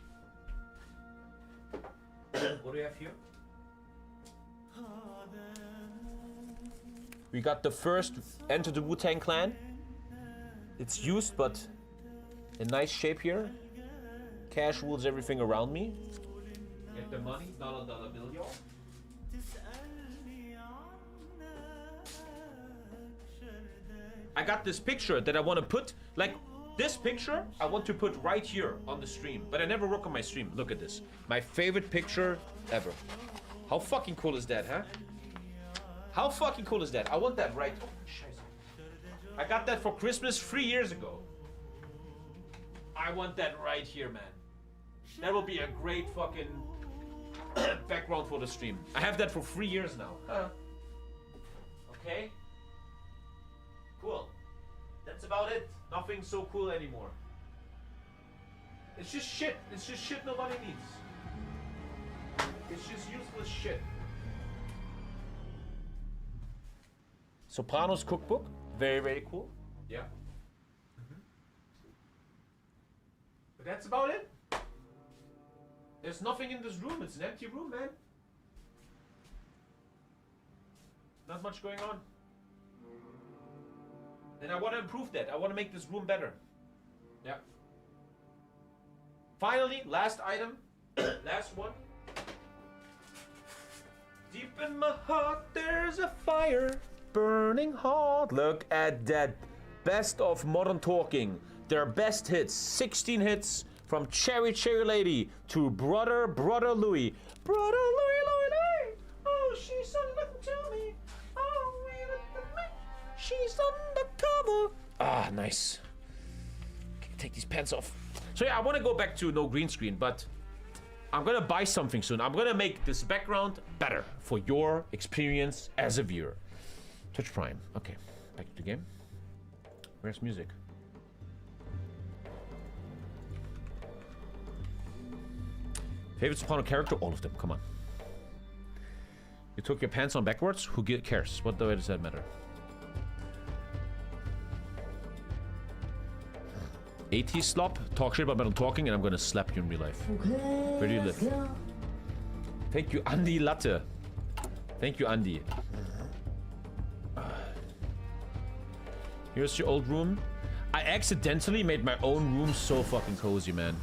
What do we have here? We got the first Enter the Wu-Tang Clan. It's used, but in nice shape here. Cash rules everything around me. Get the money, dollar bill, y'all. I got this picture that I want to put, like, This picture, I want to put right here on the stream. But I never work on my stream. Look at this. My favorite picture ever. How fucking cool is that, huh? How fucking cool is that? I want that right... Oh, scheiße. I got that for Christmas 3 years ago. I want that right here, man. That will be a great fucking background for the stream. I have that for 3 years now. Okay. Cool. That's about it. Nothing so cool anymore. It's just shit. It's just shit nobody needs. It's just useless shit. Sopranos cookbook. Very, very cool. Yeah. But that's about it. There's nothing in this room. It's an empty room, man. Not much going on. And I want to improve that. I want to make this room better. Yeah. Finally, last item. Last one. Deep in my heart, there's a fire burning hot. Look at that. Best of Modern Talking. Their best hits. 16 hits from Cherry Cherry Lady to Brother Louie. Brother Louie. Oh, she's so looking to me. Oh, wait a minute. She's undercover. Ah, nice. Okay, take these pants off. So yeah, I want to go back to no green screen, but I'm gonna buy something soon. I'm gonna make this background better for your experience as a viewer. Twitch Prime. Okay, back to the game. Where's music? Favorite Soprano character? All of them. Come on. You took your pants on backwards? Who cares? What the way does that matter? 80s slop. Talk shit about Metal Talking, and I'm gonna slap you in real life. Okay, Where do you live? go. Thank you, Andy Latte. Thank you, Andy. Here's your old room. I accidentally made my own room so fucking cozy, man.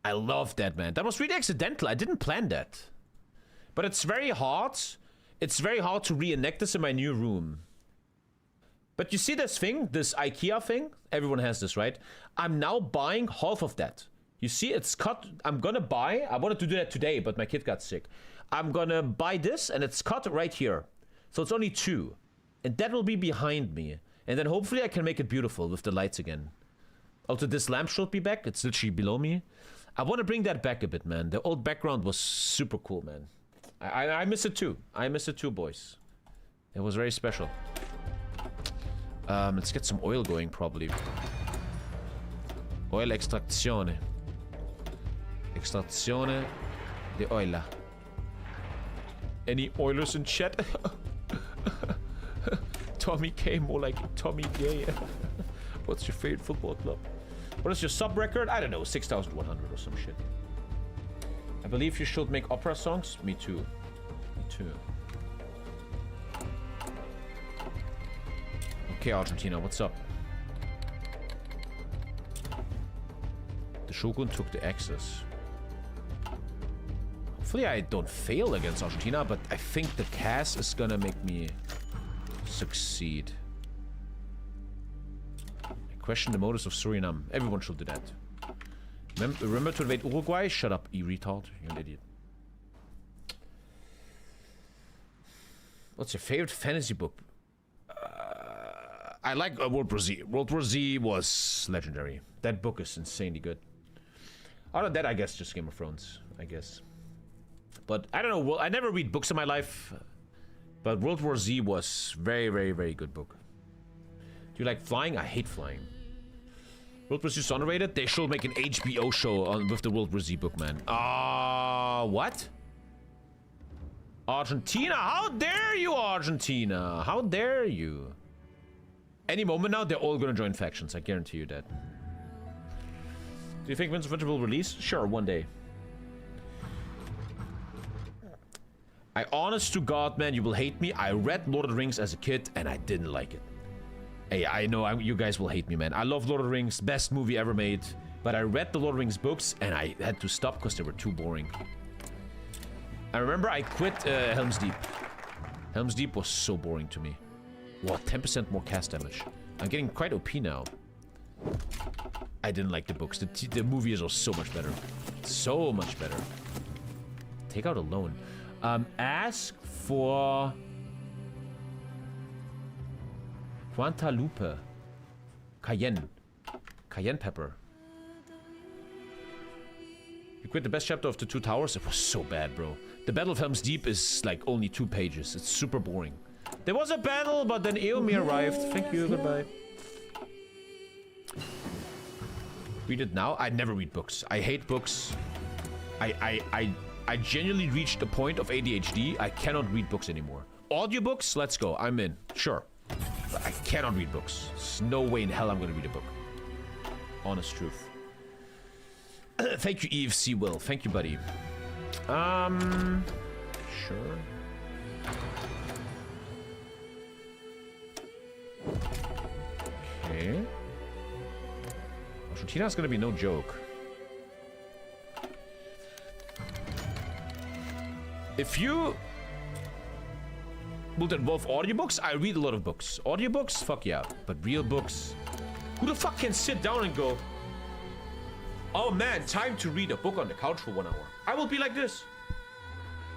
I love that, man. That was really accidental. I didn't plan that. But it's very hard. It's very hard to reenact this in my new room. But you see this thing? This IKEA thing? Everyone has this, right? I'm now buying half of that. You see, it's cut. I'm gonna buy. I wanted to do that today, but my kid got sick. I'm gonna buy this, and it's cut right here. So it's only 2. And that will be behind me. And then hopefully I can make it beautiful with the lights again. Also, this lamp should be back. It's literally below me. I want to bring that back a bit, man. The old background was super cool, man. I miss it too. I miss it too, boys. It was very special. Let's get some oil going, probably. Oil extrazione. Extrazione de oila. Any oilers in chat? TommyKay, more like TommyKay. What's your favorite football club? What is your sub record? I don't know, 6,100 or some shit. I believe you should make opera songs. Me too. Me too. Okay, Argentina, what's up? The Shogun took the Axis. Hopefully I don't fail against Argentina, but I think the cast is gonna make me succeed. Question the motives of Suriname. Everyone should do that. Remember to invade Uruguay? Shut up, you retard. You're an idiot. What's your favorite fantasy book? I like World War Z. World War Z was legendary. That book is insanely good. Other than that, I guess just Game of Thrones, I guess. But I don't know. Well, I never read books in my life. But World War Z was very, very, very good book. Do you like flying? I hate flying. World War Z is underrated. They should make an HBO show on with the World War Z book, man. What? Argentina? How dare you, Argentina? How dare you? Any moment now, they're all gonna join factions. I guarantee you that. Do you think Winds of Winter will release? Sure, one day. I honest to God, man, you will hate me. I read Lord of the Rings as a kid, and I didn't like it. Hey, I know you guys will hate me, man. I love Lord of the Rings, best movie ever made. But I read the Lord of the Rings books, and I had to stop because they were too boring. I remember I quit Helm's Deep. Helm's Deep was so boring to me. What, 10% more cast damage? I'm getting quite OP now. I didn't like the books. The movies are so much better. So much better. Take out a loan. Ask for... Quantalupe. Cayenne. Cayenne pepper. You quit the best chapter of the Two Towers? It was so bad, bro. The Battle of Helm's Deep is like only 2 pages. It's super boring. There was a battle, but then Eomer arrived. Thank you, goodbye. Read it now? I never read books. I hate books. I genuinely reached a point of ADHD. I cannot read books anymore. Audiobooks? Let's go. I'm in. Sure. But I cannot read books. There's no way in hell I'm gonna read a book. Honest truth. Thank you, Eve Sewell. Thank you, buddy. Sure. Okay. Argentina's gonna be no joke. If you would involve audiobooks, I read a lot of books. Audiobooks? Fuck yeah. But real books? Who the fuck can sit down and go, oh man, time to read a book on the couch for 1 hour? I will be like this.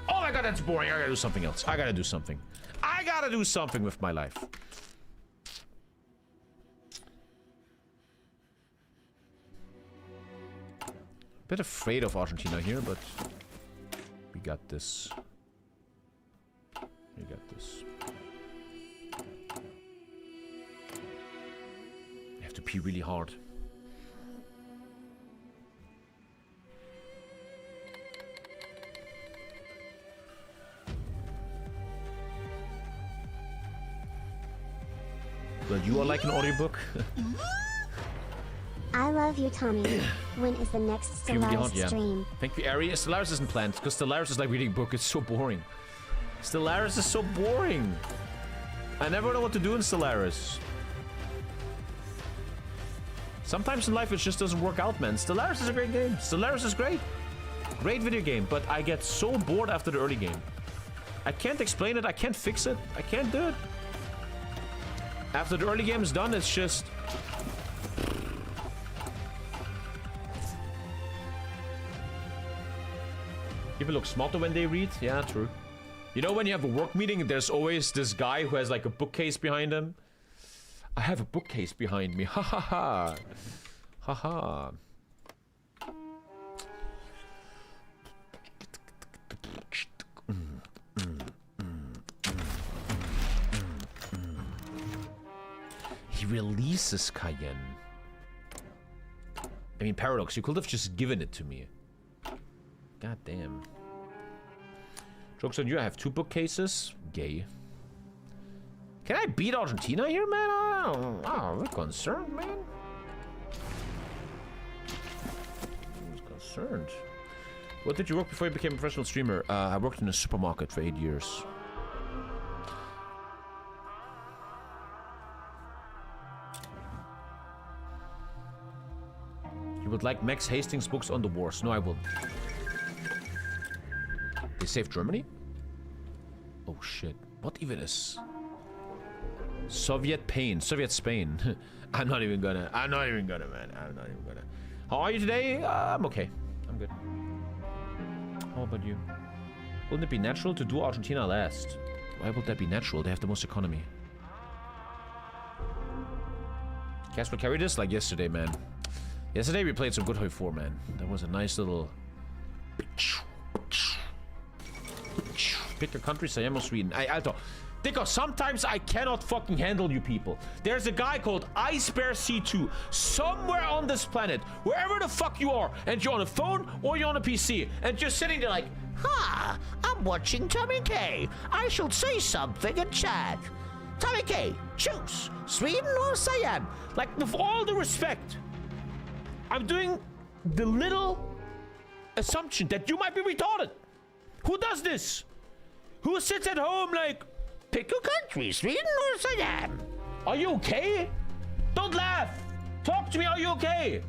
Oh my god, that's boring. I gotta do something else. I gotta do something. I gotta do something with my life. Bit afraid of Argentina here, but we got this. We got this. You have to pee really hard. But you are like an audiobook. I love you, Tommy. When is the next Stellaris stream? Thank you, Ari. Stellaris isn't planned, because Stellaris is like reading a book. It's so boring. Stellaris is so boring. I never know what to do in Stellaris. Sometimes in life it just doesn't work out, man. Stellaris is a great game. Stellaris is great. Great video game, but I get so bored after the early game. I can't explain it. I can't fix it. I can't do it. After the early game is done, it's just... People look smarter when they read. Yeah, true. You know, when you have a work meeting, there's always this guy who has like a bookcase behind him. I have a bookcase behind me. Ha ha ha. Ha ha. He releases Cayenne. I mean, Paradox, you could have just given it to me. God damn. Joke's on you, I have 2 bookcases. Gay. Can I beat Argentina here, man? I'm a bit concerned, man. I was concerned. What did you work before you became a professional streamer? I worked in a supermarket for 8 years. You would like Max Hastings' books on the wars? No, I wouldn't. They saved Germany? Oh shit. What even is... Soviet pain. Soviet Spain. I'm not even gonna, man. I'm not even gonna. How are you today? I'm okay. I'm good. How about you? Wouldn't it be natural to do Argentina last? Why would that be natural? They have the most economy. Casper carried this like yesterday, man. Yesterday we played some Good Hoy 4, man. That was a nice little... Pick a country, Sayamo, Sweden. Alter. Dicker, sometimes I cannot fucking handle you people. There's a guy called Ice Bear C2 somewhere on this planet, wherever the fuck you are, and you're on a phone or you're on a PC, and you're sitting there like, ha, I'm watching TommyKay. I should say something in chat. TommyKay, choose Sweden or Siam. Like, with all the respect, I'm doing the little assumption that you might be retarded. Who does this? Who sits at home like, pick your country, Sweden or Siam? Are you okay? Don't laugh. Talk to me, are you okay?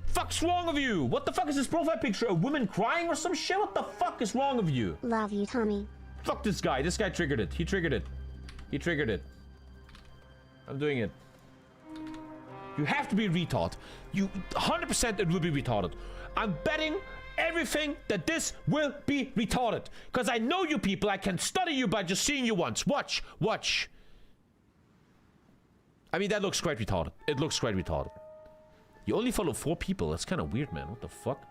Fuck's wrong with you? What the fuck is this profile picture? A woman crying or some shit? What the fuck is wrong with you? Love you, Tommy. Fuck this guy. This guy triggered it. He triggered it. He triggered it. I'm doing it. You have to be retarded. You 100% it will be retarded. I'm betting everything that this will be retarded. Because I know you people. I can study you by just seeing you once. Watch. Watch. I mean, that looks quite retarded. It looks quite retarded. You only follow 4 people. That's kind of weird, man. What the fuck?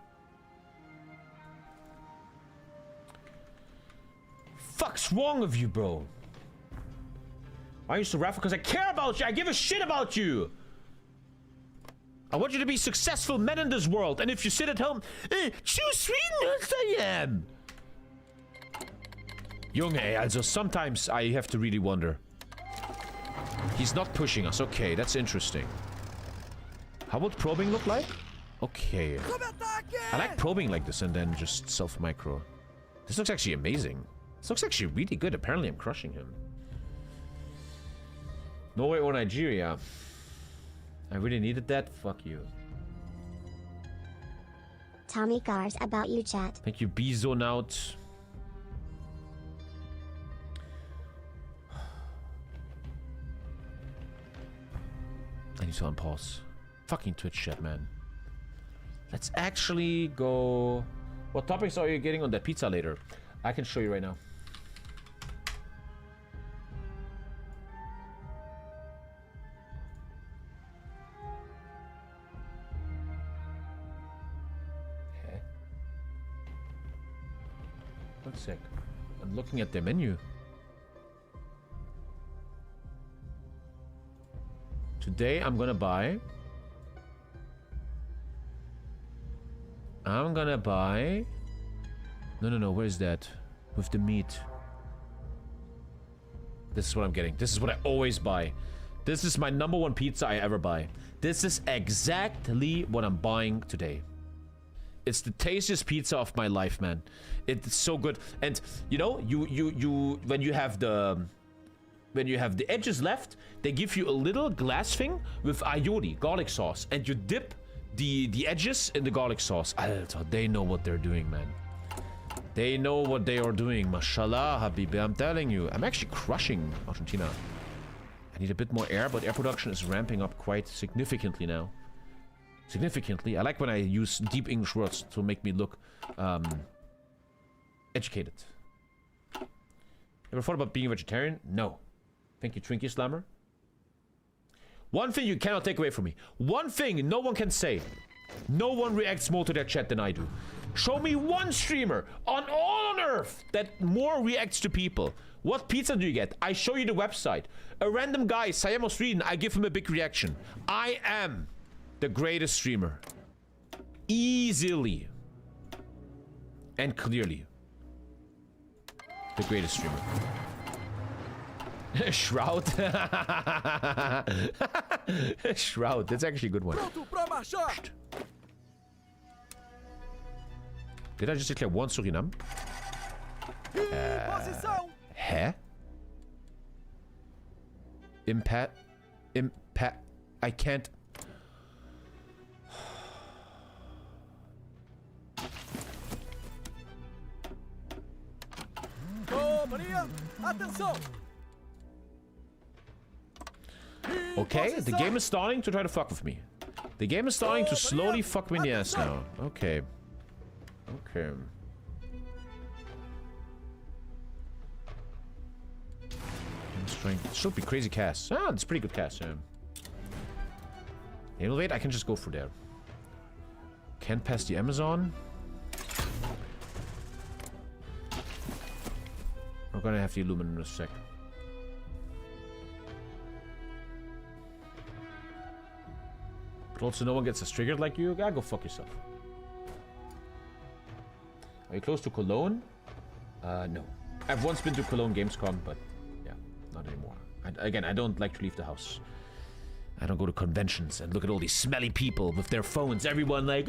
Fuck's wrong with you, bro? I used to raffle because I care about you. I give a shit about you. I want you to be successful men in this world. And if you sit at home, choose Sweden as I am. Junge, also sometimes I have to really wonder. He's not pushing us. Okay, that's interesting. How would probing look like? Okay. I like probing like this and then just self-micro. This looks actually amazing. This looks actually really good. Apparently I'm crushing him. Norway or Nigeria? I really needed that? Fuck you. Tommy Cars about you chat. Thank you, B-Zone out. I need to unpause. Fucking Twitch chat, man. Let's actually go... What topics are you getting on that pizza later? I can show you right now. Okay. 1 sec. I'm looking at their menu. Today I'm gonna buy... No, where's that? With the meat. This is what I'm getting. This is what I always buy. This is my #1 pizza I ever buy. This is exactly what I'm buying today. It's the tastiest pizza of my life, man. It's so good. And you know, when you have the edges left, they give you a little glass thing with aioli, garlic sauce, and you dip the edges in the garlic sauce. Alter, they know what they're doing, man. They know what they are doing. Mashallah, Habibi, I'm telling you. I'm actually crushing Argentina. I need a bit more air, but air production is ramping up quite significantly now. Significantly. I like when I use deep English words to make me look educated. Ever thought about being a vegetarian? No. Thank you, Twinkie Slammer. One thing you cannot take away from me. One thing no one can say. No one reacts more to their chat than I do. Show me one streamer on all on earth that more reacts to people. What pizza do you get? I show you the website. A random guy, Sayamo Sweden, I give him a big reaction. I am the greatest streamer. Easily. And clearly. The greatest streamer. Shroud. Shroud. That's actually a good one. Psst. Did I just declare one Suriname? Huh? Impact. I can't. Okay, the game is starting to try to fuck with me. The game is starting to slowly fuck me in the ass now. Okay. Okay. Strength. Should be crazy cast. Ah, that's pretty good cast, yeah. Elevate, I can just go for there. Can't pass the Amazon. We're gonna have the Illumin in a sec. But also no one gets us triggered like you. Ah, go fuck yourself. Are you close to Cologne? No. I've once been to Cologne Gamescom, but yeah, not anymore. Again, I don't like to leave the house. I don't go to conventions and look at all these smelly people with their phones. Everyone like...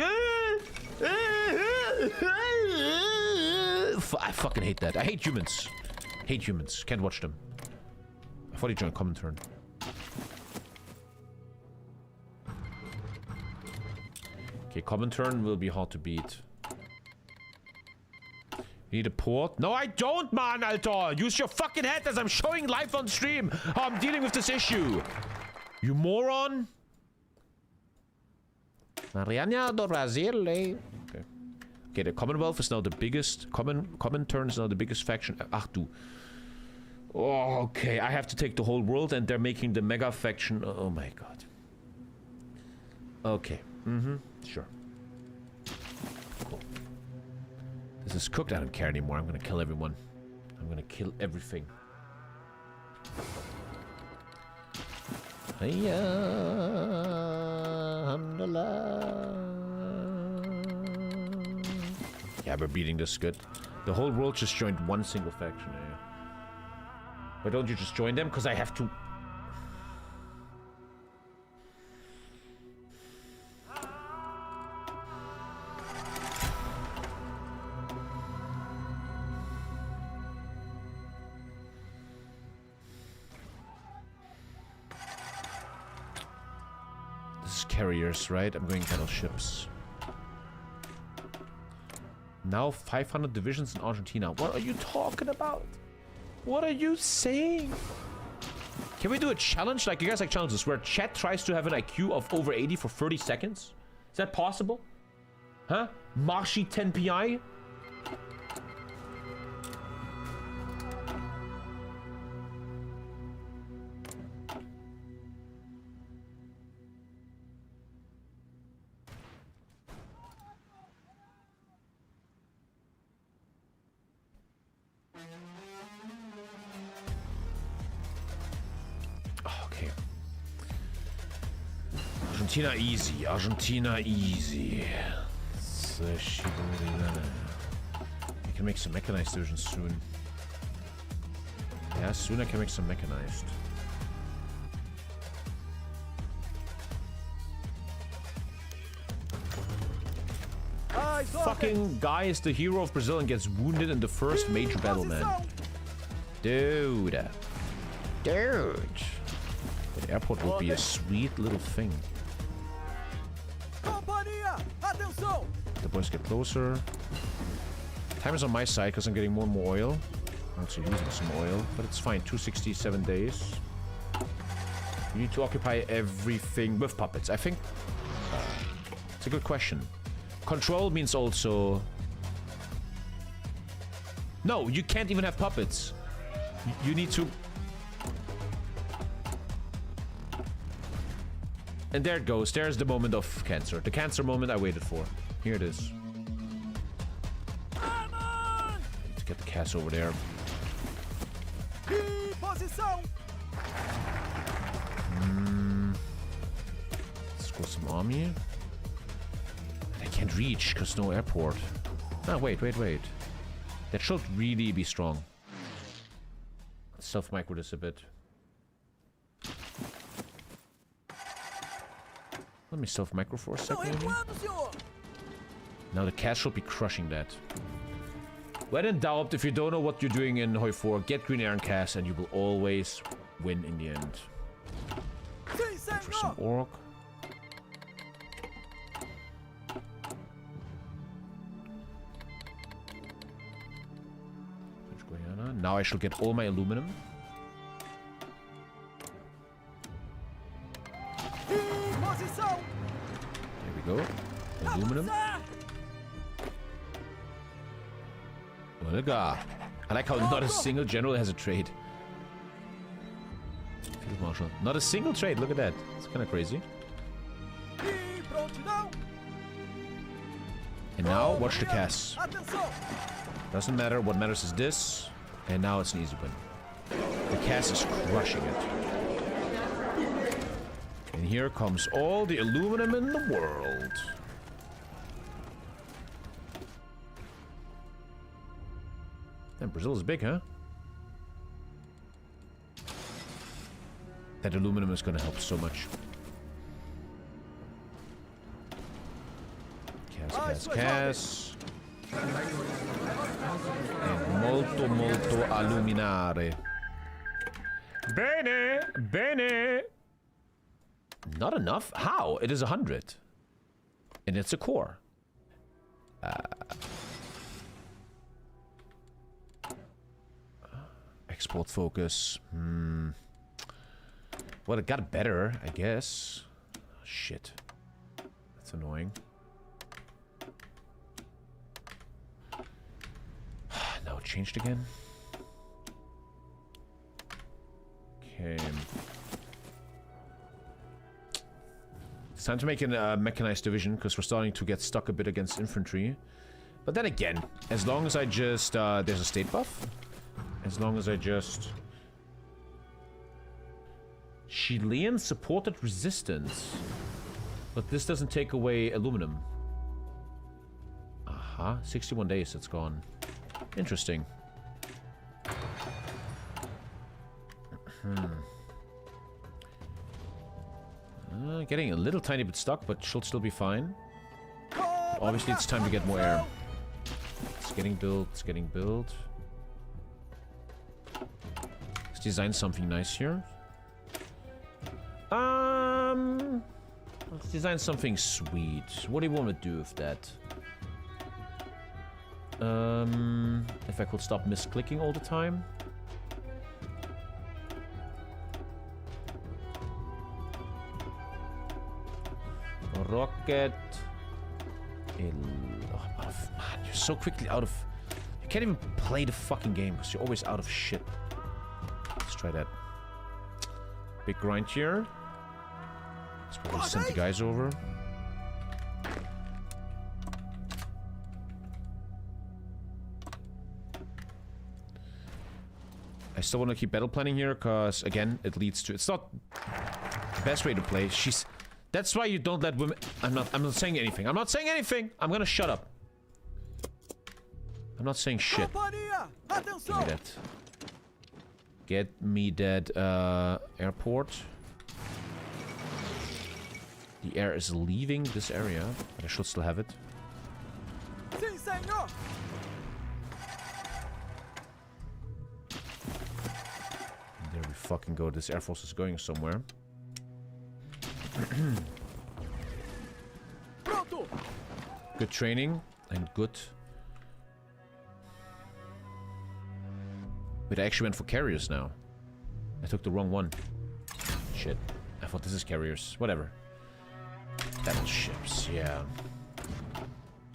I fucking hate that. I hate humans. Hate humans. Can't watch them. I thought he joined Comintern. Okay, Comintern will be hard to beat. Need a port? No, I don't, man, Alter! Use your fucking head as I'm showing live on stream how I'm dealing with this issue. You moron. Mariana do Brasil. Okay. Okay, the Commonwealth is now the biggest. Comintern is now the biggest faction. Ach du. Oh, okay, I have to take the whole world, and they're making the mega faction. Oh my god. Okay. Sure. Cool. This is cooked. I don't care anymore. I'm gonna kill everyone. I'm gonna kill everything. Yeah, we're beating this good. The whole world just joined one single faction. Yeah. Why don't you just join them? Because I have to... This is carriers, right? I'm going battleships. Now 500 divisions in Argentina. What are you talking about? What are you saying? Can we do a challenge? Like, you guys like challenges where chat tries to have an IQ of over 80 for 30 seconds? Is that possible? Huh? Marshy 10 PI? Argentina easy. Argentina easy. I can make some mechanized divisions soon. Yeah, soon I can make some mechanized. Fucking guy is the hero of Brazil and gets wounded in the first major battle, man. Dude. Dude. The airport will be a sweet little thing. The boys get closer. Time is on my side because I'm getting more and more oil. I'm also losing some oil, but it's fine. 267 days. You need to occupy everything with puppets. I think it's a good question. Control means also... No, you can't even have puppets. You need to... And there it goes. There's the moment of cancer. The cancer moment I waited for. Here it is. Let's get the cast over there. Let's go some army. I can't reach because no airport. Ah, wait. That should really be strong. Let's self-micro this a bit. Let me self-micro for a second. Now the cat should be crushing that. When in doubt, if you don't know what you're doing in Hoi 4, get Green Air and cast and you will always win in the end. Look for some orc. Now I shall get all my aluminum. There we go. Aluminum. I like how not a single general has a trade. Field Marshal. Not a single trade. Look at that. It's kind of crazy. And now, watch the cast. Doesn't matter. What matters is this. And now it's an easy win. The cast is crushing it. And here comes all the aluminum in the world. And Brazil is big, huh? That aluminum is gonna help so much. Cast. And molto aluminare. Bene. Not enough? How? It is 100. And it's a core. Export focus. Well, it got better, I guess. Shit. It's annoying. Now it changed again. Okay. It's time to make a mechanized division, because we're starting to get stuck a bit against infantry. But then again, as long as I just... there's a state buff. As long as I just... Chilean supported resistance. But this doesn't take away aluminum. Aha, 61 days it's gone. Interesting. Getting a little tiny bit stuck, but she'll still be fine. Obviously, it's time to get more air. It's getting built, it's getting built. Let's design something nice here. Let's design something sweet. What do you want to do with that? If I could stop misclicking all the time. Rocket. Man, you're so quickly out of... You can't even play the fucking game because you're always out of shit. Let's try that. Big grind here. Let's probably send the guys over. I still want to keep battle planning here because, again, it leads to... It's not the best way to play. That's why you don't let women... I'm not saying anything. I'm not saying anything! I'm gonna shut up. I'm not saying shit. Give me that. Get me that, airport. The air is leaving this area, but I should still have it. Sí, señor. There we fucking go. This Airforce is going somewhere. Good training and good. Wait, I actually went for carriers now. I took the wrong one. Shit. I thought this is carriers. Whatever. Battleships, yeah.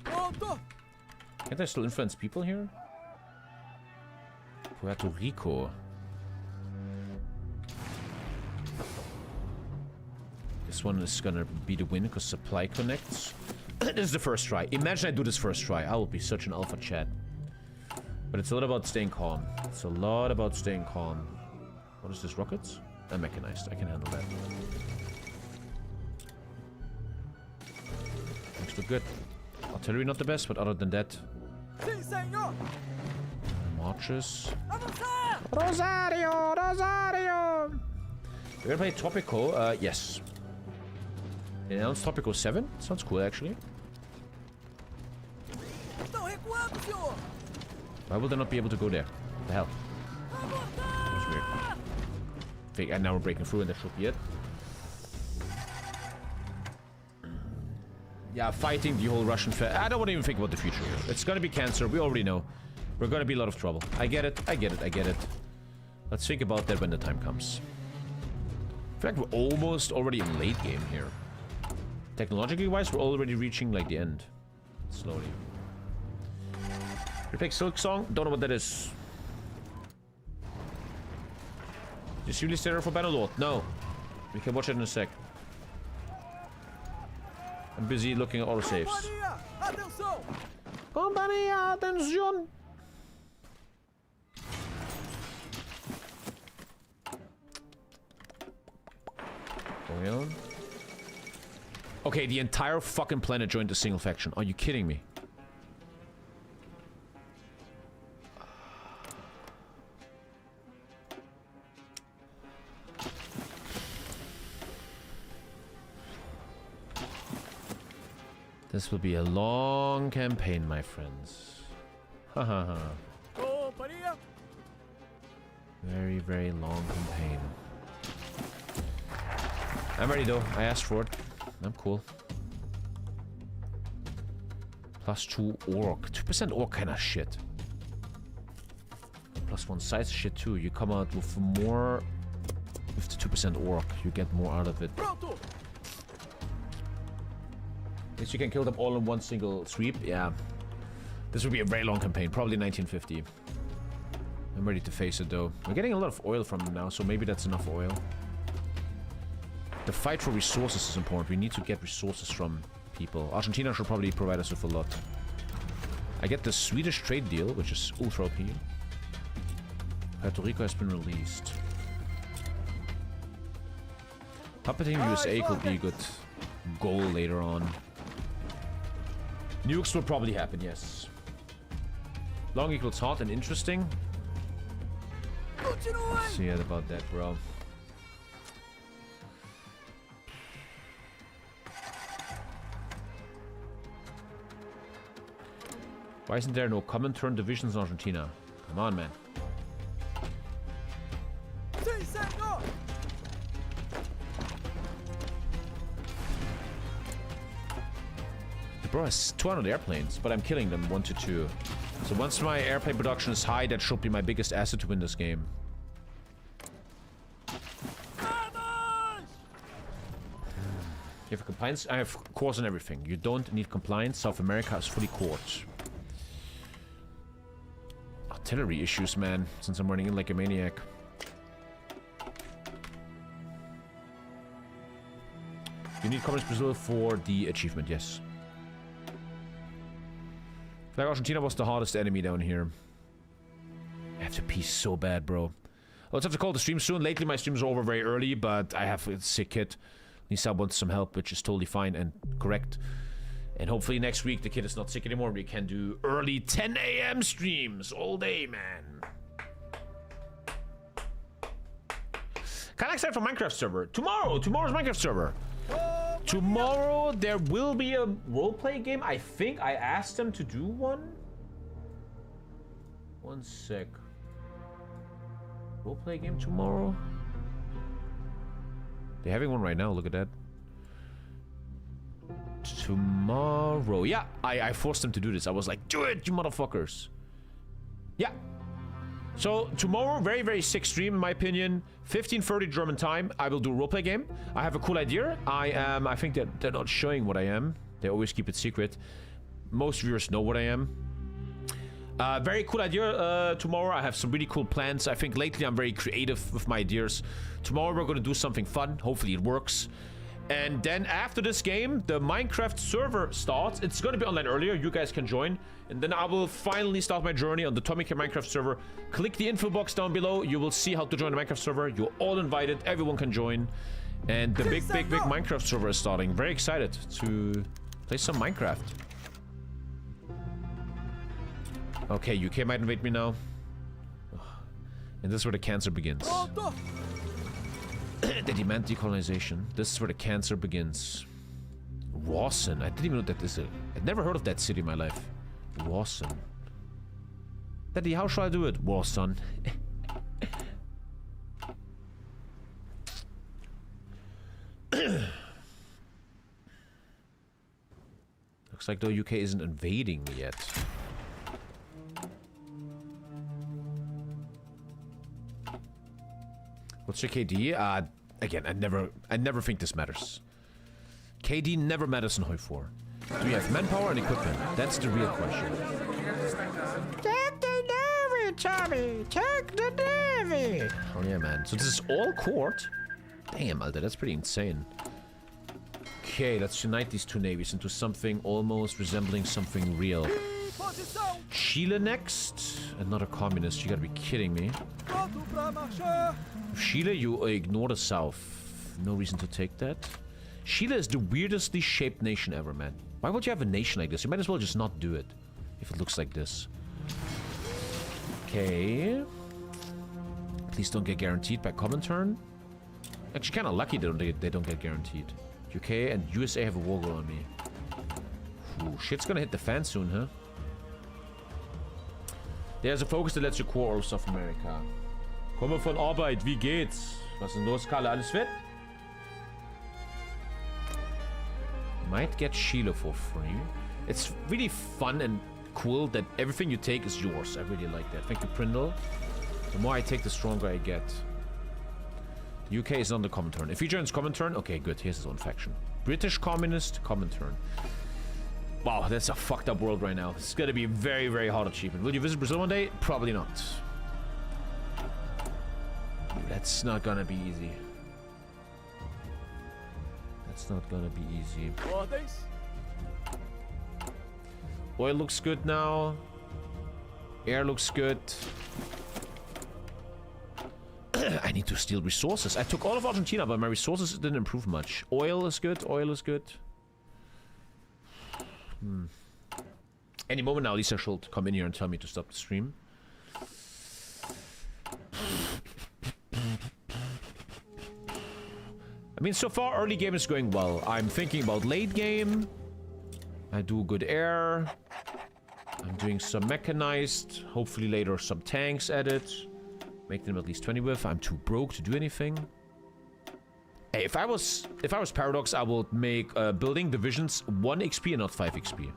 Can't I still influence people here? Puerto Rico. This one is gonna be the win because supply connects. This is the first try. Imagine I do this first try. I will be such an alpha chat. But it's a lot about staying calm. It's a lot about staying calm. What is this? Rockets? I'm mechanized. I can handle that. Looks look good. Artillery not the best, but other than that. Marches. Rosario! Rosario! We're gonna play Tropico. Yes. They announced Tropico 7. Sounds cool, actually. Why will they not be able to go there? What the hell? That's weird. Fake, and now we're breaking through, and that should be it. Yeah, fighting the whole Russian I don't want to even think about the future here. It's gonna be cancer, we already know. We're gonna be in a lot of trouble. I get it, I get it, I get it. Let's think about that when the time comes. I feel like we're almost already in late game here. Technologically wise, we're already reaching like the end. Slowly. We pick Silk Song? Don't know what that is. Is Julie there for Bannerlord? No. We can watch it in a sec. I'm busy looking at all the saves. Compagnia, attention! Going on. Okay, the entire fucking planet joined a single faction. Are you kidding me? This will be a long campaign, my friends. Haha. Very, very long campaign. I'm ready though. I asked for it. I'm cool. +2 orc. 2% orc kind of shit. +1 size shit too. You come out with more... With the 2% orc, you get more out of it. At least you can kill them all in one single sweep. Yeah. This would be a very long campaign. Probably 1950. I'm ready to face it, though. We're getting a lot of oil from them now, so maybe that's enough oil. The fight for resources is important. We need to get resources from people. Argentina should probably provide us with a lot. I get the Swedish trade deal, which is ultra OP. Puerto Rico has been released. Puppeting USA could be a good goal later on. Nukes will probably happen, yes. Long equals hot and interesting. See about that, bro. Why isn't there no common turn divisions in Argentina? Come on, man. The bro has 200 airplanes, but I'm killing them 1 to 2. So once my airplane production is high, that should be my biggest asset to win this game. You have compliance? I have cores and everything. You don't need compliance. South America is fully cored. Artillery issues, man, since I'm running in like a maniac. You need Communist Brazil for the achievement, yes. Like Argentina was the hardest enemy down here. I have to pee so bad, bro. Let's have to call the stream soon. Lately my streams are over very early, but I have a sick kid. Lisa wants some help, which is totally fine and correct. And hopefully next week the kid is not sick anymore. We can do early 10 a.m. streams all day, man. Can I start for Minecraft server? Tomorrow's Minecraft server. Tomorrow there will be a roleplay game. I think I asked them to do one. One sec. Roleplay game tomorrow? They're having one right now, look at that. Tomorrow. Yeah, I forced them to do this. I was like, do it, you motherfuckers. Yeah. So, tomorrow, very, very sick stream, in my opinion. 15:30 German time, I will do a roleplay game. I have a cool idea. I think that they're not showing what I am. They always keep it secret. Most viewers know what I am. Very cool idea tomorrow. I have some really cool plans. I think lately I'm very creative with my ideas. Tomorrow we're going to do something fun. Hopefully it works. And then after this game, the Minecraft server starts. It's going to be online earlier. You guys can join. And then I will finally start my journey on the TommyKay Minecraft server. Click the info box down below. You will see how to join the Minecraft server. You're all invited. Everyone can join. And the big Minecraft server is starting. Very excited to play some Minecraft. Okay, UK might invade me now. And this is where the cancer begins. They demand decolonization. This is where the cancer begins. Rawson. I didn't even know that this is. I'd never heard of that city in my life. Rawson. Daddy, how shall I do it? Rawson. Looks like the UK isn't invading me yet. What's your KD? Again, I never think this matters. KD never matters in Hoi4. Do you have manpower and equipment? That's the real question. Take the Navy, Tommy! Take the Navy! Oh yeah, man. So this is all court? Damn, Alter, that's pretty insane. Okay, let's unite these two navies into something almost resembling something real. Chile next? Another communist, you gotta be kidding me. Chile, you ignore the south. No reason to take that. Chile is the weirdestly shaped nation ever, man. Why would you have a nation like this? You might as well just not do it. If it looks like this. Okay. Please don't get guaranteed by common turn. Actually, kind of lucky they don't get guaranteed. UK and USA have a war goal on me. Ooh, shit's gonna hit the fan soon, huh? There's a focus that lets you core all of South America. Komme von Arbeit, wie geht's? Was ist denn los, Kalle? Alles fit? Might get Chile for free. It's really fun and cool that everything you take is yours. I really like that. Thank you, Prindle. The more I take, the stronger I get. The UK is on the common turn. If he joins common turn, okay, good. He has his own faction. British communist, common turn. Wow, that's a fucked up world right now. It's gonna be a very, very hard achievement. Will you visit Brazil one day? Probably not. That's not gonna be easy. That's not gonna be easy. Ordens. Oil looks good now. Air looks good. I need to steal resources. I took all of Argentina, but my resources didn't improve much. Oil is good. Oil is good. Any moment now, Lisa should come in here and tell me to stop the stream. I mean, so far, early game is going well. I'm thinking about late game. I do good air. I'm doing some mechanized. Hopefully later some tanks added. Make them at least 20 with. I'm too broke to do anything. Hey, if I was Paradox, I would make building divisions 1 XP and not 5 XP.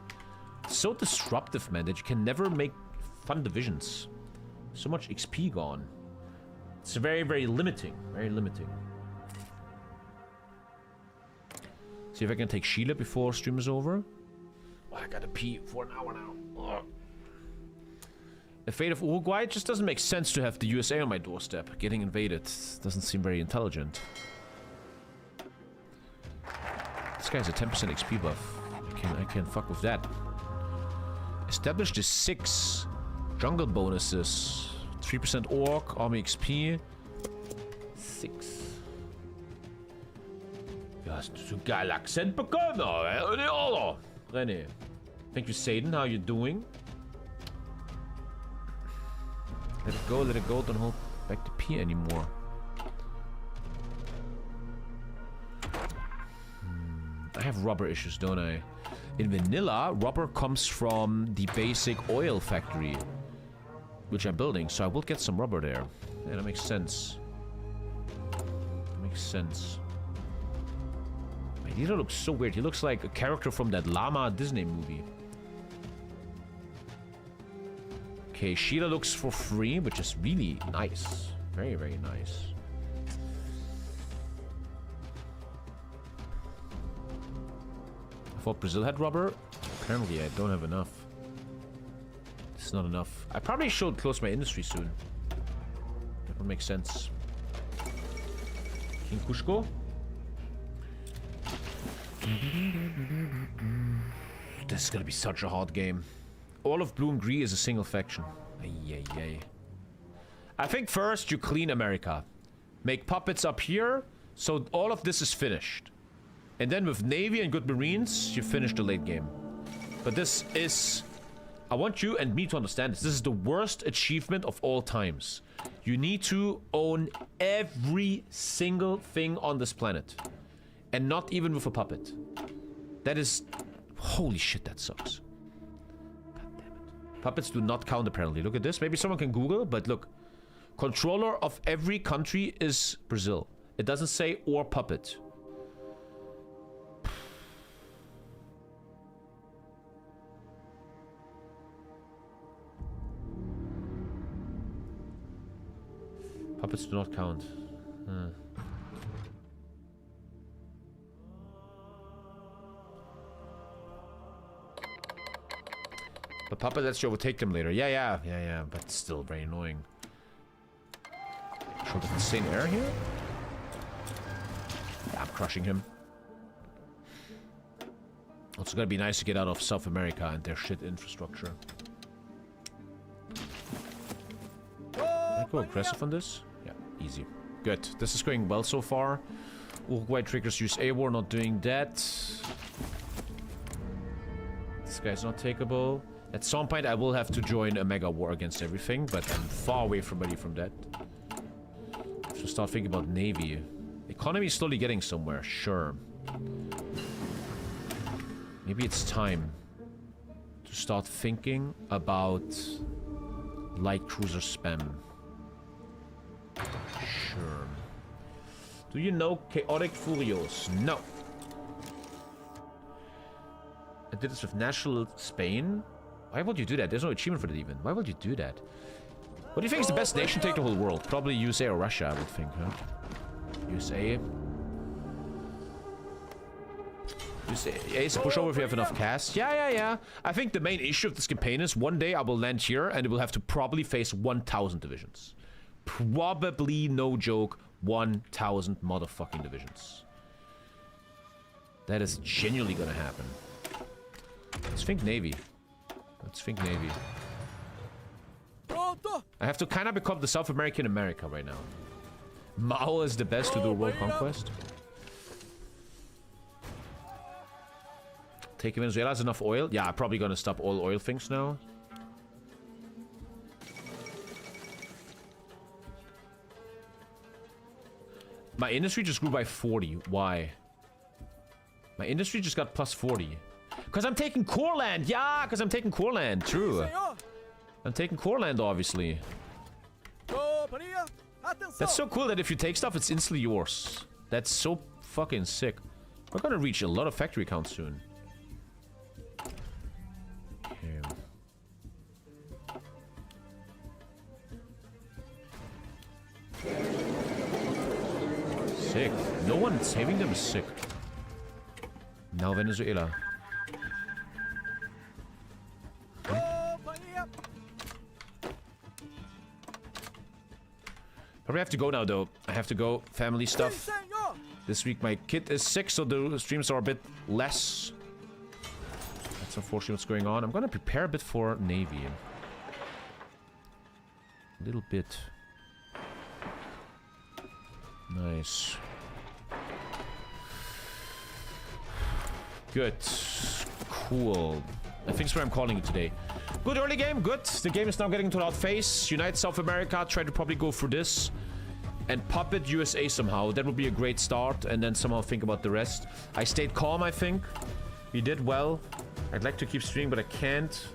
It's so disruptive, man, that you can never make fun divisions. So much XP gone. It's very, very limiting. Very limiting. See if I can take Sheila before stream is over. Oh, I gotta pee for an hour now. Oh. The fate of Uruguay, it just doesn't make sense to have the USA on my doorstep. Getting invaded doesn't seem very intelligent. This guy has a 10% XP buff. I can't fuck with that. Establish the 6 jungle bonuses. 3% orc, army XP. 6. Du hast so geil Akzent bekommen, René. Thank you, Satan. How you doing? Let it go, let it go. Don't hold back the P anymore. I have rubber issues, don't I? In vanilla, rubber comes from the basic oil factory, which I'm building, so I will get some rubber there. Yeah, that makes sense. That makes sense. My leader looks so weird. He looks like a character from that llama Disney movie. Okay, Sheila looks for free, which is really nice. Very, very nice. I thought Brazil had rubber. Apparently, I don't have enough. It's not enough. I probably should close my industry soon. That would make sense. King Cusco. This is gonna be such a hard game. All of Blue and Green is a single faction. Ay. I think first you clean America. Make puppets up here, so all of this is finished. And then with Navy and good Marines, you finish the late game. But this is... I want you and me to understand this. This is the worst achievement of all times. You need to own every single thing on this planet. And not even with a puppet. That is... Holy shit, that sucks. Puppets do not count, apparently. Look at this. Maybe someone can Google, but look. Controller of every country is Brazil. It doesn't say or puppet. Puppets do not count. But Papa lets you overtake them later. Yeah, but it's still very annoying. Short of insane air here? Yeah, I'm crushing him. It's gonna be nice to get out of South America and their shit infrastructure. Can I go aggressive on this? Yeah, easy. Good. This is going well so far. Uruguay triggers use A war, not doing that. This guy's not takeable. At some point, I will have to join a mega war against everything, but I'm far away from ready from that. So start thinking about Navy. Economy is slowly getting somewhere, sure. Maybe it's time to start thinking about light cruiser spam. Sure. Do you know Chaotic Furios? No. I did this with National Spain. Why would you do that? There's no achievement for that even. Why would you do that? What do you think is the best nation to take the whole world? Probably USA or Russia, I would think, huh? USA. You say, Ace, push over if you have enough cast. Yeah. I think the main issue of this campaign is one day I will land here and it will have to probably face 1,000 divisions. Probably, no joke, 1,000 motherfucking divisions. That is genuinely gonna happen. Let's think Navy. I have to kind of become the South American America right now. Mao is the best to do world conquest. Take Venezuela has enough oil. Yeah, I'm probably gonna stop all oil things now. My industry just grew by 40. Why? My industry just got plus 40. Because I'm taking core land. Yeah, because I'm taking core land. True. I'm taking core land, obviously. That's so cool that if you take stuff, it's instantly yours. That's so fucking sick. We're gonna reach a lot of factory counts soon. Okay. Sick. No one saving them is sick. Now Venezuela. Probably have to go now, though. I have to go. Family stuff. This week my kid is sick, so the streams are a bit less. That's unfortunately what's going on. I'm gonna prepare a bit for Navy. A little bit. Nice. Good. Cool. I think that's where I'm calling it today. Good early game, good. The game is now getting to an out phase. Unite South America, try to probably go for this. And puppet USA somehow. That would be a great start. And then somehow think about the rest. I stayed calm, I think. We did well. I'd like to keep streaming, but I can't.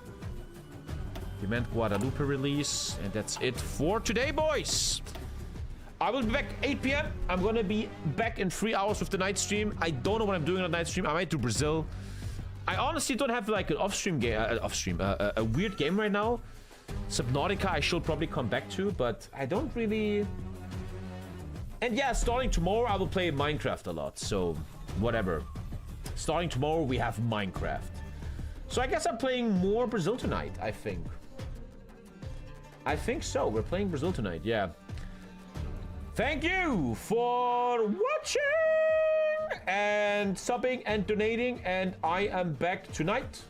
Demand Guadalupe release. And that's it for today, boys. I will be back 8 p.m. I'm gonna be back in 3 hours with the night stream. I don't know what I'm doing on the night stream. I might do Brazil. I honestly don't have like an off-stream game, a weird game right now. Subnautica I should probably come back to, but I don't really... And yeah, starting tomorrow I will play Minecraft a lot, so whatever. Starting tomorrow we have Minecraft. So I guess I'm playing more Brazil tonight, I think. I think so, we're playing Brazil tonight, yeah. Thank you for watching! And subbing and donating, and I am back tonight.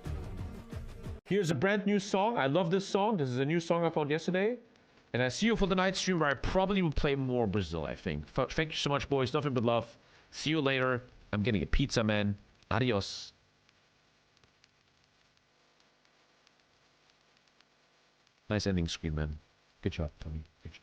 Here's a brand new song. I love this song. This is a new song I found yesterday. And I see you for the night stream where I probably will play more Brazil, I think. Thank you so much, boys. Nothing but love. See you later. I'm getting a pizza, man. Adios. Nice ending screen, man. Good job, Tommy. Good job.